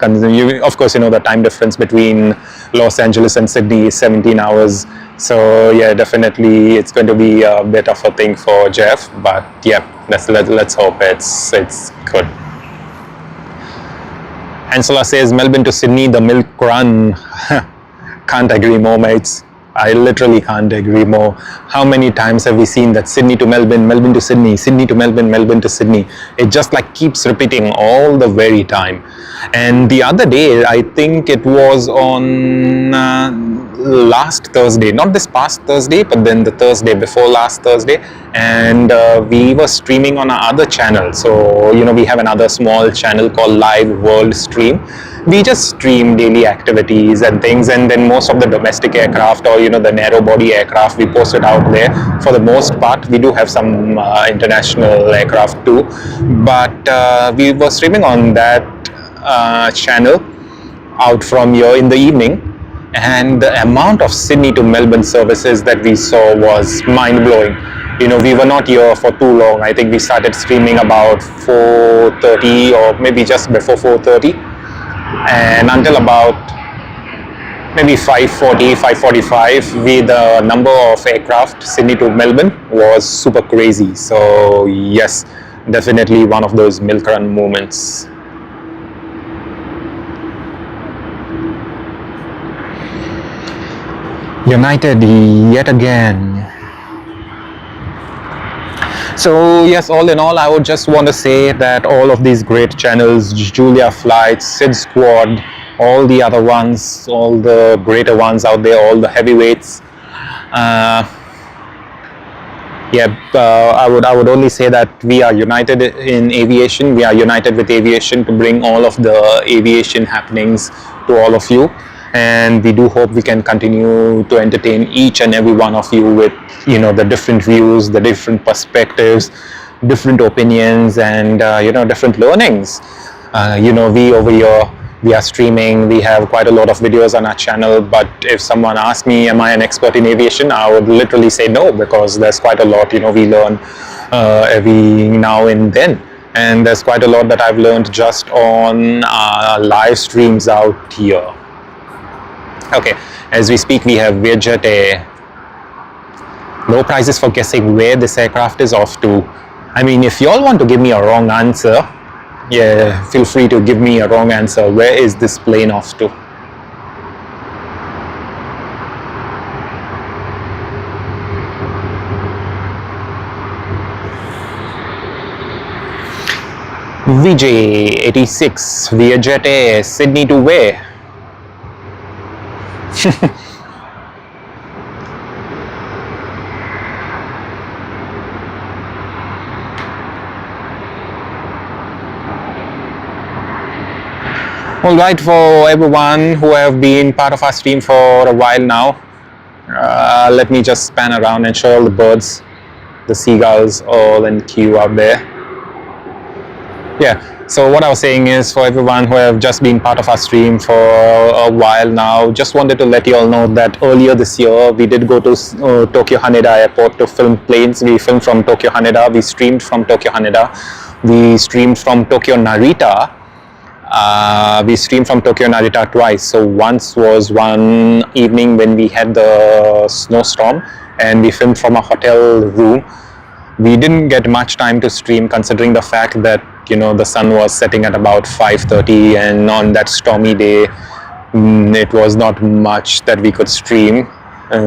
Speaker 1: Of course, the time difference between Los Angeles and Sydney is 17 hours. So yeah, definitely it's going to be a bit of a thing for Jeff. But yeah, let's hope it's good. Ansela says, Melbourne to Sydney, the milk run. Can't agree more, mates. I literally can't agree more. How many times have we seen that Sydney to Melbourne, Melbourne to Sydney, Sydney to Melbourne, Melbourne to Sydney? It just like keeps repeating all the very time. And the other day, I think it was on last Thursday, not this past Thursday, but then the Thursday before last Thursday, and we were streaming on our other channel. So we have another small channel called Live World Stream. We just stream daily activities and things, and then most of the domestic aircraft, or the narrow body aircraft, we post it out there. For the most part, we do have some international aircraft too, but we were streaming on that channel out from here in the evening, and the amount of Sydney to Melbourne services that we saw was mind-blowing. We were not here for too long. I think we started streaming about 4:30 or maybe just before 4:30, and until about maybe 5:40, 5:45, the number of aircraft Sydney to Melbourne was super crazy. So yes, definitely one of those milk run moments. United yet again. So yes, all in all, I would just want to say that all of these great channels, Julia Flights, Sid Squad, all the other ones, all the greater ones out there, all the heavyweights, I would only say that we are united in aviation. We are united with aviation to bring all of the aviation happenings to all of you. And we do hope we can continue to entertain each and every one of you with the different views, the different perspectives, different opinions, and different learnings. We over here, we are streaming, we have quite a lot of videos on our channel, but if someone asks me, am I an expert in aviation, I would literally say no, because there's quite a lot we learn every now and then. And there's quite a lot that I've learned just on live streams out here. Okay, as we speak, we have Vietjet Air. Low prices for guessing where this aircraft is off to. I mean, if you all want to give me a wrong answer, yeah, feel free to give me a wrong answer. Where is this plane off to? VJ86, Vietjet Air, Sydney to where? All right, for everyone who have been part of our stream for a while now, let me just pan around and show all the birds, the seagulls, all in queue out there. Yeah, so what I was saying is, for everyone who have just been part of our stream for a while now, just wanted to let you all know that earlier this year we did go to Tokyo Haneda Airport to film planes. We filmed from Tokyo Haneda, we streamed from Tokyo Haneda, we streamed from Tokyo Narita. We streamed from Tokyo Narita twice. So once was one evening when we had the snowstorm, and we filmed from a hotel room. We didn't get much time to stream, considering the fact that the sun was setting at about 5:30, and on that stormy day it was not much that we could stream.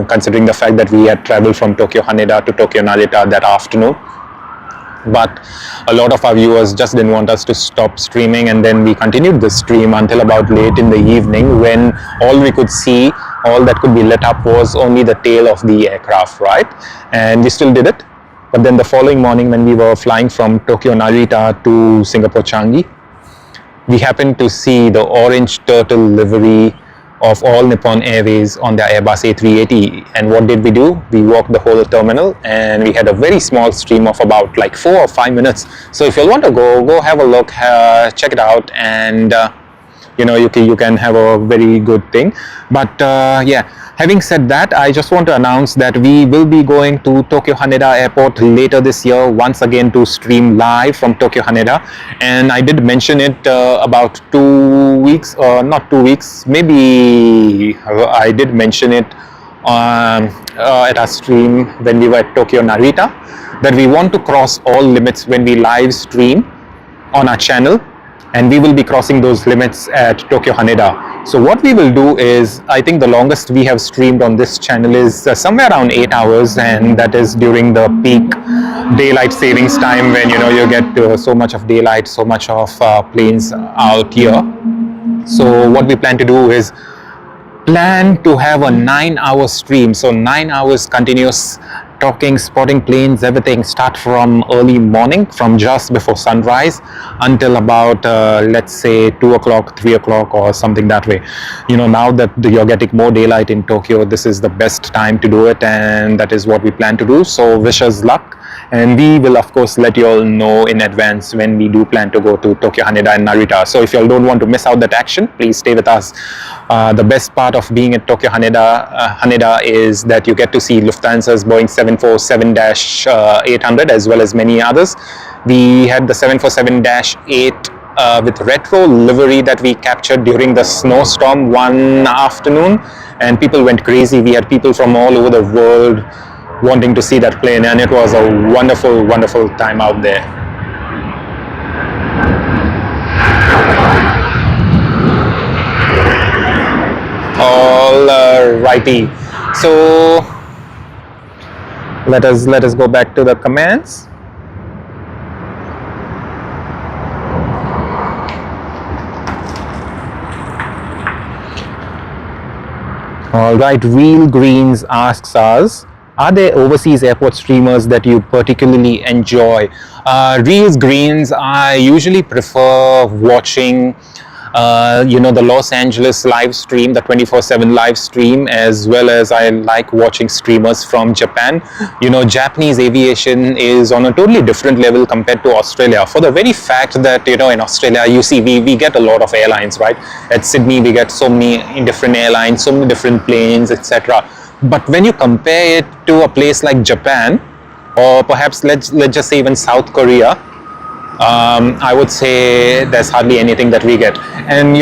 Speaker 1: considering the fact that we had traveled from Tokyo Haneda to Tokyo Narita that afternoon. But a lot of our viewers just didn't want us to stop streaming, and then we continued the stream until about late in the evening, when all we could see, all that could be lit up, was only the tail of the aircraft, right? And we still did it. But then the following morning, when we were flying from Tokyo Narita to Singapore Changi, we happened to see the orange turtle livery of all Nippon Airways on their Airbus A380. And what did we do? We walked the whole terminal, and we had a very small stream of about like 4 or 5 minutes. So if you want to go have a look, check it out, and you can have a very good thing. But yeah, having said that, I just want to announce that we will be going to Tokyo Haneda Airport later this year once again to stream live from Tokyo Haneda. And I did mention it about 2 weeks, or not 2 weeks, maybe I did mention it at our stream when we were at Tokyo Narita, that we want to cross all limits when we live stream on our channel, and we will be crossing those limits at Tokyo Haneda. So what we will do is, I think the longest we have streamed on this channel is somewhere around 8 hours, and that is during the peak daylight savings time, when you get so much of daylight, so much of planes out here. So what we plan to do is plan to have a 9-hour stream, so 9 hours continuous talking, spotting planes, everything, start from early morning, from just before sunrise until about let's say 2 o'clock, 3 o'clock, or something that way. Now that you're getting more daylight in Tokyo, this is the best time to do it, and that is what we plan to do. So wish us luck, and we will of course let you all know in advance when we do plan to go to Tokyo Haneda and Narita. So if you all don't want to miss out that action, please stay with us. The best part of being at Tokyo Haneda is that you get to see Lufthansa's Boeing 747-800 as well as many others. We had the 747-8 with retro livery that we captured during the snowstorm one afternoon, and people went crazy. We had people from all over the world wanting to see that plane, and it was a wonderful, wonderful time out there. Alrighty, so let us go back to the commands. Alright, Real Greens asks us, are there overseas airport streamers that you particularly enjoy? Real Greens, I usually prefer watching the Los Angeles live stream, the 24/7 live stream, as well as I like watching streamers from Japan. Japanese aviation is on a totally different level compared to Australia, for the very fact that in Australia you see we get a lot of airlines, right? At Sydney we get so many different airlines, so many different planes, etc. But when you compare it to a place like Japan, or perhaps let's just say even South Korea, I would say there's hardly anything that we get. And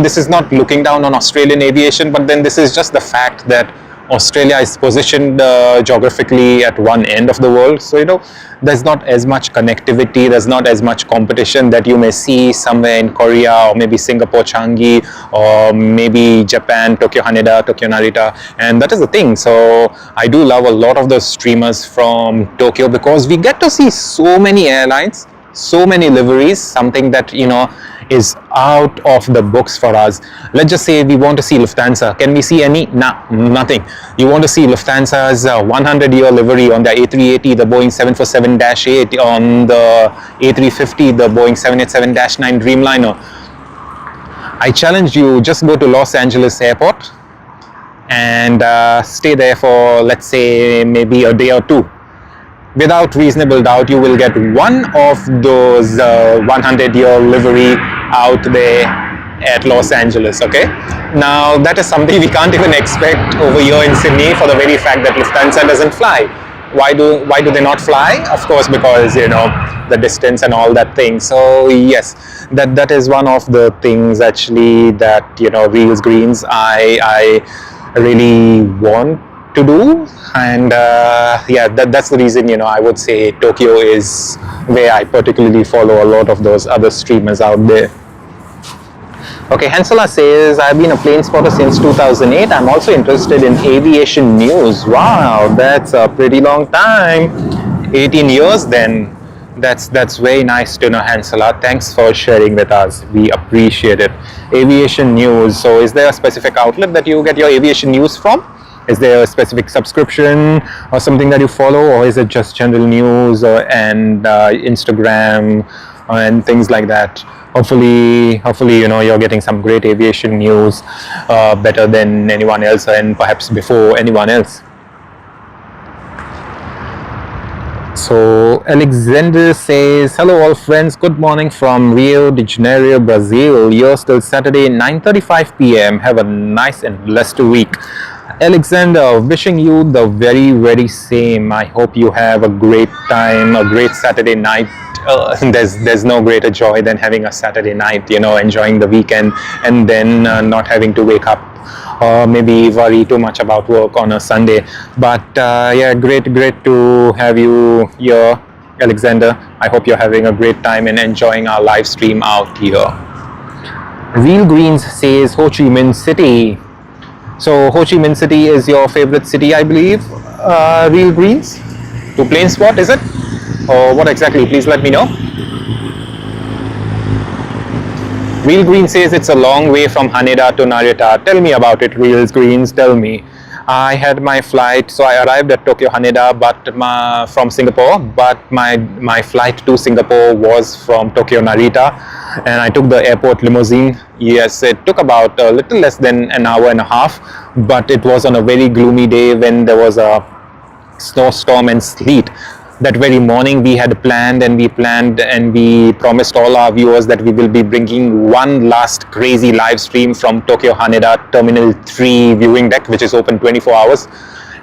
Speaker 1: this is not looking down on Australian aviation, but then this is just the fact that Australia is positioned geographically at one end of the world, so there's not as much connectivity, there's not as much competition that you may see somewhere in Korea, or maybe Singapore Changi, or maybe Japan, Tokyo Haneda, Tokyo Narita. And that is the thing. So I do love a lot of those streamers from Tokyo, because we get to see so many airlines, so many liveries, something that is out of the books for us. Let's just say we want to see Lufthansa. Can we see any? Nah, nothing. You want to see Lufthansa's 100-year livery on the A380, the Boeing 747-8, on the A350, the Boeing 787-9 Dreamliner. I challenge you, just go to Los Angeles Airport and stay there for, let's say, maybe a day or two. Without reasonable doubt, you will get one of those 100-year livery out there at Los Angeles, okay? Now, that is something we can't even expect over here in Sydney, for the very fact that Lufthansa doesn't fly. Why do they not fly? Of course, because, the distance and all that thing. So, yes, that is one of the things, actually, that, Reels Greens, I really want to do. And yeah, that's the reason I would say Tokyo is where I particularly follow a lot of those other streamers out there. Okay, Hansela says, I've been a plane spotter since 2008. I'm also interested in aviation news. Wow, that's a pretty long time. 18 years then. That's very nice to know, Hansela. Thanks for sharing with us. We appreciate it. Aviation news. So is there a specific outlet that you get your aviation news from? Is there a specific subscription or something that you follow, or is it just general news and Instagram and things like that? Hopefully, you're getting some great aviation news, better than anyone else and perhaps before anyone else. So Alexander says, hello all friends, good morning from Rio de Janeiro, Brazil. Yours till Saturday 9:35 p.m. Have a nice and blessed week. Alexander, wishing you the very same. I hope you have a great time, a great Saturday night. There's no greater joy than having a Saturday night, enjoying the weekend and then not having to wake up or maybe worry too much about work on a Sunday. But yeah, great to have you here, Alexander. I hope you're having a great time and enjoying our live stream out here. Real Greens says Ho Chi Minh City. So Ho Chi Minh City is your favorite city, I believe, Real Greens? To plane spot, is it? Or what exactly? Please let me know. Real Green says it's a long way from Haneda to Narita. Tell me about it, Real Greens, tell me. I had my flight, so I arrived at Tokyo Haneda from Singapore, but my flight to Singapore was from Tokyo Narita, and I took the airport limousine. Yes, it took about a little less than an hour and a half, but it was on a very gloomy day when there was a snowstorm and sleet. That very morning we had planned and we promised all our viewers that we will be bringing one last crazy live stream from Tokyo Haneda Terminal 3 viewing deck, which is open 24 hours.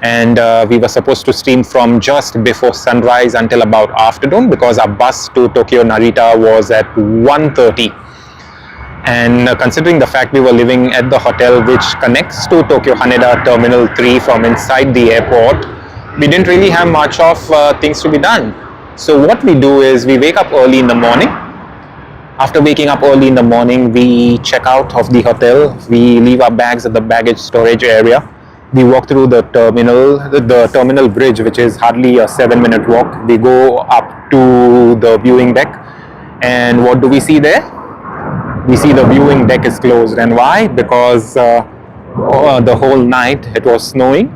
Speaker 1: And we were supposed to stream from just before sunrise until about afternoon, because our bus to Tokyo Narita was at 1:30. And considering the fact we were living at the hotel which connects to Tokyo Haneda Terminal 3 from inside the airport, we didn't really have much of things to be done. So what we do is we wake up early in the morning. After waking up early in the morning, we check out of the hotel. We leave our bags at the baggage storage area. We walk through the terminal bridge, which is hardly a 7-minute walk. We go up to the viewing deck, and what do we see there? We see the viewing deck is closed. And why? Because the whole night it was snowing,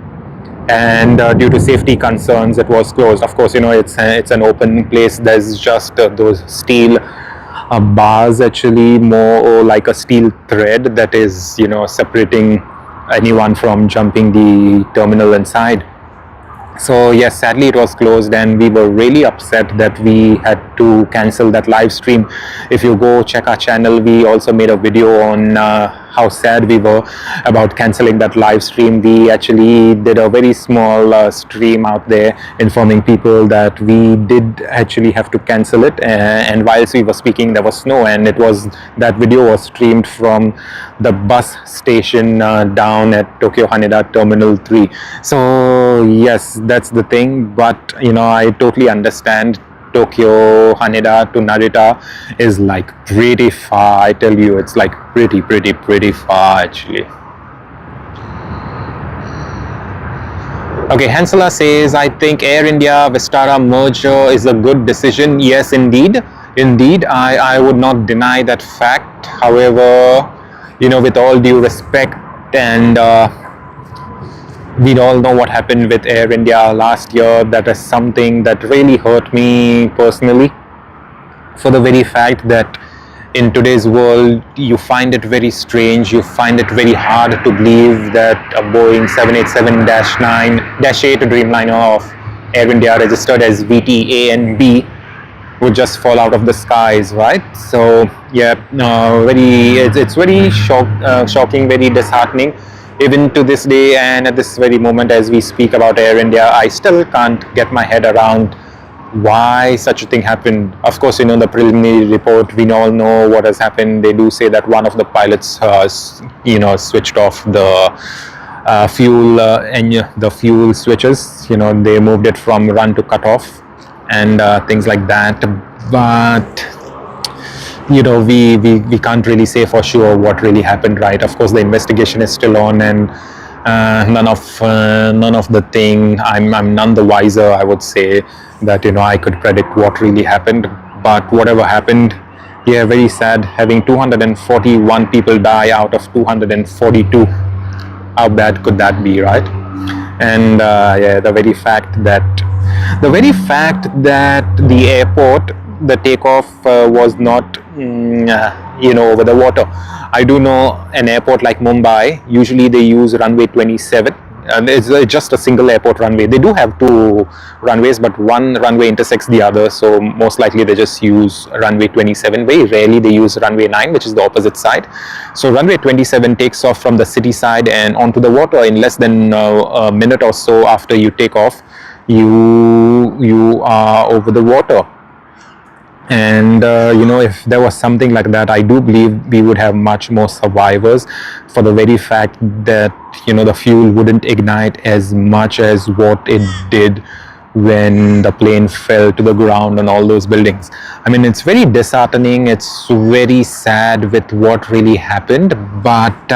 Speaker 1: and due to safety concerns it was closed. Of course, it's an open place. There's just those steel bars, actually more like a steel thread that is separating anyone from jumping the terminal inside. So yes, sadly it was closed, and we were really upset that we had to cancel that live stream. If you go check our channel, we also made a video on how sad we were about canceling that live stream. We actually did a very small stream out there informing people that we did actually have to cancel it, and whilst we were speaking there was snow, and that video was streamed from the bus station down at Tokyo Haneda Terminal 3. So yes, that's the thing. But I totally understand. Tokyo Haneda to Narita is like pretty far. I tell you, it's like pretty far actually. Okay, Hansela says, I think Air India Vistara merger is a good decision. Yes, indeed. I would not deny that fact. However, with all due respect, and we all know what happened with Air India last year. That is something that really hurt me personally, for the very fact that in today's world you find it very strange, you find it very hard to believe that a Boeing 787-8 Dreamliner of Air India, registered as VT A and B, would just fall out of the skies, right? So yeah, it's very shocking, very disheartening. Even to this day, and at this very moment as we speak about Air India, I still can't get my head around why such a thing happened. Of course, the preliminary report, we all know what has happened. They do say that one of the pilots switched off the fuel switches. They moved it from run to cut off and things like that. But we can't really say for sure what really happened, right? Of course, the investigation is still on, and none of the thing. I'm none the wiser. I would say that I could predict what really happened, but whatever happened, yeah, very sad. Having 241 people die out of 242. How bad could that be, right? And yeah, the very fact that the airport, the takeoff was not over the water. I do know an airport like Mumbai, usually they use runway 27, and it's just a single airport runway. They do have two runways, but one runway intersects the other, so most likely they just use runway 27. Very rarely they use runway 9, which is the opposite side. So runway 27 takes off from the city side and onto the water in less than a minute or so. After you take off, you are over the water. And if there was something like that, I do believe we would have much more survivors, for the very fact that the fuel wouldn't ignite as much as what it did when the plane fell to the ground on all those buildings. I mean, it's very disheartening, it's very sad with what really happened, but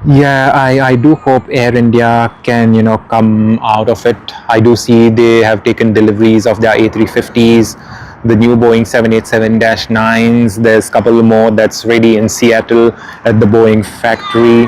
Speaker 1: yeah, I do hope Air India can come out of it. I do see they have taken deliveries of their A350s, the new Boeing 787-9s. There's a couple more that's ready in Seattle at the Boeing factory.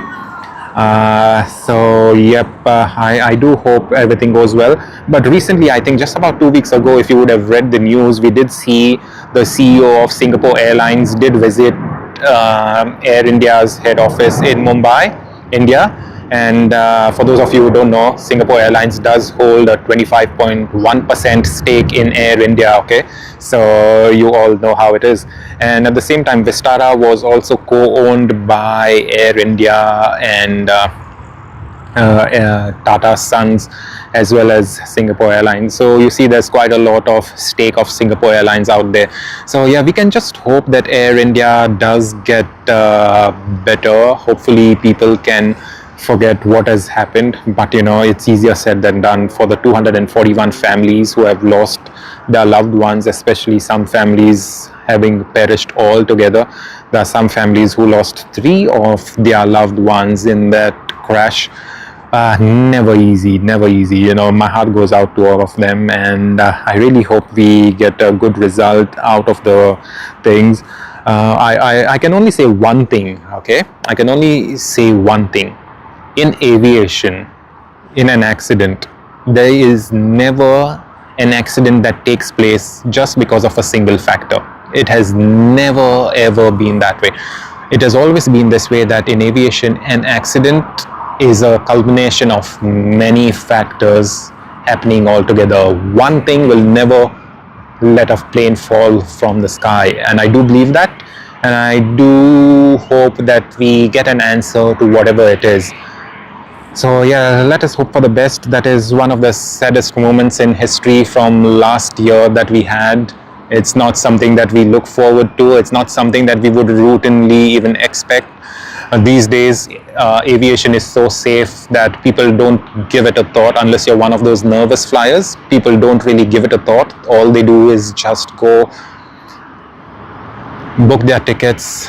Speaker 1: So yep, I do hope everything goes well. But recently, I think just about 2 weeks ago, if you would have read the news, we did see the CEO of Singapore Airlines did visit Air India's head office in Mumbai, India. And for those of you who don't know, Singapore Airlines does hold a 25.1% stake in Air India, okay? So you all know how it is. And at the same time, Vistara was also co-owned by Air India and Tata Sons, as well as Singapore Airlines. So you see there's quite a lot of stake of Singapore Airlines out there. So yeah, we can just hope that Air India does get better. Hopefully people can forget what has happened, but it's easier said than done for the 241 families who have lost their loved ones, especially some families having perished altogether. There are some families who lost 3 of their loved ones in that crash. Never easy. My heart goes out to all of them, and I really hope we get a good result out of the things. I can only say one thing, okay? I can only say one thing. In aviation, in an accident, there is never an accident that takes place just because of a single factor. It has never ever been that way. It has always been this way, that in aviation, an accident is a culmination of many factors happening all together. One thing will never let a plane fall from the sky, and I do believe that, and I do hope that we get an answer to whatever it is. So yeah, let us hope for the best. That is one of the saddest moments in history from last year that we had. It's not something that we look forward to. It's not something that we would routinely even expect. These days, aviation is so safe that people don't give it a thought unless you're one of those nervous flyers. People don't really give it a thought. All they do is just go book their tickets,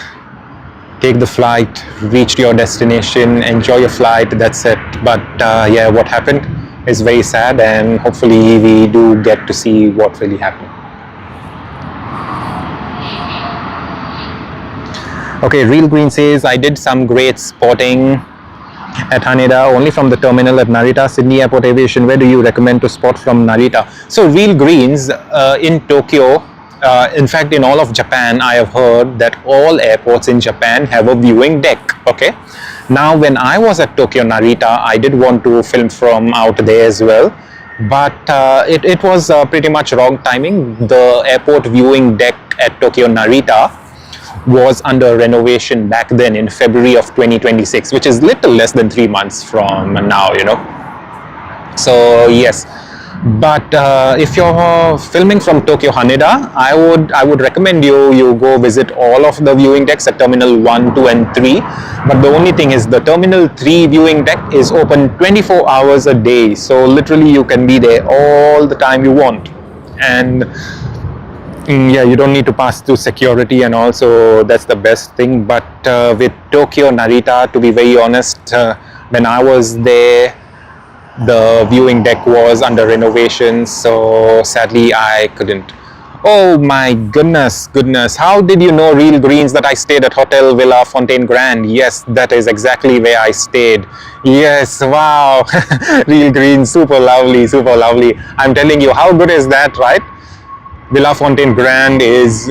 Speaker 1: take the flight, reach your destination, enjoy your flight, that's it. But yeah, what happened is very sad, and hopefully we do get to see what really happened. Okay, Real Green says, I did some great spotting at Haneda, only from the terminal at Narita. Sydney Airport Aviation, where do you recommend to spot from Narita? So Real Greens in Tokyo, in fact in all of Japan, I have heard that all airports in Japan have a viewing deck, okay? Now when I was at Tokyo Narita, I did want to film from out there as well, but it was pretty much wrong timing. The airport viewing deck at Tokyo Narita was under renovation back then in February of 2026, which is little less than 3 months from now, So yes, but if you're filming from Tokyo Haneda, I would recommend you go visit all of the viewing decks at Terminal 1, 2 and 3. But the only thing is the Terminal 3 viewing deck is open 24 hours a day, so literally you can be there all the time you want. And Yeah, you don't need to pass through security, and also that's the best thing. But with Tokyo Narita, to be very honest, when I was there, the viewing deck was under renovation, so sadly I couldn't. Oh my goodness, how did you know, Real Greens, that I stayed at Hotel Villa Fontaine Grand? Yes, that is exactly where I stayed. Yes, wow. Real Greens, super lovely, super lovely. I'm telling you, how good is that, right? Villa Fontaine Grand is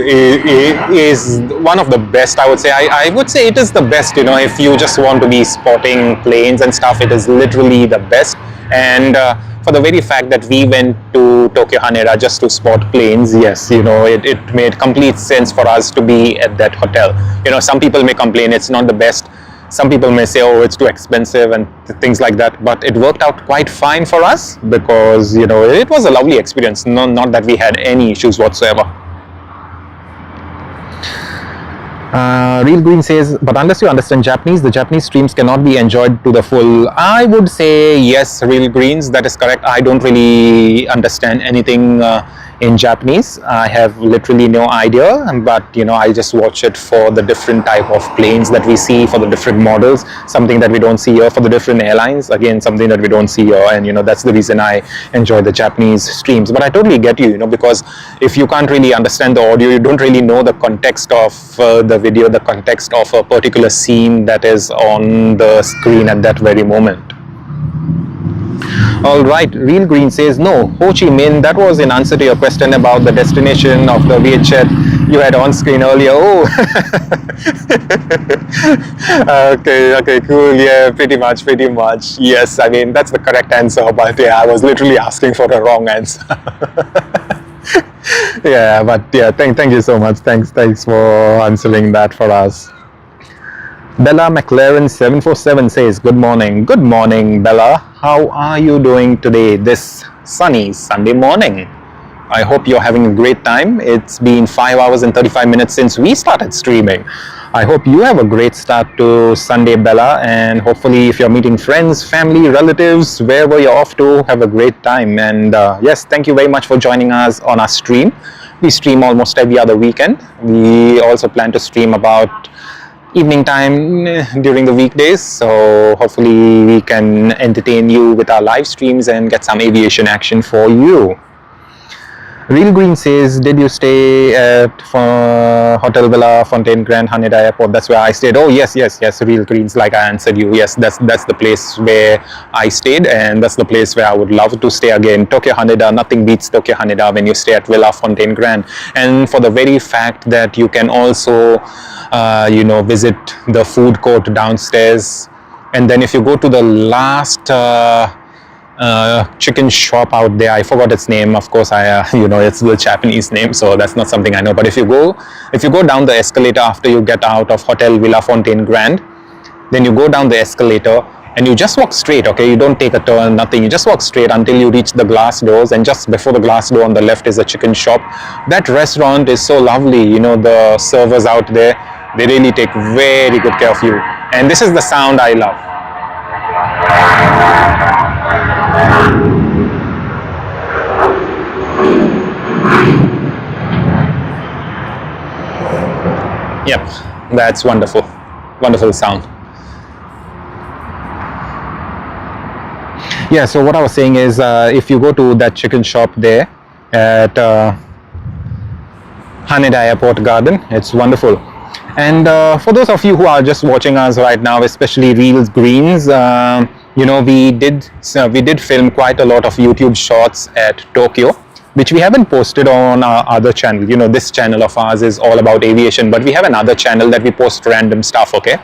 Speaker 1: one of the best, I would say. I would say it is the best, you know, if you just want to be spotting planes and stuff, it is literally the best. And for the very fact that we went to Tokyo Haneda just to spot planes, yes, you know, it made complete sense for us to be at that hotel. You know, some people may complain it's not the best. Some people may say, oh, it's too expensive and things like that, but it worked out quite fine for us because, you know, it was a lovely experience. Not that we had any issues whatsoever. Real Green says, but unless you understand Japanese, the Japanese streams cannot be enjoyed to the full. I would say yes, Real Greens, that is correct. I don't really understand anything in Japanese. I have literally no idea, but you know, I just watch it for the different type of planes that we see, for the different models, something that we don't see here, for the different airlines, again, something that we don't see here, and you know, that's the reason I enjoy the Japanese streams. But I totally get you, you know, because if you can't really understand the audio, you don't really know the context of the video, the context of a particular scene that is on the screen at that very moment. All right, Real Green says, no, Ho Chi Minh, that was in answer to your question about the destination of the VHF you had on screen earlier. Oh, okay, cool. Yeah, pretty much. Yes, I mean, that's the correct answer, but yeah, I was literally asking for the wrong answer. Yeah, but yeah, thank you so much. Thanks for answering that for us. Bella McLaren 747 says, good morning, Bella. How are you doing today, this sunny Sunday morning? I hope you're having a great time. It's been 5 hours and 35 minutes since we started streaming. I hope you have a great start to Sunday, Bella, and hopefully if you're meeting friends, family, relatives, wherever you're off to, have a great time. And yes, thank you very much for joining us on our stream. We stream almost every other weekend. We also plan to stream about evening time during the weekdays, so hopefully we can entertain you with our live streams and get some aviation action for you. Real Green says, did you stay at Hotel Villa Fontaine Grand Haneda Airport? That's where I stayed. Oh yes, Real Greens, like I answered you. Yes, that's the place where I stayed, and that's the place where I would love to stay again. Tokyo Haneda, nothing beats Tokyo Haneda when you stay at Villa Fontaine Grand. And for the very fact that you can also you know, visit the food court downstairs, and then if you go to the last chicken shop out there, I forgot its name, of course. You know, it's the Japanese name, so that's not something I know. But if you go down the escalator after you get out of Hotel Villa Fontaine Grand, then you go down the escalator and you just walk straight, okay? You don't take a turn, nothing. You just walk straight until you reach the glass doors, and just before the glass door on the left is a chicken shop. That restaurant is so lovely. You know, the servers out there, they really take very good care of you. And this is the sound I love. Yep, that's wonderful sound. Yeah, so what I was saying is, if you go to that chicken shop there at Haneda Airport Garden, it's wonderful. And for those of you who are just watching us right now, especially Real Greens, you know, we did film quite a lot of YouTube shots at Tokyo, which we haven't posted on our other channel. You know, this channel of ours is all about aviation, but we have another channel that we post random stuff, okay,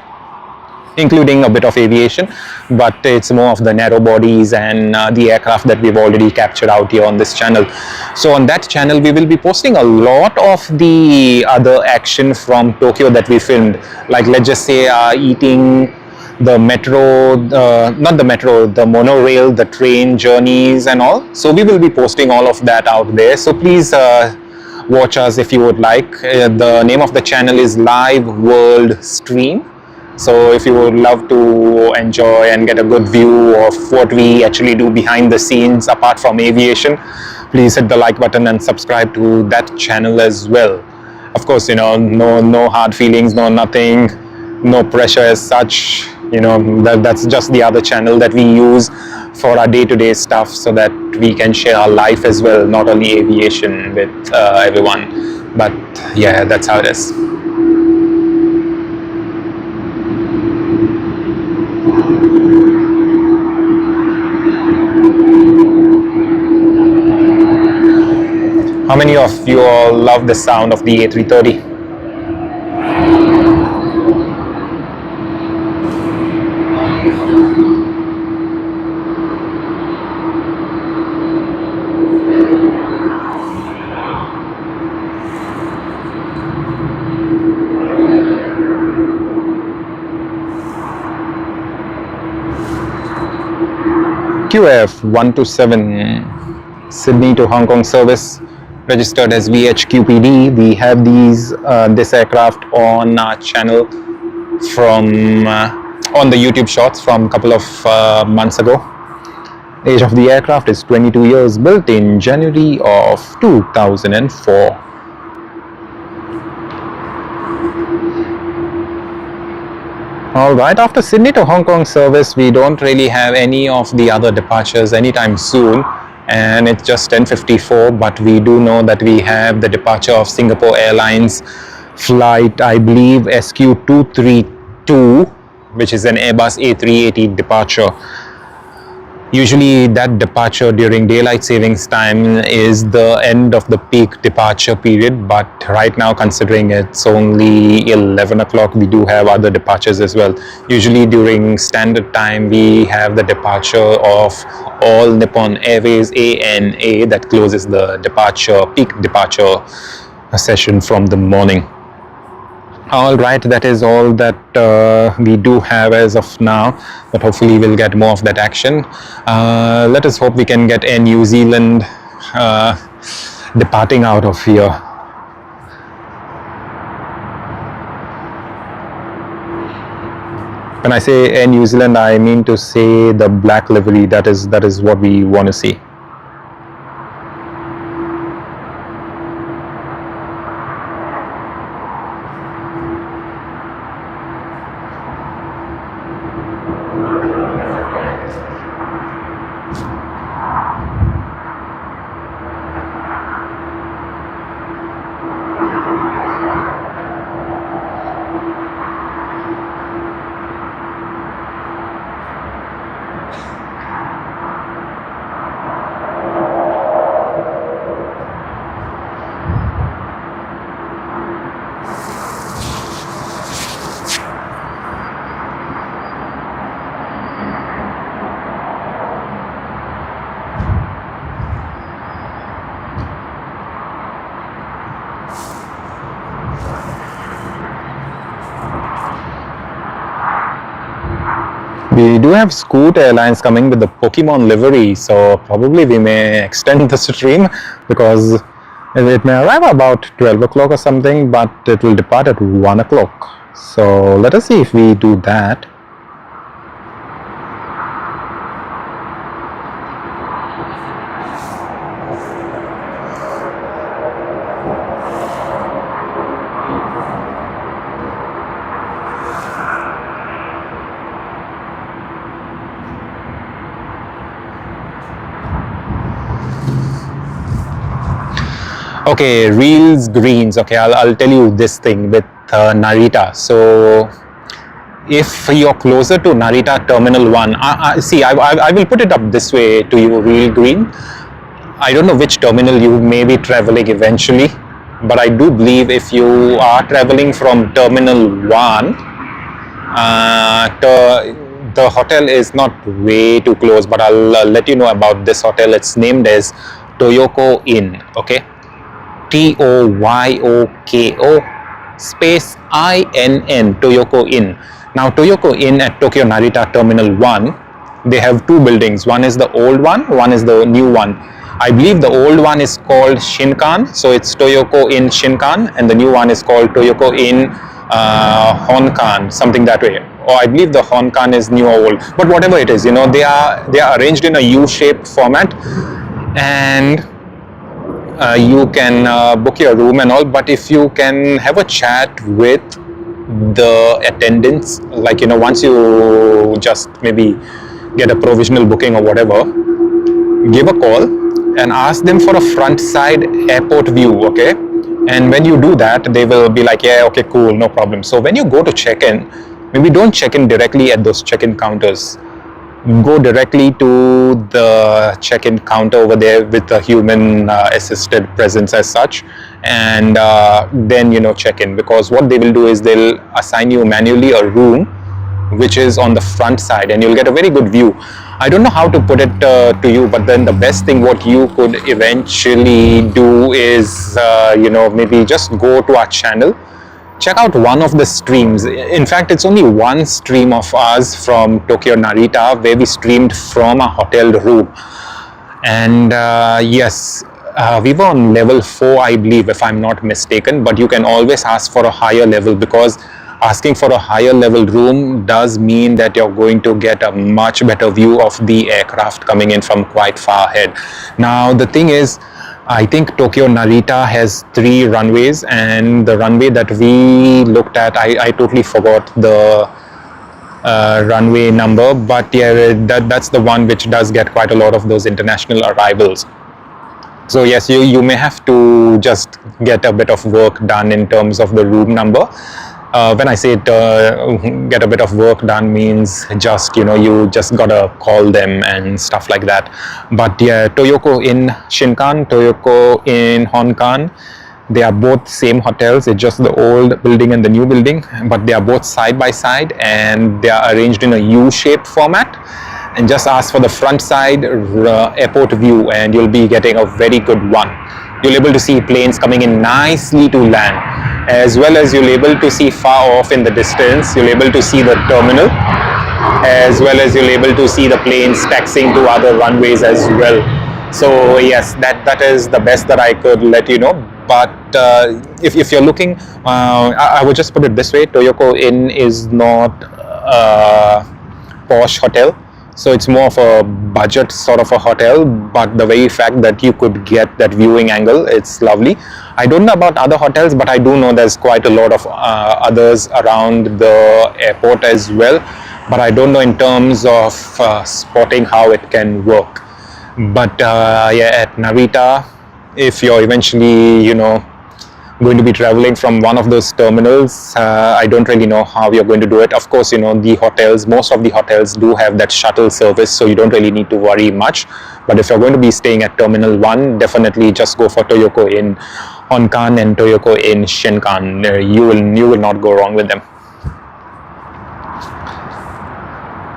Speaker 1: including a bit of aviation, but it's more of the narrow bodies and the aircraft that we've already captured out here on this channel. So on that channel we will be posting a lot of the other action from Tokyo that we filmed, like let's just say eating the metro, not the metro, the monorail, the train journeys and all. So we will be posting all of that out there, so please watch us if you would like. The name of the channel is Live World Stream. So if you would love to enjoy and get a good view of what we actually do behind the scenes apart from aviation, please hit the like button and subscribe to that channel as well. Of course, no hard feelings, no nothing, no pressure as such. That's just the other channel that we use for our day-to-day stuff, so that we can share our life as well, not only aviation with everyone. But yeah, that's how it is. How many of you all love the sound of the A330? QF127 Sydney to Hong Kong service, registered as VHQPD. We have this aircraft on our channel from on the YouTube shorts from a couple of months ago. Age of the aircraft is 22 years, built in January of 2004. Alright, after Sydney to Hong Kong service, we don't really have any of the other departures anytime soon, and it's just 10:54, but we do know that we have the departure of Singapore Airlines flight, I believe SQ232, which is an Airbus A380 departure. Usually that departure during daylight savings time is the end of the peak departure period, but right now, considering it's only 11 o'clock, we do have other departures as well. Usually during standard time, we have the departure of All Nippon Airways ANA that closes the peak departure session from the morning. Alright, that is all that we do have as of now, but hopefully we'll get more of that action. Let us hope we can get Air New Zealand departing out of here. When I say Air New Zealand, I mean to say the black livery. That is what we want to see. We do have Scoot Airlines coming with the Pokemon livery, so probably we may extend the stream because it may arrive about 12 o'clock or something, but it will depart at 1 o'clock. So let us see if we do that. Okay, reels greens. Okay, I'll tell you this thing with Narita. So if you're closer to Narita Terminal 1, see, I will put it up this way to you, reel green. I don't know which terminal you may be traveling eventually, but I do believe if you are traveling from Terminal 1, the hotel is not way too close, but I'll let you know about this hotel. It's named as Toyoko Inn. Okay, Toyoko space INN, Toyoko Inn. Now Toyoko Inn at Tokyo Narita Terminal 1, they have two buildings. One is the old one is the new one. I believe the old one is called Shinkan, so it's Toyoko Inn Shinkan, and the new one is called Toyoko Inn Honkan, something that way. Or I believe the Honkan is new or old, but whatever it is, they are arranged in a U-shaped format, and you can book your room and all, but if you can have a chat with the attendants, like, you know, once you just maybe get a provisional booking or whatever, give a call and ask them for a front side airport view, okay? And when you do that, they will be like, yeah, okay, cool, no problem. So when you go to check in, maybe don't check in directly at those check-in counters. Go directly to the check-in counter over there with a human assisted presence as such, and then, you know, check in, because what they will do is they'll assign you manually a room which is on the front side, and you'll get a very good view. I don't know how to put it to you, but then the best thing what you could eventually do is you know, maybe just go to our channel, check out one of the streams. In fact, it's only one stream of ours from Tokyo Narita where we streamed from a hotel room. And yes, we were on level 4, I believe, if I'm not mistaken, but you can always ask for a higher level, because asking for a higher level room does mean that you're going to get a much better view of the aircraft coming in from quite far ahead. Now, the thing is, I think Tokyo Narita has 3 runways, and the runway that we looked at, I totally forgot the runway number, but yeah, that's the one which does get quite a lot of those international arrivals. So yes, you may have to just get a bit of work done in terms of the room number. When I say get a bit of work done, means just, you know, you just gotta call them and stuff like that. But yeah, Toyoko in Shinkan, Toyoko in Honkan, they are both same hotels. It's just the old building and the new building, but they are both side by side, and they are arranged in a U-shaped format. And just ask for the front side airport view, and you'll be getting a very good one. You'll be able to see planes coming in nicely to land, as well as you'll be able to see far off in the distance. You'll be able to see the terminal, as well as you'll be able to see the planes taxiing to other runways as well. So yes, that is the best that I could let you know. But if you're looking, I would just put it this way: Toyoko Inn is not a posh hotel. So it's more of a budget sort of a hotel, but the very fact that you could get that viewing angle, it's lovely. I don't know about other hotels, but I do know there's quite a lot of others around the airport as well. But I don't know in terms of spotting how it can work. But yeah, at Narita, if you're eventually, you know, going to be traveling from one of those terminals, I don't really know how you're going to do it. Of course, you know, the hotels, most of the hotels do have that shuttle service, so you don't really need to worry much. But if you're going to be staying at Terminal 1, definitely just go for Toyoko in Honkan and Toyoko in Shinkan. You will not go wrong with them.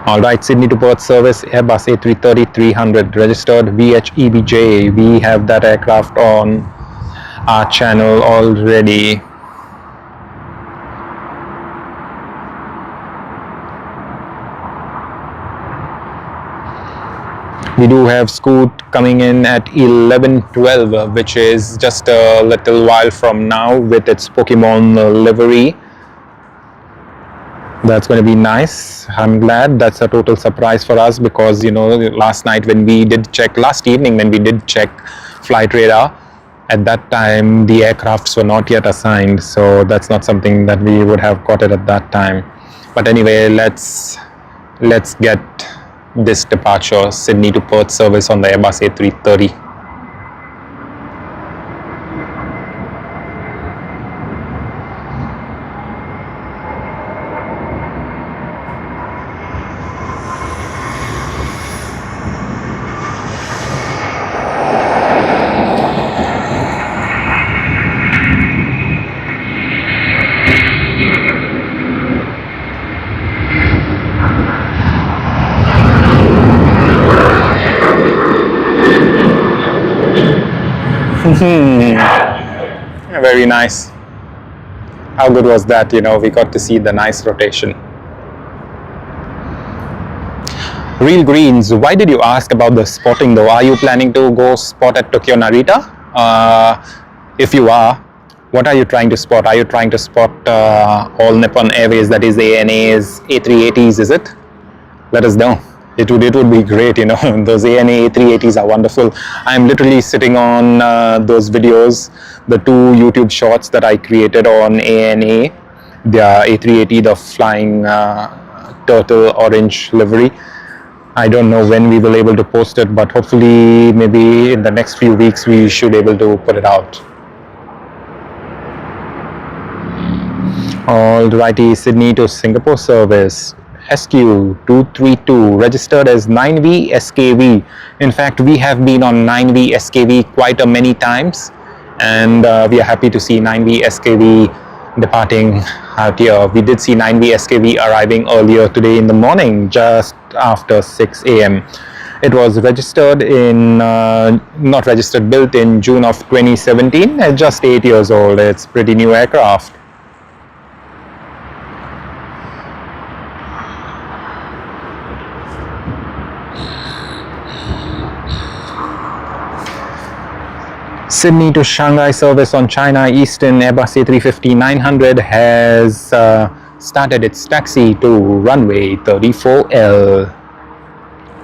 Speaker 1: Alright, Sydney to Perth service, Airbus A330-300, registered VHEBJ. We have that aircraft on our channel already. We do have Scoot coming in at 11:12, which is just a little while from now, with its Pokemon livery. That's going to be nice. I'm glad. That's a total surprise for us, because, you know, last evening when we did check flight radar, at that time the aircrafts were not yet assigned, so that's not something that we would have got it at that time. But anyway, let's get this departure, Sydney to Perth service on the Airbus A330. Very nice. How good was that? You know, we got to see the nice rotation. Real Greens, why did you ask about the spotting though? Are you planning to go spot at Tokyo Narita? If you are, what are you trying to spot? Are you trying to spot All Nippon Airways, that is ANA's A380s, is it? Let us know. It would be great, you know. Those ANA A380s are wonderful. I'm literally sitting on those videos, the 2 YouTube shorts that I created on ANA, the A380, the flying turtle orange livery. I don't know when we will able to post it, but hopefully maybe in the next few weeks we should able to put it out. Alrighty, Sydney to Singapore service. SQ232, registered as 9V SKV. In fact, we have been on 9V SKV quite a many times, and we are happy to see 9V SKV departing out here. We did see 9V SKV arriving earlier today in the morning, just after 6 a.m. It was registered in, not registered, built in June of 2017, and just 8 years old. It's pretty new aircraft. Sydney to Shanghai service on China Eastern Airbus A350-900 has started its taxi to runway 34L,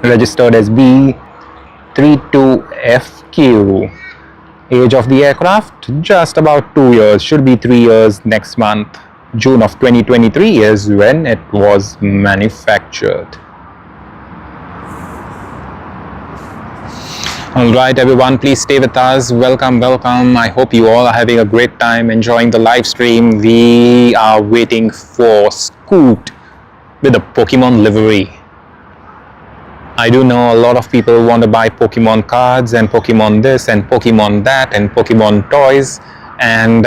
Speaker 1: registered as B32FQ. Age of the aircraft, just about 2 years, should be 3 years next month. June of 2023 is when it was manufactured. Alright everyone, please stay with us. Welcome. I hope you all are having a great time enjoying the live stream. We are waiting for Scoot with a Pokemon livery. I do know a lot of people want to buy Pokemon cards and Pokemon this and Pokemon that and Pokemon toys, and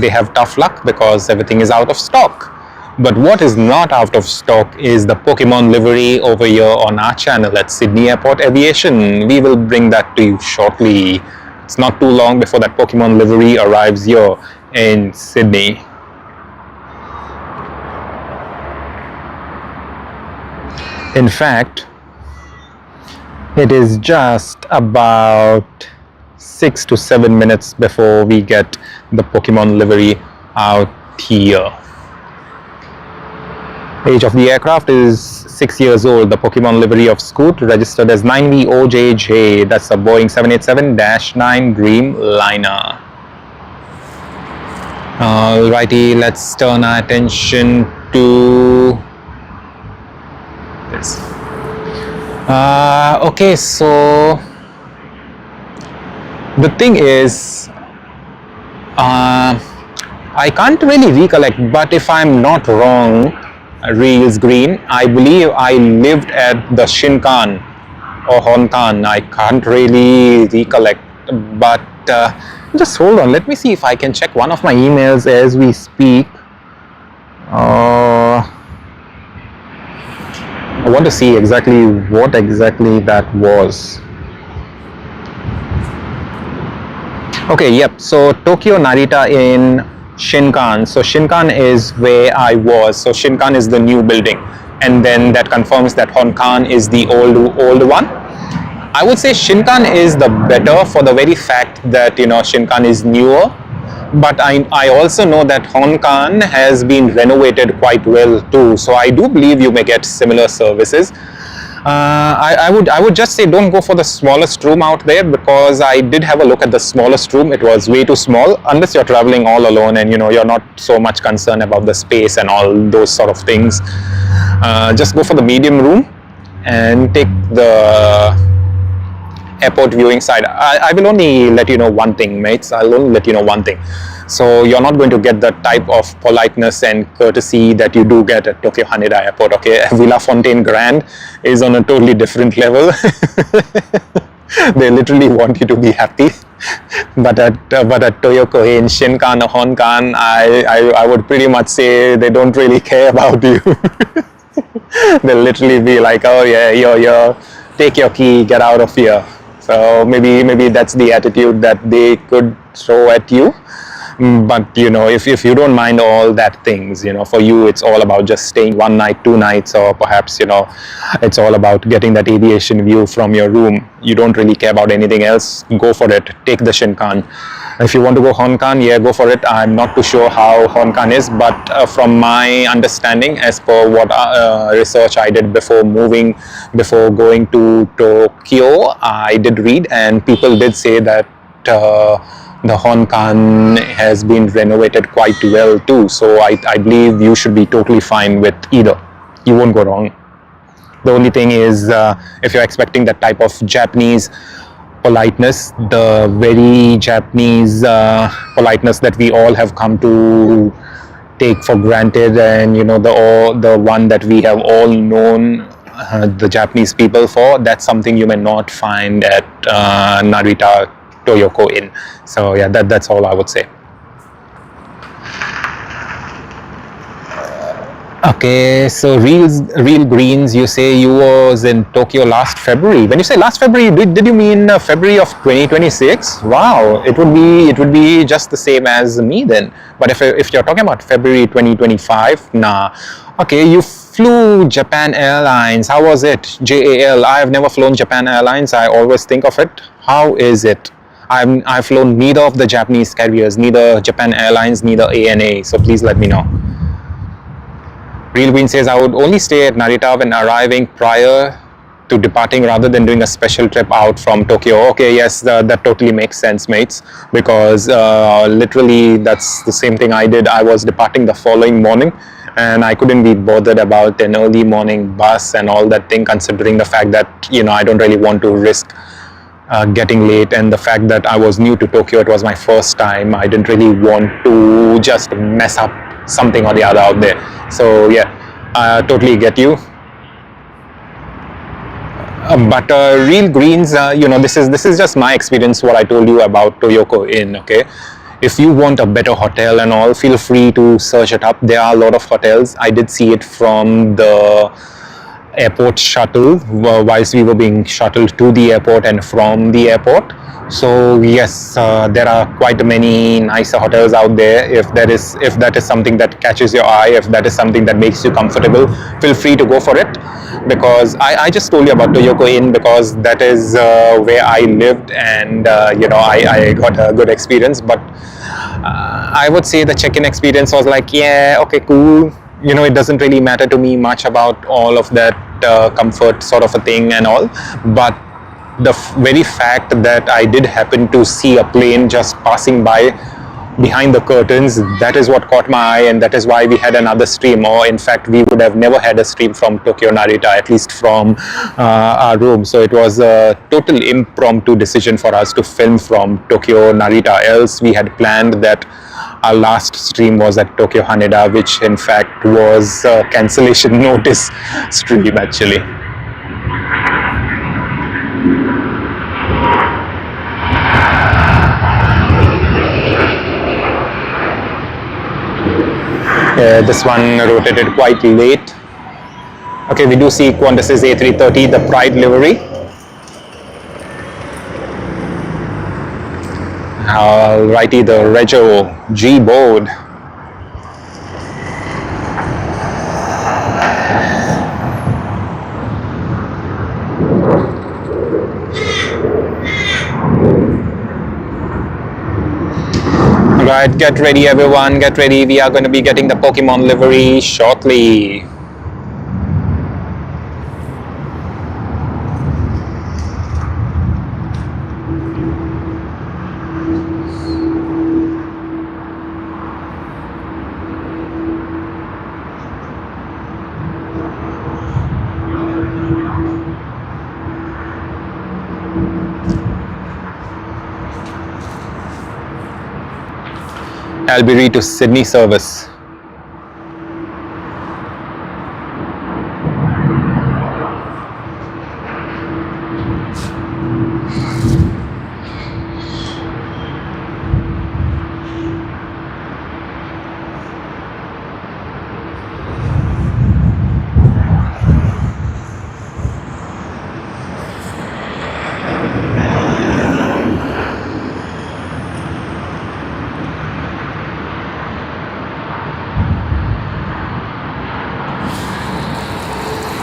Speaker 1: they have tough luck because everything is out of stock. But what is not out of stock is the Pokemon livery over here on our channel at Sydney Airport Aviation. We will bring that to you shortly. It's not too long before that Pokemon livery arrives here in Sydney. In fact, it is just about 6 to 7 minutes before we get the Pokemon livery out here. Age of the aircraft is 6 years old. The Pokemon livery of Scoot, registered as 9VOJJ. That's a Boeing 787-9 Dreamliner. Alrighty, let's turn our attention to this. Okay, so the thing is, I can't really recollect, but if I'm not wrong, Reels Green, I believe I lived at the Shinkan or Honkan. I can't really recollect, but just hold on. Let me see if I can check one of my emails as we speak. I want to see exactly what exactly that was. Okay, yep. So Tokyo Narita in Shinkan. So Shinkan is where I was. So Shinkan is the new building, and then that confirms that Honkan is the old one. I would say Shinkan is the better for the very fact that, you know, Shinkan is newer. But I also know that Honkan has been renovated quite well too. So I do believe you may get similar services. I would just say don't go for the smallest room out there, because I did have a look at the smallest room. It was way too small, unless you're traveling all alone and, you know, you're not so much concerned about the space and all those sort of things. Just go for the medium room and take the airport viewing side. I will only let you know one thing, mates. I'll only let you know one thing. So you're not going to get the type of politeness and courtesy that you do get at Tokyo Haneda Airport, okay? Villa Fontaine Grand is on a totally different level. They literally want you to be happy. But at Toyoko in Shinkan or Honkan, I would pretty much say they don't really care about you. They'll literally be like, oh yeah, you're take your key, get out of here. So maybe that's the attitude that they could throw at you. But, you know, if you don't mind all that things, you know, for you it's all about just staying 1 night, 2 nights, or perhaps, you know, it's all about getting that aviation view from your room. You don't really care about anything else. Go for it. Take the Shinkan. If you want to go Honkan, yeah, go for it. I'm not too sure how Honkan is, but from my understanding, as per what research I did before going to Tokyo, I did read, and people did say that the Honkan has been renovated quite well too. So I believe you should be totally fine with either. You won't go wrong. The only thing is, if you're expecting that type of Japanese politeness, the very Japanese politeness that we all have come to take for granted, and the one that we have all known the Japanese people for, that's something you may not find at Narita Toyoko Inn. So yeah, that's all I would say. Okay, so real greens, you say you was in Tokyo last February. When you say last February, did you mean February of 2026? Wow, it would be just the same as me then. But if you're talking about February 2025, nah. Okay, you flew Japan Airlines. How was it? JAL. I've never flown Japan Airlines. I always think of it. How is it? I've flown neither of the Japanese carriers, neither Japan Airlines, neither ANA. So please let me know. Real Green says, I would only stay at Narita when arriving prior to departing rather than doing a special trip out from Tokyo. Okay, yes, that totally makes sense, mates, because literally that's the same thing I did. I was departing the following morning and I couldn't be bothered about an early morning bus and all that thing, considering the fact that, I don't really want to risk getting late, and the fact that I was new to Tokyo, it was my first time. I didn't really want to just mess up something or the other out there. So yeah, I totally get you. But real greens, this is just my experience, what I told you about Toyoko Inn. Okay, if you want a better hotel and all, feel free to search it up. There are a lot of hotels. I did see it from the airport shuttle whilst we were being shuttled to the airport and from the airport. So yes, there are quite many nicer hotels out there. If that is something that catches your eye, if that is something that makes you comfortable, feel free to go for it. Because I just told you about Toyoko Inn because that is where I lived, and I got a good experience. But I would say the check-in experience was like, yeah, okay, cool. It doesn't really matter to me much about all of that comfort sort of a thing and all, but the very fact that I did happen to see a plane just passing by behind the curtains, that is what caught my eye, and that is why we had another stream. Or in fact, we would have never had a stream from Tokyo Narita, at least from our room. So it was a total impromptu decision for us to film from Tokyo Narita. Else we had planned that our last stream was at Tokyo Haneda, which in fact was a cancellation notice stream actually. This one rotated quite late. Okay, we do see Qantas's A330, the Pride livery. Alrighty, the Rego G board. Right, get ready everyone, get ready. We are going to be getting the Pokemon livery shortly. Livery to Sydney service.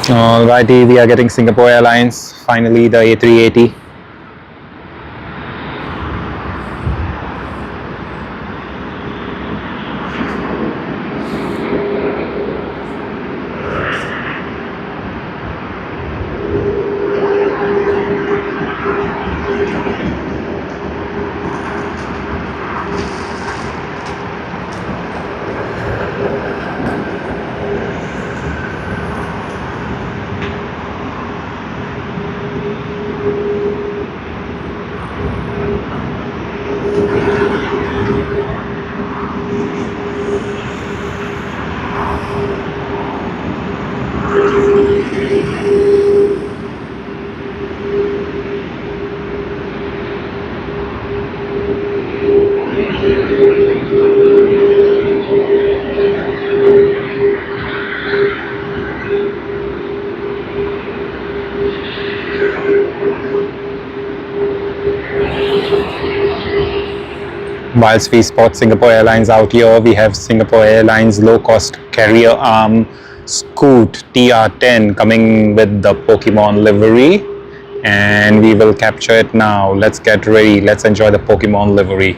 Speaker 1: Alrighty, we are getting Singapore Airlines, finally the A380. Whilst we spot Singapore Airlines out here, we have Singapore Airlines low-cost carrier arm Scoot TR10 coming with the Pokemon livery, and we will capture it now. Let's get ready. Let's enjoy the Pokemon livery.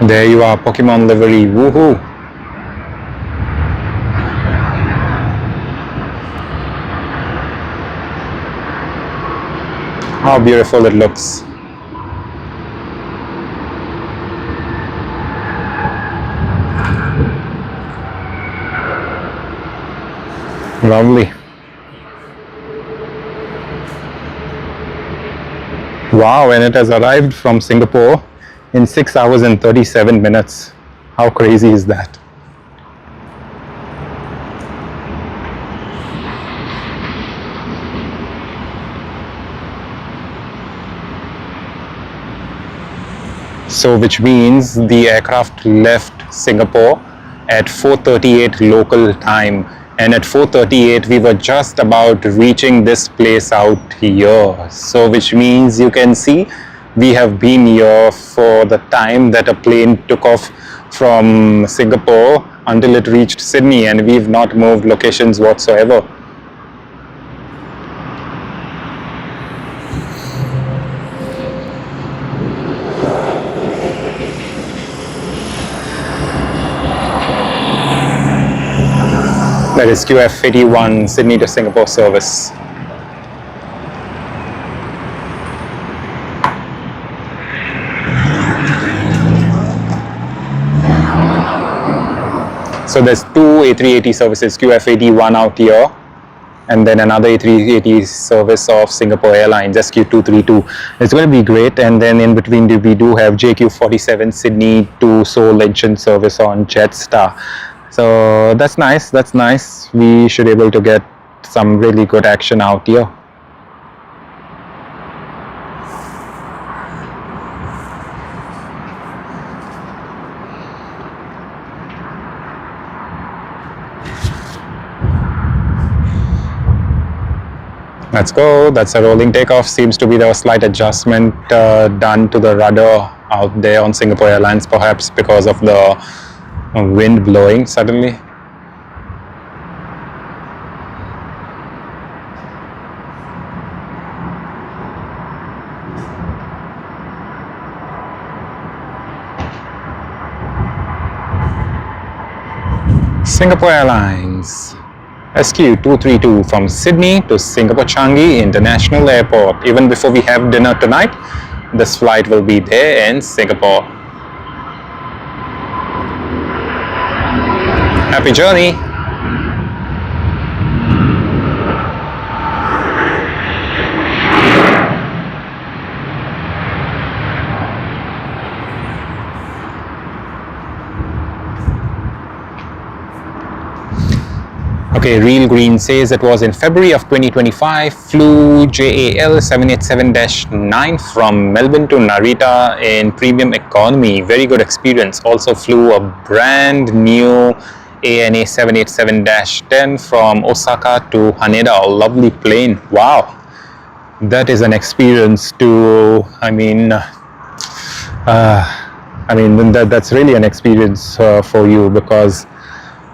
Speaker 1: There you are, Pokemon livery, woohoo! How beautiful it looks. Lovely. Wow, and it has arrived from Singapore in 6 hours and 37 minutes. How crazy is that? So which means the aircraft left Singapore at 4:38 local time, and at 4:38 we were just about reaching this place out here. So which means you can see we have been here for the time that a plane took off from Singapore until it reached Sydney, and we've not moved locations whatsoever. That is QF81 Sydney to Singapore service. So there's two A380 services, QF81 out here, and then another A380 service of Singapore Airlines, SQ232. It's going to be great. And then in between we do have JQ47 Sydney to Seoul Engine service on Jetstar. So that's nice, that's nice. We should be able to get some really good action out here. Let's go. That's a rolling takeoff. Seems to be there was slight adjustment done to the rudder out there on Singapore Airlines, perhaps because of the wind blowing suddenly. Singapore Airlines SQ232 from Sydney to Singapore Changi International Airport. Even before we have dinner tonight, this flight will be there in Singapore. Happy journey! Okay, Real Green says it was in February of 2025, flew JAL 787-9 from Melbourne to Narita in premium economy. Very good experience. Also flew a brand new ANA 787-10 from Osaka to Haneda. A lovely plane. Wow, that is an experience to, that's really an experience for you, because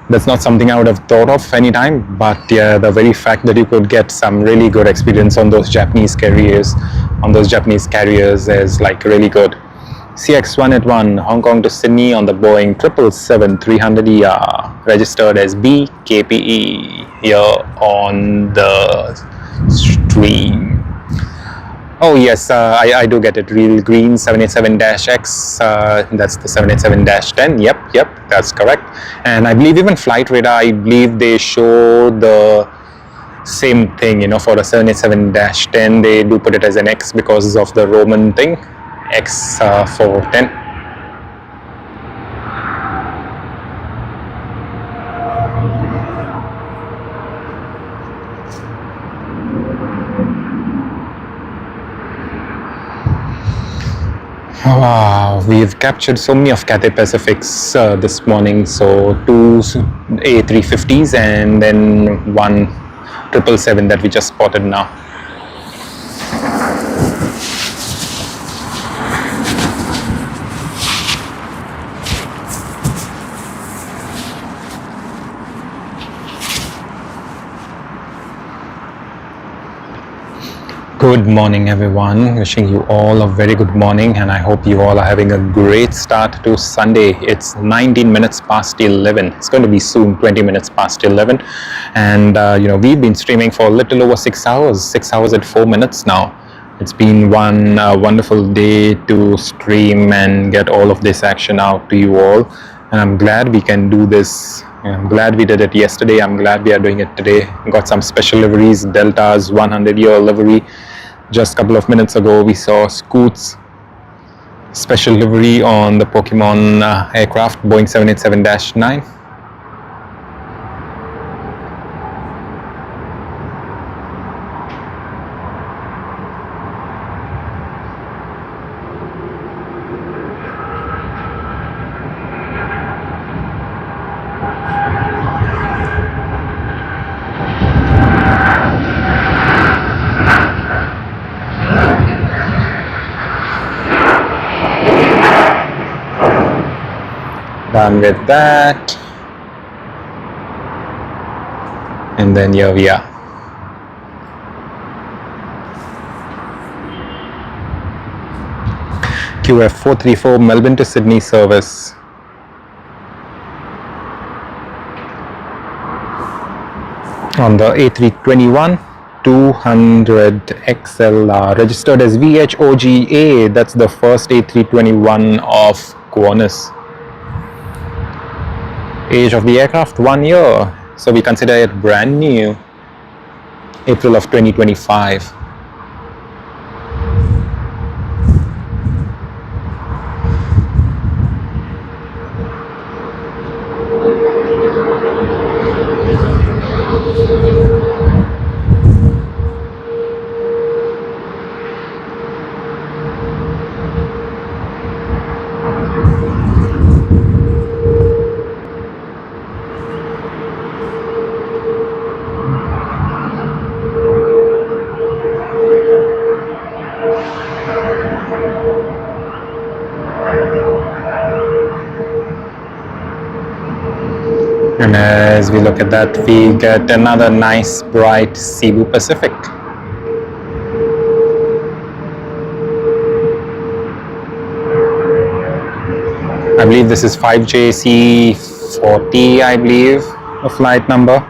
Speaker 1: that's not something I would have thought of any time. But yeah, the very fact that you could get some really good experience on those Japanese carriers, is like really good. CX181 Hong Kong to Sydney on the Boeing 777-300ER, registered as BKPE here on the stream. Oh yes, I do get it. Real Green 787-X, that's the 787-10. Yep, that's correct. And I believe even Flight Radar, I believe they show the same thing, for the 787-10, they do put it as an X because of the Roman thing, X for 10. Wow, we've captured so many of Cathay Pacifics this morning. So two A350s and then one 777 that we just spotted now. Good morning, everyone. Wishing you all a very good morning, and I hope you all are having a great start to Sunday. It's 19 minutes past 11. It's going to be soon 20 minutes past 11, and we've been streaming for a little over 6 hours. 6 hours and 4 minutes now. It's been one wonderful day to stream and get all of this action out to you all, and I'm glad we can do this. I'm glad we did it yesterday. I'm glad we are doing it today. Got some special liveries. Delta's 100-year livery. Just a couple of minutes ago, we saw Scoot's special livery on the Pokemon aircraft, Boeing 787-9. Done with that, and then here we are. QF 434 Melbourne to Sydney service. On the A321-200 XLR, registered as VHOGA. That's the first A321 of Qantas. Age of the aircraft 1 year, so we consider it brand new. April of 2025. And as we look at that, we get another nice bright Cebu Pacific. I believe this is 5JC40, I believe, a flight number,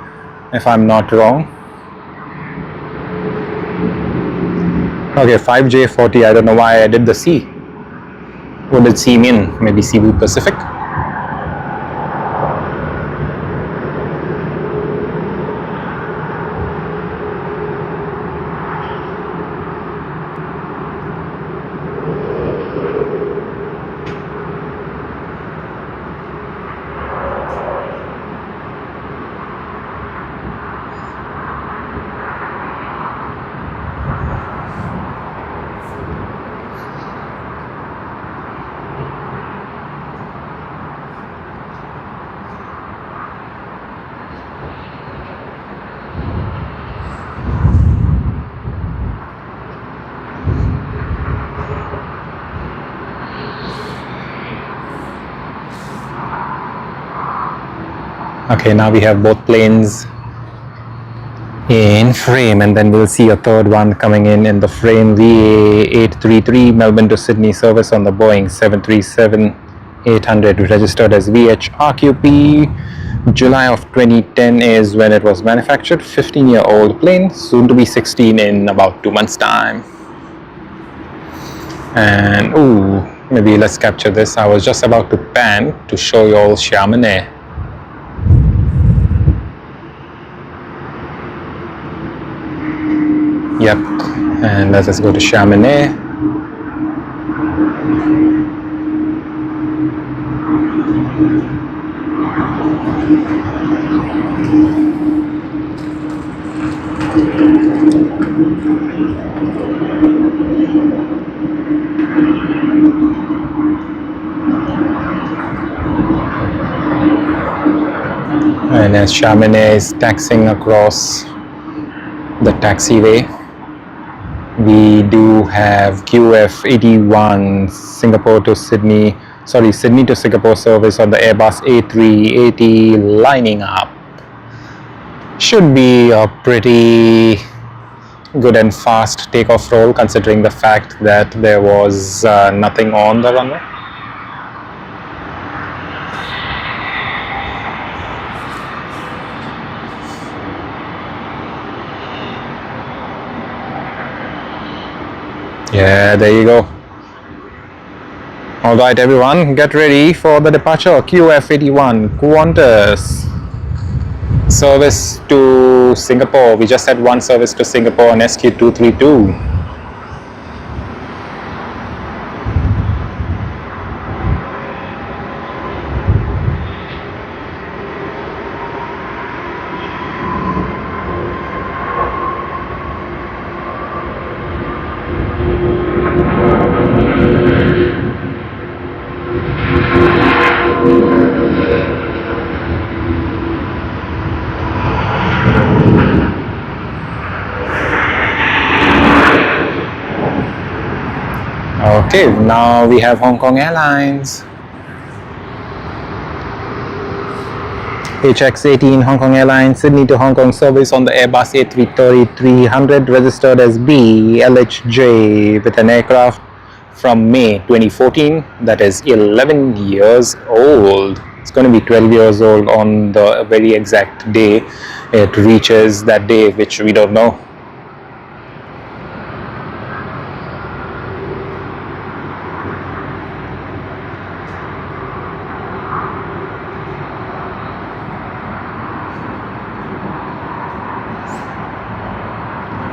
Speaker 1: if I'm not wrong. Okay, 5J40, I don't know why I did the C. What did C mean? Maybe Cebu Pacific? Okay, now we have both planes in frame, and then we'll see a third one coming in the frame. VA833 Melbourne to Sydney service on the Boeing 737-800, registered as VHRQP. July of 2010 is when it was manufactured. 15-year-old plane, soon to be 16 in about 2 months' time. And maybe let's capture this. I was just about to pan to show you all Chamonix. Yep, and let us go to Chamonix. And as Chamonix is taxiing across the taxiway, we do have QF81 Sydney to Singapore service on the Airbus A380 lining up. Should be a pretty good and fast takeoff roll considering the fact that there was nothing on the runway. Yeah, there you go. Alright everyone, get ready for the departure. QF81 Qantas service to Singapore. We just had one service to Singapore on SQ232. Okay, now we have Hong Kong Airlines. HX18 Hong Kong Airlines Sydney to Hong Kong service on the Airbus A330-300 registered as BLHJ with an aircraft from May 2014, that is 11 years old. It's going to be 12 years old on the very exact day it reaches that day, which we don't know.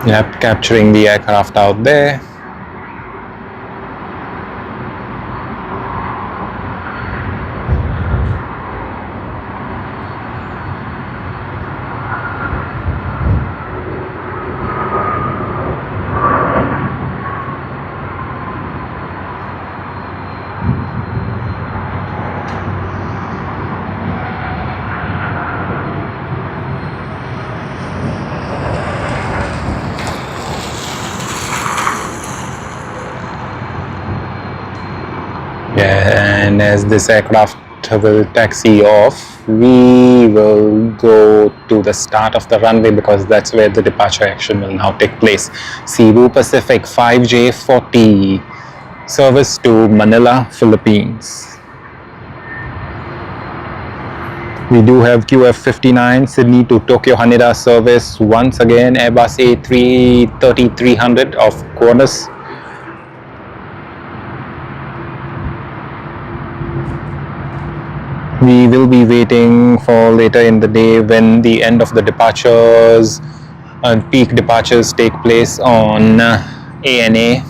Speaker 1: Yep, capturing the aircraft out there. And as this aircraft will taxi off, we will go to the start of the runway because that's where the departure action will now take place. Cebu Pacific 5J40 service to Manila, Philippines. We do have QF59 Sydney to Tokyo Haneda service, once again Airbus A330-300 of Qantas. We will be waiting for later in the day when the end of the departures and peak departures take place on ANA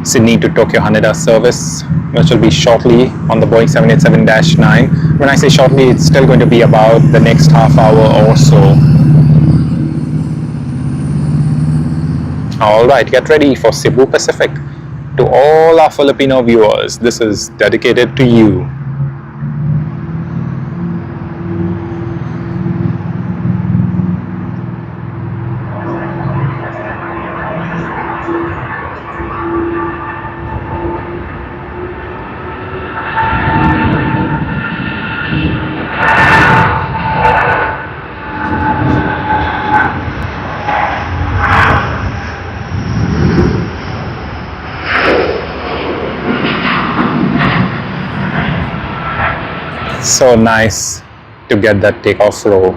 Speaker 1: Sydney to Tokyo Haneda service, which will be shortly on the Boeing 787-9. When I say shortly, it's still going to be about the next half hour or so. Alright, get ready for Cebu Pacific. To all our Filipino viewers, this is dedicated to you. So nice to get that takeoff roll.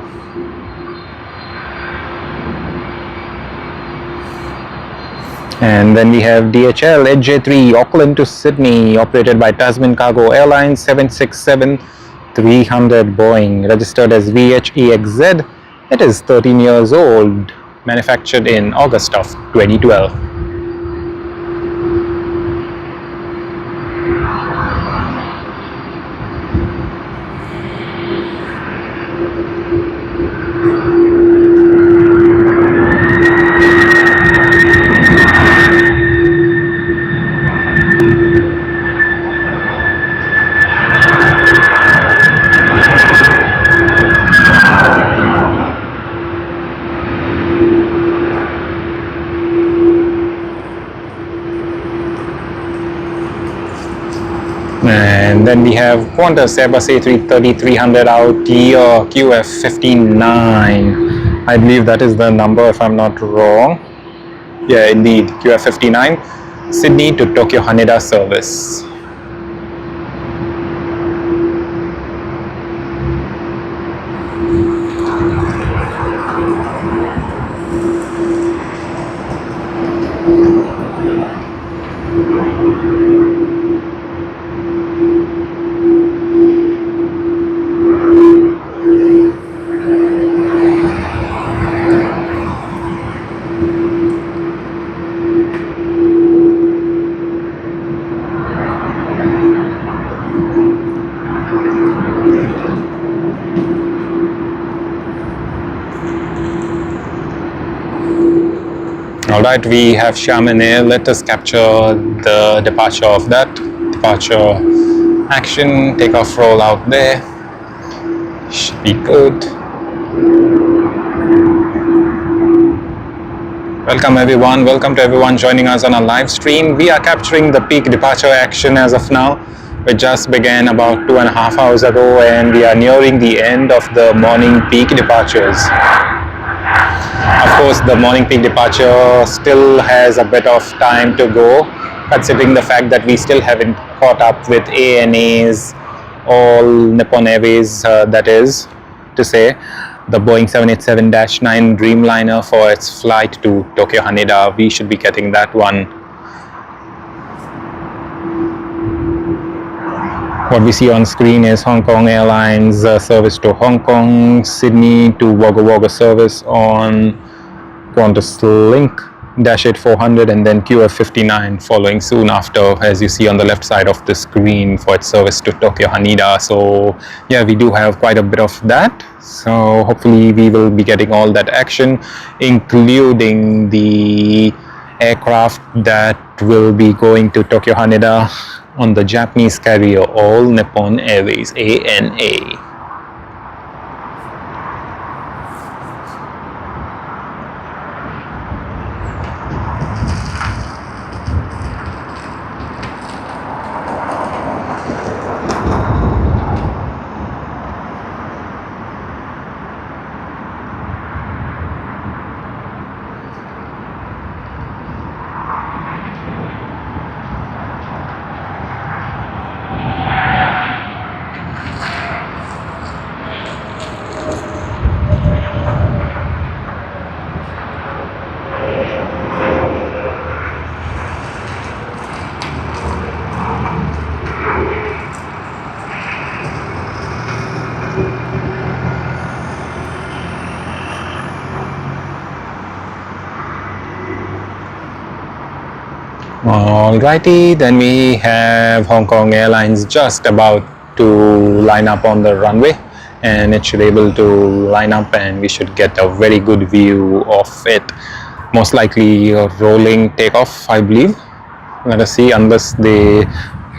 Speaker 1: And then we have DHL HJ3 Auckland to Sydney, operated by Tasman Cargo Airlines, 767-300 Boeing, registered as VHEXZ. It is 13 years old, manufactured in August of 2012. And then we have Qantas Airbus A330-300 out here, QF59. I believe that is the number if I'm not wrong. Yeah, indeed, QF59, Sydney to Tokyo Haneda service. Alright, we have Xiamen Air. Let us capture the departure of that. Departure action, takeoff roll out there. Should be good. Welcome everyone, welcome to everyone joining us on our live stream. We are capturing the peak departure action as of now. We just began about 2.5 hours ago and we are nearing the end of the morning peak departures. Of course, the morning peak departure still has a bit of time to go, considering the fact that we still haven't caught up with ANAs, all Nippon Airways, that is to say, the Boeing 787-9 Dreamliner for its flight to Tokyo Haneda. We should be getting that one. What we see on screen is Hong Kong Airlines service to Hong Kong, Sydney to Wagga Wagga service on Qantas Link -8400, and then QF59 following soon after, as you see on the left side of the screen, for its service to Tokyo Haneda. So yeah, we do have quite a bit of that. So hopefully we will be getting all that action, including the aircraft that will be going to Tokyo Haneda on the Japanese carrier All Nippon Airways ANA. Alrighty, then we have Hong Kong Airlines just about to line up on the runway, and it should be able to line up and we should get a very good view of it. Most likely a rolling takeoff, I believe. Let us see, unless they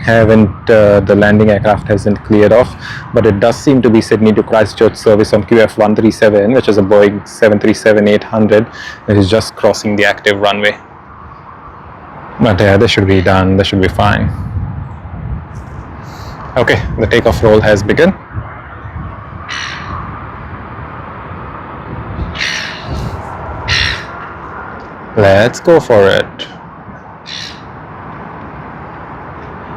Speaker 1: haven't, the landing aircraft hasn't cleared off, but it does seem to be Sydney to Christchurch service on QF137, which is a Boeing 737-800 that is just crossing the active runway. But yeah, this should be done, this should be fine. Okay, the takeoff roll has begun. Let's go for it.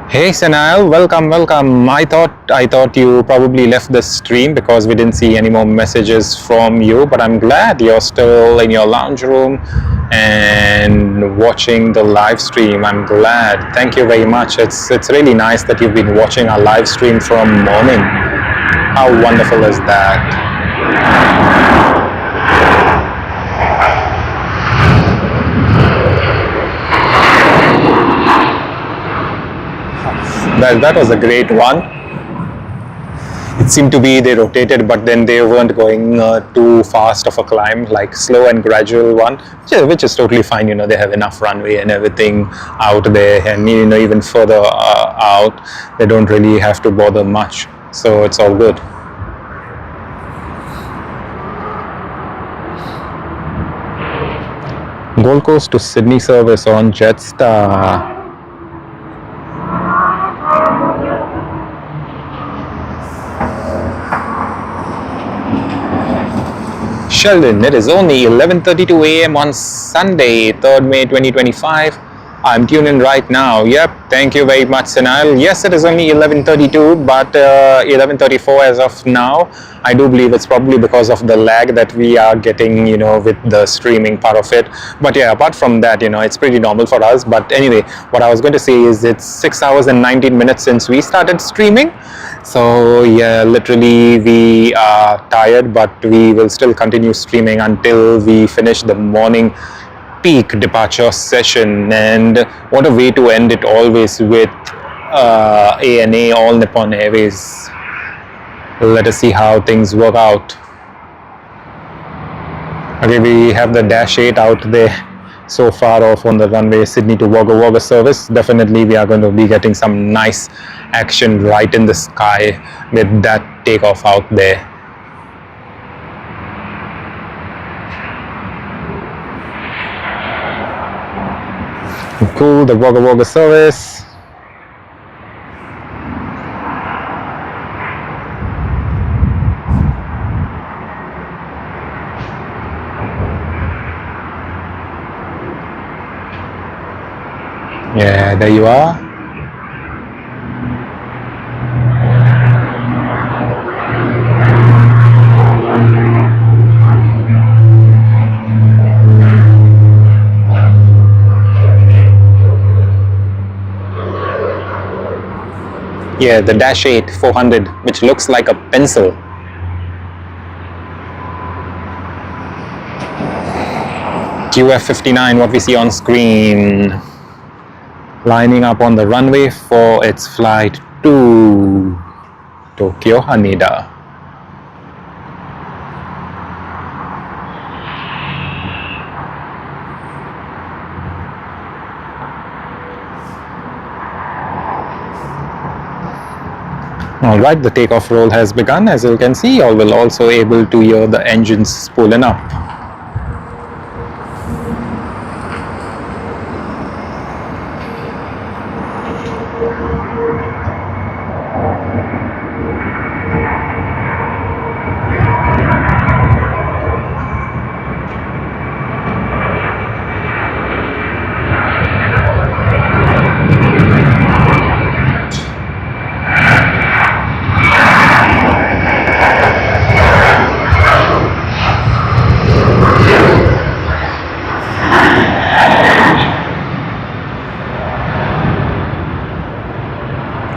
Speaker 1: Hey Senile, welcome, welcome. I thought you probably left the stream because we didn't see any more messages from you, but I'm glad you're still in your lounge room and watching the live stream. I'm glad. Thank you very much. It's really nice that you've been watching our live stream from morning. How wonderful is that? That was a great one. It seemed to be they rotated, but then they weren't going too fast of a climb, like slow and gradual one, which is totally fine. You know, they have enough runway and everything out there, and you know, even further out, they don't really have to bother much. So it's all good. Gold Coast to Sydney service on Jetstar. Sheldon, it is only 11:32 a.m. on Sunday, 3rd May 2025. I'm tuned in right now. Yep, thank you very much, Sanal. Yes, it is only 11:32, but 11:34 as of now. I do believe it's probably because of the lag that we are getting, with the streaming part of it. But yeah, apart from that, it's pretty normal for us. But anyway, what I was going to say is it's 6 hours and 19 minutes since we started streaming. So yeah, literally we are tired, but we will still continue streaming until we finish the morning peak departure session. And what a way to end it, always with ANA, All Nippon Airways. Let us see how things work out. Okay, we have the Dash 8 out there so far off on the runway Sydney to Wagga Wagga service. Definitely we are going to be getting some nice action right in the sky with that takeoff out there. Cool, the Wagga Wagga service. Yeah, there you are. Yeah, the Dash 8 400, which looks like a pencil. QF59, what we see on screen, lining up on the runway for its flight to Tokyo Haneda. Alright, the takeoff roll has begun. As you can see, you will also able to hear the engines spooling up.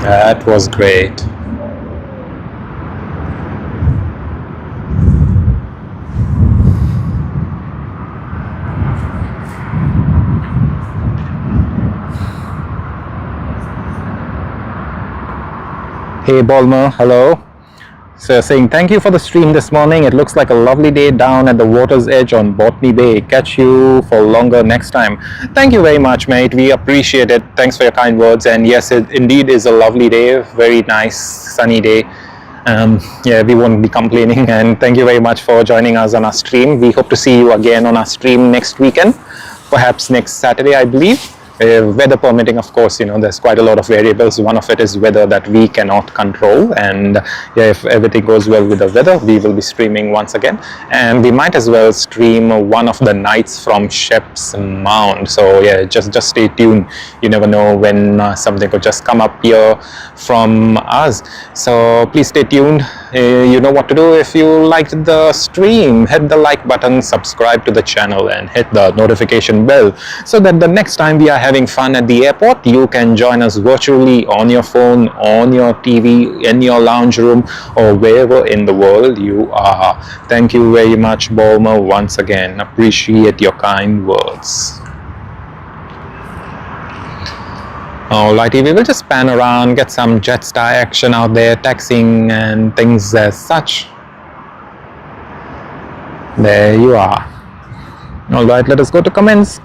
Speaker 1: That was great. Hey Balmer, hello. So saying thank you for the stream this morning. It looks like a lovely day down at the water's edge on Botany Bay. Catch you for longer next time. Thank you very much, mate. We appreciate it. Thanks for your kind words. And yes, it indeed is a lovely day. Very nice sunny day. Yeah, we won't be complaining. And thank you very much for joining us on our stream. We hope to see you again on our stream next weekend, perhaps next Saturday, I believe. Weather permitting, of course, there's quite a lot of variables. One of it is weather that we cannot control, and yeah, if everything goes well with the weather, we will be streaming once again, and we might as well stream one of the nights from Shep's Mound. So yeah, just stay tuned. You never know when something could just come up here from us. So please stay tuned. You know what to do. If you liked the stream, hit the like button, subscribe to the channel, and hit the notification bell so that the next time we are having fun at the airport, you can join us virtually on your phone, on your TV, in your lounge room, or wherever in the world you are. Thank you very much, Balmer, once again. Appreciate your kind words. Alrighty, we will just pan around, get some Jetstar action out there, taxiing and things as such. There you are. Alright, let us go to comments.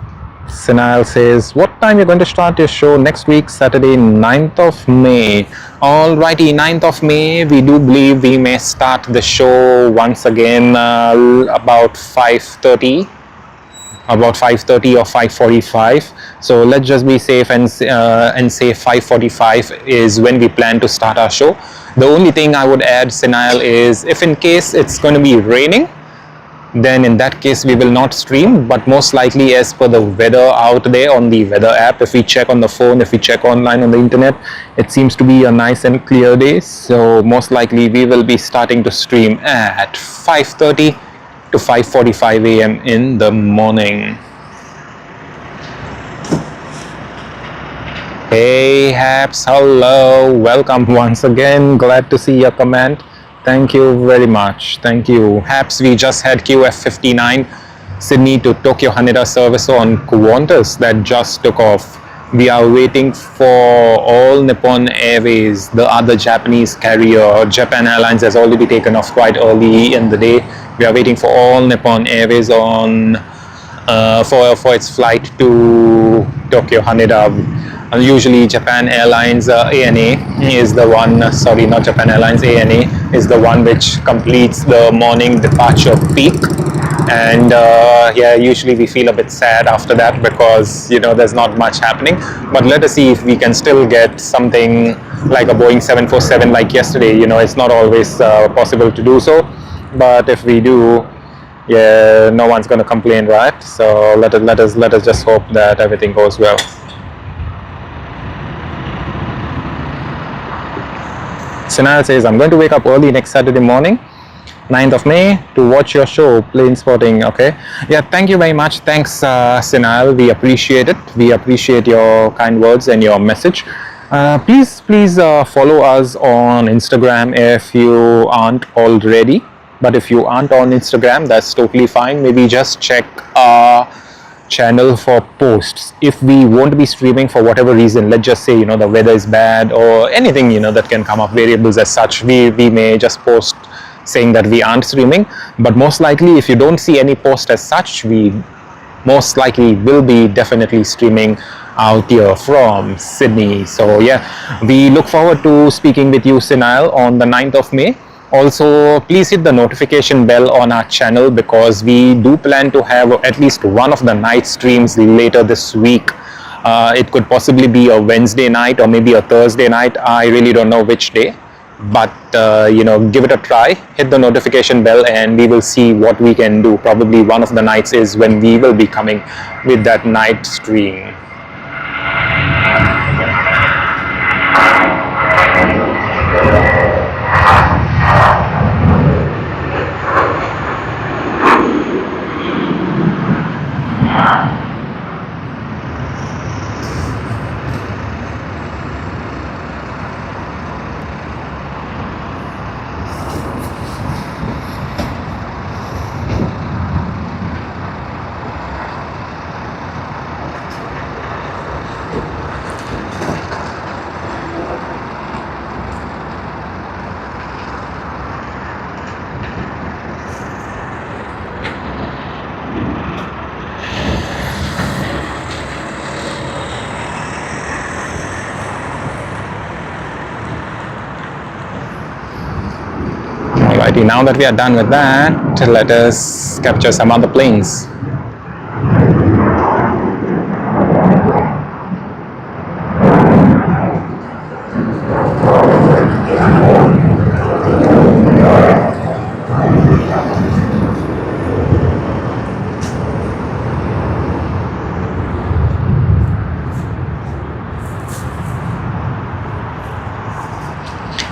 Speaker 1: Sinal says, what time you're going to start your show next week, Saturday, 9th of May. Alrighty, 9th of May, we do believe we may start the show once again about 5:30. About 5:30 or 5:45. So let's just be safe and say 5:45 is when we plan to start our show. The only thing I would add, Sinal, is if in case it's going to be raining, then in that case we will not stream. But most likely, as per the weather out there on the weather app, if we check on the phone, if we check online on the internet, it seems to be a nice and clear day. So most likely we will be starting to stream at 5:30 to 5:45 a.m. in the morning. Hey Haps, hello, welcome once again. Glad to see your comment. Thank you very much. Thank you. Haps, we just had QF59 Sydney to Tokyo Haneda service on Qantas that just took off. We are waiting for All Nippon Airways, the other Japanese carrier. Japan Airlines has already taken off quite early in the day. We are waiting for All Nippon Airways on for its flight to Tokyo Haneda. Usually Japan Airlines ANA is the one, sorry, not Japan Airlines, ANA is the one which completes the morning departure peak. And yeah, usually we feel a bit sad after that because, you know, there's not much happening. But let us see if we can still get something like a Boeing 747 like yesterday. You know, it's not always possible to do so. But if we do, yeah, no one's going to complain, right? So let us just hope that everything goes well. Sinal says, I'm going to wake up early next Saturday morning, 9th of May, to watch your show, Plane Spotting. Okay. Yeah, thank you very much. Thanks, Sinal. We appreciate it. We appreciate your kind words and your message. Please follow us on Instagram if you aren't already. But if you aren't on Instagram, that's totally fine. Maybe just check our channel for posts. If we won't be streaming for whatever reason, let's just say, you know, the weather is bad or anything, you know, that can come up, variables as such, we may just post saying that we aren't streaming. But most likely, if you don't see any post as such, we most likely will be definitely streaming out here from Sydney. So yeah, we look forward to speaking with you, Sinal, on the 9th of May. Also, please hit the notification bell on our channel because we do plan to have at least one of the night streams later this week. It could possibly be a Wednesday night or maybe a Thursday night. I really don't know which day. But, you know, give it a try. Hit the notification bell and we will see what we can do. Probably one of the nights is when we will be coming with that night stream. Alrighty, now that we are done with that, let us capture some other planes.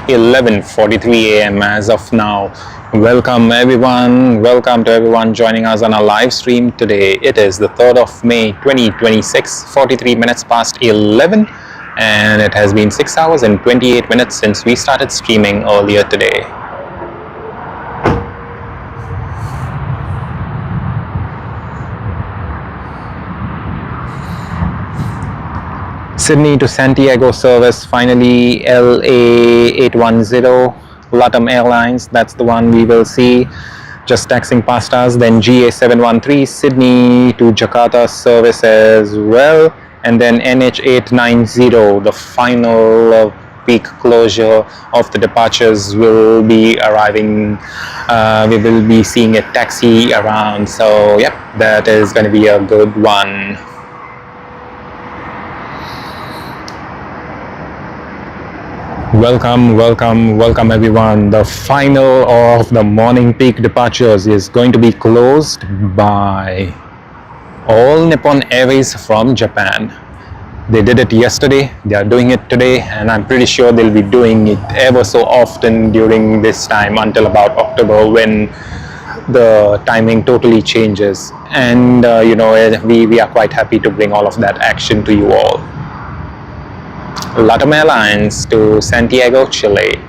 Speaker 1: (11:43 a.m. as of now. Welcome everyone. Welcome to everyone joining us on our live stream today. It is the 3rd of May 2026, 43 minutes past 11, and it has been 6 hours and 28 minutes since we started streaming earlier today. Sydney to Santiago service, finally LA 810, Latam Airlines, that's the one we will see just taxing past us. Then GA 713, Sydney to Jakarta service as well. And then NH 890, the final peak closure of the departures will be arriving. We will be seeing a taxi around. So yep, that is going to be a good one. Welcome everyone. The final of the morning peak departures is going to be closed by all Nippon Airways from Japan. They did it yesterday, they are doing it today, and I'm pretty sure they'll be doing it ever so often during this time until about October, when the timing totally changes. And we are quite happy to bring all of that action to you all. Latam Airlines to Santiago, Chile.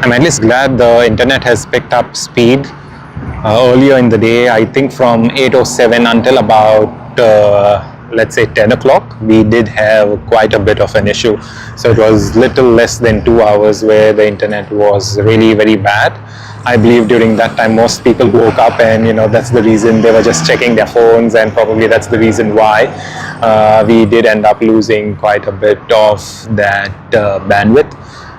Speaker 1: I'm at least glad the internet has picked up speed. Earlier in the day, I think from 8:07 until about let's say 10 o'clock, we did have quite a bit of an issue. So it was little less than 2 hours where the internet was really very bad. I believe during that time most people woke up, and that's the reason they were just checking their phones, and probably that's the reason why we did end up losing quite a bit of that bandwidth.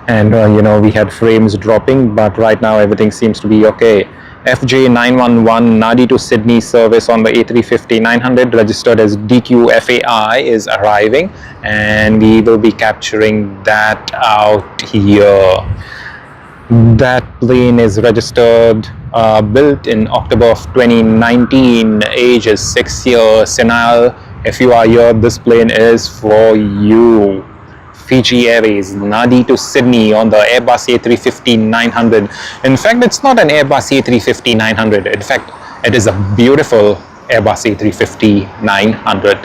Speaker 1: And we had frames dropping, but right now everything seems to be okay. FJ911 Nadi to Sydney service on the A350-900 registered as DQFAI is arriving, and we will be capturing that out here. That plane is registered, built in October of 2019, age is 6 years, senile. If you are here, this plane is for you. Fiji Airways, Nadi to Sydney on the Airbus A350-900. In fact, it's not an Airbus A350-900. In fact, it is a beautiful Airbus A350-900.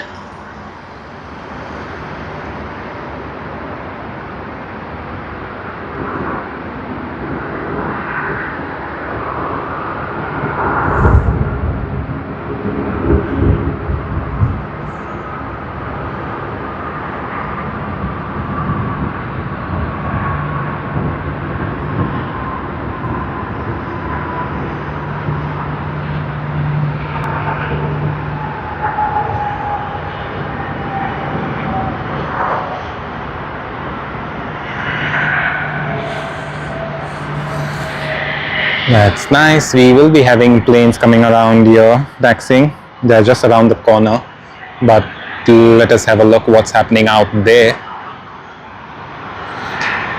Speaker 1: That's nice. We will be having planes coming around here, taxiing. They're just around the corner. But let us have a look what's happening out there.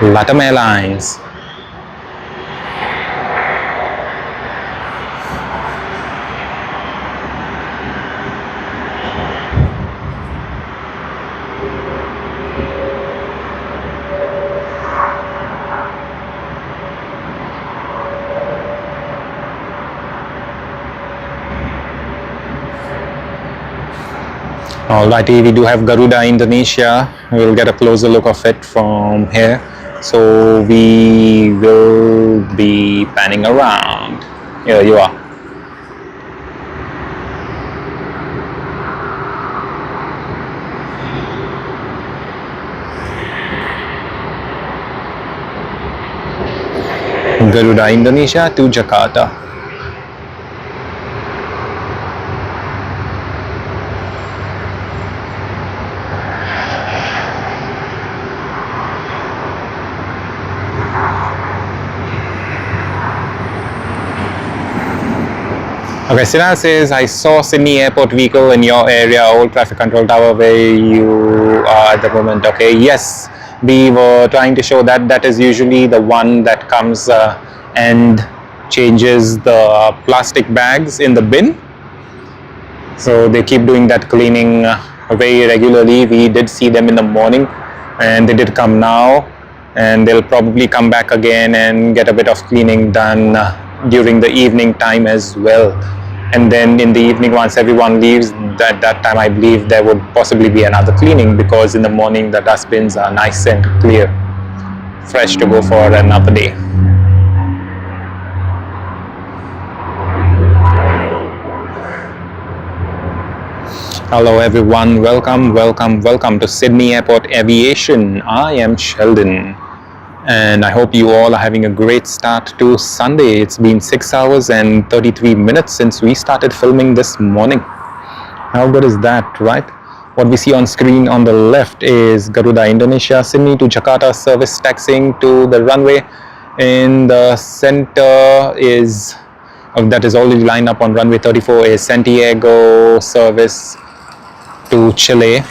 Speaker 1: Latam Airlines. Alrighty, we do have Garuda Indonesia. We'll get a closer look of it from here. So we will be panning around. Here you are. Garuda Indonesia to Jakarta. Okay, Sina says, I saw Sydney Airport vehicle in your area, old traffic control tower where you are at the moment. Okay, yes, we were trying to show that that is usually the one that comes and changes the plastic bags in the bin. So they keep doing that cleaning very regularly. We did see them in the morning, and they did come now, and they'll probably come back again and get a bit of cleaning done during the evening time as well. And then in the evening, once everyone leaves, at that time I believe there would possibly be another cleaning, because in the morning the dustbins are nice and clear, fresh to go for another day. Hello everyone, welcome to Sydney Airport Aviation. I am Sheldon and I hope you all are having a great start to Sunday. It's been 6 hours and 33 minutes since we started filming this morning. How good is that, right? What we see on screen on the left is Garuda Indonesia, Sydney to Jakarta service taxiing to the runway. In the center is that is already lined up on runway 34 is Santiago service to Chile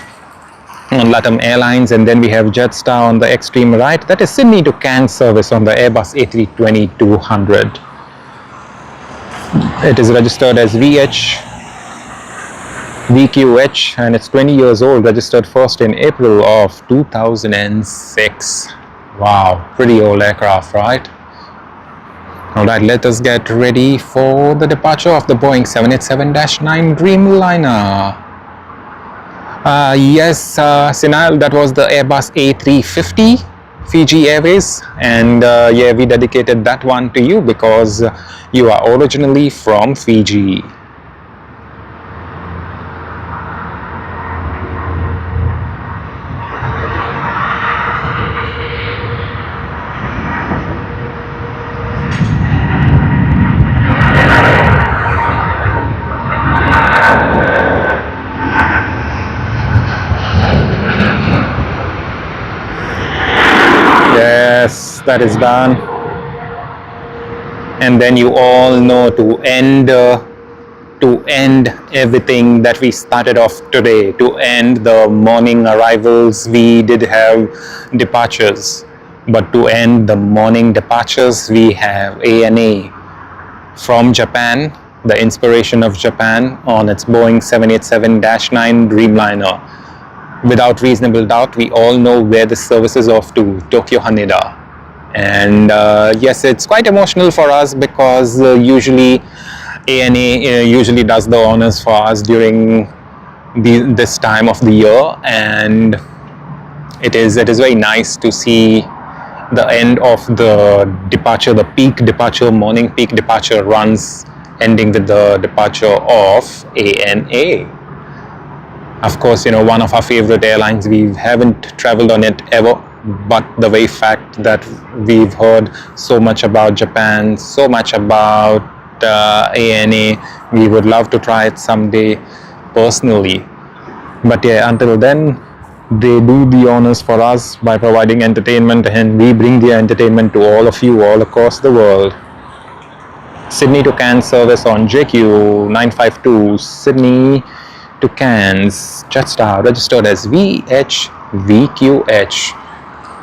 Speaker 1: on LATAM Airlines, and then we have Jetstar on the extreme right. That is Sydney to Cairns service on the Airbus A320-200. It is registered as VQH and it's 20 years old, registered first in April of 2006. Wow, pretty old aircraft, right? Alright, let us get ready for the departure of the Boeing 787-9 Dreamliner. Yes, Sinal, that was the Airbus A350 Fiji Airways, and yeah, we dedicated that one to you because you are originally from Fiji. Yes, that is done. And then you all know to end everything that we started off today, to end the morning arrivals, we did have departures, but to end the morning departures we have ANA from Japan, the inspiration of Japan, on its Boeing 787-9 Dreamliner. Without reasonable doubt, we all know where the service is off to, Tokyo Haneda. And yes, it's quite emotional for us because usually ANA usually does the honors for us during this time of the year, and it is very nice to see the end of the departure, the morning peak departure runs ending with the departure of ANA. Of course, you know, one of our favorite airlines. We haven't traveled on it ever, but the very fact that we've heard so much about Japan, so much about ANA, we would love to try it someday personally. But yeah, until then, they do the honors for us by providing entertainment, and we bring the entertainment to all of you all across the world. Sydney to Cairns service on JQ 952, Sydney to Cairns, Jetstar, registered as VQH.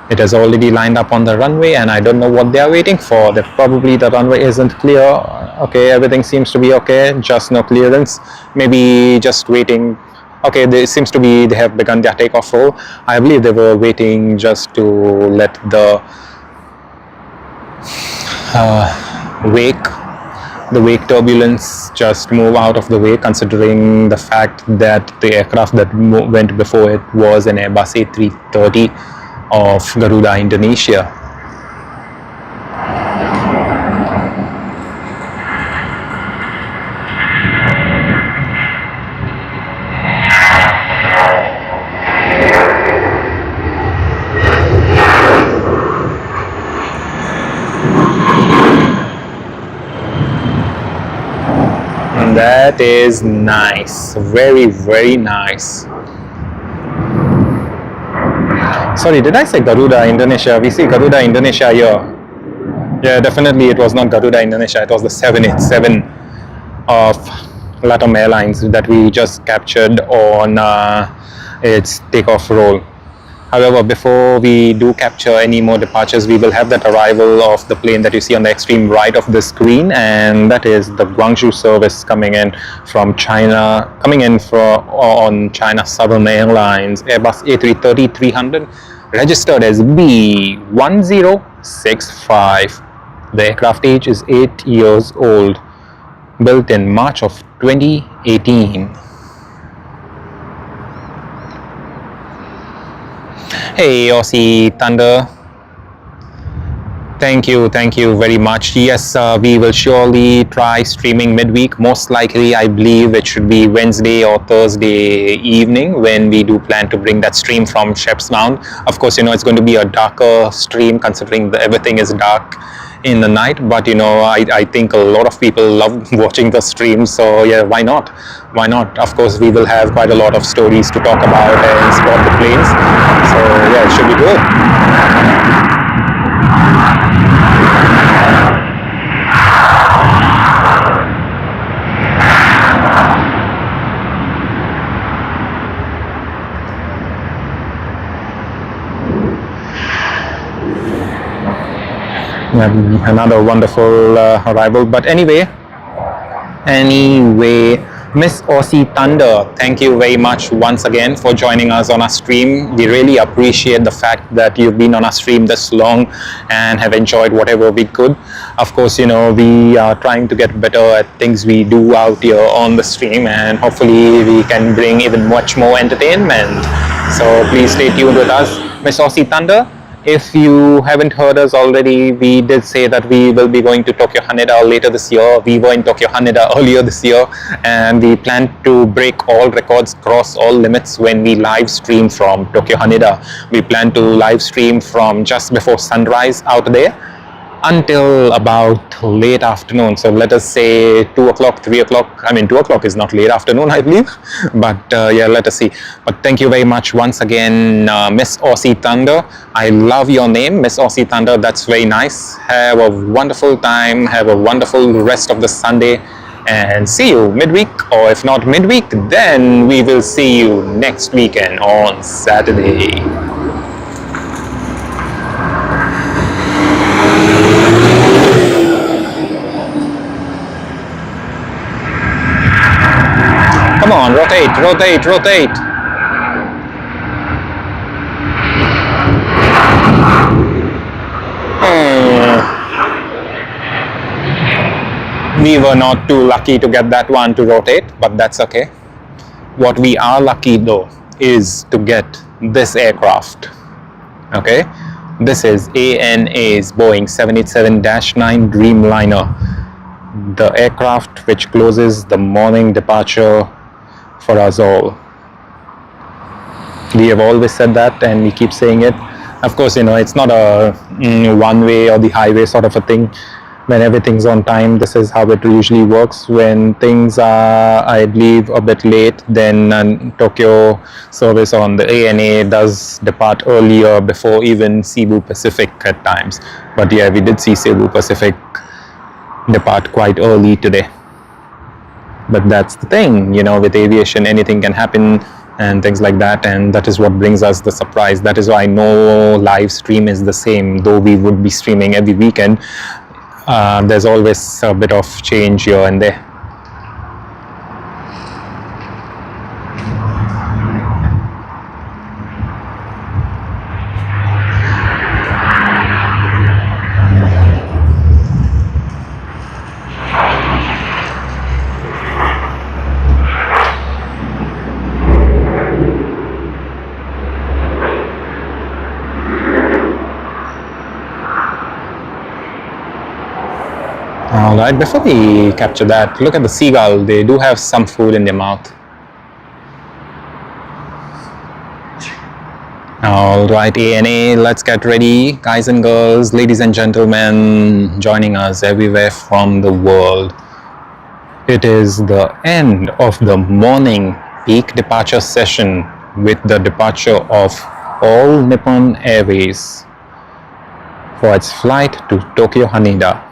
Speaker 1: It has already lined up on the runway and I don't know what they are waiting for. Probably the runway isn't clear. Okay, everything seems to be okay, just no clearance. Maybe just waiting. Okay, they seems to be they have begun their takeoff roll. I believe they were waiting just to let the wake turbulence just move out of the way, considering the fact that the aircraft that went before it was an Airbus A330 of Garuda Indonesia. And that is nice, very, very nice. Sorry, did I say Garuda Indonesia? We see Garuda Indonesia here. Yeah, definitely it was not Garuda Indonesia, it was the 787 of LATAM Airlines that we just captured on its takeoff roll. However, before we do capture any more departures, we will have that arrival of the plane that you see on the extreme right of the screen, and that is the Guangzhou service coming in from China, on China Southern Airlines, Airbus A330-300, registered as B1065. The aircraft age is 8 years old, built in March of 2018. Hey Aussie Thunder, Thank you very much. Yes, we will surely try streaming midweek. Most likely, I believe it should be Wednesday or Thursday evening when we do plan to bring that stream from Shep's Mound. Of course, it's going to be a darker stream considering everything is dark in the night. But I think a lot of people love watching the stream. So yeah, why not? Why not? Of course, we will have quite a lot of stories to talk about and spot the planes. So yeah, it should be good. Another wonderful arrival. But anyway, Miss Aussie Thunder, thank you very much once again for joining us on our stream. We really appreciate the fact that you've been on our stream this long and have enjoyed whatever we could. Of course, we are trying to get better at things we do out here on the stream, and hopefully we can bring even much more entertainment. So please stay tuned with us. Miss Aussie Thunder, if you haven't heard us already, we did say that we will be going to Tokyo Haneda later this year. We were in Tokyo Haneda earlier this year, and we plan to break all records, cross all limits when we live stream from Tokyo Haneda. We plan to live stream from just before sunrise out there until about late afternoon. So let us say 2 o'clock, 3 o'clock. I mean, 2 o'clock is not late afternoon, I believe. But yeah, let us see. But thank you very much once again, Miss Aussie Thunder. I love your name, Miss Aussie Thunder. That's very nice. Have a wonderful time. Have a wonderful rest of the Sunday. And see you midweek, or if not midweek, then we will see you next weekend on Saturday. Come on, rotate, rotate, rotate. We were not too lucky to get that one to rotate, but that's okay. What we are lucky though is to get this aircraft. Okay, this is ANA's Boeing 787-9 Dreamliner, the aircraft which closes the morning departure for us all. We have always said that, and we keep saying it. Of course, it's not a one-way or the highway sort of a thing. When everything's on time, this is how it usually works. When things are, I believe, a bit late, then Tokyo service on the ANA does depart earlier before even Cebu Pacific at times. But yeah, we did see Cebu Pacific depart quite early today. But that's the thing, with aviation, anything can happen and things like that, and that is what brings us the surprise. That is why no live stream is the same, though we would be streaming every weekend. There's always a bit of change here and there. Alright, before we capture that, look at the seagull. They do have some food in their mouth. Alright, ANA, let's get ready. Guys and girls, ladies and gentlemen, joining us everywhere from the world. It is the end of the morning peak departure session with the departure of All Nippon Airways for its flight to Tokyo Haneda.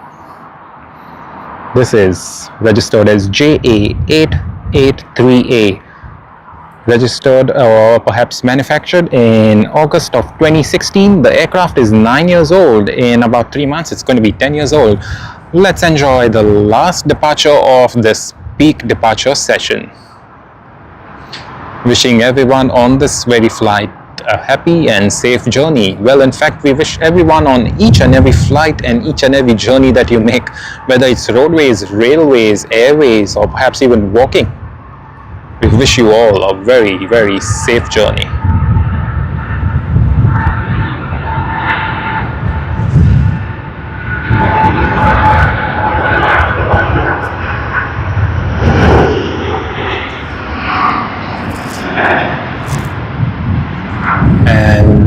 Speaker 1: This is registered as JA883A, registered or perhaps manufactured in August of 2016. The aircraft is 9 years old. In about 3 months, it's going to be 10 years old. Let's enjoy the last departure of this peak departure session. Wishing everyone on this very flight a happy and safe journey. Well, in fact, we wish everyone on each and every flight and each and every journey that you make, whether it's roadways, railways, airways, or perhaps even walking, we wish you all a very, very safe journey.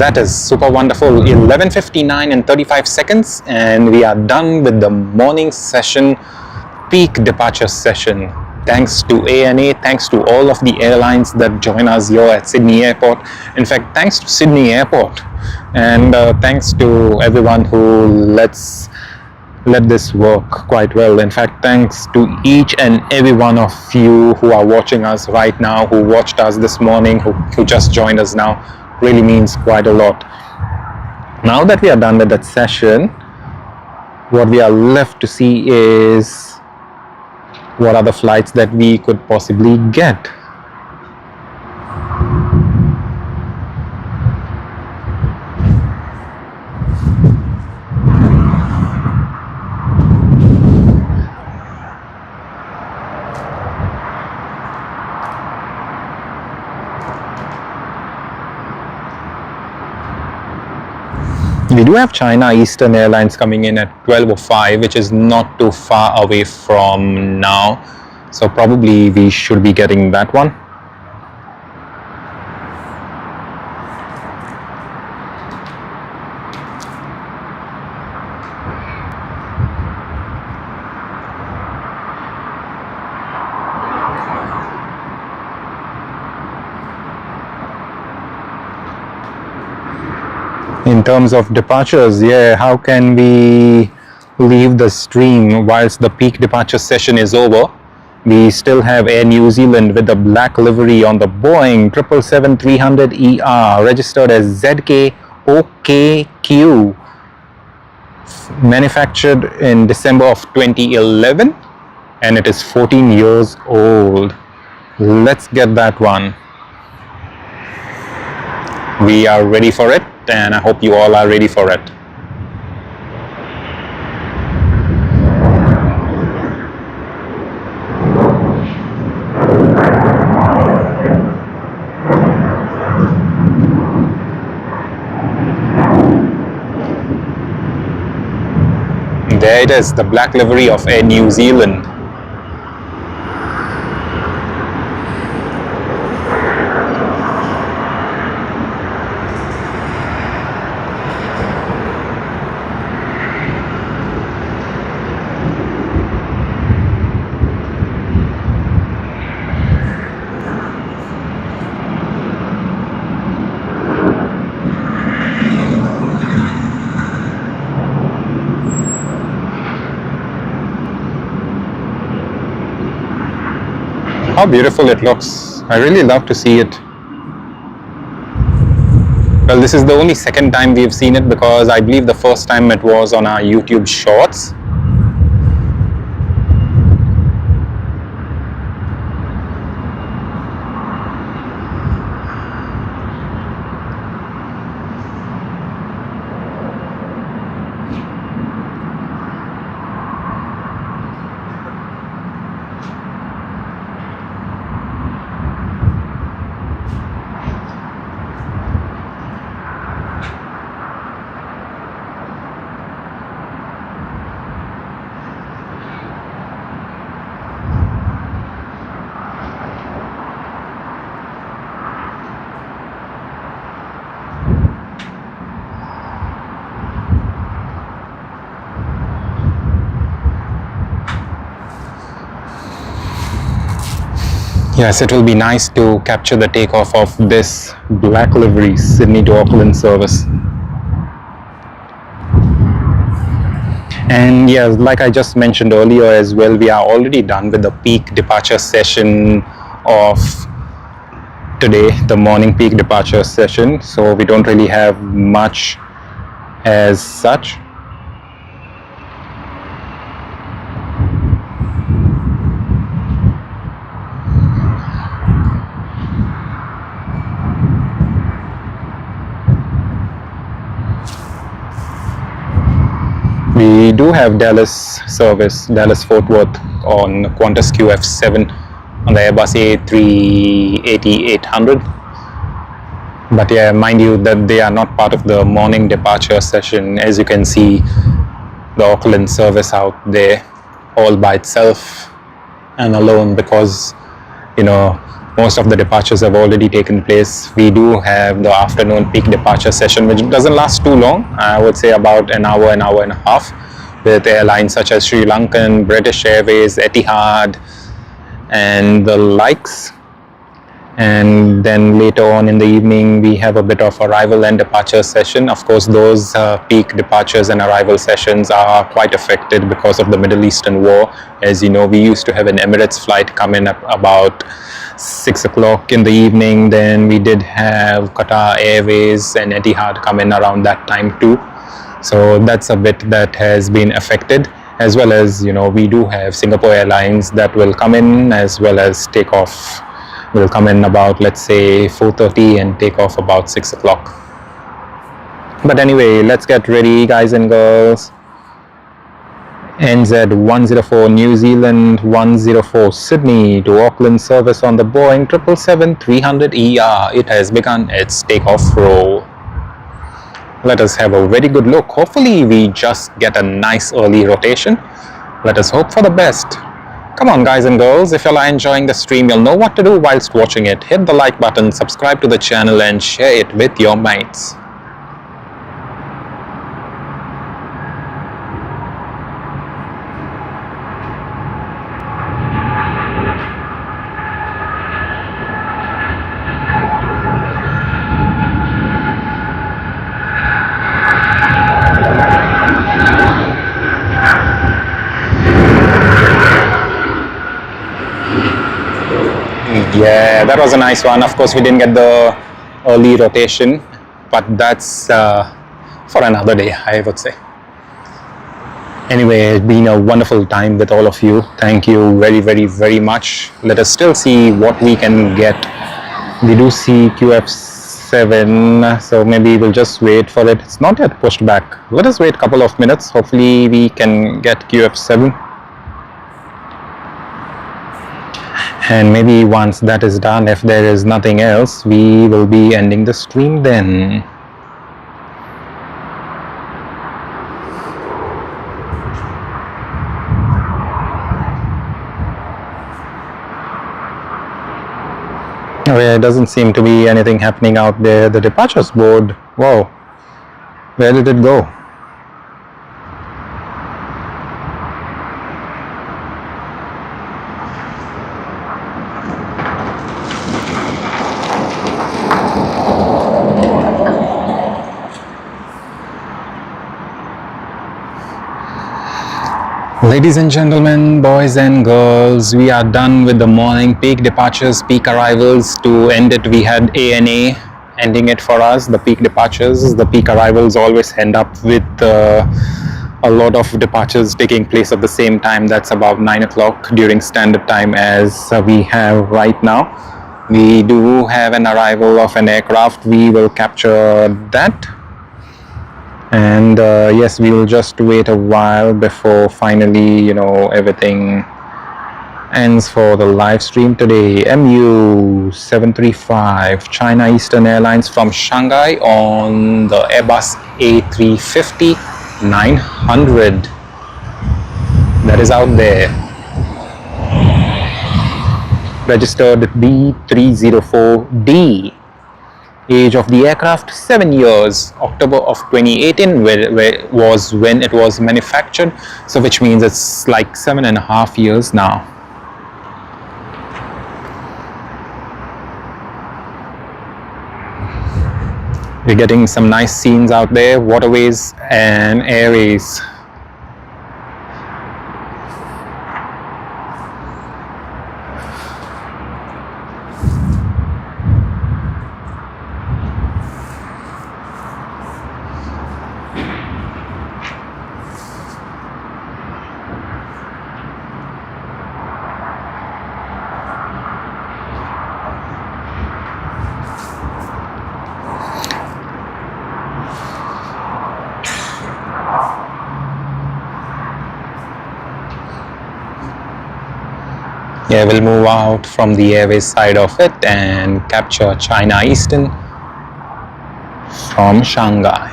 Speaker 1: that is super wonderful. 11:59 and 35 seconds, and we are done with the morning session, peak departure session. Thanks to ANA, thanks to all of the airlines that join us here at Sydney Airport. In fact, thanks to Sydney Airport, and thanks to everyone who let this work quite well. In fact, thanks to each and every one of you who are watching us right now, who watched us this morning, who just joined us now. Really means quite a lot. Now that we are done with that session, what we are left to see is what are the flights that we could possibly get. We do have China Eastern Airlines coming in at 12:05, which is not too far away from now. So probably we should be getting that one. In terms of departures, yeah, how can we leave the stream whilst the peak departure session is over? We still have Air New Zealand with the black livery on the Boeing 777-300ER, registered as ZKOKQ, manufactured in December of 2011, and it is 14 years old. Let's get that one. We are ready for it, and I hope you all are ready for it. There it is, the black livery of Air New Zealand. How beautiful it looks. I really love to see it. Well, this is the only second time we've seen it, because I believe the first time it was on our YouTube shorts. Yes, it will be nice to capture the takeoff of this black livery Sydney to Auckland service. And yeah, like I just mentioned earlier as well, we are already done with the peak departure session of today, the morning peak departure session. So we don't really have much as such. We do have Dallas service, Dallas Fort Worth on Qantas QF7 on the Airbus A380-800. But yeah, mind you that they are not part of the morning departure session. As you can see, the Auckland service out there all by itself and alone, because, you know, Most of the departures have already taken place. We do have the afternoon peak departure session, which doesn't last too long. I would say about an hour and a half, with airlines such as Sri Lankan, British Airways, Etihad, and the likes. And then later on in the evening, we have a bit of arrival and departure session. Of course, those peak departures and arrival sessions are quite affected because of the Middle Eastern war. As you know, we used to have an Emirates flight come in at about 6 o'clock in the evening. Then we did have Qatar Airways and Etihad come in around that time too. So that's a bit that has been affected, as well as, you know, we do have Singapore Airlines that will come in, as well as take off. Will come in about, let's say, 4:30 and take off about 6 o'clock. But anyway, let's get ready, guys and girls. NZ 104 New Zealand, 104 Sydney to Auckland service on the Boeing 777-300ER. It has begun its takeoff roll. Let us have a very good look. Hopefully we just get a nice early rotation. Let us hope for the best. Come on, guys and girls, if you are enjoying the stream, you'll know what to do whilst watching it. Hit the like button, subscribe to the channel and share it with your mates. Yeah, that was a nice one. Of course, we didn't get the early rotation, but that's for another day, I would say. Anyway, it's been a wonderful time with all of you. Thank you very, very, very much. Let us still see what we can get. We do see QF7, so maybe we'll just wait for it. It's not yet pushed back. Let us wait a couple of minutes. Hopefully, we can get QF7. And maybe once that is done, if there is nothing else, we will be ending the stream then. Okay, it doesn't seem to be anything happening out there. The departures board, whoa, where did it go? Ladies and gentlemen, boys and girls, we are done with the morning peak departures, peak arrivals. To end it, we had ANA ending it for us, the peak departures. The peak arrivals always end up with a lot of departures taking place at the same time. That's about 9 o'clock during standard time, as we have right now. We do have an arrival of an aircraft. We will capture that. And yes, we will just wait a while before finally, you know, everything ends for the live stream today. MU 735 China Eastern Airlines from Shanghai on the Airbus A330-900 that is out there. Registered B304D. Age of the aircraft 7 years. October of 2018 where was when it was manufactured, so which means it's like 7.5 years now. We're getting some nice scenes out there, waterways and airways. Yeah, we'll move out from the Airways side of it and capture China Eastern from Shanghai.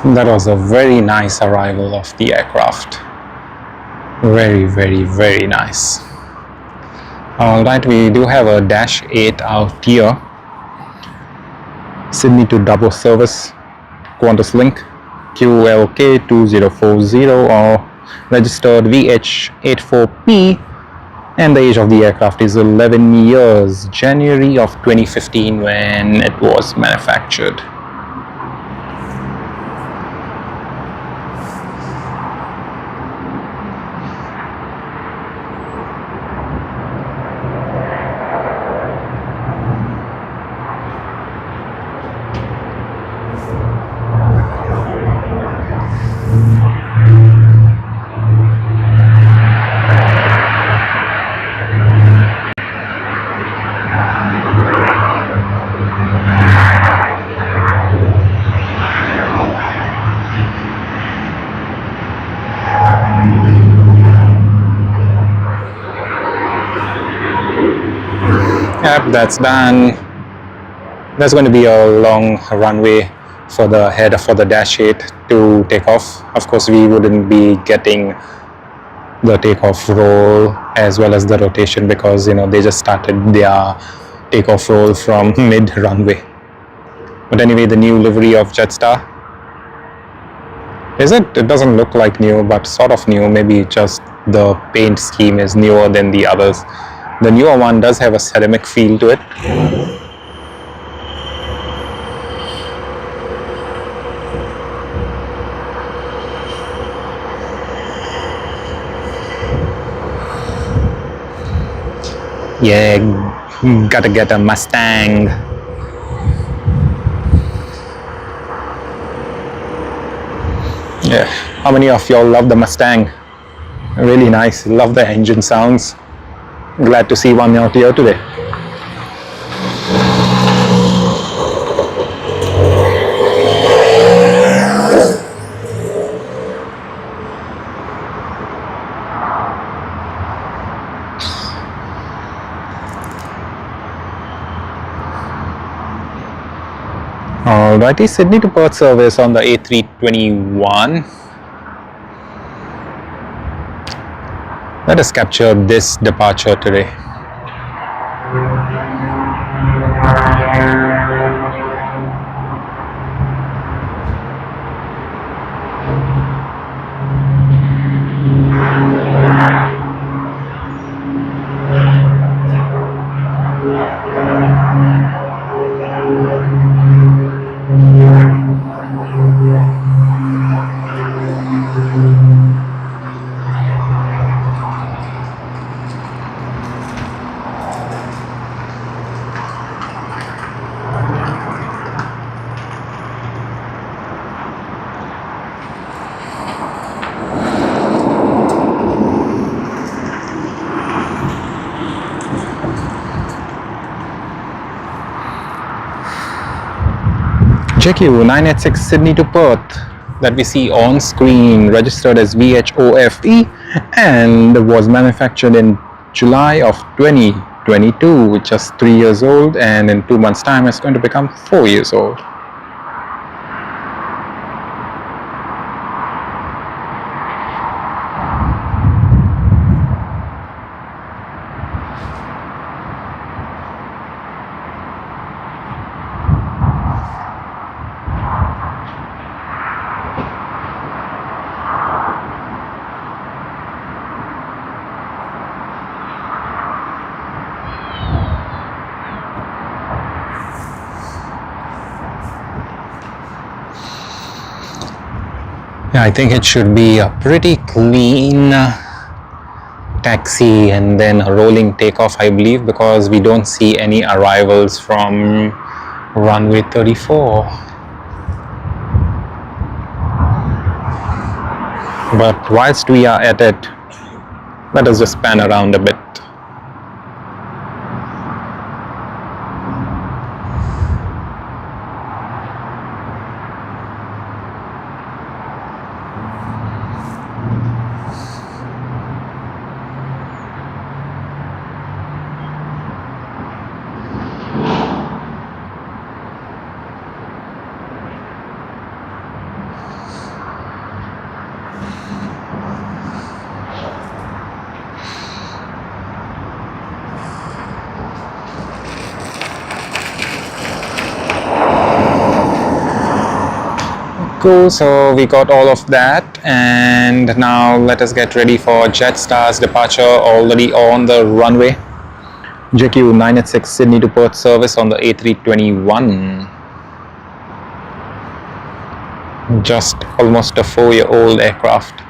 Speaker 1: That was a very nice arrival of the aircraft. Very, very, very nice. Alright, we do have a Dash 8 out here. Sydney to Dubbo service, Qantas link, QLK 2040 or registered VH84P, and the age of the aircraft is 11 years, January of 2015 when it was manufactured. Yep, that's done. There's going to be a long runway for the head for the Dash 8 to take off. Of course, we wouldn't be getting the takeoff roll as well as the rotation because they just started their takeoff roll from mid runway. But anyway, the new livery of Jetstar. Is it? It doesn't look like new, but sort of new. Maybe just the paint scheme is newer than the others. The newer one does have a ceramic feel to it. Yeah, gotta get a Mustang. Yeah, how many of y'all love the Mustang? Really nice, love the engine sounds. Glad to see one out here today. Alrighty, Sydney to Perth service on the A321. Let us capture this departure today. JQ 986 Sydney to Perth that we see on screen, registered as VHOFE and was manufactured in July of 2022, which is 3 years old, and in 2 months time it's going to become 4 years old. Yeah, I think it should be a pretty clean taxi and then a rolling takeoff, I believe, because we don't see any arrivals from runway 34. But whilst we are at it, let us just pan around a bit. Cool, so we got all of that, and now let us get ready for Jetstar's departure. Already on the runway. JQ 986 Sydney to Perth service on the A321. Just almost a 4-year-old aircraft.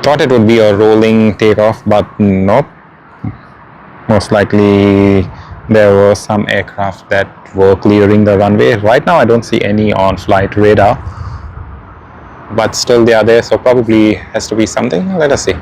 Speaker 1: Thought it would be a rolling takeoff, but nope. Most likely there were some aircraft that were clearing the runway. Right now I don't see any on flight radar, but still they are there, so probably has to be something. Let us see.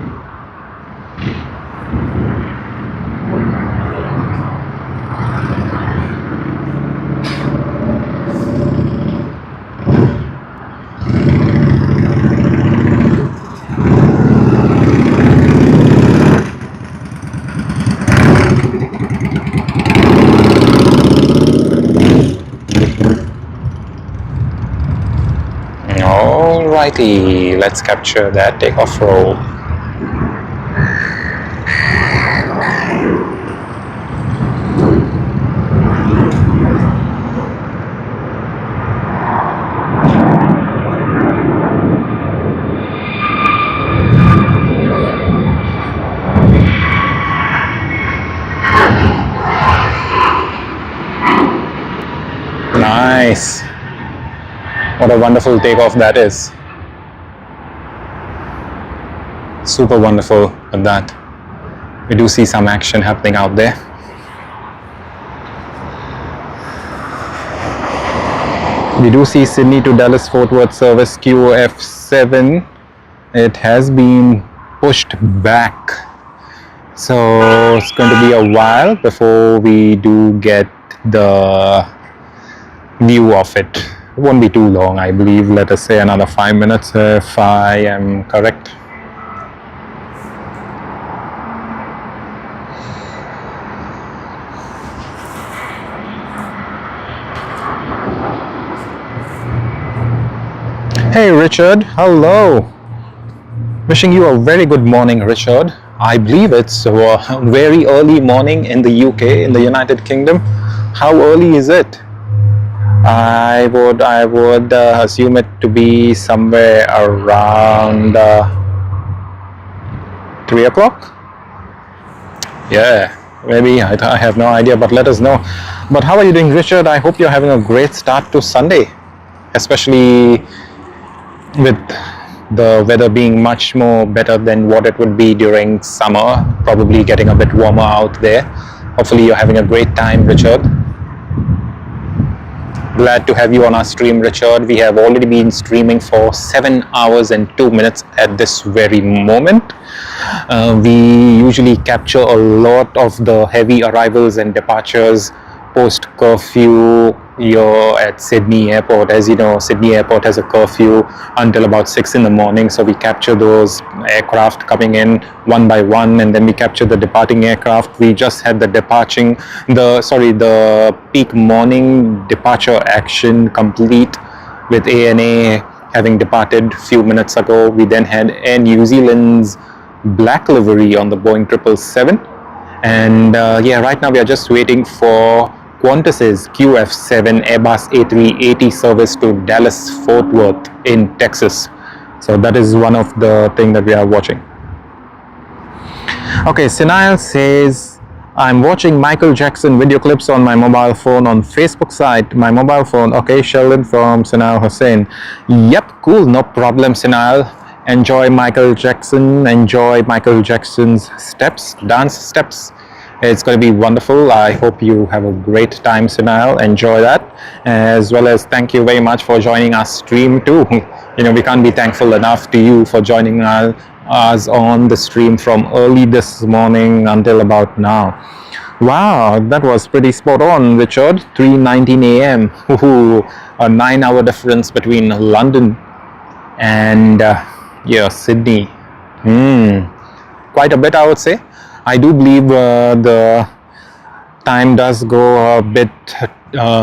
Speaker 1: Alrighty, let's capture that takeoff roll. Nice. What a wonderful takeoff that is. Super wonderful with that. We do see some action happening out there. We do see Sydney to Dallas Fort Worth service QF7. It has been pushed back, so it's going to be a while before we do get the view of it. It won't be too long, I believe. Let us say another 5 minutes if I am correct. Hey Richard, hello. Wishing you a very good morning, Richard. I believe it's a very early morning in the UK, in the United Kingdom. How early is it? I would assume it to be somewhere around 3 o'clock. Yeah, maybe. I have no idea, but let us know. But how are you doing, Richard? I hope you're having a great start to Sunday, especially with the weather being much more better than what it would be during summer, probably getting a bit warmer out there. Hopefully you're having a great time, Richard. Glad to have you on our stream, Richard. We have already been streaming for 7 hours and 2 minutes at this very moment. We usually capture a lot of the heavy arrivals and departures post curfew here at Sydney Airport. As you know, Sydney Airport has a curfew until about 6 in the morning, so we capture those aircraft coming in one by one, and then we capture the departing aircraft. We just had the peak morning departure action complete with ANA having departed a few minutes ago. We then had Air New Zealand's black livery on the Boeing 777, and right now we are just waiting for Qantas's QF7 Airbus A380 service to Dallas Fort Worth in Texas. So that is one of the things that we are watching. Okay, Sinal says, I'm watching Michael Jackson video clips on my mobile phone on Facebook site. My mobile phone. Okay, Sheldon from Sinal Hussain. Yep, cool, no problem, Sinal. Enjoy Michael Jackson. Enjoy Michael Jackson's steps, dance steps. It's going to be wonderful. I hope you have a great time, Sinal. Enjoy that, as well as thank you very much for joining our stream too. You know, we can't be thankful enough to you for joining us on the stream from early this morning until about now. Wow, that was pretty spot on, Richard. 3:19 a.m. A 9-hour difference between London and Sydney. Quite a bit, I would say. I do believe the time does go a bit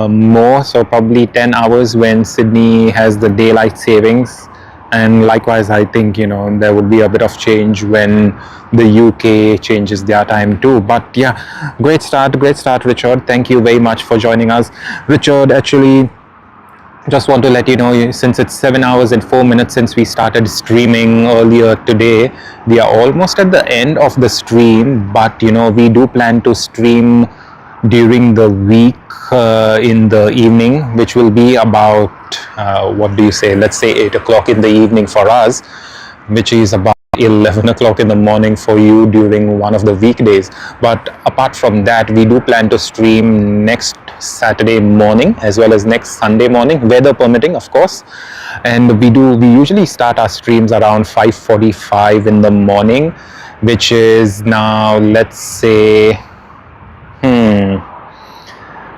Speaker 1: more, so probably 10 hours when Sydney has the daylight savings. And likewise, I think, there would be a bit of change when the UK changes their time too. But yeah, great start, Richard. Thank you very much for joining us. Richard, actually, just want to let you know, since it's 7 hours and 4 minutes since we started streaming earlier today, we are almost at the end of the stream. But we do plan to stream during the week in the evening, which will be about what do you say, let's say 8 o'clock in the evening for us, which is about 11 o'clock in the morning for you during one of the weekdays. But apart from that, we do plan to stream next Saturday morning as well as next Sunday morning, weather permitting, of course. And we usually start our streams around 5:45 in the morning, which is now, let's say,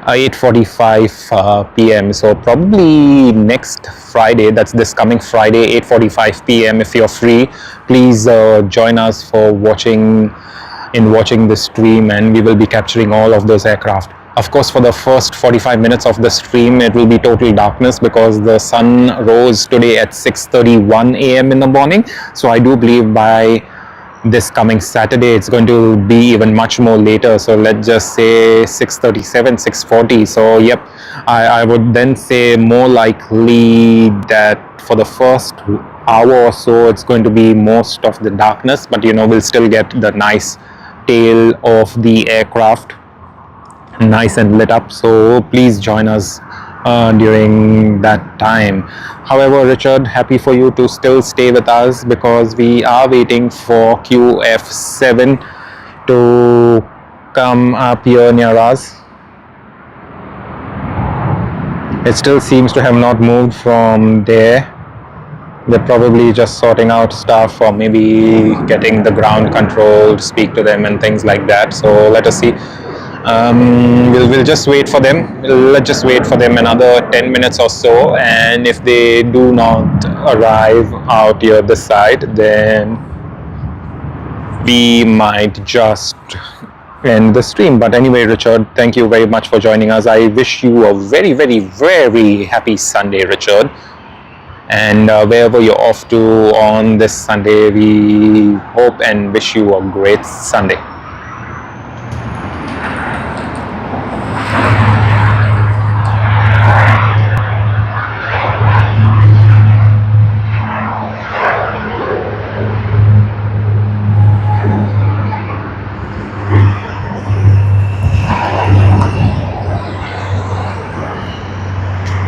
Speaker 1: 8:45 p.m. So probably next Friday, that's this coming Friday, 8:45 p.m. If you're free, please join us for watching the stream, and we will be capturing all of those aircraft. Of course, for the first 45 minutes of the stream, it will be total darkness because the sun rose today at 6:31 a.m. in the morning. So I do believe by this coming Saturday it's going to be even much more later. So let's just say 6:37, 6:40. So yep, I would then say more likely that for the first hour or so it's going to be most of the darkness, but we'll still get the nice tail of the aircraft nice and lit up. So please join us during that time. However, Richard, happy for you to still stay with us because we are waiting for QF7 to come up here near us. It still seems to have not moved from there. They're probably just sorting out stuff or maybe getting the ground control to speak to them and things like that. So let us see. We'll just wait for them. Let's just wait for them another 10 minutes or so, and if they do not arrive out here this side, then we might just end the stream. But anyway, Richard, thank you very much for joining us. I wish you a very, very, very happy Sunday, Richard. And wherever you're off to on this Sunday, we hope and wish you a great Sunday.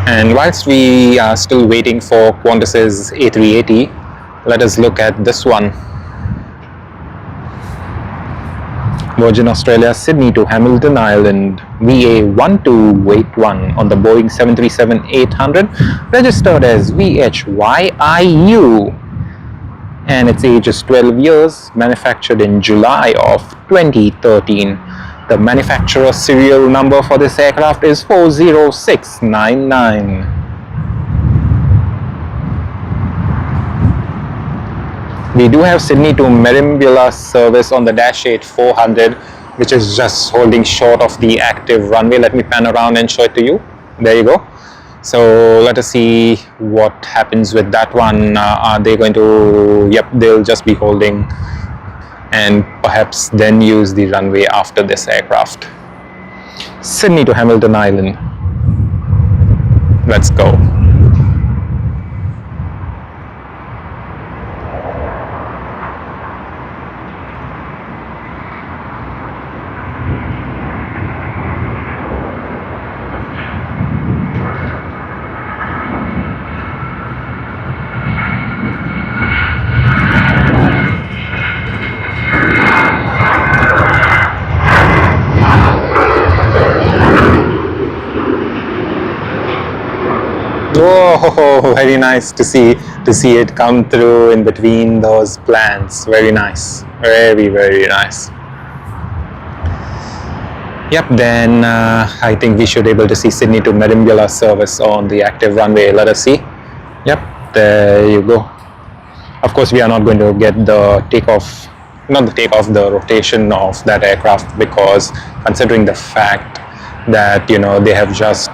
Speaker 1: And whilst we are still waiting for Qantas's A380, let us look at this one. Virgin Australia, Sydney to Hamilton Island, VA1281 on the Boeing 737-800, registered as VHYIU. And its age is 12 years, manufactured in July of 2013. The manufacturer serial number for this aircraft is 40699. We do have Sydney to Merimbula service on the Dash 8 400, which is just holding short of the active runway. Let me pan around and show it to you. There you go. So let us see what happens with that one. Are they going to, yep, they'll just be holding and perhaps then use the runway after this aircraft. Sydney to Hamilton Island. Let's go. Oh, very nice to see it come through in between those plants. Very nice, very, very nice. Yep, then I think we should be able to see Sydney to Merimbula service on the active runway. Let us see. Yep, there you go. Of course, we are not going to get the takeoff, the rotation of that aircraft, because considering the fact that they have just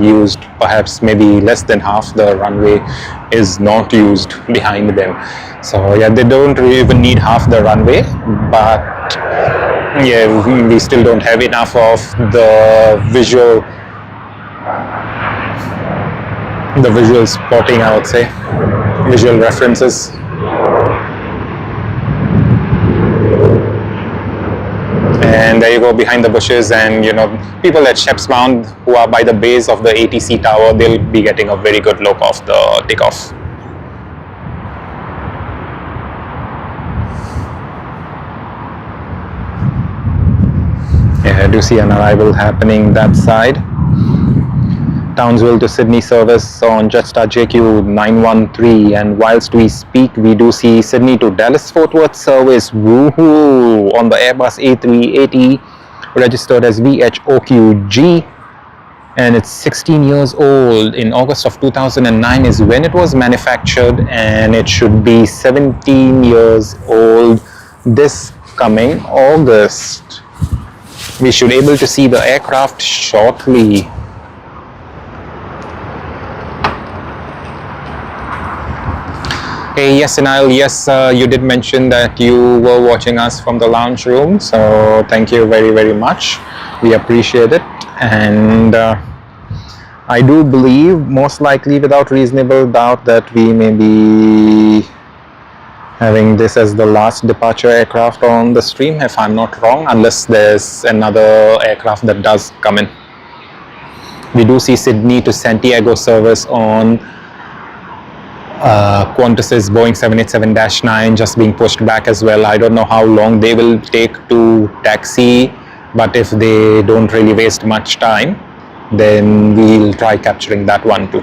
Speaker 1: used perhaps maybe less than half the runway is not used behind them. So yeah, they don't even need half the runway, but yeah, we still don't have enough of the visual spotting, I would say, visual references. And there you go, behind the bushes, and people at Shep's Mound who are by the base of the ATC tower, they'll be getting a very good look of the takeoff. Yeah, I do see an arrival happening that side. Townsville to Sydney service on Jetstar JQ 913, and whilst we speak, we do see Sydney to Dallas Fort Worth service, woohoo, on the Airbus A380, registered as VHOQG, and it's 16 years old. In August of 2009 is when it was manufactured, and it should be 17 years old this coming August. We should be able to see the aircraft shortly. Hey, yes, Anil, yes, you did mention that you were watching us from the lounge room, so thank you very, very much. We appreciate it, and I do believe, most likely without reasonable doubt, that we may be having this as the last departure aircraft on the stream, if I'm not wrong, unless there's another aircraft that does come in. We do see Sydney to Santiago service on Qantas's Boeing 787-9 just being pushed back as well. I don't know how long they will take to taxi, but if they don't really waste much time, then we'll try capturing that one too.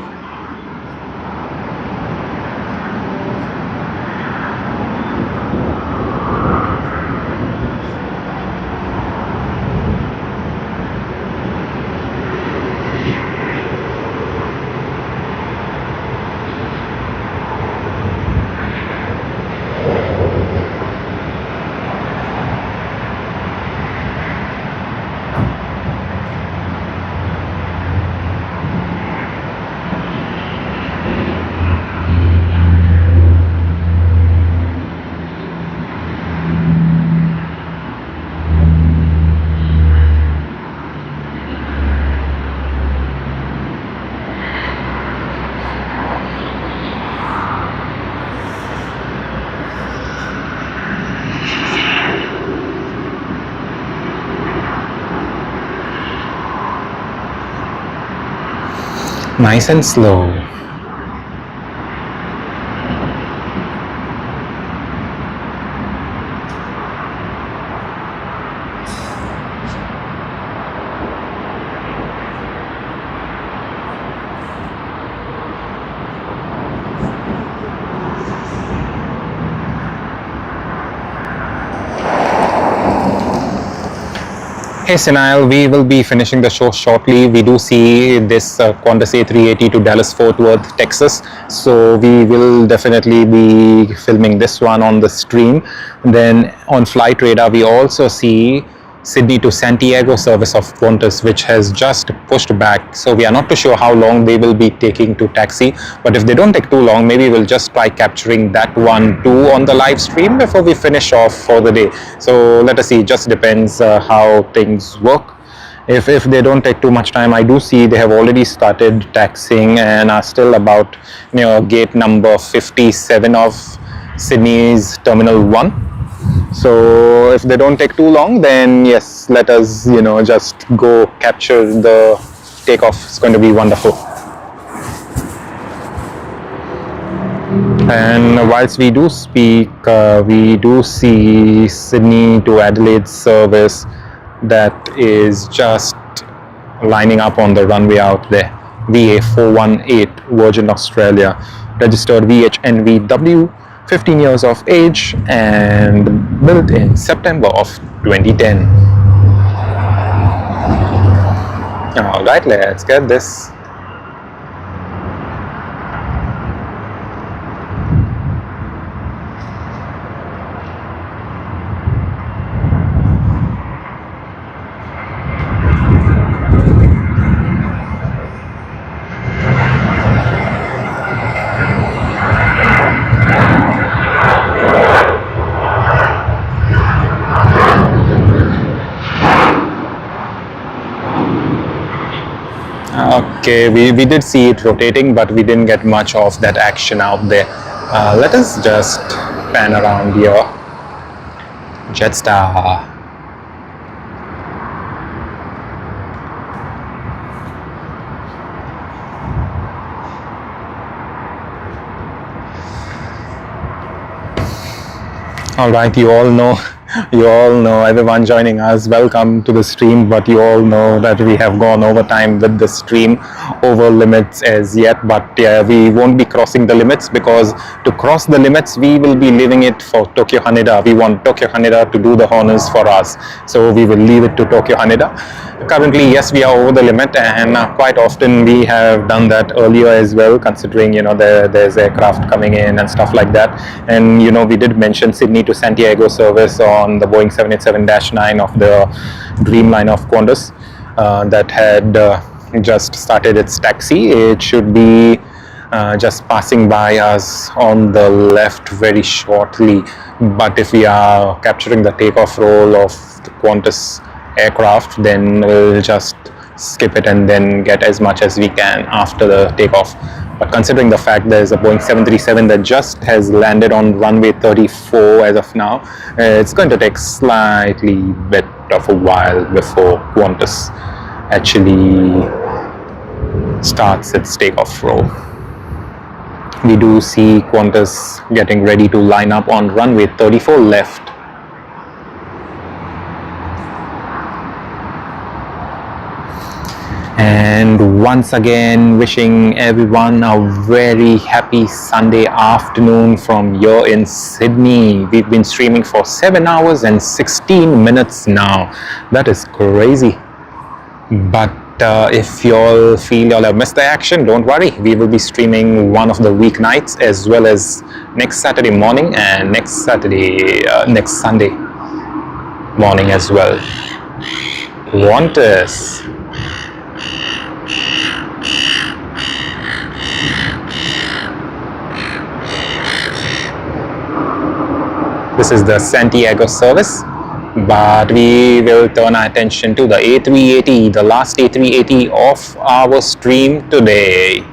Speaker 1: Nice and slow. Hey Sinayal, we will be finishing the show shortly. We do see this Qantas A380 to Dallas Fort Worth, Texas. So we will definitely be filming this one on the stream. And then on Flight Radar, we also see Sydney to Santiago service of Qantas, which has just pushed back. So we are not too sure how long they will be taking to taxi, but if they don't take too long, maybe we'll just try capturing that one too on the live stream before we finish off for the day. So let us see, it just depends how things work. If they don't take too much time, I do see they have already started taxiing and are still about gate number 57 of Sydney's Terminal 1. So if they don't take too long, then yes, let us just go capture the takeoff. It's going to be wonderful. And whilst we do speak, we do see Sydney to Adelaide service that is just lining up on the runway out there. VA418, Virgin Australia, registered VHNVW, 15 years of age and built in September of 2010. Alright, let's get this. Okay, we did see it rotating, but we didn't get much of that action out there. Let us just pan around here. Jetstar. All right, you all know, everyone joining us, welcome to the stream, but you all know that we have gone over time with the stream, over limits as yet, but we won't be crossing the limits, because to cross the limits, we will be leaving it for Tokyo Haneda. We want Tokyo Haneda to do the honors for us, so we will leave it to Tokyo Haneda. Currently, yes, we are over the limit, and quite often we have done that earlier as well, considering, there's aircraft coming in and stuff like that. And we did mention Sydney to Santiago service on the Boeing 787-9 of the Dreamliner of Qantas that had just started its taxi. It should be just passing by us on the left very shortly, but if we are capturing the takeoff roll of the Qantas aircraft, then we'll just skip it and then get as much as we can after the takeoff. But considering the fact there's a Boeing 737 that just has landed on runway 34 as of now, it's going to take slightly bit of a while before Qantas actually starts its takeoff roll. We do see Qantas getting ready to line up on runway 34 left. And once again, wishing everyone a very happy Sunday afternoon from here in Sydney. We've been streaming for 7 hours and 16 minutes now. That is crazy. But if you all feel you all have missed the action, don't worry. We will be streaming one of the weeknights as well as next Saturday morning and next Sunday morning as well. Qantas. This is the Santiago service, but we will turn our attention to the A380, the last A380 of our stream today.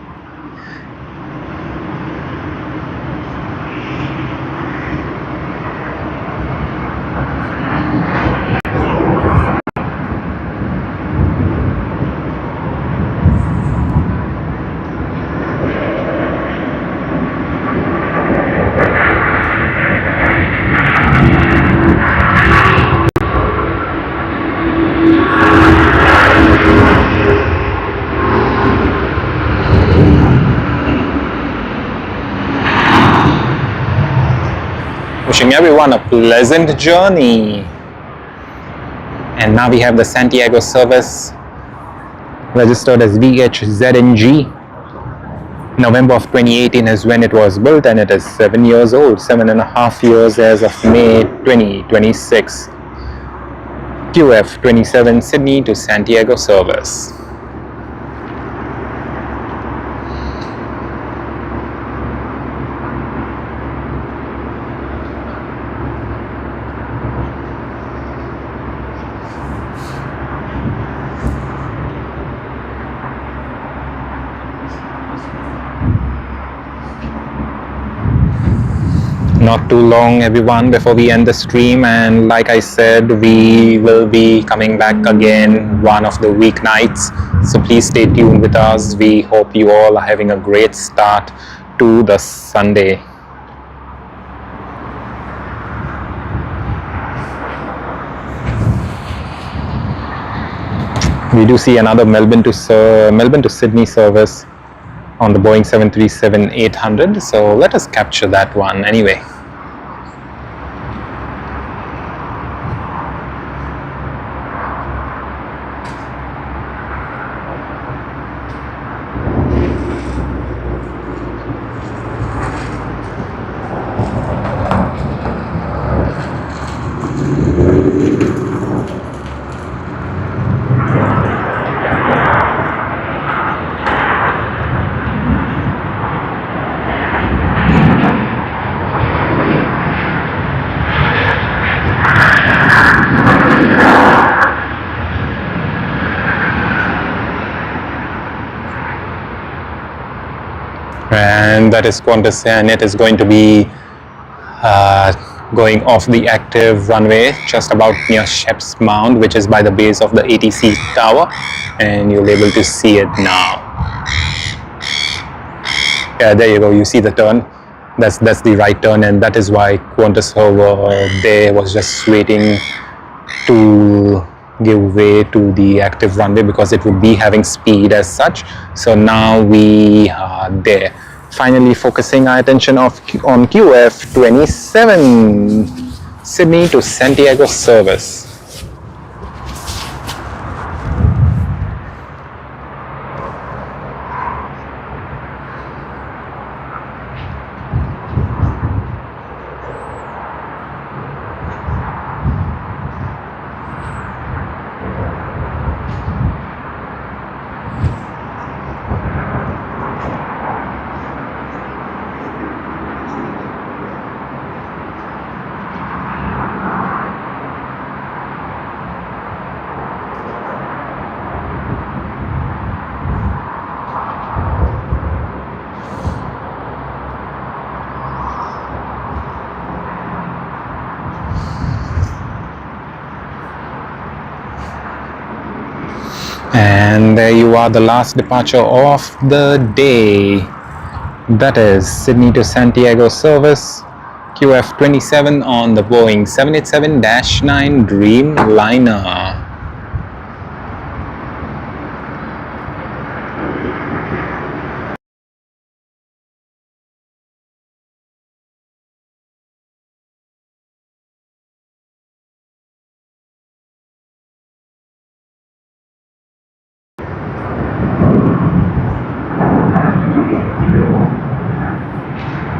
Speaker 1: Wishing everyone a pleasant journey. And now we have the Santiago service registered as VHZNG. November of 2018 is when it was built, and it is 7 years old, 7.5 years as of May 2026. QF27 Sydney to Santiago service. Not too long, everyone, before we end the stream, and like I said, we will be coming back again one of the weeknights, so please stay tuned with us. We hope you all are having a great start to the Sunday. We do see another Melbourne to Sydney service on the Boeing 737-800, so let us capture that one anyway. that is Qantas, and it is going to be going off the active runway just about near Shep's Mound, which is by the base of the ATC tower, and you'll be able to see it now. Yeah, there you go, you see the turn. That's the right turn, and that is why Qantas over there was just waiting to give way to the active runway, because it would be having speed as such. So now we are there, finally focusing our attention on QF27 Sydney to Santiago service. And there you are, the last departure of the day. That is Sydney to Santiago service, QF27 on the Boeing 787-9 Dreamliner.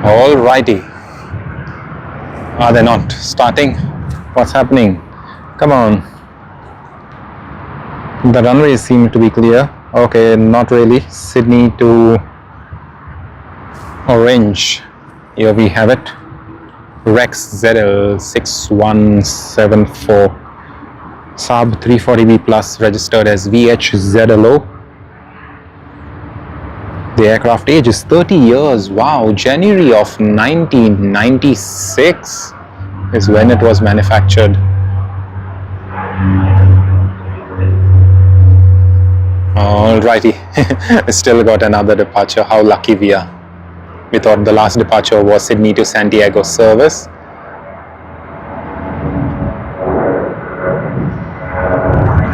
Speaker 1: Alrighty. Are they not starting? What's happening? Come on. The runways seem to be clear. Okay, not really. Sydney to Orange. Here we have it. Rex ZL6174. Saab 340B Plus registered as VHZLO. The aircraft age is 30 years. Wow, January of 1996 is when it was manufactured. Alrighty, we still got another departure. How lucky we are. We thought the last departure was Sydney to Santiago service.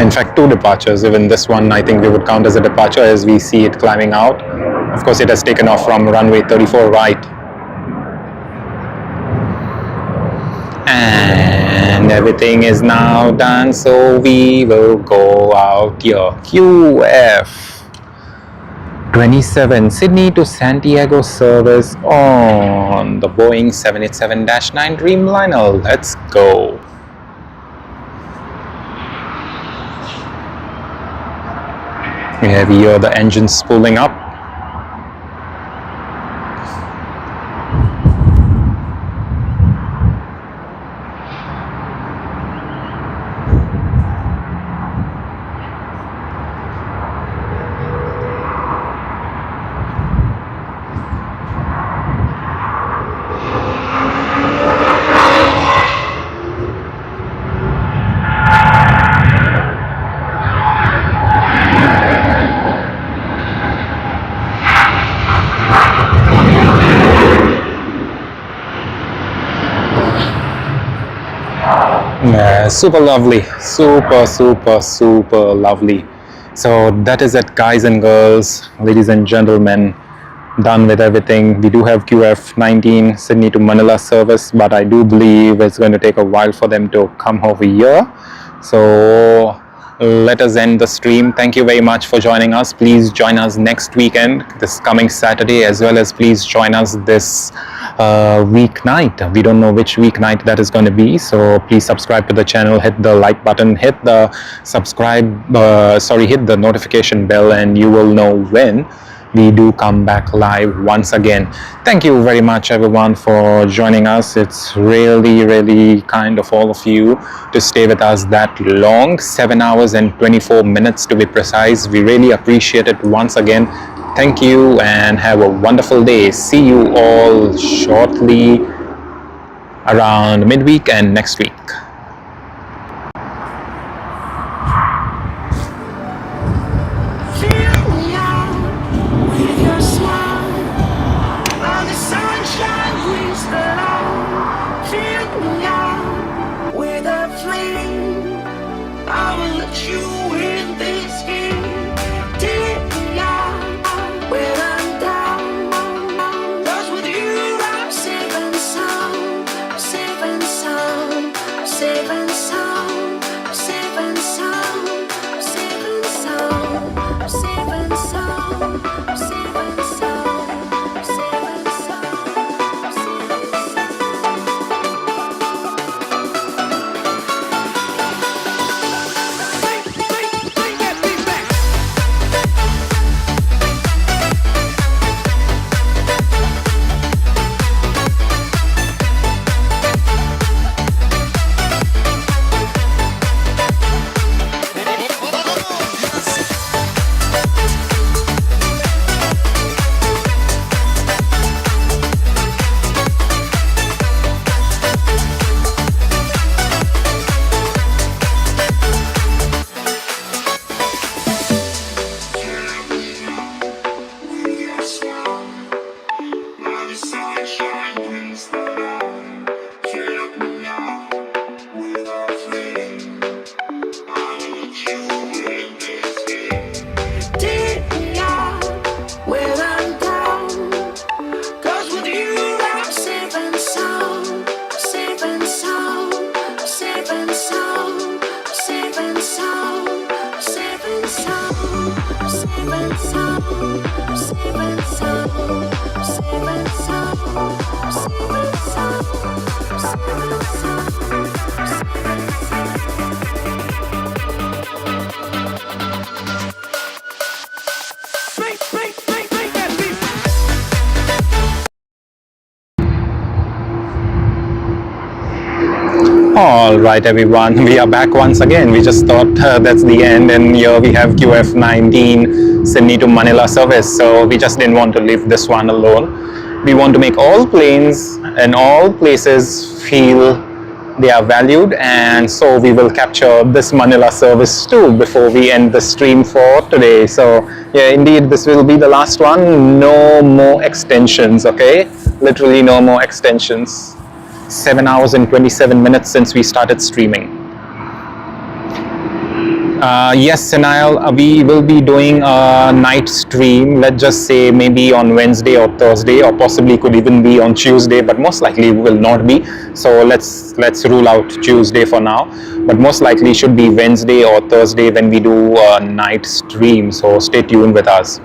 Speaker 1: In fact, two departures. Even this one I think we would count as a departure, as we see it climbing out. Of course, it has taken off from runway 34 right. And everything is now done, so we will go out here. QF27 Sydney to Santiago service on the Boeing 787-9 Dreamliner. Let's go. We have here the engines spooling up. Super lovely, super lovely. So that is it, guys and girls, ladies and gentlemen. Done with everything. We do have QF19 Sydney to Manila service, but I do believe it's going to take a while for them to come over here. So let us end the stream. Thank you very much for joining us. Please join us next weekend, this coming Saturday, as well as please join us this weeknight. We don't know which weeknight that is going to be, so please subscribe to the channel, hit the like button, hit the hit the notification bell, and you will know when we do come back live once again. Thank you very much, everyone, for joining us. It's really kind of all of you to stay with us that long, 7 hours and 24 minutes to be precise. We really appreciate it once again. Thank you and have a wonderful day. See you all shortly around midweek and next week.
Speaker 2: Fill me out with your smile. While the sunshine brings the light. Fill me out with a flame. I will let you in this game. Take me out when I'm down. 'Cause with you I'm safe and sound. Safe and sound. Safe and sound. Safe and sound. Safe and sound. Safe and sound. Safe and sound. Safe and
Speaker 1: All right, everyone, we are back once again. We just thought that's the end, and here we have QF19 Sydney to Manila service. So we just didn't want to leave this one alone. We want to make all planes and all places feel they are valued, and so we will capture this Manila service too before we end the stream for today. So yeah, indeed, this will be the last one. No more extensions, okay? Literally no more extensions. 7 hours and 27 minutes since we started streaming. Yes, Senile, we will be doing a night stream, let's just say maybe on Wednesday or Thursday, or possibly could even be on Tuesday, but most likely will not be. So let's rule out Tuesday for now, but most likely should be Wednesday or Thursday when we do a night stream. So stay tuned with us.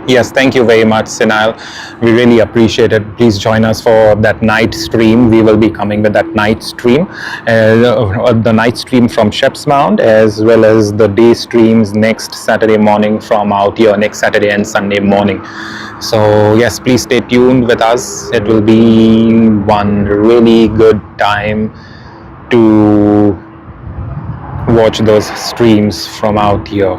Speaker 1: Yes, thank you very much, Sinal. We really appreciate it. Please join us for that night stream. We will be coming with that night stream, the night stream from Shep's Mound, as well as the day streams next Saturday morning from out here, next Saturday and Sunday morning. So yes, please stay tuned with us. It will be one really good time to watch those streams from out here.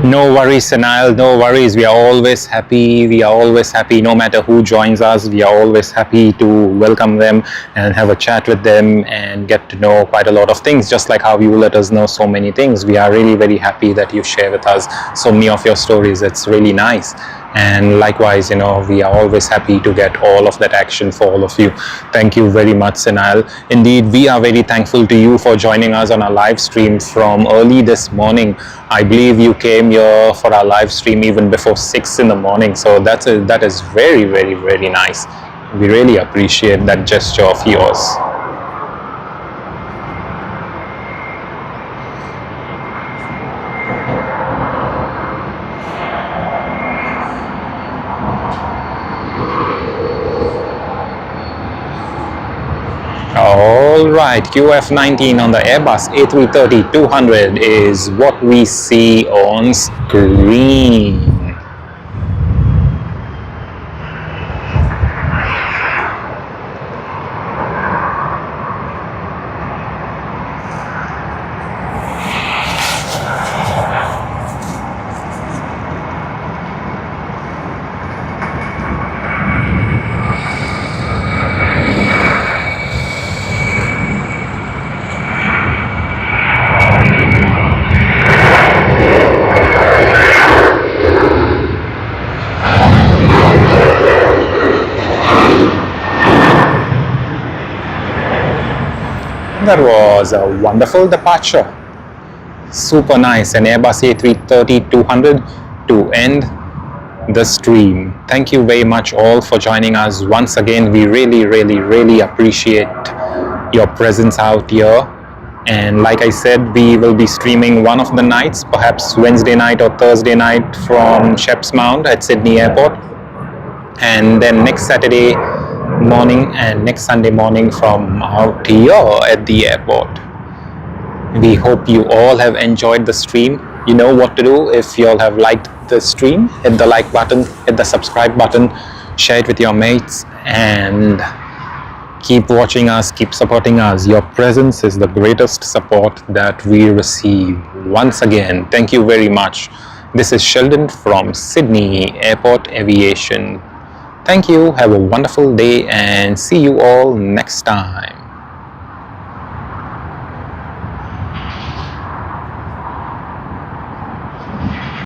Speaker 1: No worries, Sanal, no worries. We are always happy. We are always happy no matter who joins us. We are always happy to welcome them and have a chat with them and get to know quite a lot of things, just like how you let us know so many things. We are really very happy that you share with us so many of your stories. It's really nice. And likewise, we are always happy to get all of that action for all of you. Thank you very much, Sanal. Indeed, we are very thankful to you for joining us on our live stream from early this morning. I believe you came here for our live stream even before 6 in the morning. So that is very, very, very nice. We really appreciate that gesture of yours. Alright, QF19 on the Airbus A330-200 is what we see on screen. That was a wonderful departure. Super nice. An Airbus A330-200 to end the stream. Thank you very much all for joining us once again. We really, really, really appreciate your presence out here. And like I said, we will be streaming one of the nights, perhaps Wednesday night or Thursday night from Shep's Mound at Sydney Airport. And then next Saturday morning and next Sunday morning from out here at the airport. We hope you all have enjoyed the stream. You know what to do. If you all have liked the stream, hit the like button, hit the subscribe button, share it with your mates, and keep watching us, keep supporting us. Your presence is the greatest support that we receive. Once again, thank you very much. This is Sheldon from Sydney Airport Aviation. Thank you, have a wonderful day, and see you all next time.